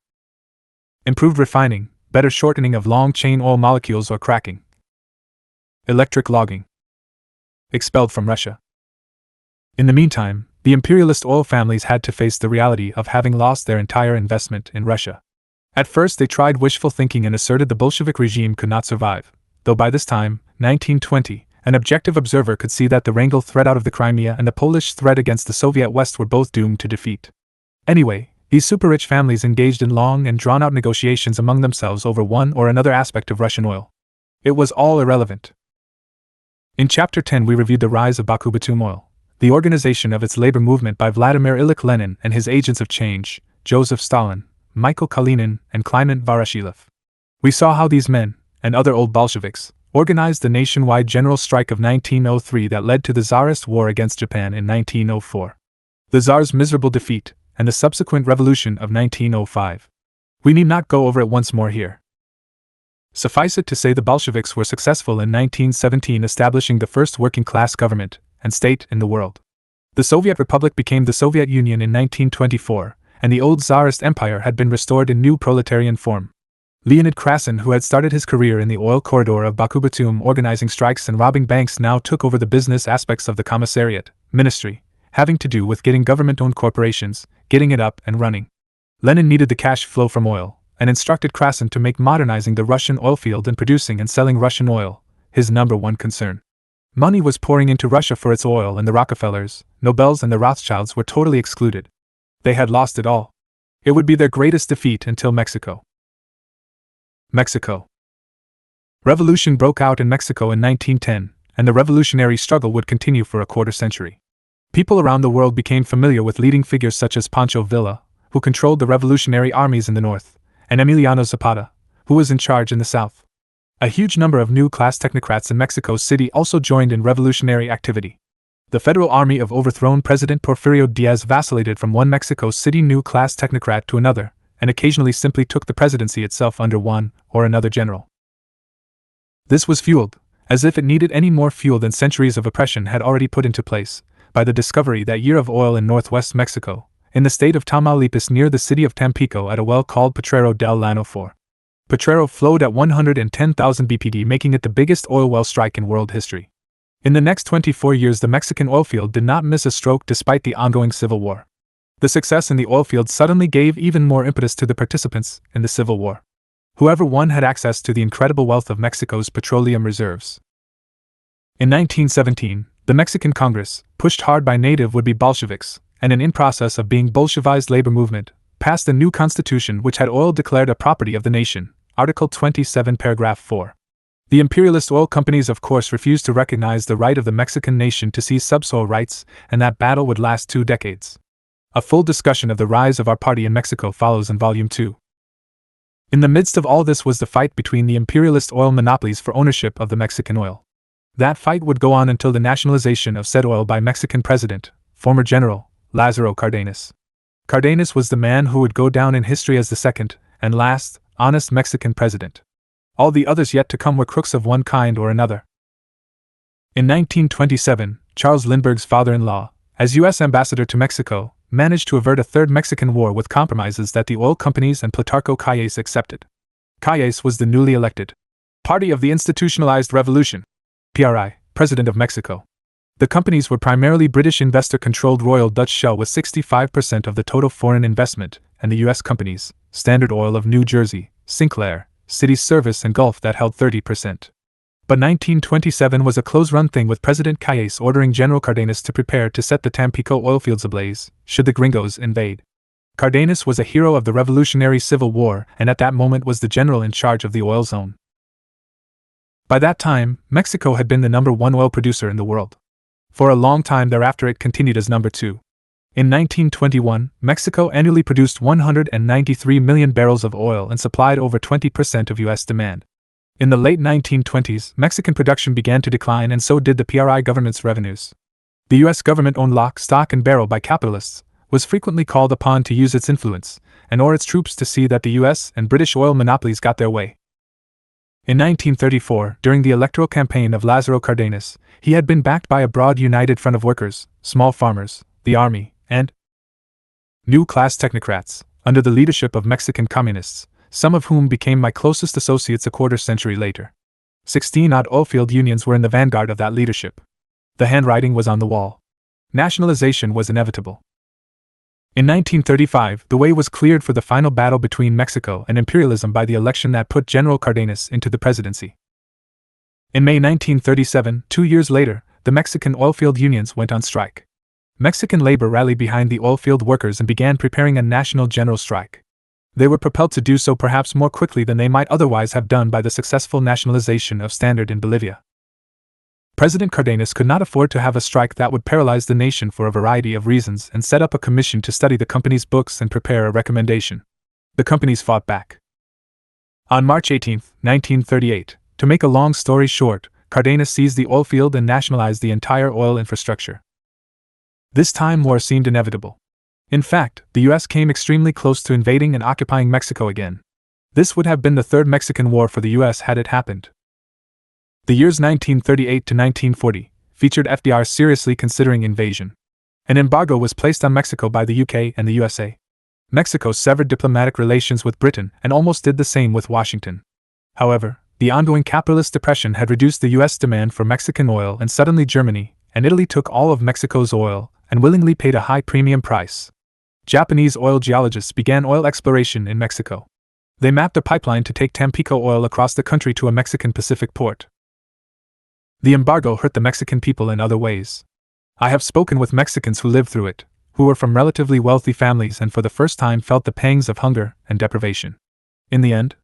improved refining, better shortening of long-chain oil molecules or cracking, electric logging, expelled from Russia. In the meantime, the imperialist oil families had to face the reality of having lost their entire investment in Russia. At first they tried wishful thinking and asserted the Bolshevik regime could not survive, though by this time, 1920, an objective observer could see that the Wrangel threat out of the Crimea and the Polish threat against the Soviet West were both doomed to defeat. Anyway, these super-rich families engaged in long and drawn-out negotiations among themselves over one or another aspect of Russian oil. It was all irrelevant. In Chapter 10 we reviewed the rise of Baku Batum Oil, the organization of its labor movement by Vladimir Ilyich Lenin and his agents of change, Joseph Stalin, Michael Kalinin, and Kliment Voroshilov. We saw how these men, and other old Bolsheviks, organized the nationwide general strike of 1903 that led to the Tsarist war against Japan in 1904, the Tsar's miserable defeat, and the subsequent revolution of 1905. We need not go over it once more here. Suffice it to say the Bolsheviks were successful in 1917 establishing the first working-class government and state in the world. The Soviet Republic became the Soviet Union in 1924, and the old Tsarist Empire had been restored in new proletarian form. Leonid Krasin, who had started his career in the oil corridor of Baku Batum organizing strikes and robbing banks, now took over the business aspects of the commissariat, ministry, having to do with getting government-owned corporations, getting it up and running. Lenin needed the cash flow from oil, and instructed Krasin to make modernizing the Russian oil field and producing and selling Russian oil his number one concern. Money was pouring into Russia for its oil, and the Rockefellers, Nobels and the Rothschilds were totally excluded. They had lost it all. It would be their greatest defeat until Mexico. Mexico. Revolution broke out in Mexico in 1910, and the revolutionary struggle would continue for a quarter century. People around the world became familiar with leading figures such as Pancho Villa, who controlled the revolutionary armies in the north, and Emiliano Zapata, who was in charge in the south. A huge number of new-class technocrats in Mexico City also joined in revolutionary activity. The federal army of overthrown President Porfirio Diaz vacillated from one Mexico City new-class technocrat to another, and occasionally simply took the presidency itself under one or another general. This was fueled, as if it needed any more fuel than centuries of oppression had already put into place, by the discovery that year of oil in northwest Mexico, in the state of Tamaulipas near the city of Tampico at a well called Potrero del Llano 4. Potrero flowed at 110,000 bpd, making it the biggest oil well strike in world history. In the next 24 years the Mexican oil field did not miss a stroke despite the ongoing civil war. The success in the oil field suddenly gave even more impetus to the participants in the Civil War. Whoever won had access to the incredible wealth of Mexico's petroleum reserves. In 1917, the Mexican Congress, pushed hard by native would-be Bolsheviks, and in process of being Bolshevized labor movement, passed a new constitution which had oil declared a property of the nation, Article 27, Paragraph 4. The imperialist oil companies of course refused to recognize the right of the Mexican nation to seize subsoil rights, and that battle would last 2 decades. A full discussion of the rise of our party in Mexico follows in Volume 2. In the midst of all this was the fight between the imperialist oil monopolies for ownership of the Mexican oil. That fight would go on until the nationalization of said oil by Mexican President, former General, Lázaro Cárdenas. Cardenas was the man who would go down in history as the second, and last, honest Mexican president. All the others yet to come were crooks of one kind or another. In 1927, Charles Lindbergh's father-in-law, as U.S. ambassador to Mexico, managed to avert a third Mexican war with compromises that the oil companies and Plutarco Calles accepted. Calles was the newly elected Party of the Institutionalized Revolution, PRI, president of Mexico. The companies were primarily British investor-controlled Royal Dutch Shell with 65% of the total foreign investment, and the U.S. companies, Standard Oil of New Jersey, Sinclair, City Service and Gulf that held 30%. But 1927 was a close-run thing with President Calles ordering General Cardenas to prepare to set the Tampico oil fields ablaze, should the gringos invade. Cardenas was a hero of the Revolutionary Civil War and at that moment was the general in charge of the oil zone. By that time, Mexico had been the number one oil producer in the world. For a long time thereafter it continued as number two. In 1921, Mexico annually produced 193 million barrels of oil and supplied over 20% of U.S. demand. In the late 1920s, Mexican production began to decline and so did the PRI government's revenues. The U.S. government owned lock, stock and barrel by capitalists, was frequently called upon to use its influence, and or its troops to see that the U.S. and British oil monopolies got their way. In 1934, during the electoral campaign of Lázaro Cárdenas, he had been backed by a broad united front of workers, small farmers, the army, and new class technocrats, under the leadership of Mexican communists, some of whom became my closest associates a quarter-century later. 16-odd oilfield unions were in the vanguard of that leadership. The handwriting was on the wall. Nationalization was inevitable. In 1935, the way was cleared for the final battle between Mexico and imperialism by the election that put General Cardenas into the presidency. In May 1937, 2 years later, the Mexican oilfield unions went on strike. Mexican labor rallied behind the oilfield workers and began preparing a national general strike. They were propelled to do so perhaps more quickly than they might otherwise have done by the successful nationalization of Standard in Bolivia. President Cardenas could not afford to have a strike that would paralyze the nation for a variety of reasons and set up a commission to study the company's books and prepare a recommendation. The companies fought back. On March 18, 1938, to make a long story short, Cardenas seized the oil field and nationalized the entire oil infrastructure. This time war seemed inevitable. In fact, the U.S. came extremely close to invading and occupying Mexico again. This would have been the third Mexican War for the U.S. had it happened. The years 1938 to 1940 featured FDR seriously considering invasion. An embargo was placed on Mexico by the UK and the USA. Mexico severed diplomatic relations with Britain and almost did the same with Washington. However, the ongoing capitalist depression had reduced the U.S. demand for Mexican oil and suddenly Germany and Italy took all of Mexico's oil and willingly paid a high premium price. Japanese oil geologists began oil exploration in Mexico. They mapped a pipeline to take Tampico oil across the country to a Mexican Pacific port. The embargo hurt the Mexican people in other ways. I have spoken with Mexicans who lived through it, who were from relatively wealthy families and for the first time felt the pangs of hunger and deprivation. In the end,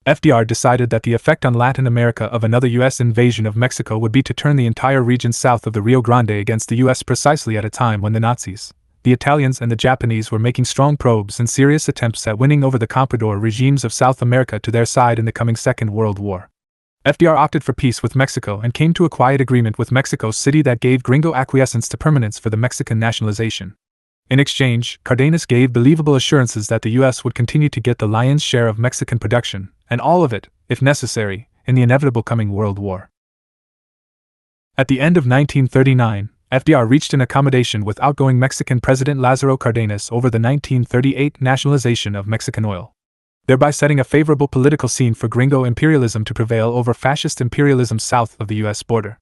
FDR decided that the effect on Latin America of another U.S. invasion of Mexico would be to turn the entire region south of the Rio Grande against the U.S. precisely at a time when the Nazis, the Italians and the Japanese were making strong probes and serious attempts at winning over the comprador regimes of South America to their side in the coming Second World War. FDR opted for peace with Mexico and came to a quiet agreement with Mexico City that gave gringo acquiescence to permanence for the Mexican nationalization. In exchange, Cardenas gave believable assurances that the U.S. would continue to get the lion's share of Mexican production, and all of it, if necessary, in the inevitable coming World War. At the end of 1939, FDR reached an accommodation with outgoing Mexican President Lázaro Cárdenas over the 1938 nationalization of Mexican oil, thereby setting a favorable political scene for gringo imperialism to prevail over fascist imperialism south of the U.S. border.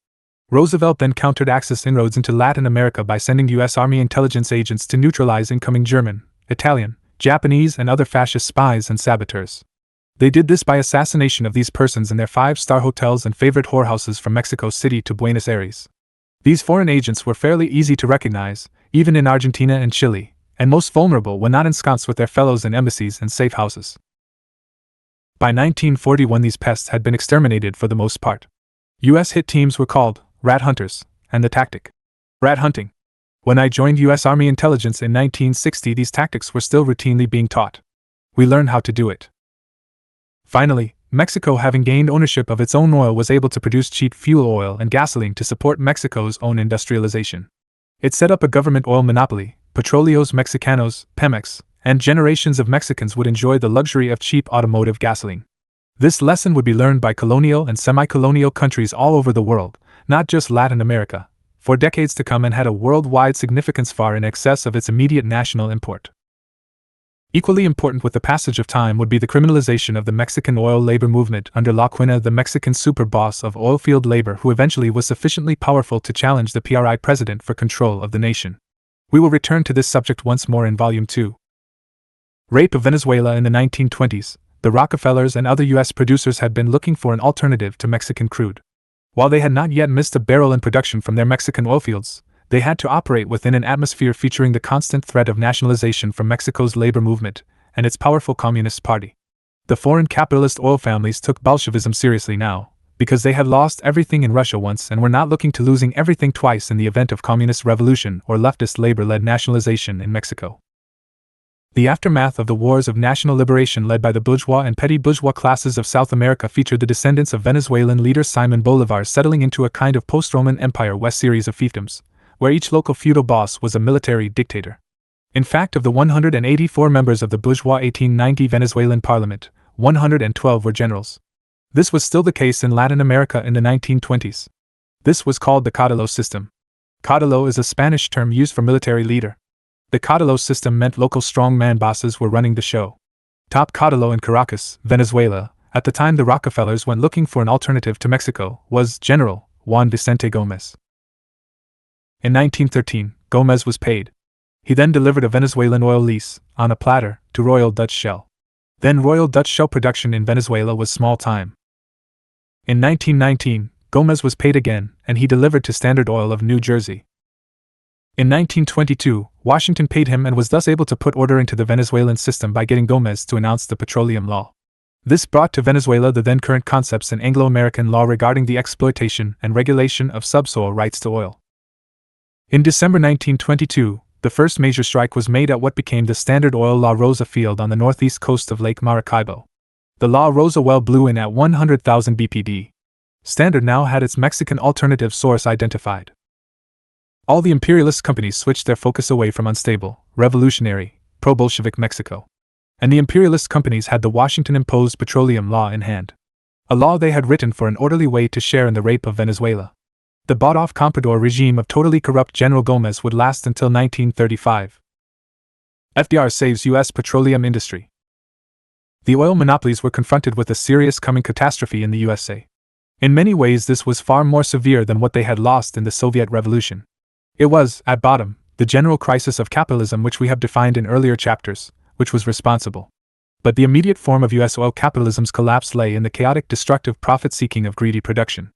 Roosevelt then countered Axis inroads into Latin America by sending U.S. Army intelligence agents to neutralize incoming German, Italian, Japanese and other fascist spies and saboteurs. They did this by assassination of these persons in their five-star hotels and favorite whorehouses from Mexico City to Buenos Aires. These foreign agents were fairly easy to recognize, even in Argentina and Chile, and most vulnerable when not ensconced with their fellows in embassies and safe houses. By 1941 these pests had been exterminated for the most part. U.S. hit teams were called rat hunters, and the tactic, rat hunting. When I joined U.S. Army intelligence in 1960 these tactics were still routinely being taught. We learned how to do it. Finally, Mexico, having gained ownership of its own oil, was able to produce cheap fuel oil and gasoline to support Mexico's own industrialization. It set up a government oil monopoly, Petróleos Mexicanos, Pemex, and generations of Mexicans would enjoy the luxury of cheap automotive gasoline. This lesson would be learned by colonial and semi-colonial countries all over the world, not just Latin America, for decades to come, and had a worldwide significance far in excess of its immediate national import. Equally important with the passage of time would be the criminalization of the Mexican oil labor movement under La Quina, the Mexican super boss of oilfield labor, who eventually was sufficiently powerful to challenge the PRI president for control of the nation. We will return to this subject once more in Volume 2. Rape of Venezuela. In the 1920s, the Rockefellers and other U.S. producers had been looking for an alternative to Mexican crude. While they had not yet missed a barrel in production from their Mexican oilfields, they had to operate within an atmosphere featuring the constant threat of nationalization from Mexico's labor movement and its powerful Communist Party. The foreign capitalist oil families took Bolshevism seriously now, because they had lost everything in Russia once and were not looking to losing everything twice in the event of communist revolution or leftist labor-led nationalization in Mexico. The aftermath of the wars of national liberation led by the bourgeois and petty bourgeois classes of South America featured the descendants of Venezuelan leader Simon Bolivar settling into a kind of post-Roman Empire West series of fiefdoms, where each local feudal boss was a military dictator. In fact, of the 184 members of the bourgeois 1890 Venezuelan parliament, 112 were generals. This was still the case in Latin America in the 1920s. This was called the caudillo system. Caudillo is a Spanish term used for military leader. The caudillo system meant local strongman bosses were running the show. Top caudillo in Caracas, Venezuela, at the time the Rockefellers went looking for an alternative to Mexico, was General Juan Vicente Gómez. In 1913, Gómez was paid. He then delivered a Venezuelan oil lease, on a platter, to Royal Dutch Shell. Then Royal Dutch Shell production in Venezuela was small time. In 1919, Gómez was paid again, and he delivered to Standard Oil of New Jersey. In 1922, Washington paid him and was thus able to put order into the Venezuelan system by getting Gómez to announce the petroleum law. This brought to Venezuela the then current concepts in Anglo-American law regarding the exploitation and regulation of subsoil rights to oil. In December 1922, the first major strike was made at what became the Standard Oil La Rosa field on the northeast coast of Lake Maracaibo. The La Rosa well blew in at 100,000 BPD. Standard now had its Mexican alternative source identified. All the imperialist companies switched their focus away from unstable, revolutionary, pro-Bolshevik Mexico. And the imperialist companies had the Washington-imposed petroleum law in hand. A law they had written for an orderly way to share in the rape of Venezuela. The bought-off comprador regime of totally corrupt General Gómez would last until 1935. FDR saves U.S. petroleum industry. The oil monopolies were confronted with a serious coming catastrophe in the USA. In many ways this was far more severe than what they had lost in the Soviet Revolution. It was, at bottom, the general crisis of capitalism which we have defined in earlier chapters, which was responsible. But the immediate form of U.S. oil capitalism's collapse lay in the chaotic, destructive profit-seeking of greedy production.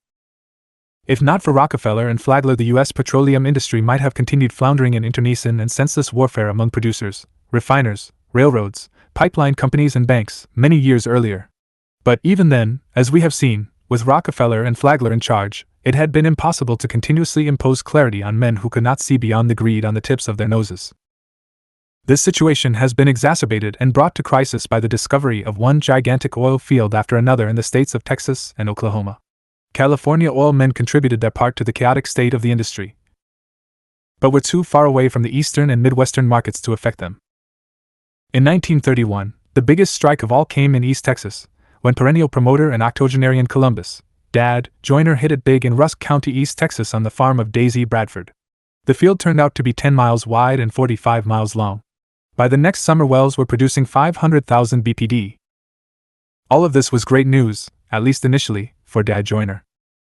If not for Rockefeller and Flagler, the U.S. petroleum industry might have continued floundering in internecine and senseless warfare among producers, refiners, railroads, pipeline companies and banks many years earlier. But even then, as we have seen, with Rockefeller and Flagler in charge, it had been impossible to continuously impose clarity on men who could not see beyond the greed on the tips of their noses. This situation has been exacerbated and brought to crisis by the discovery of one gigantic oil field after another in the states of Texas and Oklahoma. California oil men contributed their part to the chaotic state of the industry, but were too far away from the eastern and midwestern markets to affect them. In 1931, the biggest strike of all came in East Texas, when perennial promoter and octogenarian Columbus, Dad Joyner, hit it big in Rusk County, East Texas on the farm of Daisy Bradford. The field turned out to be 10 miles wide and 45 miles long. By the next summer, wells were producing 500,000 BPD. All of this was great news, at least initially, for Dad Joyner.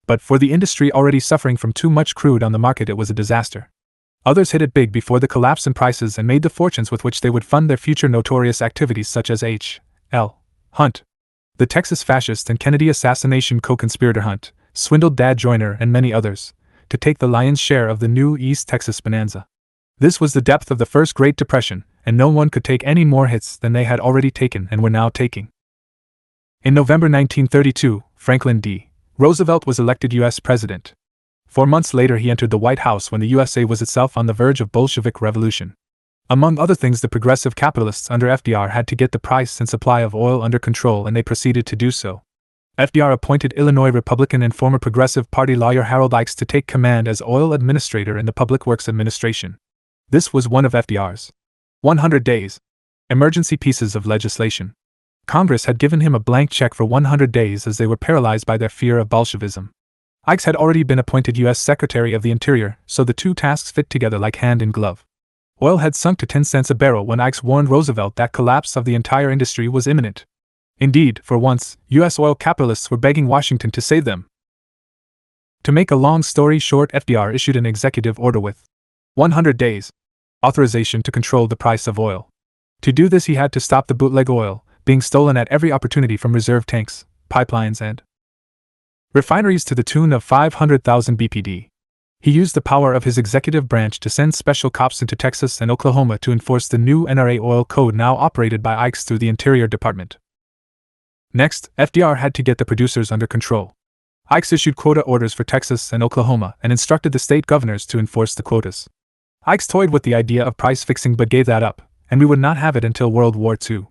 But for the industry already suffering from too much crude on the market, it was a disaster. Others hit it big before the collapse in prices and made the fortunes with which they would fund their future notorious activities, such as H.L. Hunt, the Texas fascist and Kennedy assassination co-conspirator. Hunt swindled Dad Joyner and many others to take the lion's share of the new East Texas bonanza. This was the depth of the First Great Depression, and no one could take any more hits than they had already taken and were now taking. In November 1932, Franklin D. Roosevelt was elected U.S. President. 4 months later he entered the White House when the USA was itself on the verge of Bolshevik revolution. Among other things, the progressive capitalists under FDR had to get the price and supply of oil under control, and they proceeded to do so. FDR appointed Illinois Republican and former Progressive Party lawyer Harold Ickes to take command as oil administrator in the Public Works Administration. This was one of FDR's 100 days emergency pieces of legislation. Congress had given him a blank check for 100 days as they were paralyzed by their fear of Bolshevism. Ickes had already been appointed U.S. Secretary of the Interior, so the two tasks fit together like hand in glove. Oil had sunk to 10 cents a barrel when Ickes warned Roosevelt that collapse of the entire industry was imminent. Indeed, for once, U.S. oil capitalists were begging Washington to save them. To make a long story short, FDR issued an executive order with 100 days authorization to control the price of oil. To do this, he had to stop the bootleg oil being stolen at every opportunity from reserve tanks, pipelines, and refineries to the tune of 500,000 BPD. He used the power of his executive branch to send special cops into Texas and Oklahoma to enforce the new NRA oil code now operated by Ickes through the Interior Department. Next, FDR had to get the producers under control. Ickes issued quota orders for Texas and Oklahoma and instructed the state governors to enforce the quotas. Ickes toyed with the idea of price fixing but gave that up, and we would not have it until World War II.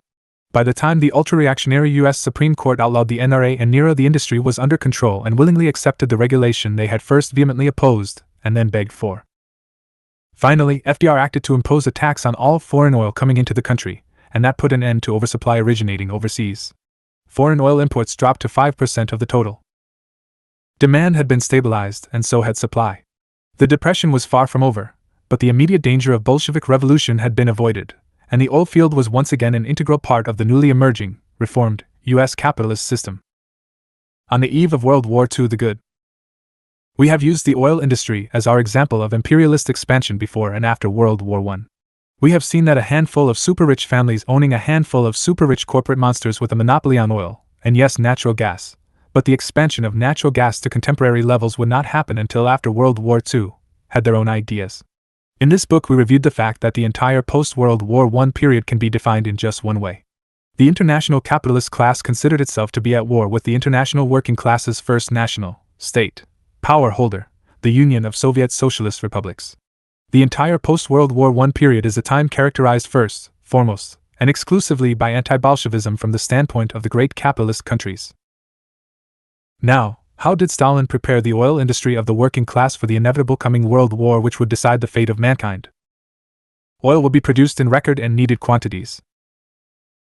By the time the ultra-reactionary U.S. Supreme Court outlawed the NRA and NERA, the industry was under control and willingly accepted the regulation they had first vehemently opposed and then begged for. Finally, FDR acted to impose a tax on all foreign oil coming into the country, and that put an end to oversupply originating overseas. Foreign oil imports dropped to 5% of the total. Demand had been stabilized, and so had supply. The Depression was far from over, but the immediate danger of Bolshevik revolution had been avoided, and the oil field was once again an integral part of the newly emerging, reformed, U.S. capitalist system. On the eve of World War II, the good. We have used the oil industry as our example of imperialist expansion before and after World War I. We have seen that a handful of super-rich families owning a handful of super-rich corporate monsters with a monopoly on oil, and yes, natural gas, but the expansion of natural gas to contemporary levels would not happen until after World War II, had their own ideas. In this book we reviewed the fact that the entire post-World War I period can be defined in just one way. The international capitalist class considered itself to be at war with the international working class's first national, state, power holder, the Union of Soviet Socialist Republics. The entire post-World War I period is a time characterized first, foremost, and exclusively by anti-Bolshevism from the standpoint of the great capitalist countries. Now, how did Stalin prepare the oil industry of the working class for the inevitable coming World War which would decide the fate of mankind? Oil would be produced in record and needed quantities.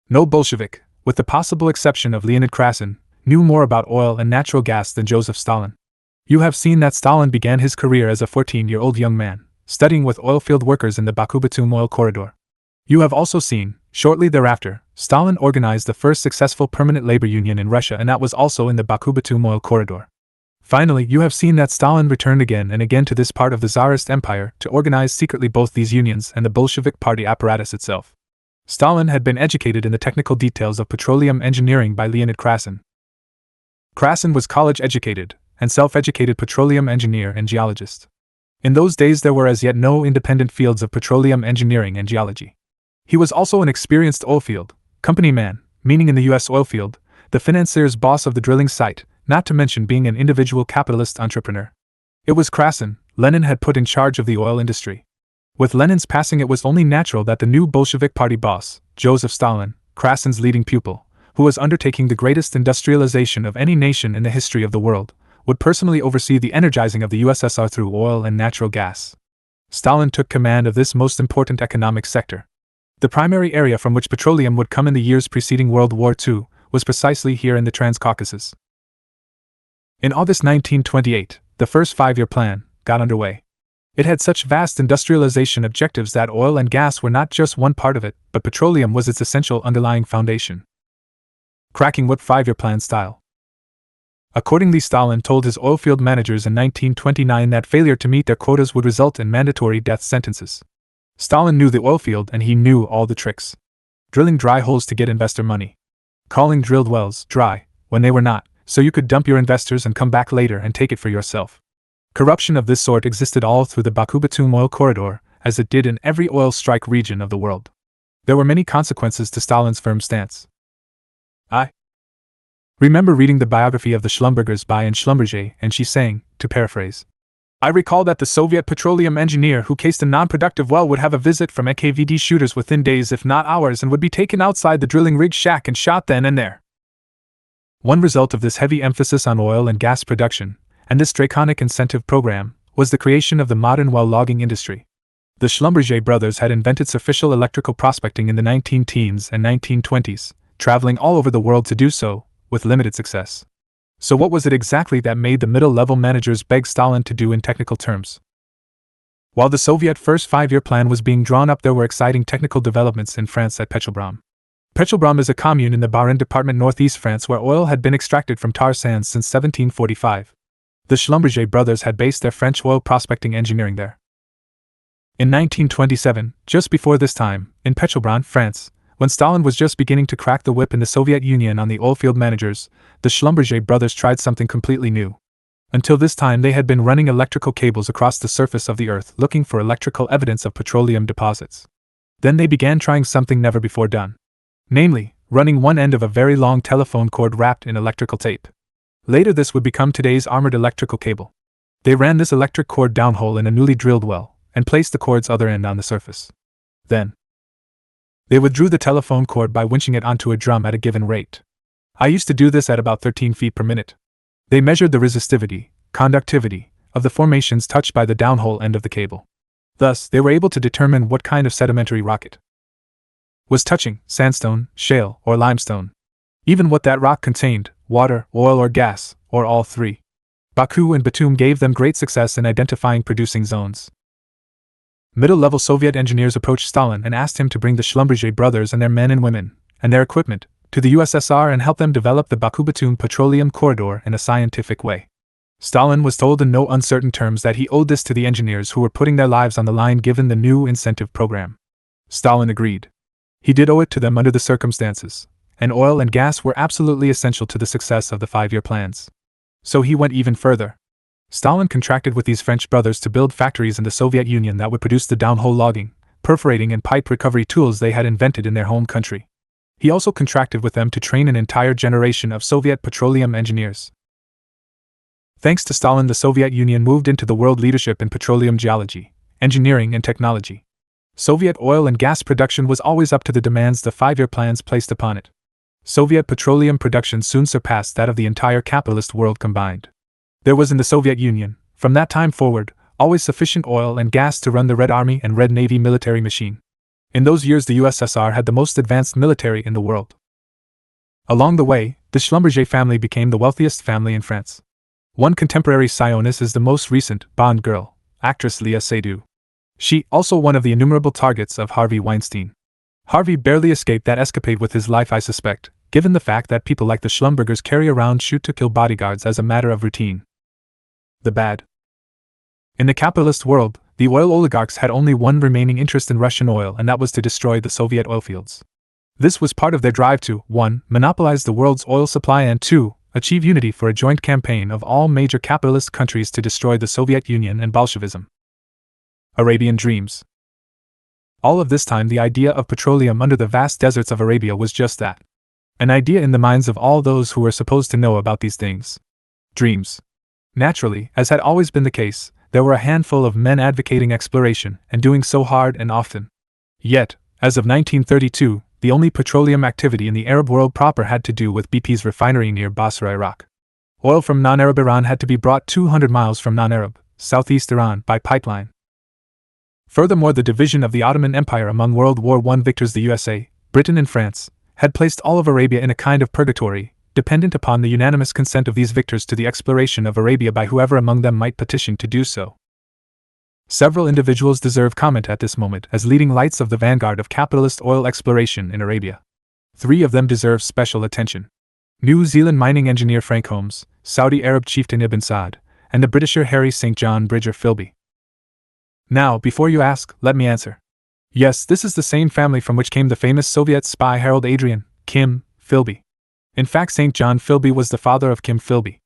No Bolshevik, with the possible exception of Leonid Krasin, knew more about oil and natural gas than Joseph Stalin. You have seen that Stalin began his career as a 14-year-old young man, studying with oilfield workers in the Baku-Batum oil corridor. You have also seen, shortly thereafter, Stalin organized the first successful permanent labor union in Russia, and that was also in the Baku-Batum oil corridor. Finally, you have seen that Stalin returned again and again to this part of the Tsarist Empire to organize secretly both these unions and the Bolshevik party apparatus itself. Stalin had been educated in the technical details of petroleum engineering by Leonid Krasin. Krasin was college-educated and self-educated petroleum engineer and geologist. In those days there were as yet no independent fields of petroleum engineering and geology. He was also an experienced oilfield company man, meaning in the U.S. oilfield, the financier's boss of the drilling site, not to mention being an individual capitalist entrepreneur. It was Krasin Lenin had put in charge of the oil industry. With Lenin's passing, it was only natural that the new Bolshevik party boss, Joseph Stalin, Krasin's leading pupil, who was undertaking the greatest industrialization of any nation in the history of the world, would personally oversee the energizing of the USSR through oil and natural gas. Stalin took command of this most important economic sector. The primary area from which petroleum would come in the years preceding World War II was precisely here in the Transcaucasus. In August 1928, the first five-year plan got underway. It had such vast industrialization objectives that oil and gas were not just one part of it, but petroleum was its essential underlying foundation. Cracking whip five-year plan style. Accordingly, Stalin told his oilfield managers in 1929 that failure to meet their quotas would result in mandatory death sentences. Stalin knew the oilfield and he knew all the tricks. Drilling dry holes to get investor money. Calling drilled wells dry, when they were not, so you could dump your investors and come back later and take it for yourself. Corruption of this sort existed all through the Baku-Batum oil corridor, as it did in every oil strike region of the world. There were many consequences to Stalin's firm stance. I remember reading the biography of the Schlumbergers by Anne Schlumberger, and she saying, to paraphrase, I recall that the Soviet petroleum engineer who cased a non-productive well would have a visit from NKVD shooters within days if not hours and would be taken outside the drilling rig shack and shot then and there. One result of this heavy emphasis on oil and gas production, and this draconic incentive program, was the creation of the modern well logging industry. The Schlumberger brothers had invented surficial electrical prospecting in the 19-teens and 1920s, traveling all over the world to do so, with limited success. So what was it exactly that made the middle-level managers beg Stalin to do in technical terms? While the Soviet first 5-year plan was being drawn up, there were exciting technical developments in France at Petrobras. Petrobras is a commune in the Bas-Rhin department, northeast France, where oil had been extracted from tar sands since 1745. The Schlumberger brothers had based their French oil prospecting engineering there. In 1927, just before this time, in Petrobras, France, when Stalin was just beginning to crack the whip in the Soviet Union on the oilfield managers, the Schlumberger brothers tried something completely new. Until this time, they had been running electrical cables across the surface of the earth looking for electrical evidence of petroleum deposits. Then they began trying something never before done. Namely, running one end of a very long telephone cord wrapped in electrical tape. Later this would become today's armored electrical cable. They ran this electric cord downhole in a newly drilled well, and placed the cord's other end on the surface. Then, they withdrew the telephone cord by winching it onto a drum at a given rate. I used to do this at about 13 feet per minute. They measured the resistivity, conductivity, of the formations touched by the downhole end of the cable. Thus, they were able to determine what kind of sedimentary rock it was touching, sandstone, shale, or limestone. Even what that rock contained, water, oil or gas, or all three. Baku and Batum gave them great success in identifying producing zones. Middle-level Soviet engineers approached Stalin and asked him to bring the Schlumberger brothers and their men and women, and their equipment, to the USSR and help them develop the Baku-Batum Petroleum Corridor in a scientific way. Stalin was told in no uncertain terms that he owed this to the engineers who were putting their lives on the line given the new incentive program. Stalin agreed. He did owe it to them under the circumstances, and oil and gas were absolutely essential to the success of the 5-year plans. So he went even further. Stalin contracted with these French brothers to build factories in the Soviet Union that would produce the downhole logging, perforating and pipe recovery tools they had invented in their home country. He also contracted with them to train an entire generation of Soviet petroleum engineers. Thanks to Stalin, the Soviet Union moved into the world leadership in petroleum geology, engineering and technology. Soviet oil and gas production was always up to the demands the 5-year plans placed upon it. Soviet petroleum production soon surpassed that of the entire capitalist world combined. There was in the Soviet Union, from that time forward, always sufficient oil and gas to run the Red Army and Red Navy military machine. In those years the USSR had the most advanced military in the world. Along the way, the Schlumberger family became the wealthiest family in France. One contemporary scion is the most recent Bond girl, actress Léa Seydoux. She, also one of the innumerable targets of Harvey Weinstein. Harvey barely escaped that escapade with his life, I suspect, given the fact that people like the Schlumbergers carry around shoot-to-kill bodyguards as a matter of routine. The bad. In the capitalist world, the oil oligarchs had only one remaining interest in Russian oil, and that was to destroy the Soviet oil fields. This was part of their drive to 1. Monopolize the world's oil supply and 2. Achieve unity for a joint campaign of all major capitalist countries to destroy the Soviet Union and Bolshevism. Arabian dreams. All of this time the idea of petroleum under the vast deserts of Arabia was just that. An idea in the minds of all those who were supposed to know about these things. Dreams. Naturally, as had always been the case, there were a handful of men advocating exploration, and doing so hard and often. Yet, as of 1932, the only petroleum activity in the Arab world proper had to do with BP's refinery near Basra, Iraq. Oil from non-Arab Iran had to be brought 200 miles from non-Arab, southeast Iran, by pipeline. Furthermore, the division of the Ottoman Empire among World War I victors, the USA, Britain and France, had placed all of Arabia in a kind of purgatory, dependent upon the unanimous consent of these victors to the exploration of Arabia by whoever among them might petition to do so. Several individuals deserve comment at this moment as leading lights of the vanguard of capitalist oil exploration in Arabia. 3 of them deserve special attention. New Zealand mining engineer Frank Holmes, Saudi Arab chieftain Ibn Saud, and the Britisher Harry St. John Bridger Philby. Now, before you ask, let me answer. Yes, this is the same family from which came the famous Soviet spy Harold Adrian, Kim Philby. In fact, St. John Philby was the father of Kim Philby.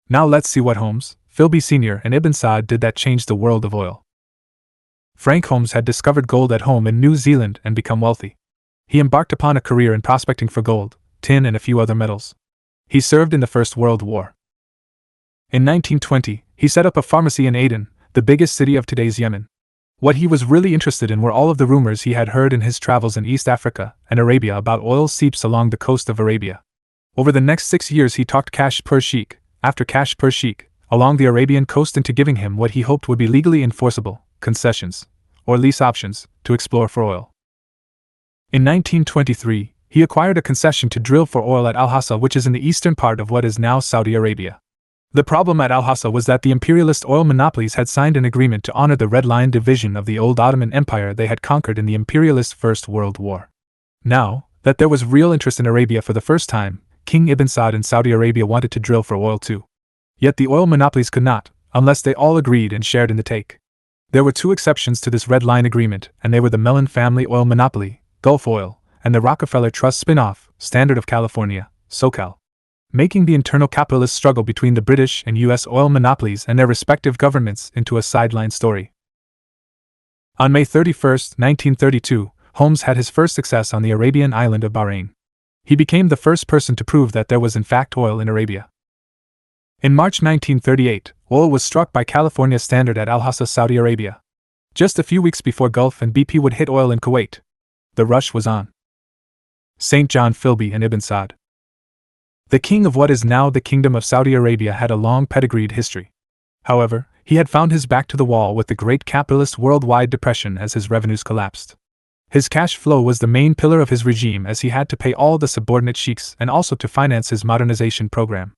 Now let's see what Holmes, Philby Sr. and Ibn Saud did that changed the world of oil. Frank Holmes had discovered gold at home in New Zealand and become wealthy. He embarked upon a career in prospecting for gold, tin and a few other metals. He served in the First World War. In 1920, he set up a pharmacy in Aden, the biggest city of today's Yemen. What he was really interested in were all of the rumors he had heard in his travels in East Africa and Arabia about oil seeps along the coast of Arabia. Over the next 6 years he talked cash per sheikh, after cash per sheikh, along the Arabian coast into giving him what he hoped would be legally enforceable concessions, or lease options, to explore for oil. In 1923, he acquired a concession to drill for oil at Al-Hassa, which is in the eastern part of what is now Saudi Arabia. The problem at Al-Hassa was that the imperialist oil monopolies had signed an agreement to honor the Red Line division of the old Ottoman Empire they had conquered in the imperialist First World War. Now that there was real interest in Arabia for the first time, King Ibn Saud in Saudi Arabia wanted to drill for oil too. Yet the oil monopolies could not, unless they all agreed and shared in the take. There were two exceptions to this Red Line agreement, and they were the Mellon family oil monopoly, Gulf Oil, and the Rockefeller Trust spin-off, Standard of California, SoCal, making the internal capitalist struggle between the British and U.S. oil monopolies and their respective governments into a sideline story. On May 31, 1932, Holmes had his first success on the Arabian island of Bahrain. He became the first person to prove that there was in fact oil in Arabia. In March 1938, oil was struck by California Standard at Al-Hassa, Saudi Arabia. Just a few weeks before Gulf and BP would hit oil in Kuwait. The rush was on. St. John Philby and Ibn Saud. The king of what is now the Kingdom of Saudi Arabia had a long pedigreed history. However, he had found his back to the wall with the great capitalist worldwide depression as his revenues collapsed. His cash flow was the main pillar of his regime as he had to pay all the subordinate sheikhs and also to finance his modernization program.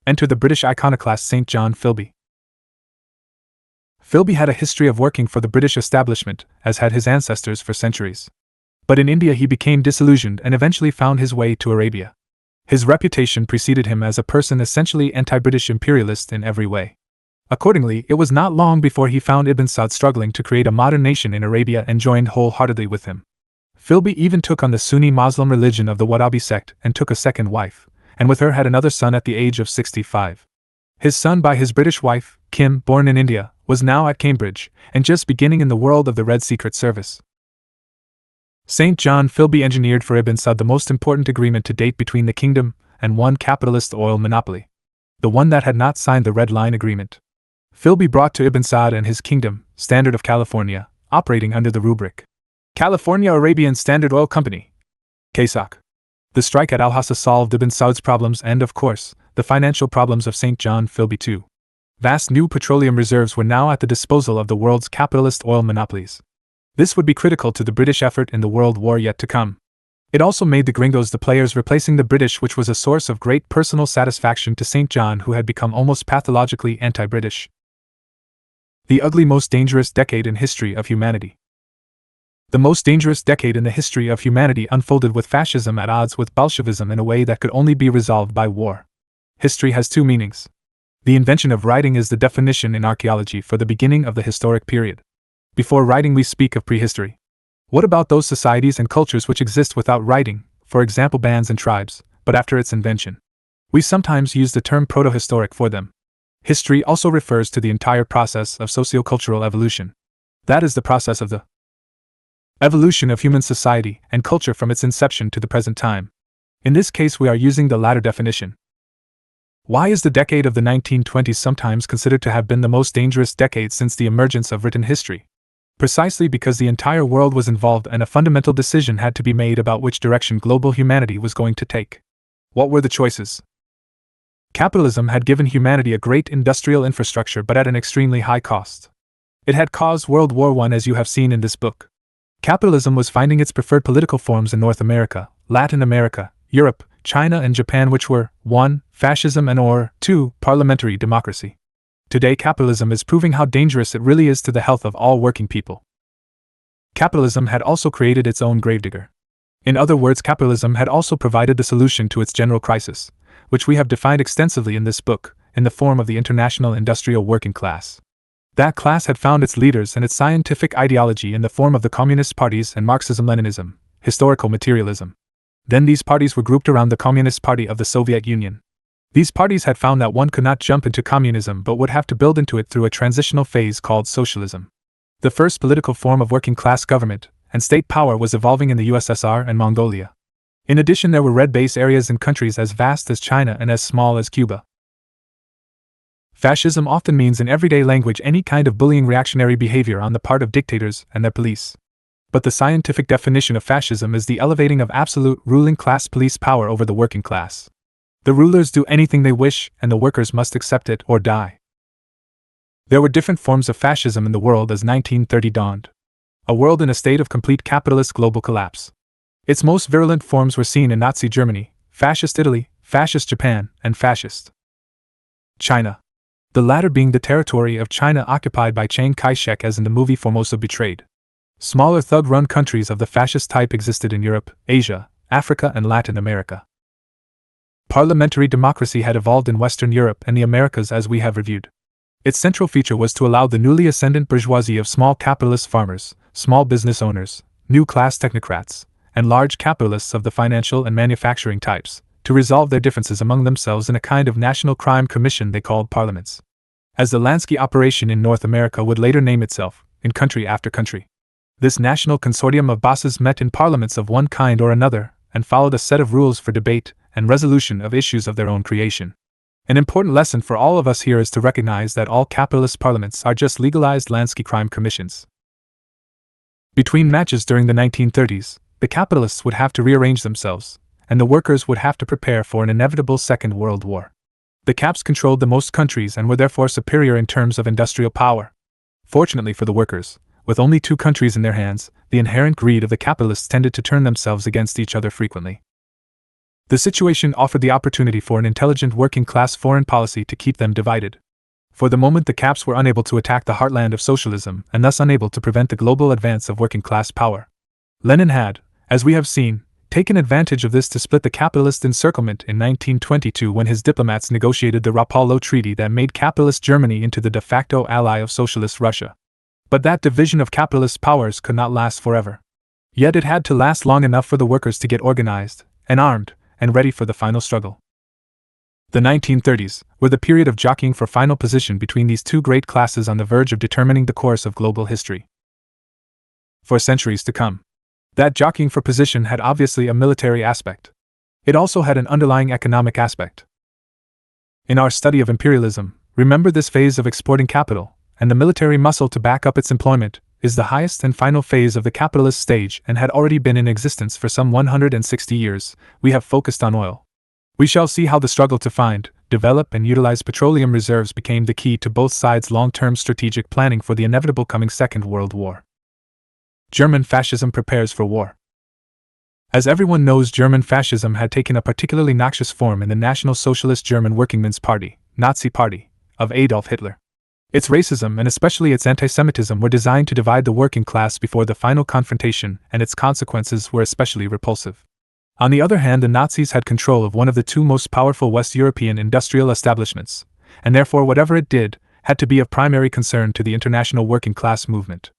Enter the British iconoclast St. John Philby. Philby had a history of working for the British establishment, as had his ancestors for centuries. But in India he became disillusioned and eventually found his way to Arabia. His reputation preceded him as a person essentially anti-British imperialist in every way. Accordingly, it was not long before he found Ibn Saud struggling to create a modern nation in Arabia and joined wholeheartedly with him. Philby even took on the Sunni Muslim religion of the Wahhabi sect and took a second wife, and with her had another son at the age of 65. His son by his British wife, Kim, born in India, was now at Cambridge, and just beginning in the world of the Red Secret Service. St. John Philby engineered for Ibn Saud the most important agreement to date between the kingdom and one capitalist oil monopoly, the one that had not signed the Red Line Agreement. Philby brought to Ibn Saud and his kingdom, Standard of California, operating under the rubric California Arabian Standard Oil Company, CASOC. The strike at Al-Hassa solved Ibn Saud's problems and, of course, the financial problems of St. John Philby too. Vast new petroleum reserves were now at the disposal of the world's capitalist oil monopolies. This would be critical to the British effort in the World War yet to come. It also made the gringos the players replacing the British, which was a source of great personal satisfaction to St. John, who had become almost pathologically anti-British. The ugly, most dangerous decade in history of humanity. The most dangerous decade in the history of humanity unfolded with fascism at odds with Bolshevism in a way that could only be resolved by war. History has two meanings. The invention of writing is the definition in archaeology for the beginning of the historic period. Before writing we speak of prehistory. What about those societies and cultures which exist without writing, for example bands and tribes, but after its invention? We sometimes use the term protohistoric for them. History also refers to the entire process of sociocultural evolution. That is the process of the evolution of human society and culture from its inception to the present time. In this case we are using the latter definition. Why is the decade of the 1920s sometimes considered to have been the most dangerous decade since the emergence of written history? Precisely because the entire world was involved and a fundamental decision had to be made about which direction global humanity was going to take. What were the choices? Capitalism had given humanity a great industrial infrastructure but at an extremely high cost. It had caused World War I, as you have seen in this book. Capitalism was finding its preferred political forms in North America, Latin America, Europe, China and Japan, which were 1. Fascism and or 2. Parliamentary democracy. Today capitalism is proving how dangerous it really is to the health of all working people. Capitalism had also created its own gravedigger. In other words, capitalism had also provided the solution to its general crisis, which we have defined extensively in this book, in the form of the international industrial working class. That class had found its leaders and its scientific ideology in the form of the Communist parties and Marxism-Leninism, historical materialism. Then these parties were grouped around the Communist Party of the Soviet Union. These parties had found that one could not jump into communism but would have to build into it through a transitional phase called socialism. The first political form of working-class government and state power was evolving in the USSR and Mongolia. In addition, there were red base areas in countries as vast as China and as small as Cuba. Fascism often means in everyday language any kind of bullying reactionary behavior on the part of dictators and their police. But the scientific definition of fascism is the elevating of absolute ruling class police power over the working class. The rulers do anything they wish, and the workers must accept it or die. There were different forms of fascism in the world as 1930 dawned. a world in a state of complete capitalist global collapse. Its most virulent forms were seen in Nazi Germany, Fascist Italy, Fascist Japan, and Fascist China. The latter being the territory of China occupied by Chiang Kai-shek as in the movie Formosa Betrayed. Smaller thug-run countries of the fascist type existed in Europe, Asia, Africa, and Latin America. Parliamentary democracy had evolved in Western Europe and the Americas as we have reviewed. Its central feature was to allow the newly ascendant bourgeoisie of small capitalist farmers, small business owners, new class technocrats, and large capitalists of the financial and manufacturing types, to resolve their differences among themselves in a kind of national crime commission they called parliaments. As the Lansky operation in North America would later name itself, in country after country. This national consortium of bosses met in parliaments of one kind or another, and followed a set of rules for debate and resolution of issues of their own creation. An important lesson for all of us here is to recognize that all capitalist parliaments are just legalized Lansky crime commissions. Between matches during the 1930s, the capitalists would have to rearrange themselves, and the workers would have to prepare for an inevitable Second World War. The Caps controlled the most countries and were therefore superior in terms of industrial power. Fortunately for the workers, with only 2 countries in their hands, the inherent greed of the capitalists tended to turn themselves against each other frequently. The situation offered the opportunity for an intelligent working-class foreign policy to keep them divided. For the moment the Caps were unable to attack the heartland of socialism and thus unable to prevent the global advance of working-class power. Lenin had, as we have seen, taken advantage of this to split the capitalist encirclement in 1922 when his diplomats negotiated the Rapallo Treaty that made capitalist Germany into the de facto ally of socialist Russia. But that division of capitalist powers could not last forever. Yet it had to last long enough for the workers to get organized, and armed, and ready for the final struggle. The 1930s were the period of jockeying for final position between these two great classes on the verge of determining the course of global history. For centuries to come, that jockeying for position had obviously a military aspect. It also had an underlying economic aspect. In our study of imperialism, remember this phase of exporting capital, and the military muscle to back up its employment, is the highest and final phase of the capitalist stage and had already been in existence for some 160 years. We have focused on oil. We shall see how the struggle to find, develop, and utilize petroleum reserves became the key to both sides' long-term strategic planning for the inevitable coming Second World War. German fascism prepares for war. As everyone knows, German fascism had taken a particularly noxious form in the National Socialist German Workingmen's Party, Nazi Party, of Adolf Hitler. Its racism and especially its antisemitism were designed to divide the working class before the final confrontation, and its consequences were especially repulsive. On the other hand, the Nazis had control of one of the 2 most powerful West European industrial establishments, and therefore whatever it did had to be of primary concern to the international working class movement.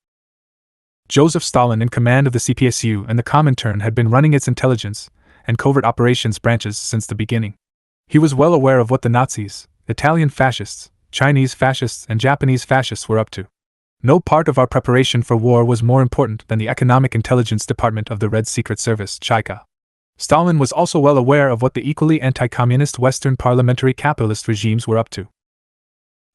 Joseph Stalin, in command of the CPSU and the Comintern, had been running its intelligence and covert operations branches since the beginning. He was well aware of what the Nazis, Italian fascists, Chinese fascists, and Japanese fascists were up to. No part of our preparation for war was more important than the Economic Intelligence Department of the Red Secret Service, Chika. Stalin was also well aware of what the equally anti-communist Western parliamentary capitalist regimes were up to.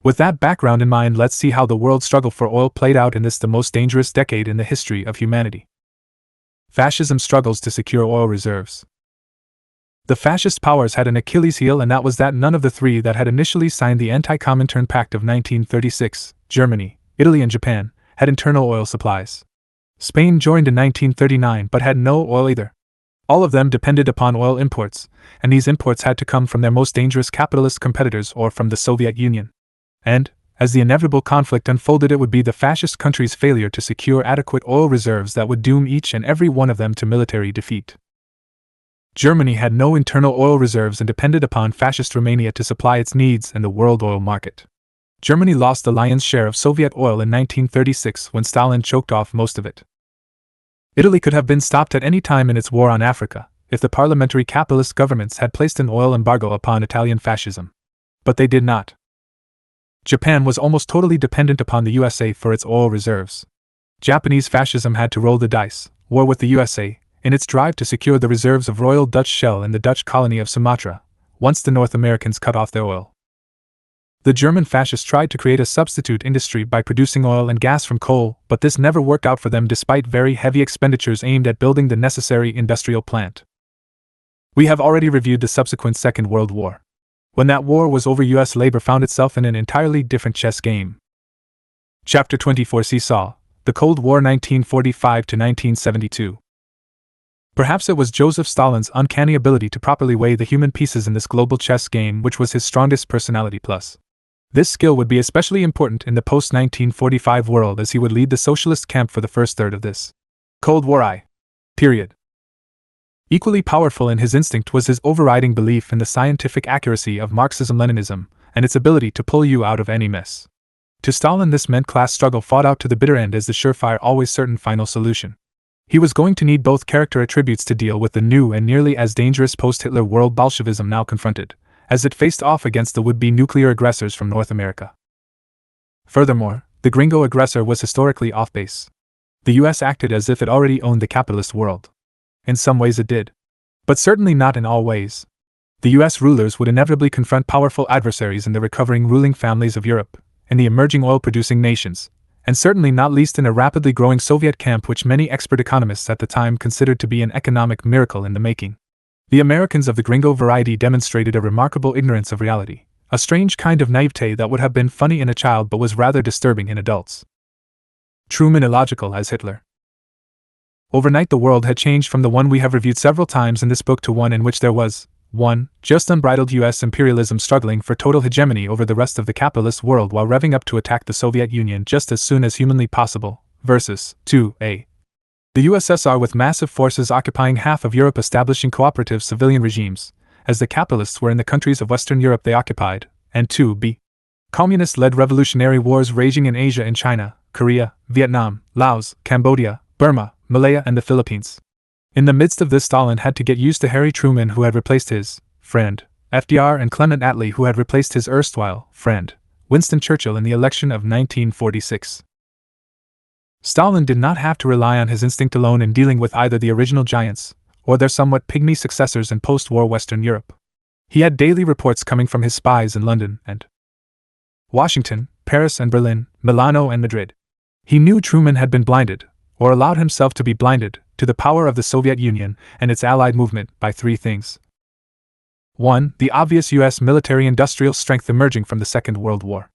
With that background in mind, let's see how the world struggle for oil played out in this, the most dangerous decade in the history of humanity. Fascism struggles to secure oil reserves. The fascist powers had an Achilles heel, and that was that none of the 3 that had initially signed the Anti-Comintern Pact of 1936, Germany, Italy, and Japan, had internal oil supplies. Spain joined in 1939 but had no oil either. All of them depended upon oil imports, and these imports had to come from their most dangerous capitalist competitors or from the Soviet Union. And, as the inevitable conflict unfolded, it would be the fascist countries' failure to secure adequate oil reserves that would doom each and every one of them to military defeat. Germany had no internal oil reserves and depended upon fascist Romania to supply its needs in the world oil market. Germany lost the lion's share of Soviet oil in 1936 when Stalin choked off most of it. Italy could have been stopped at any time in its war on Africa, if the parliamentary capitalist governments had placed an oil embargo upon Italian fascism. But they did not. Japan was almost totally dependent upon the USA for its oil reserves. Japanese fascism had to roll the dice, war with the USA, in its drive to secure the reserves of Royal Dutch Shell in the Dutch colony of Sumatra, once the North Americans cut off their oil. The German fascists tried to create a substitute industry by producing oil and gas from coal, but this never worked out for them despite very heavy expenditures aimed at building the necessary industrial plant. We have already reviewed the subsequent Second World War. When that war was over, US labor found itself in an entirely different chess game. Chapter 24 Seesaw, The Cold War 1945 to 1972. Perhaps it was Joseph Stalin's uncanny ability to properly weigh the human pieces in this global chess game which was his strongest personality plus. This skill would be especially important in the post-1945 world as he would lead the socialist camp for the first third of this Cold War period. Equally powerful in his instinct was his overriding belief in the scientific accuracy of Marxism-Leninism and its ability to pull you out of any mess. To Stalin, this meant class struggle fought out to the bitter end as the surefire, always certain final solution. He was going to need both character attributes to deal with the new and nearly as dangerous post-Hitler world Bolshevism now confronted, as it faced off against the would-be nuclear aggressors from North America. Furthermore, the gringo aggressor was historically off base. The US acted as if it already owned the capitalist world. In some ways it did. But certainly not in all ways. The US rulers would inevitably confront powerful adversaries in the recovering ruling families of Europe, in the emerging oil-producing nations, and certainly not least in a rapidly growing Soviet camp which many expert economists at the time considered to be an economic miracle in the making. The Americans of the gringo variety demonstrated a remarkable ignorance of reality, a strange kind of naivete that would have been funny in a child but was rather disturbing in adults. Truman illogical as Hitler. Overnight the world had changed from the one we have reviewed several times in this book to one in which there was 1. Just unbridled US imperialism struggling for total hegemony over the rest of the capitalist world while revving up to attack the Soviet Union just as soon as humanly possible, versus 2. The USSR with massive forces occupying half of Europe establishing cooperative civilian regimes, as the capitalists were in the countries of Western Europe they occupied, and 2. Communist-led revolutionary wars raging in Asia and China, Korea, Vietnam, Laos, Cambodia, Burma, Malaya and the Philippines. In the midst of this, Stalin had to get used to Harry Truman, who had replaced his friend FDR, and Clement Attlee, who had replaced his erstwhile friend Winston Churchill in the election of 1946. Stalin did not have to rely on his instinct alone in dealing with either the original giants or their somewhat pygmy successors in post-war Western Europe. He had daily reports coming from his spies in London and Washington, Paris and Berlin, Milano and Madrid. He knew Truman had been blinded, or allowed himself to be blinded, to the power of the Soviet Union and its allied movement by three things. 1. The obvious US military-industrial strength emerging from the Second World War.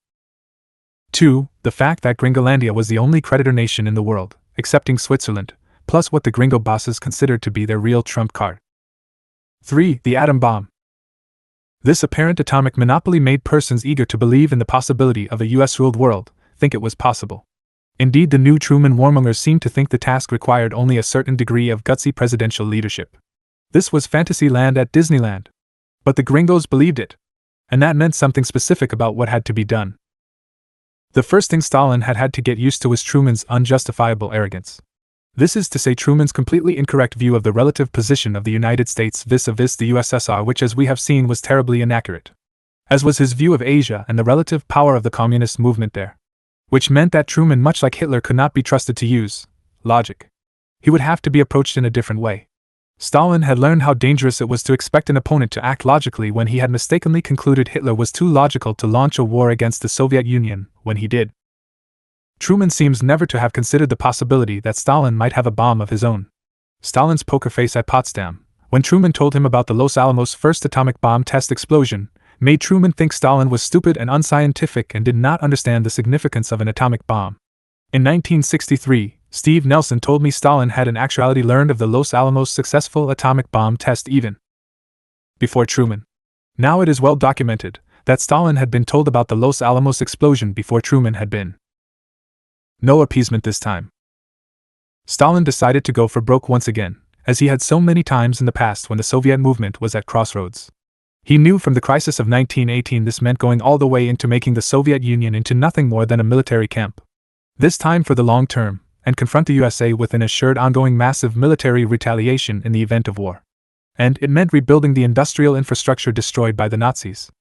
2. The fact that Gringolandia was the only creditor nation in the world, excepting Switzerland, plus what the gringo bosses considered to be their real trump card. 3. The atom bomb. This apparent atomic monopoly made persons eager to believe in the possibility of a US-ruled world think it was possible. Indeed, the new Truman warmongers seemed to think the task required only a certain degree of gutsy presidential leadership. This was fantasy land at Disneyland. But the gringos believed it. And that meant something specific about what had to be done. The first thing Stalin had to get used to was Truman's unjustifiable arrogance. This is to say, Truman's completely incorrect view of the relative position of the United States vis-a-vis the USSR, which, as we have seen, was terribly inaccurate. As was his view of Asia and the relative power of the communist movement there. Which meant that Truman, much like Hitler, could not be trusted to use logic. He would have to be approached in a different way. Stalin had learned how dangerous it was to expect an opponent to act logically when he had mistakenly concluded Hitler was too logical to launch a war against the Soviet Union when he did. Truman seems never to have considered the possibility that Stalin might have a bomb of his own. Stalin's poker face at Potsdam, when Truman told him about the Los Alamos first atomic bomb test explosion, made Truman think Stalin was stupid and unscientific and did not understand the significance of an atomic bomb. In 1963, Steve Nelson told me Stalin had in actuality learned of the Los Alamos successful atomic bomb test even before Truman. Now it is well documented that Stalin had been told about the Los Alamos explosion before Truman had been. No appeasement this time. Stalin decided to go for broke once again, as he had so many times in the past when the Soviet movement was at crossroads. He knew from the crisis of 1918 this meant going all the way into making the Soviet Union into nothing more than a military camp. This time for the long term, and confront the USA with an assured ongoing massive military retaliation in the event of war. And it meant rebuilding the industrial infrastructure destroyed by the Nazis.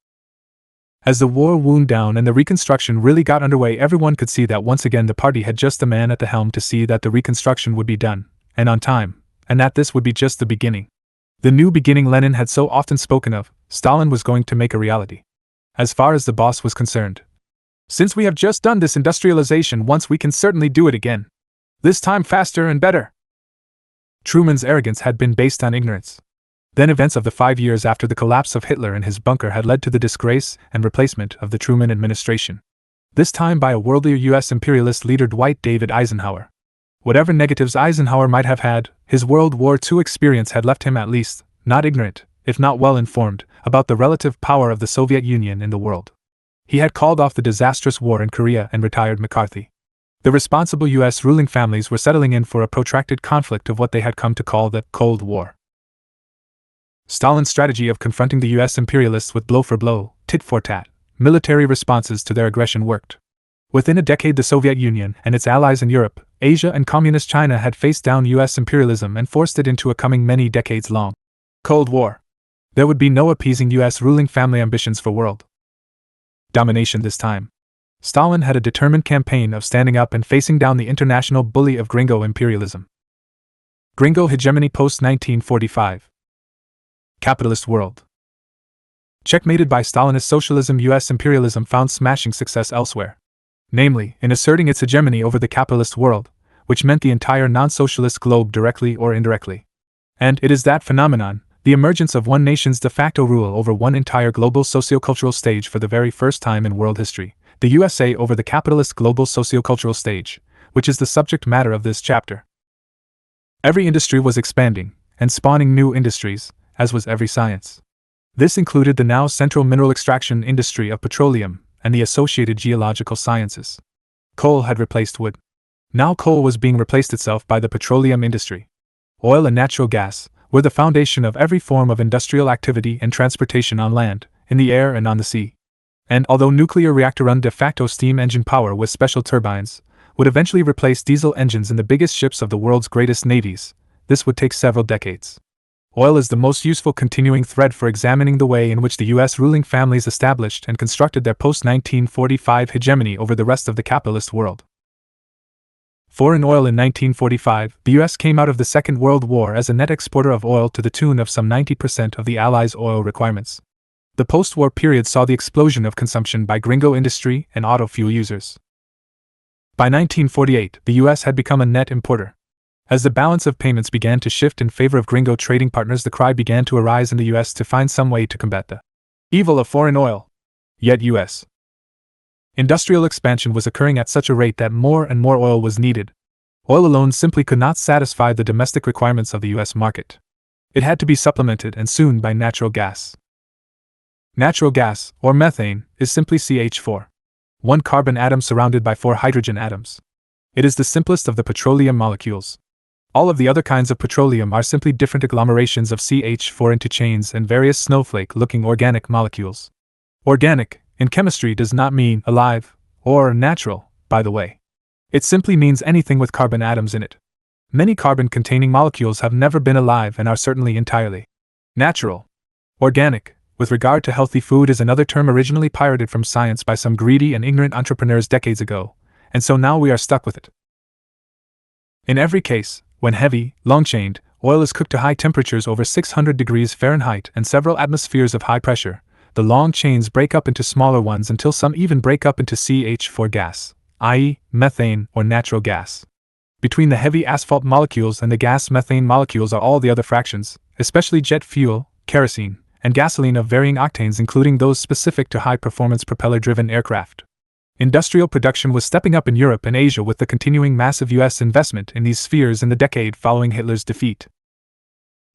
As the war wound down and the reconstruction really got underway, everyone could see that once again the party had just a man at the helm to see that the reconstruction would be done, and on time, and that this would be just the beginning. The new beginning Lenin had so often spoken of, Stalin was going to make a reality. As far as the boss was concerned. Since we have just done this industrialization once, we can certainly do it again. This time faster and better. Truman's arrogance had been based on ignorance. Then events of the 5 years after the collapse of Hitler in his bunker had led to the disgrace and replacement of the Truman administration. this time by a worldlier U.S. imperialist leader Dwight David Eisenhower. Whatever negatives Eisenhower might have had, his World War II experience had left him at least not ignorant, if not well informed, about the relative power of the Soviet Union in the world. He had called off the disastrous war in Korea and retired McCarthy. The responsible U.S. ruling families were settling in for a protracted conflict of what they had come to call the Cold War. Stalin's strategy of confronting the U.S. imperialists with blow for blow, tit for tat, military responses to their aggression worked. Within a decade, the Soviet Union and its allies in Europe, Asia, and Communist China had faced down U.S. imperialism and forced it into a coming many decades-long Cold War. There would be no appeasing U.S. ruling family ambitions for world domination this time. Stalin had a determined campaign of standing up and facing down the international bully of gringo imperialism. Gringo hegemony post-1945. Capitalist world. Checkmated by Stalinist socialism, U.S. imperialism found smashing success elsewhere. Namely, in asserting its hegemony over the capitalist world, which meant the entire non-socialist globe directly or indirectly. And it is that phenomenon, the emergence of one nation's de facto rule over one entire global sociocultural stage for the very first time in world history, the USA over the capitalist global sociocultural stage, which is the subject matter of this chapter. Every industry was expanding, and spawning new industries, as was every science. This included the now central mineral extraction industry of petroleum, and the associated geological sciences. Coal had replaced wood. Now coal was being replaced itself by the petroleum industry. Oil and natural gas were the foundation of every form of industrial activity and transportation on land, in the air, and on the sea. And although nuclear reactor-run de facto steam engine power with special turbines would eventually replace diesel engines in the biggest ships of the world's greatest navies, this would take several decades. Oil is the most useful continuing thread for examining the way in which the U.S. ruling families established and constructed their post-1945 hegemony over the rest of the capitalist world. Foreign oil. In 1945, the U.S. came out of the Second World War as a net exporter of oil to the tune of some 90% of the Allies' oil requirements. The post-war period saw the explosion of consumption by gringo industry and auto fuel users. By 1948, the U.S. had become a net importer. As the balance of payments began to shift in favor of gringo trading partners, the cry began to arise in the U.S. to find some way to combat the evil of foreign oil. Yet U.S. industrial expansion was occurring at such a rate that more and more oil was needed. Oil alone simply could not satisfy the domestic requirements of the U.S. market. It had to be supplemented, and soon, by natural gas. Natural gas, or methane, is simply CH4. One carbon atom surrounded by 4 hydrogen atoms. It is the simplest of the petroleum molecules. All of the other kinds of petroleum are simply different agglomerations of CH4 into chains and various snowflake-looking organic molecules. Organic, in chemistry, does not mean alive, or natural, by the way. It simply means anything with carbon atoms in it. Many carbon-containing molecules have never been alive and are certainly entirely natural. Organic, with regard to healthy food, is another term originally pirated from science by some greedy and ignorant entrepreneurs decades ago, and so now we are stuck with it. In every case, when heavy, long-chained, oil is cooked to high temperatures over 600 degrees Fahrenheit and several atmospheres of high pressure, the long chains break up into smaller ones until some even break up into CH4 gas, i.e., methane or natural gas. Between the heavy asphalt molecules and the gas methane molecules are all the other fractions, especially jet fuel, kerosene, and gasoline of varying octanes, including those specific to high-performance propeller-driven aircraft. Industrial production was stepping up in Europe and Asia with the continuing massive U.S. investment in these spheres in the decade following Hitler's defeat.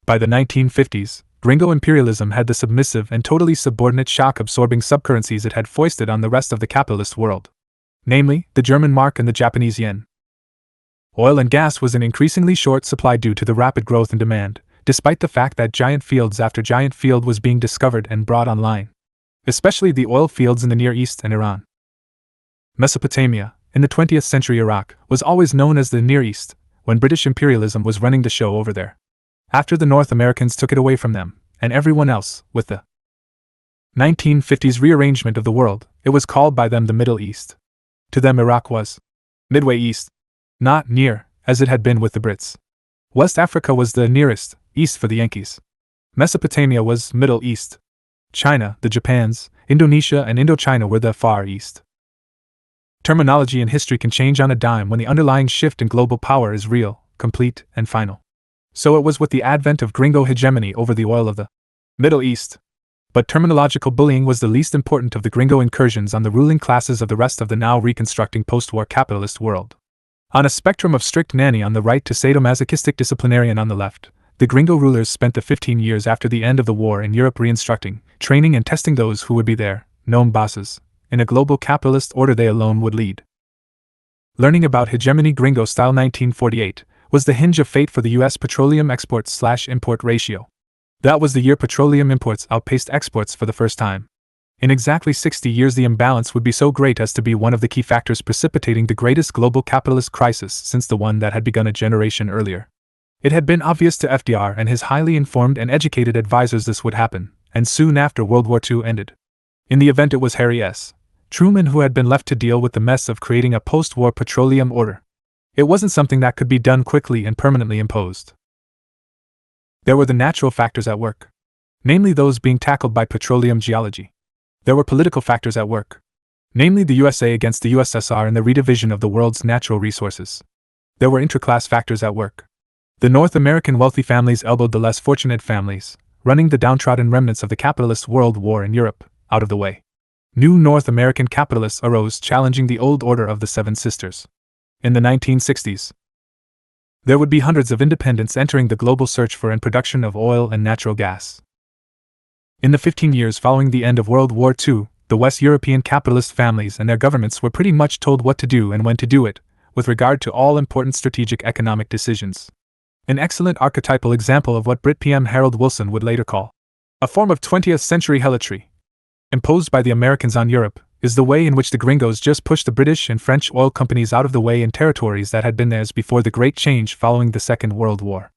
By the 1950s, gringo imperialism had the submissive and totally subordinate shock-absorbing subcurrencies it had foisted on the rest of the capitalist world. Namely, the German mark and the Japanese yen. Oil and gas was in increasingly short supply due to the rapid growth in demand, despite the fact that giant fields after giant field was being discovered and brought online. Especially the oil fields in the Near East and Iran. Mesopotamia, in the 20th century Iraq, was always known as the Near East, when British imperialism was running the show over there. After the North Americans took it away from them, and everyone else, with the 1950s rearrangement of the world, it was called by them the Middle East. To them Iraq was midway east, not near, as it had been with the Brits. West Africa was the nearest, east for the Yankees. Mesopotamia was Middle East. China, the Japans, Indonesia and Indochina were the Far East. Terminology in history can change on a dime when the underlying shift in global power is real, complete, and final. So it was with the advent of gringo hegemony over the oil of the Middle East. But terminological bullying was the least important of the gringo incursions on the ruling classes of the rest of the now reconstructing post-war capitalist world. On a spectrum of strict nanny on the right to sadomasochistic disciplinarian on the left, the gringo rulers spent the 15 years after the end of the war in Europe reinstructing, training and testing those who would be their known bosses, in a global capitalist order they alone would lead. Learning about hegemony gringo-style 1948 was the hinge of fate for the U.S. petroleum export/import ratio. That was the year petroleum imports outpaced exports for the first time. In exactly 60 years the imbalance would be so great as to be one of the key factors precipitating the greatest global capitalist crisis since the one that had begun a generation earlier. It had been obvious to FDR and his highly informed and educated advisors this would happen, and soon after World War II ended. In the event it was Harry S. Truman who had been left to deal with the mess of creating a post-war petroleum order. It wasn't something that could be done quickly and permanently imposed. There were the natural factors at work, namely those being tackled by petroleum geology. There were political factors at work, namely the USA against the USSR in the redivision of the world's natural resources. There were intraclass factors at work. The North American wealthy families elbowed the less fortunate families, running the downtrodden remnants of the capitalist world war in Europe out of the way. New North American capitalists arose challenging the old order of the Seven Sisters. In the 1960s, there would be hundreds of independents entering the global search for and production of oil and natural gas. In the 15 years following the end of World War II, the West European capitalist families and their governments were pretty much told what to do and when to do it, with regard to all important strategic economic decisions. An excellent archetypal example of what Brit PM Harold Wilson would later call a form of 20th century helotry, imposed by the Americans on Europe, is the way in which the gringos just pushed the British and French oil companies out of the way in territories that had been theirs before the Great Change following the Second World War.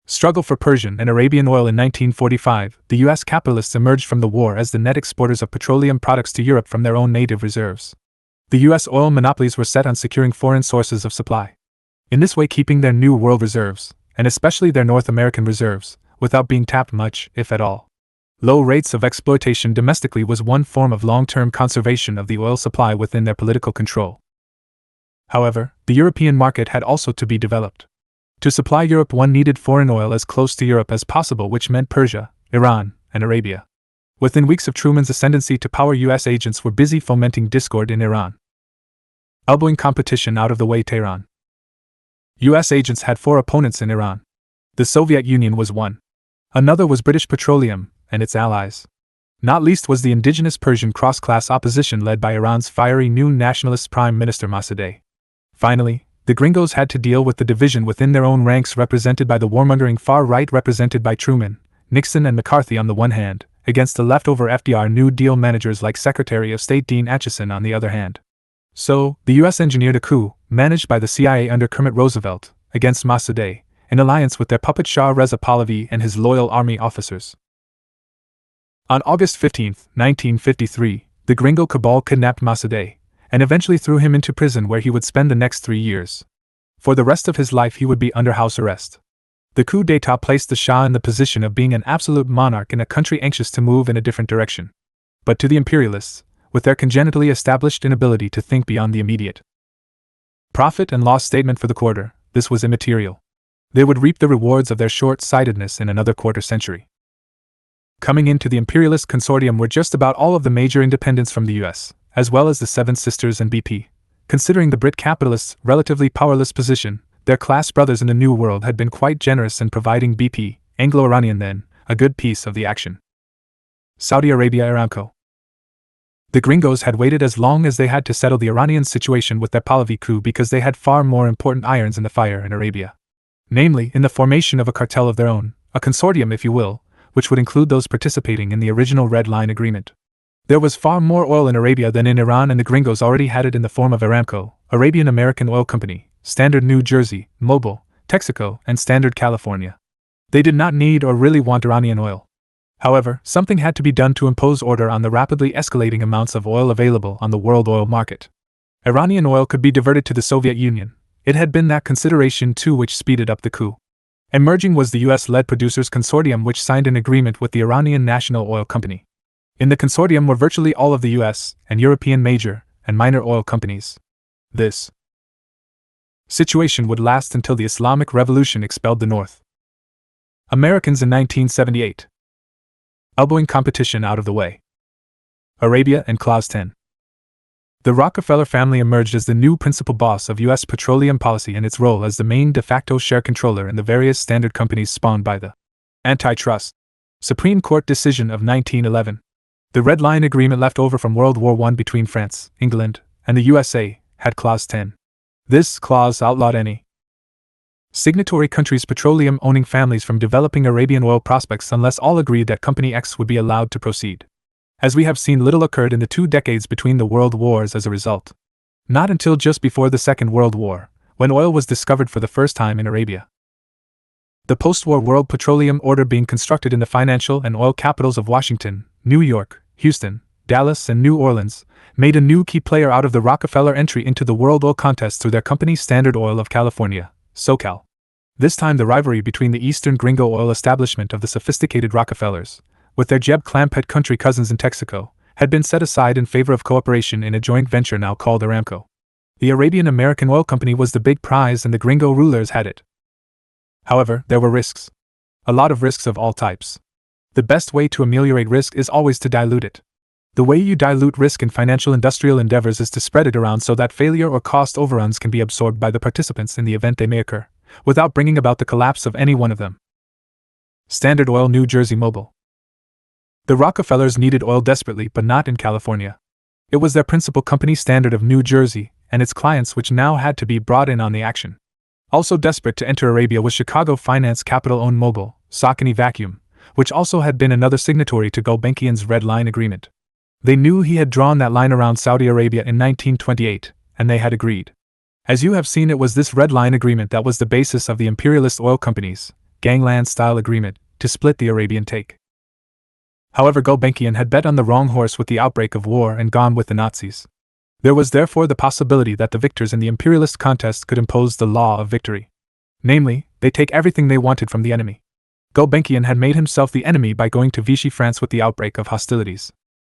Struggle for Persian and Arabian oil in 1945, the U.S. capitalists emerged from the war as the net exporters of petroleum products to Europe from their own native reserves. The U.S. oil monopolies were set on securing foreign sources of supply, in this way keeping their new world reserves, and especially their North American reserves, without being tapped much, if at all. Low rates of exploitation domestically was one form of long-term conservation of the oil supply within their political control. However, the European market had also to be developed. To supply Europe one needed foreign oil as close to Europe as possible, which meant Persia, Iran, and Arabia. Within weeks of Truman's ascendancy to power, U.S. agents were busy fomenting discord in Iran, elbowing competition out of the way. Tehran. U.S. agents had 4 opponents in Iran. The Soviet Union was one. Another was British Petroleum and its allies. Not least was the indigenous Persian cross-class opposition led by Iran's fiery new nationalist Prime Minister Mossadegh. Finally, the gringos had to deal with the division within their own ranks represented by the warmongering far right represented by Truman, Nixon and McCarthy on the one hand, against the leftover FDR New Deal managers like Secretary of State Dean Acheson on the other hand. So, the U.S. engineered a coup, managed by the CIA under Kermit Roosevelt, against Mossadegh, in alliance with their puppet Shah Reza Pahlavi and his loyal army officers. On August 15, 1953, the gringo cabal kidnapped Mossadegh, and eventually threw him into prison where he would spend the next 3 years. For the rest of his life he would be under house arrest. The coup d'état placed the Shah in the position of being an absolute monarch in a country anxious to move in a different direction. But to the imperialists, with their congenitally established inability to think beyond the immediate profit and loss statement for the quarter, this was immaterial. They would reap the rewards of their short-sightedness in another quarter century. Coming into the imperialist consortium were just about all of the major independents from the US, as well as the Seven Sisters and BP. Considering the Brit capitalists' relatively powerless position, their class brothers in the New World had been quite generous in providing BP, Anglo-Iranian then, a good piece of the action. Saudi Arabia Aramco. The gringos had waited as long as they had to settle the Iranian situation with their Pahlavi coup because they had far more important irons in the fire in Arabia. Namely, in the formation of a cartel of their own, a consortium if you will, which would include those participating in the original Red Line Agreement. There was far more oil in Arabia than in Iran, and the gringos already had it in the form of Aramco, Arabian American Oil Company, Standard New Jersey, Mobil, Texaco, and Standard California. They did not need or really want Iranian oil. However, something had to be done to impose order on the rapidly escalating amounts of oil available on the world oil market. Iranian oil could be diverted to the Soviet Union. It had been that consideration too which speeded up the coup. Emerging was the US-led Producers Consortium, which signed an agreement with the Iranian National Oil Company. In the consortium were virtually all of the US and European major and minor oil companies. This situation would last until the Islamic Revolution expelled the North Americans in 1978. elbowing competition out of the way. Arabia and Clause 10. The Rockefeller family emerged as the new principal boss of U.S. petroleum policy in its role as the main de facto share controller in the various standard companies spawned by the Antitrust Supreme Court decision of 1911. The Red Line Agreement left over from World War I between France, England, and the USA had Clause 10. This clause outlawed any signatory country's petroleum-owning families from developing Arabian oil prospects unless all agreed that Company X would be allowed to proceed. As we have seen, little occurred in the 2 decades between the world wars as a result. Not until just before the Second World War, when oil was discovered for the first time in Arabia. The post-war World Petroleum Order, being constructed in the financial and oil capitals of Washington, New York, Houston, Dallas, and New Orleans, made a new key player out of the Rockefeller entry into the world oil contest through their company Standard Oil of California, SoCal. This time the rivalry between the Eastern Gringo oil establishment of the sophisticated Rockefellers, with their Jeb Clampett country cousins in Texaco, had been set aside in favor of cooperation in a joint venture now called Aramco. The Arabian American Oil Company was the big prize and the Gringo rulers had it. However, there were risks. A lot of risks of all types. The best way to ameliorate risk is always to dilute it. The way you dilute risk in financial industrial endeavors is to spread it around so that failure or cost overruns can be absorbed by the participants in the event they may occur, without bringing about the collapse of any one of them. Standard Oil New Jersey Mobile. The Rockefellers needed oil desperately, but not in California. It was their principal company, Standard of New Jersey, and its clients which now had to be brought in on the action. Also desperate to enter Arabia was Chicago finance capital-owned Mobil, Saucony Vacuum, which also had been another signatory to Gulbenkian's Red Line Agreement. They knew he had drawn that line around Saudi Arabia in 1928, and they had agreed. As you have seen, it was this Red Line Agreement that was the basis of the imperialist oil companies' gangland-style agreement to split the Arabian take. However, Gulbenkian had bet on the wrong horse with the outbreak of war and gone with the Nazis. There was therefore the possibility that the victors in the imperialist contest could impose the law of victory. Namely, they take everything they wanted from the enemy. Gulbenkian had made himself the enemy by going to Vichy France with the outbreak of hostilities.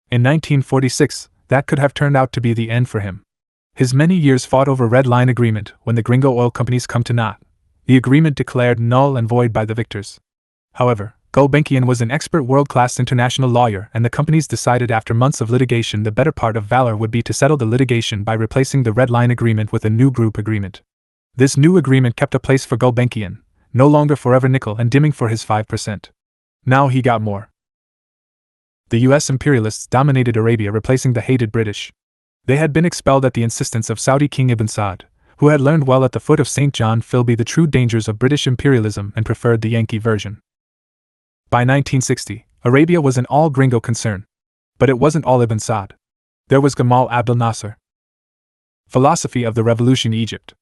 In 1946, that could have turned out to be the end for him. His many years fought over Red Line Agreement, when the Gringo oil companies come to naught, the agreement declared null and void by the victors. However, Gulbenkian was an expert world-class international lawyer, and the companies decided after months of litigation the better part of valor would be to settle the litigation by replacing the Red Line Agreement with a new group agreement. This new agreement kept a place for Gulbenkian, no longer forever nickel and dimming for his 5%. Now he got more. The US imperialists dominated Arabia, replacing the hated British. They had been expelled at the insistence of Saudi King Ibn Saud, who had learned well at the foot of St. John Philby the true dangers of British imperialism and preferred the Yankee version. By 1960, Arabia was an all-Gringo concern. But it wasn't all Ibn Saud. There was Gamal Abdel Nasser. Philosophy of the Revolution Egypt.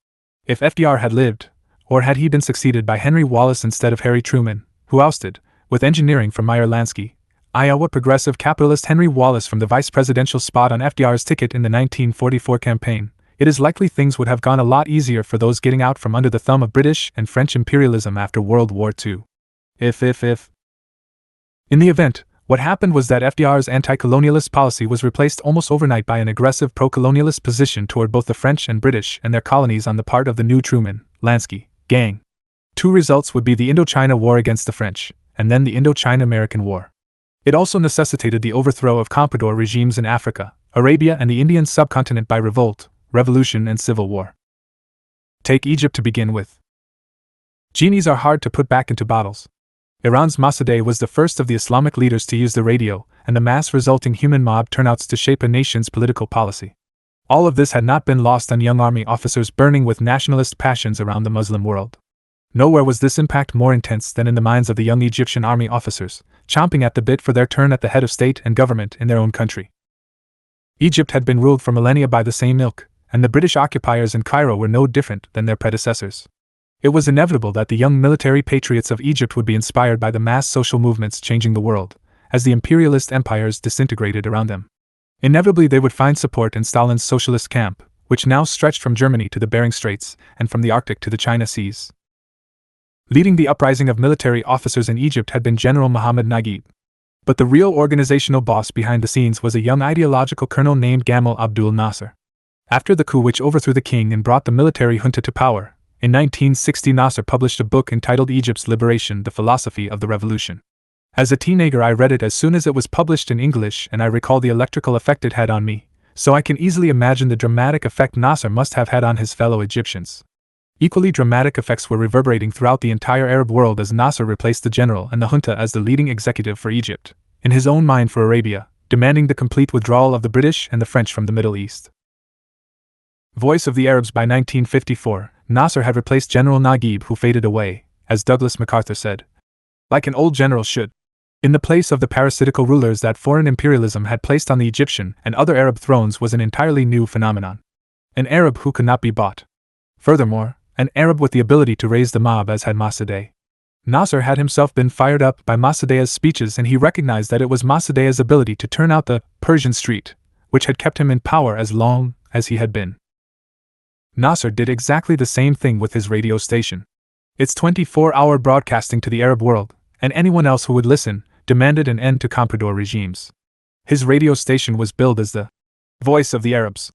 If FDR had lived, or had he been succeeded by Henry Wallace instead of Harry Truman, who ousted, with engineering from Meyer Lansky, Iowa progressive capitalist Henry Wallace from the vice presidential spot on FDR's ticket in the 1944 campaign, it is likely things would have gone a lot easier for those getting out from under the thumb of British and French imperialism after World War II. If. In the event, what happened was that FDR's anti-colonialist policy was replaced almost overnight by an aggressive pro-colonialist position toward both the French and British and their colonies on the part of the new Truman, Lansky, gang. 2 results would be the Indochina War against the French, and then the Indochina-American War. It also necessitated the overthrow of comprador regimes in Africa, Arabia, and the Indian subcontinent by revolt, revolution, and civil war. Take Egypt to begin with. Genies are hard to put back into bottles. Iran's Mossadegh was the first of the Islamic leaders to use the radio and the mass resulting human mob turnouts to shape a nation's political policy. All of this had not been lost on young army officers burning with nationalist passions around the Muslim world. Nowhere was this impact more intense than in the minds of the young Egyptian army officers, chomping at the bit for their turn at the head of state and government in their own country. Egypt had been ruled for millennia by the same ilk, and the British occupiers in Cairo were no different than their predecessors. It was inevitable that the young military patriots of Egypt would be inspired by the mass social movements changing the world, as the imperialist empires disintegrated around them. Inevitably they would find support in Stalin's socialist camp, which now stretched from Germany to the Bering Straits and from the Arctic to the China Seas. Leading the uprising of military officers in Egypt had been General Mohammed Naguib. But the real organizational boss behind the scenes was a young ideological colonel named Gamal Abdul Nasser. After the coup which overthrew the king and brought the military junta to power, in 1960 Nasser published a book entitled Egypt's Liberation: The Philosophy of the Revolution. As a teenager, I read it as soon as it was published in English, and I recall the electrical effect it had on me, so I can easily imagine the dramatic effect Nasser must have had on his fellow Egyptians. Equally dramatic effects were reverberating throughout the entire Arab world as Nasser replaced the general and the junta as the leading executive for Egypt, in his own mind for Arabia, demanding the complete withdrawal of the British and the French from the Middle East. Voice of the Arabs. By 1954, Nasser had replaced General Naguib, who faded away, as Douglas MacArthur said, like an old general should, in the place of the parasitical rulers that foreign imperialism had placed on the Egyptian and other Arab thrones was an entirely new phenomenon. An Arab who could not be bought. Furthermore, an Arab with the ability to raise the mob as had Mossadegh. Nasser had himself been fired up by Mossadegh's speeches, and he recognized that it was Mossadegh's ability to turn out the Persian street which had kept him in power as long as he had been. Nasser did exactly the same thing with his radio station. Its 24-hour broadcasting to the Arab world, and anyone else who would listen, demanded an end to comprador regimes. His radio station was billed as the voice of the Arabs.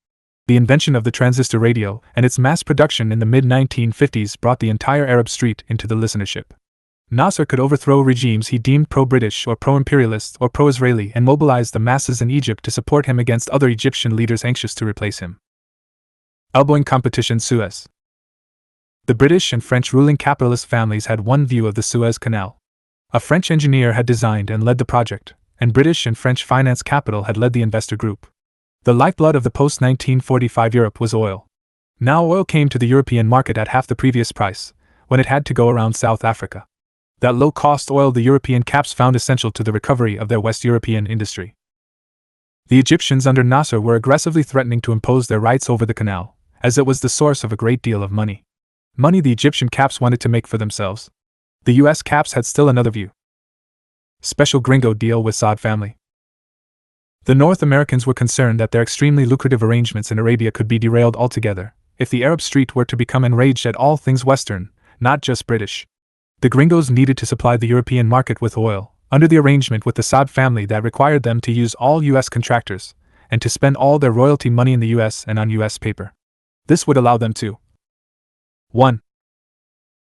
The invention of the transistor radio and its mass production in the mid-1950s brought the entire Arab street into the listenership. Nasser could overthrow regimes he deemed pro-British or pro-imperialist or pro-Israeli and mobilize the masses in Egypt to support him against other Egyptian leaders anxious to replace him. Elbowing competition. Suez. The British and French ruling capitalist families had one view of the Suez Canal. A French engineer had designed and led the project, and British and French finance capital had led the investor group. The lifeblood of the post-1945 Europe was oil. Now oil came to the European market at half the previous price, when it had to go around South Africa. That low-cost oil the European caps found essential to the recovery of their West European industry. The Egyptians under Nasser were aggressively threatening to impose their rights over the canal, as it was the source of a great deal of money. Money the Egyptian caps wanted to make for themselves. The US caps had still another view. Special gringo deal with Saud family. The North Americans were concerned that their extremely lucrative arrangements in Arabia could be derailed altogether if the Arab street were to become enraged at all things Western, not just British. The gringos needed to supply the European market with oil, under the arrangement with the Saud family that required them to use all US contractors, and to spend all their royalty money in the US and on US paper. This would allow them to 1.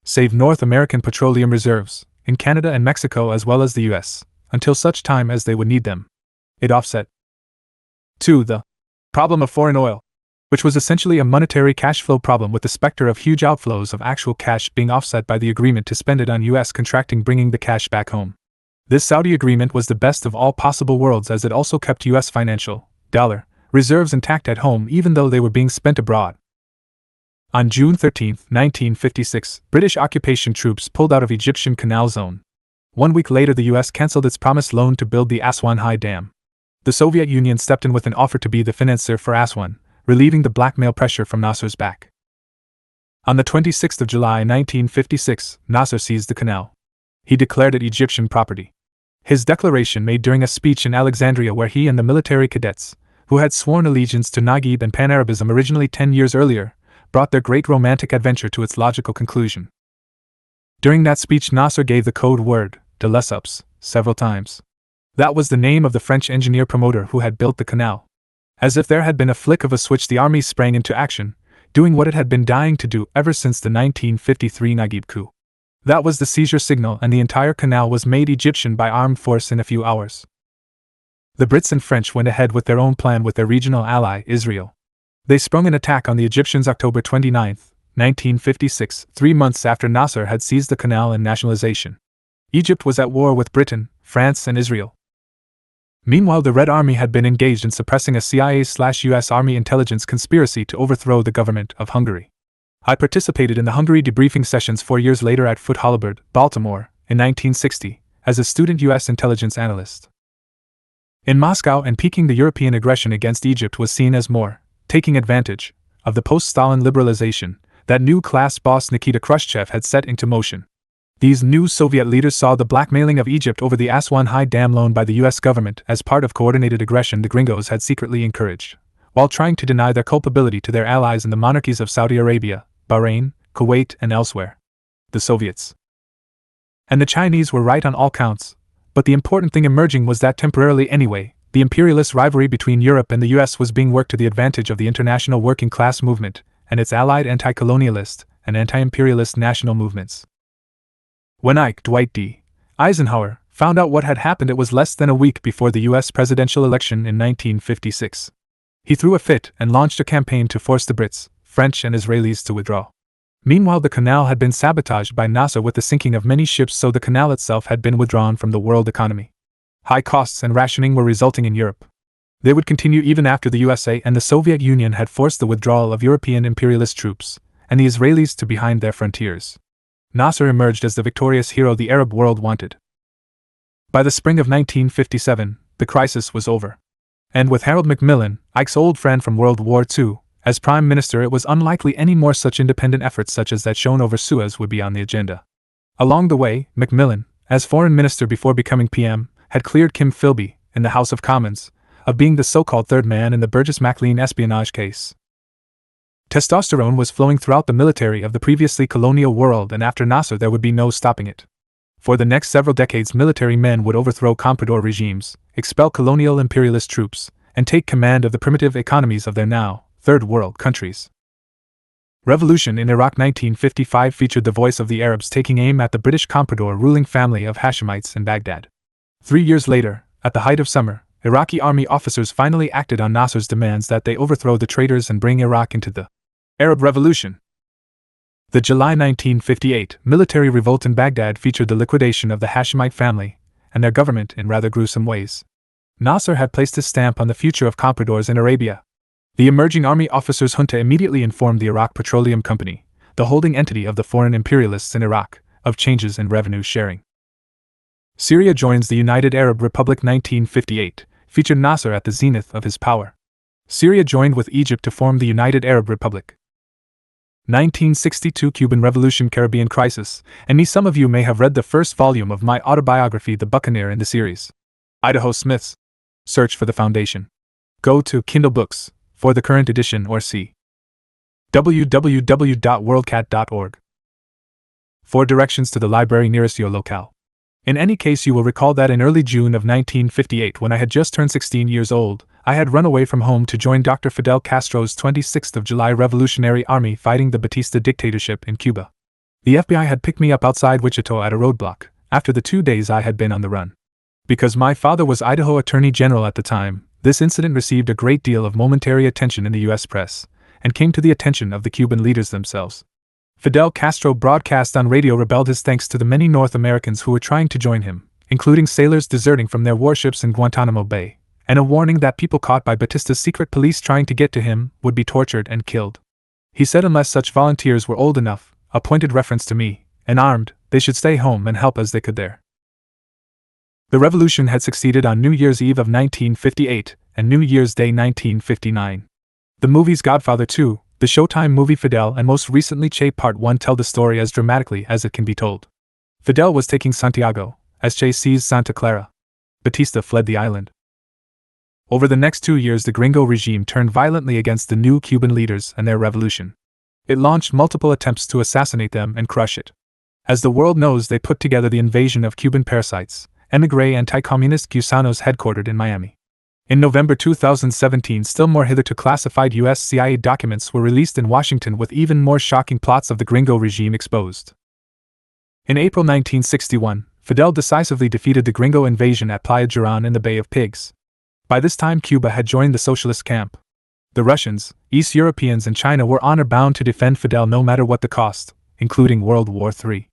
Save North American petroleum reserves, in Canada and Mexico as well as the US, until such time as they would need them. It offset 2. The problem of foreign oil, which was essentially a monetary cash flow problem with the specter of huge outflows of actual cash being offset by the agreement to spend it on US contracting bringing the cash back home. This Saudi agreement was the best of all possible worlds as it also kept US financial, dollar, reserves intact at home even though they were being spent abroad. On June 13, 1956, British occupation troops pulled out of Egyptian Canal Zone. 1 week later, the US cancelled its promised loan to build the Aswan High Dam. The Soviet Union stepped in with an offer to be the financier for Aswan, relieving the blackmail pressure from Nasser's back. On the 26th of July 1956, Nasser seized the canal. He declared it Egyptian property. His declaration, made during a speech in Alexandria where he and the military cadets, who had sworn allegiance to Naguib and Pan-Arabism originally 10 years earlier, brought their great romantic adventure to its logical conclusion. During that speech, Nasser gave the code word, de Lesseps, several times. That was the name of the French engineer promoter who had built the canal. As if there had been a flick of a switch, the army sprang into action, doing what it had been dying to do ever since the 1953 Naguib coup. That was the seizure signal, and the entire canal was made Egyptian by armed force in a few hours. The Brits and French went ahead with their own plan with their regional ally, Israel. They sprung an attack on the Egyptians October 29, 1956, 3 months after Nasser had seized the canal and nationalization. Egypt was at war with Britain, France, and Israel. Meanwhile, the Red Army had been engaged in suppressing a CIA/US Army intelligence conspiracy to overthrow the government of Hungary. I participated in the Hungary debriefing sessions 4 years later at Foote Holabird, Baltimore, in 1960, as a student US intelligence analyst. In Moscow, and piquing the European aggression against Egypt was seen as more, taking advantage of the post-Stalin liberalization that new class boss Nikita Khrushchev had set into motion. These new Soviet leaders saw the blackmailing of Egypt over the Aswan High Dam loan by the US government as part of coordinated aggression the gringos had secretly encouraged, while trying to deny their culpability to their allies in the monarchies of Saudi Arabia, Bahrain, Kuwait, and elsewhere. The Soviets and the Chinese were right on all counts, but the important thing emerging was that temporarily anyway, the imperialist rivalry between Europe and the US was being worked to the advantage of the international working class movement and its allied anti-colonialist and anti-imperialist national movements. When Ike Dwight D. Eisenhower found out what had happened. It was less than a week before the US presidential election in 1956. He threw a fit and launched a campaign to force the Brits, French and Israelis to withdraw. Meanwhile, the canal had been sabotaged by Nasser with the sinking of many ships, so the canal itself had been withdrawn from the world economy. High costs and rationing were resulting in Europe. They would continue even after the USA and the Soviet Union had forced the withdrawal of European imperialist troops, and the Israelis to behind their frontiers. Nasser emerged as the victorious hero the Arab world wanted. By the spring of 1957, the crisis was over. And with Harold Macmillan, Ike's old friend from World War II, as Prime Minister, it was unlikely any more such independent efforts such as that shown over Suez would be on the agenda. Along the way, Macmillan, as Foreign Minister before becoming PM, had cleared Kim Philby, in the House of Commons, of being the so-called third man in the Burgess-MacLean espionage case. Testosterone was flowing throughout the military of the previously colonial world, and after Nasser there would be no stopping it. For the next several decades, military men would overthrow comprador regimes, expel colonial imperialist troops, and take command of the primitive economies of their now Third World countries. Revolution in Iraq 1955 featured the voice of the Arabs taking aim at the British comprador ruling family of Hashemites in Baghdad. 3 years later, at the height of summer, Iraqi army officers finally acted on Nasser's demands that they overthrow the traitors and bring Iraq into the Arab Revolution. The July 1958 military revolt in Baghdad featured the liquidation of the Hashemite family and their government in rather gruesome ways. Nasser had placed his stamp on the future of compradors in Arabia. The emerging army officers' junta immediately informed the Iraq Petroleum Company, the holding entity of the foreign imperialists in Iraq, of changes in revenue sharing. Syria joins the United Arab Republic 1958, featured Nasser at the zenith of his power. Syria joined with Egypt to form the United Arab Republic. 1962 Cuban Revolution, Caribbean Crisis, and some of you may have read the first volume of my autobiography, The Buccaneer, in the series. Idaho Smiths. Search for the foundation. Go to Kindle Books for the current edition or see www.worldcat.org for directions to the library nearest your locale. In any case, you will recall that in early June of 1958, when I had just turned 16 years old, I had run away from home to join Dr. Fidel Castro's 26th of July Revolutionary Army fighting the Batista dictatorship in Cuba. The FBI had picked me up outside Wichita at a roadblock, after the 2 days I had been on the run. Because my father was Idaho Attorney General at the time, this incident received a great deal of momentary attention in the U.S. press, and came to the attention of the Cuban leaders themselves. Fidel Castro broadcast on radio rebelled his thanks to the many North Americans who were trying to join him, including sailors deserting from their warships in Guantanamo Bay, and a warning that people caught by Batista's secret police trying to get to him would be tortured and killed. He said unless such volunteers were old enough, a pointed reference to me, and armed, they should stay home and help as they could there. The revolution had succeeded on New Year's Eve of 1958 and New Year's Day 1959. The movies Godfather 2, the Showtime movie Fidel, and most recently Che Part 1 tell the story as dramatically as it can be told. Fidel was taking Santiago, as Che seized Santa Clara. Batista fled the island. Over the next 2 years, the Gringo regime turned violently against the new Cuban leaders and their revolution. It launched multiple attempts to assassinate them and crush it. As the world knows, they put together the invasion of Cuban parasites, emigre anti-communist Gusanos headquartered in Miami. In November 2017, still more hitherto classified U.S. CIA documents were released in Washington with even more shocking plots of the Gringo regime exposed. In April 1961, Fidel decisively defeated the Gringo invasion at Playa Girón in the Bay of Pigs. By this time, Cuba had joined the socialist camp. The Russians, East Europeans, and China were honor-bound to defend Fidel no matter what the cost, including World War III.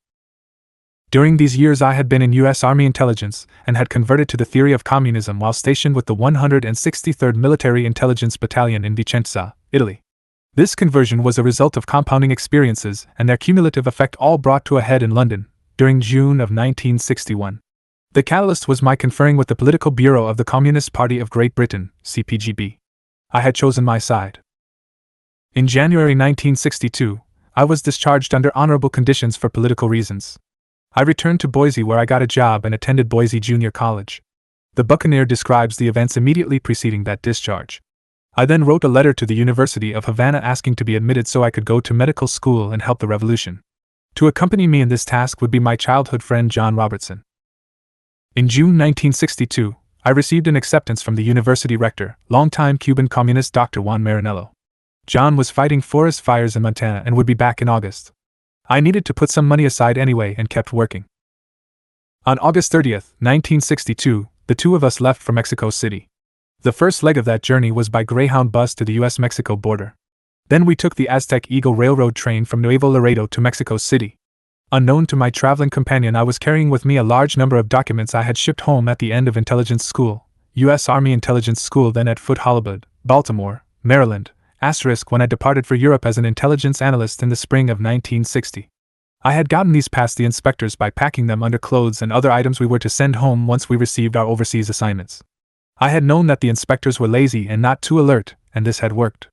During these years I had been in U.S. Army intelligence and had converted to the theory of communism while stationed with the 163rd Military Intelligence Battalion in Vicenza, Italy. This conversion was a result of compounding experiences and their cumulative effect, all brought to a head in London, during June of 1961. The catalyst was my conferring with the Political Bureau of the Communist Party of Great Britain, CPGB. I had chosen my side. In January 1962, I was discharged under honorable conditions for political reasons. I returned to Boise, where I got a job and attended Boise Junior College. The Buccaneer describes the events immediately preceding that discharge. I then wrote a letter to the University of Havana asking to be admitted so I could go to medical school and help the revolution. To accompany me in this task would be my childhood friend John Robertson. In June 1962, I received an acceptance from the university rector, longtime Cuban communist Dr. Juan Marinello. John was fighting forest fires in Montana and would be back in August. I needed to put some money aside anyway and kept working. On August 30th, 1962, the two of us left for Mexico City. The first leg of that journey was by Greyhound bus to the US-Mexico border. Then we took the Aztec Eagle Railroad train from Nuevo Laredo to Mexico City. Unknown to my traveling companion, I was carrying with me a large number of documents I had shipped home at the end of intelligence school, U.S. Army Intelligence School, then at Fort Hollywood, Baltimore, Maryland, when I departed for Europe as an intelligence analyst in the spring of 1960. I had gotten these past the inspectors by packing them under clothes and other items we were to send home once we received our overseas assignments. I had known that the inspectors were lazy and not too alert, and this had worked.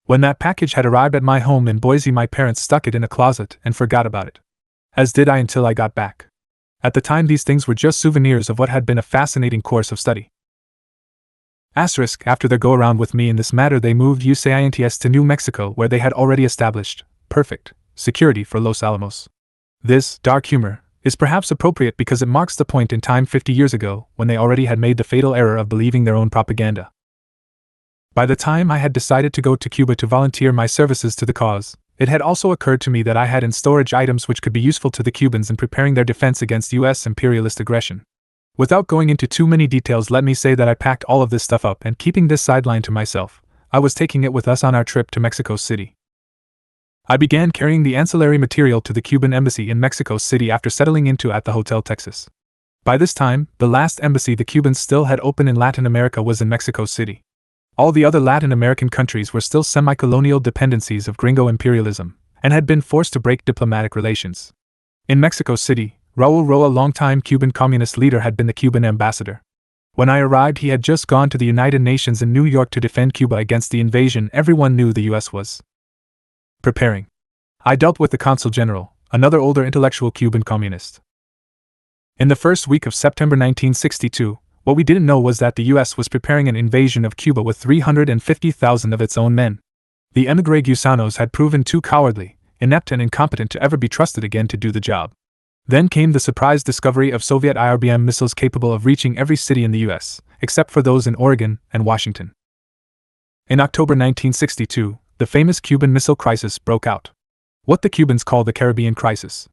When that package had arrived at my home in Boise, my parents stuck it in a closet and forgot about it. As did I until I got back. At the time, these things were just souvenirs of what had been a fascinating course of study. After their go-around with me in this matter, they moved USAINTS to New Mexico, where they had already established perfect security for Los Alamos. This dark humor is perhaps appropriate because it marks the point in time 50 years ago when they already had made the fatal error of believing their own propaganda. By the time I had decided to go to Cuba to volunteer my services to the cause, it had also occurred to me that I had in storage items which could be useful to the Cubans in preparing their defense against U.S. imperialist aggression. Without going into too many details, let me say that I packed all of this stuff up, and keeping this sideline to myself, I was taking it with us on our trip to Mexico City. I began carrying the ancillary material to the Cuban embassy in Mexico City after settling into at the Hotel Texas. By this time, the last embassy the Cubans still had open in Latin America was in Mexico City. All the other Latin American countries were still semi-colonial dependencies of gringo imperialism, and had been forced to break diplomatic relations. In Mexico City, Raul Roa, longtime Cuban communist leader, had been the Cuban ambassador. When I arrived, he had just gone to the United Nations in New York to defend Cuba against the invasion everyone knew the U.S. was preparing. I dealt with the Consul General, another older intellectual Cuban communist. In the first week of September 1962, what we didn't know was that the U.S. was preparing an invasion of Cuba with 350,000 of its own men. The émigré Gusanos had proven too cowardly, inept and incompetent to ever be trusted again to do the job. Then came the surprise discovery of Soviet IRBM missiles capable of reaching every city in the U.S., except for those in Oregon and Washington. In October 1962, the famous Cuban Missile Crisis broke out. What the Cubans call the Caribbean Crisis.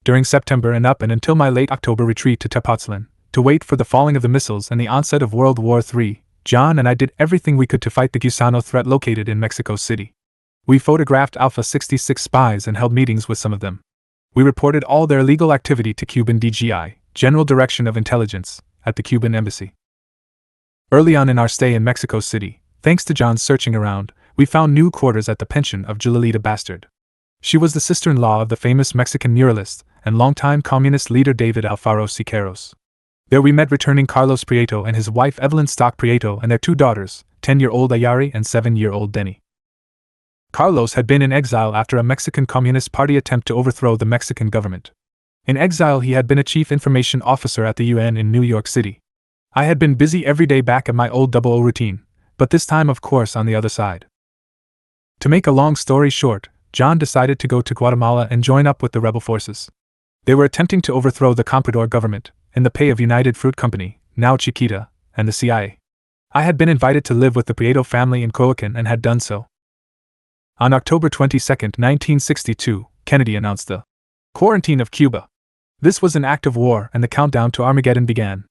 During September and up and until my late October retreat to Tepoztlan, to wait for the falling of the missiles and the onset of World War III, John and I did everything we could to fight the Gusano threat located in Mexico City. We photographed Alpha 66 spies and held meetings with some of them. We reported all their illegal activity to Cuban DGI, General Direction of Intelligence, at the Cuban Embassy. Early on in our stay in Mexico City, thanks to John's searching around, we found new quarters at the pension of Julieta Bastard. She was the sister-in-law of the famous Mexican muralist and longtime communist leader David Alfaro Siqueiros. There we met returning Carlos Prieto and his wife Evelyn Stock Prieto and their two daughters, 10-year-old Ayari and 7-year-old Denny. Carlos had been in exile after a Mexican Communist Party attempt to overthrow the Mexican government. In exile, he had been a chief information officer at the UN in New York City. I had been busy every day back at my old 00 routine, but this time, of course, on the other side. To make a long story short, John decided to go to Guatemala and join up with the rebel forces. They were attempting to overthrow the Comprador government, in the pay of United Fruit Company, now Chiquita, and the CIA. I had been invited to live with the Prieto family in Coyoacán and had done so. On October 22, 1962, Kennedy announced the quarantine of Cuba. This was an act of war, and the countdown to Armageddon began.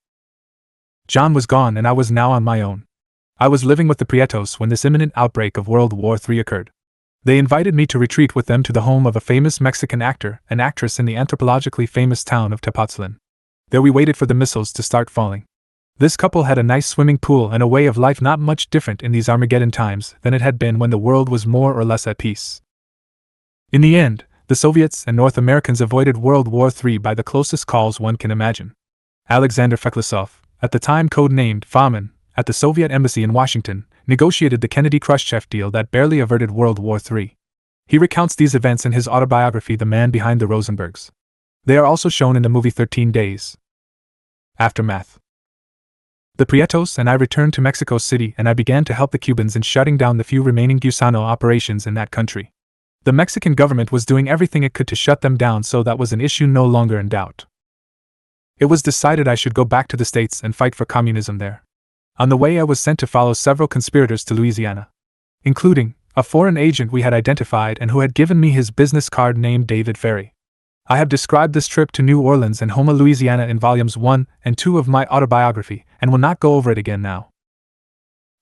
John was gone and I was now on my own. I was living with the Prietos when this imminent outbreak of World War III occurred. They invited me to retreat with them to the home of a famous Mexican actor and actress in the anthropologically famous town of Tepoztlan. There we waited for the missiles to start falling. This couple had a nice swimming pool and a way of life not much different in these Armageddon times than it had been when the world was more or less at peace. In the end, the Soviets and North Americans avoided World War III by the closest calls one can imagine. Alexander Feklisov, at the time code-named Fomin, at the Soviet embassy in Washington, negotiated the Kennedy-Khrushchev deal that barely averted World War III. He recounts these events in his autobiography The Man Behind the Rosenbergs. They are also shown in the movie 13 Days. Aftermath. The Prietos and I returned to Mexico City and I began to help the Cubans in shutting down the few remaining Gusano operations in that country. The Mexican government was doing everything it could to shut them down, so that was an issue no longer in doubt. It was decided I should go back to the States and fight for communism there. On the way I was sent to follow several conspirators to Louisiana, including a foreign agent we had identified and who had given me his business card named David Ferry. I have described this trip to New Orleans and Houma, Louisiana in volumes 1 and 2 of my autobiography, and will not go over it again now.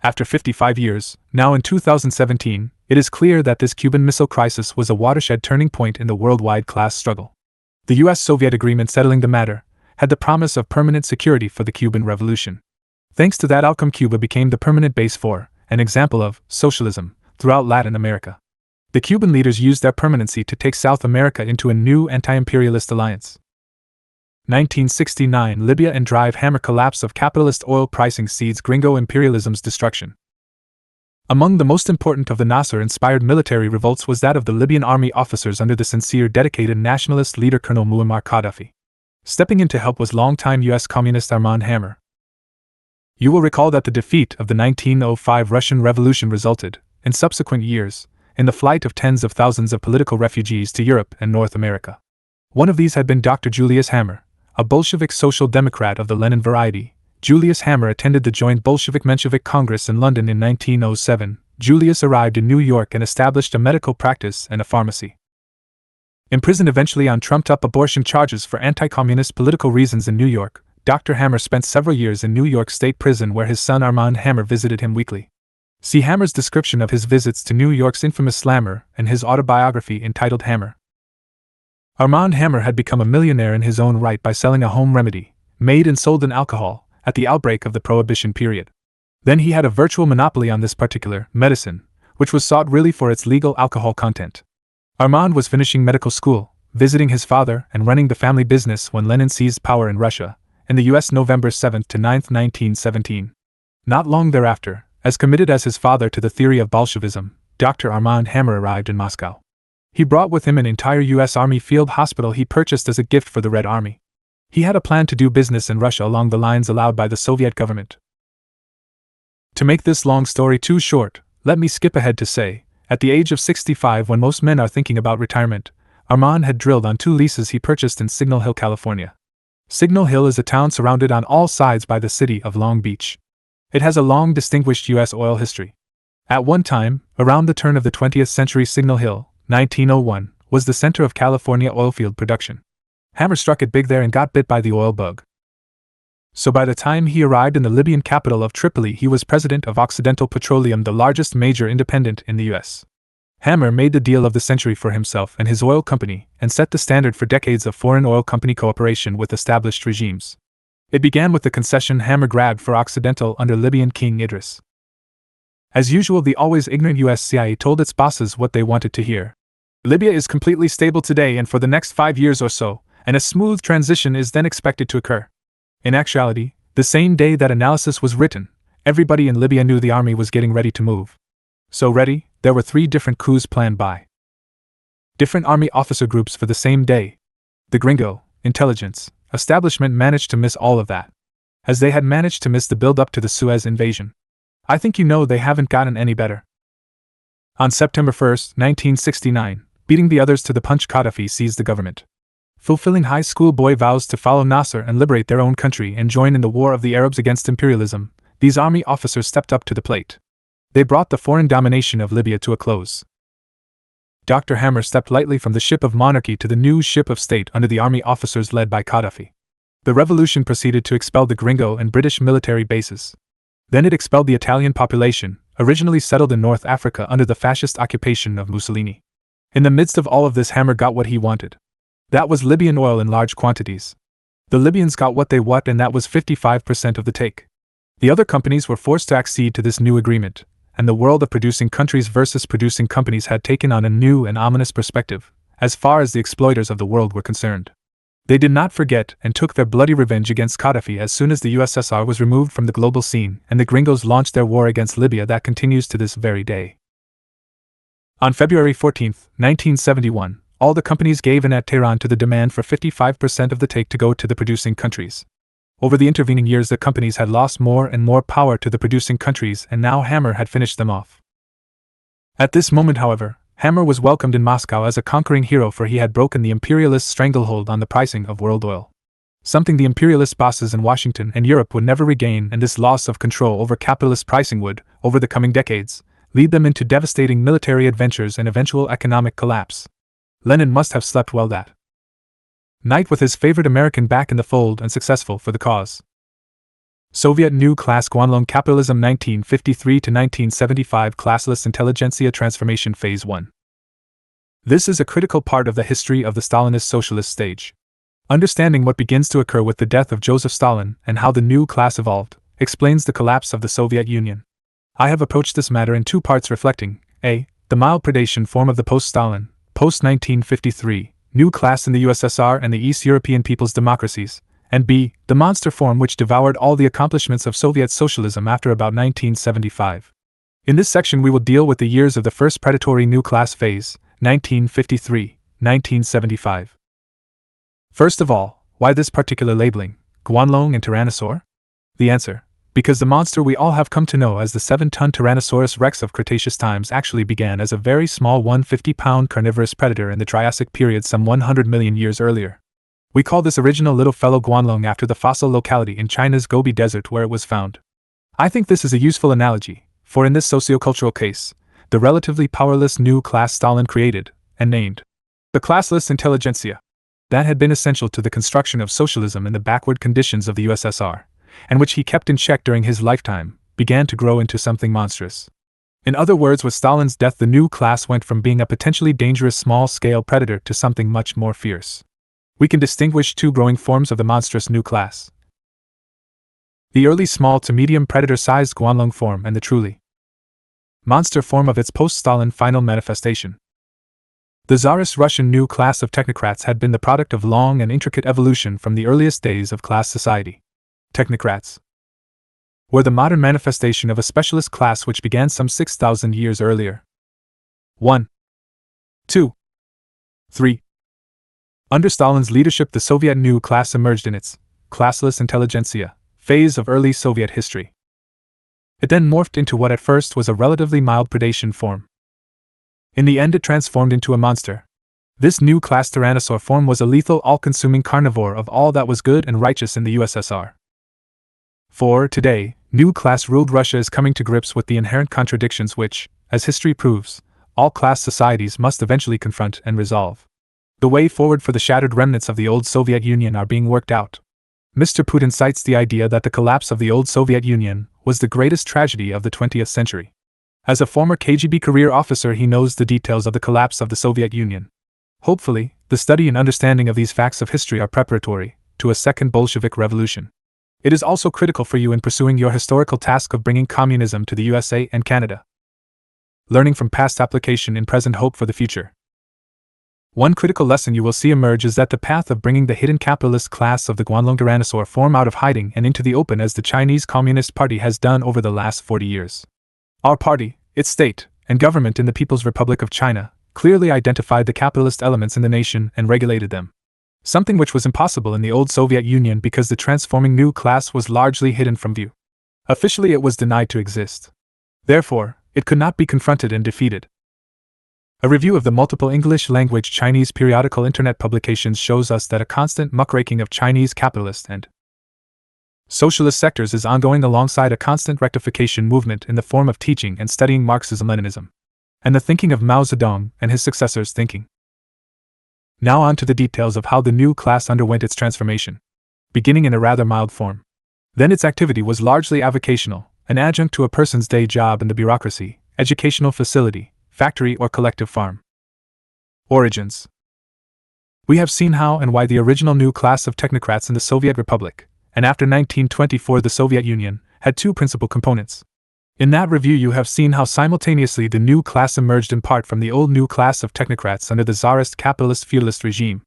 After 55 years, now in 2017, it is clear that this Cuban Missile Crisis was a watershed turning point in the worldwide class struggle. The US-Soviet agreement settling the matter had the promise of permanent security for the Cuban Revolution. Thanks to that outcome, Cuba became the permanent base for, an example of, socialism throughout Latin America. The Cuban leaders used their permanency to take South America into a new anti-imperialist alliance. 1969 Libya and drive hammer collapse of capitalist oil pricing seeds gringo imperialism's destruction. Among the most important of the Nasser-inspired military revolts was that of the Libyan army officers under the sincere, dedicated nationalist leader Colonel Muammar Gaddafi. Stepping in to help was longtime U.S. Communist Armand Hammer. You will recall that the defeat of the 1905 Russian Revolution resulted, in subsequent years, in the flight of tens of thousands of political refugees to Europe and North America. One of these had been Dr. Julius Hammer, a Bolshevik social democrat of the Lenin variety. Julius Hammer attended the joint Bolshevik-Menshevik Congress in London in 1907. Julius arrived in New York and established a medical practice and a pharmacy. Imprisoned eventually on trumped-up abortion charges for anti-communist political reasons in New York, Dr. Hammer spent several years in New York State Prison where his son Armand Hammer visited him weekly. See Hammer's description of his visits to New York's infamous slammer in his autobiography entitled Hammer. Armand Hammer had become a millionaire in his own right by selling a home remedy, made and sold in alcohol, at the outbreak of the Prohibition period. Then he had a virtual monopoly on this particular medicine, which was sought really for its legal alcohol content. Armand was finishing medical school, visiting his father and running the family business when Lenin seized power in Russia, in the U.S. November 7 to 9, 1917. Not long thereafter, as committed as his father to the theory of Bolshevism, Dr. Armand Hammer arrived in Moscow. He brought with him an entire U.S. Army field hospital he purchased as a gift for the Red Army. He had a plan to do business in Russia along the lines allowed by the Soviet government. To make this long story too short, let me skip ahead to say, at the age of 65, when most men are thinking about retirement, Armand had drilled on 2 leases he purchased in Signal Hill, California. Signal Hill is a town surrounded on all sides by the city of Long Beach. It has a long distinguished U.S. oil history. At one time, around the turn of the 20th century, Signal Hill, 1901, was the center of California oilfield production. Hammer struck it big there and got bit by the oil bug. So by the time he arrived in the Libyan capital of Tripoli, he was president of Occidental Petroleum, the largest major independent in the U.S. Hammer made the deal of the century for himself and his oil company, and set the standard for decades of foreign oil company cooperation with established regimes. It began with the concession Hammer grabbed for Occidental under Libyan King Idris. As usual, the always ignorant US CIA told its bosses what they wanted to hear. Libya is completely stable today and for the next 5 years or so, and a smooth transition is then expected to occur. In actuality, the same day that analysis was written, everybody in Libya knew the army was getting ready to move. So ready, there were 3 different coups planned by different army officer groups for the same day. The gringo intelligence establishment managed to miss all of that, as they had managed to miss the build-up to the Suez invasion. I think you know they haven't gotten any better. On September 1, 1969, beating the others to the punch, Gaddafi seized the government. Fulfilling high school boy vows to follow Nasser and liberate their own country and join in the war of the Arabs against imperialism, these army officers stepped up to the plate. They brought the foreign domination of Libya to a close. Dr. Hammer stepped lightly from the ship of monarchy to the new ship of state under the army officers led by Gaddafi. The revolution proceeded to expel the gringo and British military bases. Then it expelled the Italian population, originally settled in North Africa under the fascist occupation of Mussolini. In the midst of all of this, Hammer got what he wanted. That was Libyan oil in large quantities. The Libyans got what they wanted, and that was 55% of the take. The other companies were forced to accede to this new agreement, and the world of producing countries versus producing companies had taken on a new and ominous perspective, as far as the exploiters of the world were concerned. They did not forget and took their bloody revenge against Gaddafi as soon as the USSR was removed from the global scene, and the gringos launched their war against Libya that continues to this very day. On February 14, 1971, all the companies gave in at Tehran to the demand for 55% of the take to go to the producing countries. Over the intervening years, the companies had lost more and more power to the producing countries, and now Hammer had finished them off. At this moment, however, Hammer was welcomed in Moscow as a conquering hero, for he had broken the imperialist stranglehold on the pricing of world oil. Something the imperialist bosses in Washington and Europe would never regain, and this loss of control over capitalist pricing would, over the coming decades, lead them into devastating military adventures and eventual economic collapse. Lenin must have slept well that Knight with his favorite American back in the fold and successful for the cause. Soviet New Class Guanlong Capitalism 1953 to 1975 Classless Intelligentsia Transformation Phase 1. This is a critical part of the history of the Stalinist socialist stage. Understanding what begins to occur with the death of Joseph Stalin and how the new class evolved explains the collapse of the Soviet Union. I have approached this matter in two parts reflecting a. The mild predation form of the post-Stalin, post-1953, new class in the USSR and the East European people's democracies, and b. The monster form which devoured all the accomplishments of Soviet socialism after about 1975. In this section we will deal with the years of the first predatory new class phase, 1953-1975. First of all, why this particular labeling, Guanlong and Tyrannosaur? The answer: because the monster we all have come to know as the 7-ton Tyrannosaurus rex of Cretaceous times actually began as a very small 150-pound carnivorous predator in the Triassic period some 100 million years earlier. We call this original little fellow Guanlong after the fossil locality in China's Gobi Desert where it was found. I think this is a useful analogy, for in this sociocultural case, the relatively powerless new class Stalin created, and named the classless intelligentsia, that had been essential to the construction of socialism in the backward conditions of the USSR, and which he kept in check during his lifetime, began to grow into something monstrous. In other words, with Stalin's death the new class went from being a potentially dangerous small-scale predator to something much more fierce. We can distinguish two growing forms of the monstrous new class: the early small to medium predator-sized Guanlong form and the truly monster form of its post-Stalin final manifestation. The Tsarist Russian new class of technocrats had been the product of long and intricate evolution from the earliest days of class society. Technocrats were the modern manifestation of a specialist class which began some 6,000 years earlier. 1. 2. 3. Under Stalin's leadership, the Soviet new class emerged in its classless intelligentsia phase of early Soviet history. It then morphed into what at first was a relatively mild predation form. In the end, it transformed into a monster. This new class Tyrannosaur form was a lethal, all-consuming carnivore of all that was good and righteous in the USSR. For, today, new class-ruled Russia is coming to grips with the inherent contradictions which, as history proves, all class societies must eventually confront and resolve. The way forward for the shattered remnants of the old Soviet Union are being worked out. Mr. Putin cites the idea that the collapse of the old Soviet Union was the greatest tragedy of the 20th century. As a former KGB career officer, he knows the details of the collapse of the Soviet Union. Hopefully, the study and understanding of these facts of history are preparatory to a second Bolshevik revolution. It is also critical for you in pursuing your historical task of bringing communism to the USA and Canada. Learning from past application in present hope for the future. One critical lesson you will see emerge is that the path of bringing the hidden capitalist class of the Guanlong Tyrannosaur form out of hiding and into the open, as the Chinese Communist Party has done over the last 40 years. Our party, its state, and government in the People's Republic of China clearly identified the capitalist elements in the nation and regulated them. Something which was impossible in the old Soviet Union because the transforming new class was largely hidden from view. Officially, it was denied to exist. Therefore, it could not be confronted and defeated. A review of the multiple English-language Chinese periodical internet publications shows us that a constant muckraking of Chinese capitalist and socialist sectors is ongoing alongside a constant rectification movement in the form of teaching and studying Marxism-Leninism, and the thinking of Mao Zedong and his successors' thinking. Now on to the details of how the new class underwent its transformation. Beginning in a rather mild form. Then its activity was largely avocational, an adjunct to a person's day job in the bureaucracy, educational facility, factory or collective farm. Origins. We have seen how and why the original new class of technocrats in the Soviet Republic, and after 1924 the Soviet Union, had two principal components. In that review you have seen how simultaneously the new class emerged in part from the old new class of technocrats under the Tsarist capitalist feudalist regime.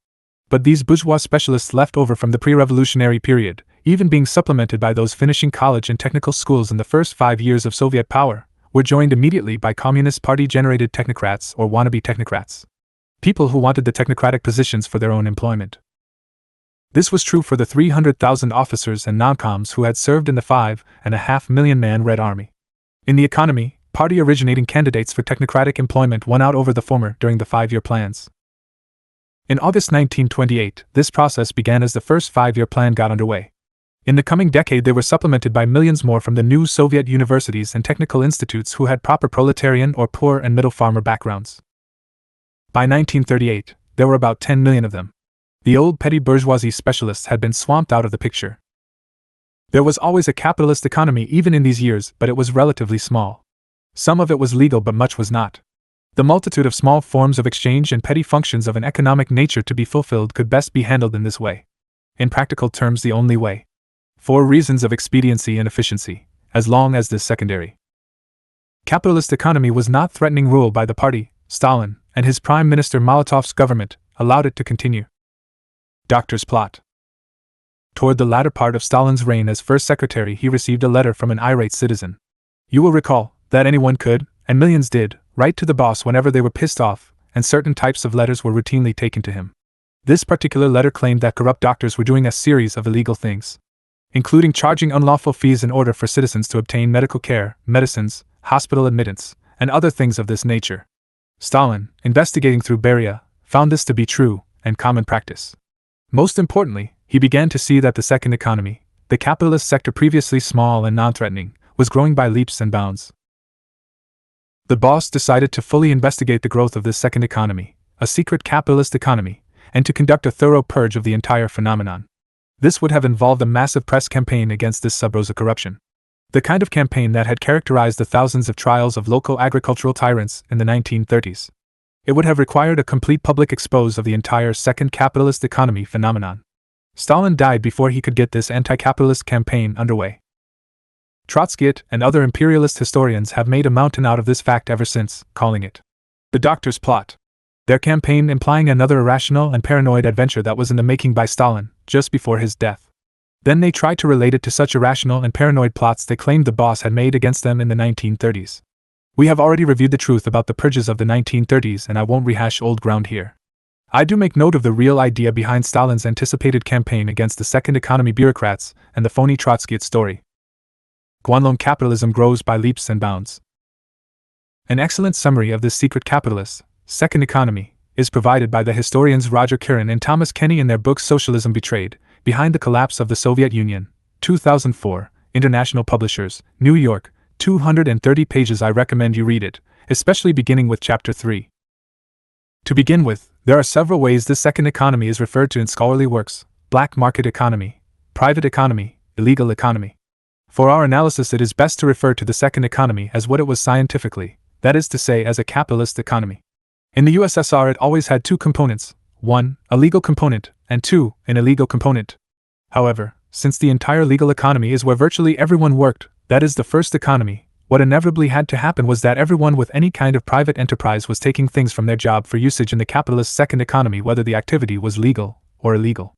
But these bourgeois specialists left over from the pre-revolutionary period, even being supplemented by those finishing college and technical schools in the first 5 years of Soviet power, were joined immediately by Communist Party-generated technocrats or wannabe technocrats. People who wanted the technocratic positions for their own employment. This was true for the 300,000 officers and non-coms who had served in the 5.5 million man Red Army. In the economy, party-originating candidates for technocratic employment won out over the former during the 5-year plans. In August 1928, this process began as the first 5-year plan got underway. In the coming decade they were supplemented by millions more from the new Soviet universities and technical institutes who had proper proletarian or poor and middle farmer backgrounds. By 1938, there were about 10 million of them. The old petty bourgeoisie specialists had been swamped out of the picture. There was always a capitalist economy even in these years, but it was relatively small. Some of it was legal, but much was not. The multitude of small forms of exchange and petty functions of an economic nature to be fulfilled could best be handled in this way. In practical terms, the only way. For reasons of expediency and efficiency, as long as this secondary capitalist economy was not threatening rule by the party, Stalin, and his Prime Minister Molotov's government allowed it to continue. Doctor's plot. Toward the latter part of Stalin's reign as first secretary, he received a letter from an irate citizen. You will recall that anyone could, and millions did, write to the boss whenever they were pissed off, and certain types of letters were routinely taken to him. This particular letter claimed that corrupt doctors were doing a series of illegal things, including charging unlawful fees in order for citizens to obtain medical care, medicines, hospital admittance, and other things of this nature. Stalin, investigating through Beria, found this to be true and common practice. Most importantly, he began to see that the second economy, the capitalist sector previously small and non-threatening, was growing by leaps and bounds. The boss decided to fully investigate the growth of this second economy, a secret capitalist economy, and to conduct a thorough purge of the entire phenomenon. This would have involved a massive press campaign against this sub-rosa corruption. The kind of campaign that had characterized the thousands of trials of local agricultural tyrants in the 1930s. It would have required a complete public expose of the entire second capitalist economy phenomenon. Stalin died before he could get this anti-capitalist campaign underway. Trotskyite and other imperialist historians have made a mountain out of this fact ever since, calling it the doctor's plot. Their campaign implying another irrational and paranoid adventure that was in the making by Stalin, just before his death. Then they tried to relate it to such irrational and paranoid plots they claimed the boss had made against them in the 1930s. We have already reviewed the truth about the purges of the 1930s, and I won't rehash old ground here. I do make note of the real idea behind Stalin's anticipated campaign against the second economy bureaucrats and the phony Trotskyite story. Guanlong capitalism grows by leaps and bounds. An excellent summary of this secret capitalist, second economy, is provided by the historians Roger Kirin and Thomas Kenny in their book Socialism Betrayed, Behind the Collapse of the Soviet Union, 2004, International Publishers, New York, 230 pages. I recommend you read it, especially beginning with Chapter 3. To begin with, there are several ways this second economy is referred to in scholarly works: black market economy, private economy, illegal economy. For our analysis, it is best to refer to the second economy as what it was scientifically, that is to say, as a capitalist economy. In the USSR, it always had two components: 1, a legal component, and 2, an illegal component. However, since the entire legal economy is where virtually everyone worked, that is the first economy, what inevitably had to happen was that everyone with any kind of private enterprise was taking things from their job for usage in the capitalist second economy, whether the activity was legal or illegal.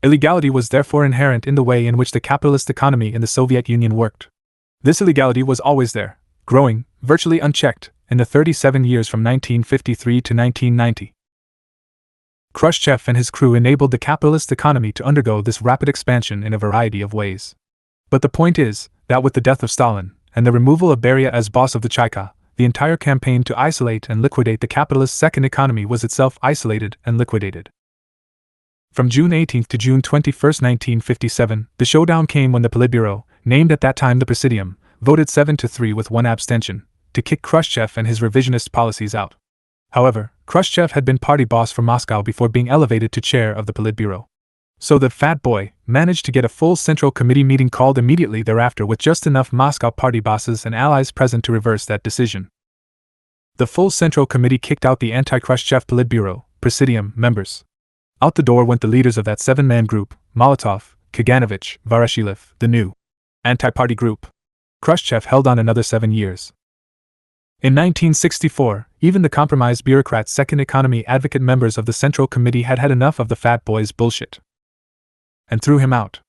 Illegality was therefore inherent in the way in which the capitalist economy in the Soviet Union worked. This illegality was always there, growing, virtually unchecked, in the 37 years from 1953 to 1990. Khrushchev and his crew enabled the capitalist economy to undergo this rapid expansion in a variety of ways. But the point is that with the death of Stalin, and the removal of Beria as boss of the Cheka, the entire campaign to isolate and liquidate the capitalist second economy was itself isolated and liquidated. From June 18 to June 21, 1957, the showdown came when the Politburo, named at that time the Presidium, voted 7-3 with one abstention, to kick Khrushchev and his revisionist policies out. However, Khrushchev had been party boss for Moscow before being elevated to chair of the Politburo. So the fat boy managed to get a full Central Committee meeting called immediately thereafter with just enough Moscow party bosses and allies present to reverse that decision. The full Central Committee kicked out the anti-Khrushchev Politburo, Presidium, members. Out the door went the leaders of that seven-man group: Molotov, Kaganovich, Voroshilov, the new anti-party group. Khrushchev held on another 7 years. In 1964, even the compromised bureaucrats' second economy advocate members of the Central Committee had had enough of the fat boy's bullshit and threw him out.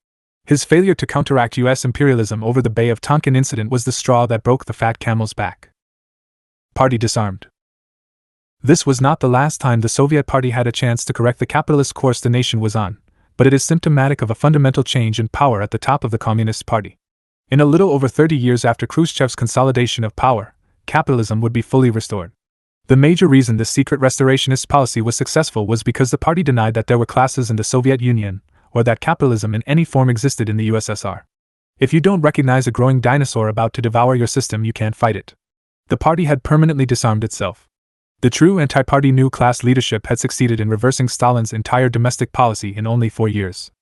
His failure to counteract U.S. imperialism over the Bay of Tonkin incident was the straw that broke the fat camel's back. Party disarmed. This was not the last time the Soviet Party had a chance to correct the capitalist course the nation was on, but it is symptomatic of a fundamental change in power at the top of the Communist Party. In a little over 30 years after Khrushchev's consolidation of power, capitalism would be fully restored. The major reason this secret restorationist policy was successful was because the party denied that there were classes in the Soviet Union, or that capitalism in any form existed in the USSR. If you don't recognize a growing dinosaur about to devour your system, you can't fight it. The party had permanently disarmed itself. The true anti-party new class leadership had succeeded in reversing Stalin's entire domestic policy in only 4 years.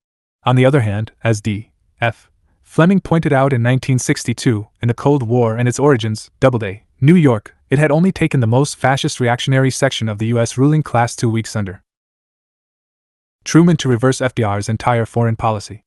On the other hand, as D.F. Fleming pointed out in 1962, in the Cold War and its origins, Doubleday, New York, it had only taken the most fascist reactionary section of the U.S. ruling class 2 weeks under Truman to reverse FDR's entire foreign policy.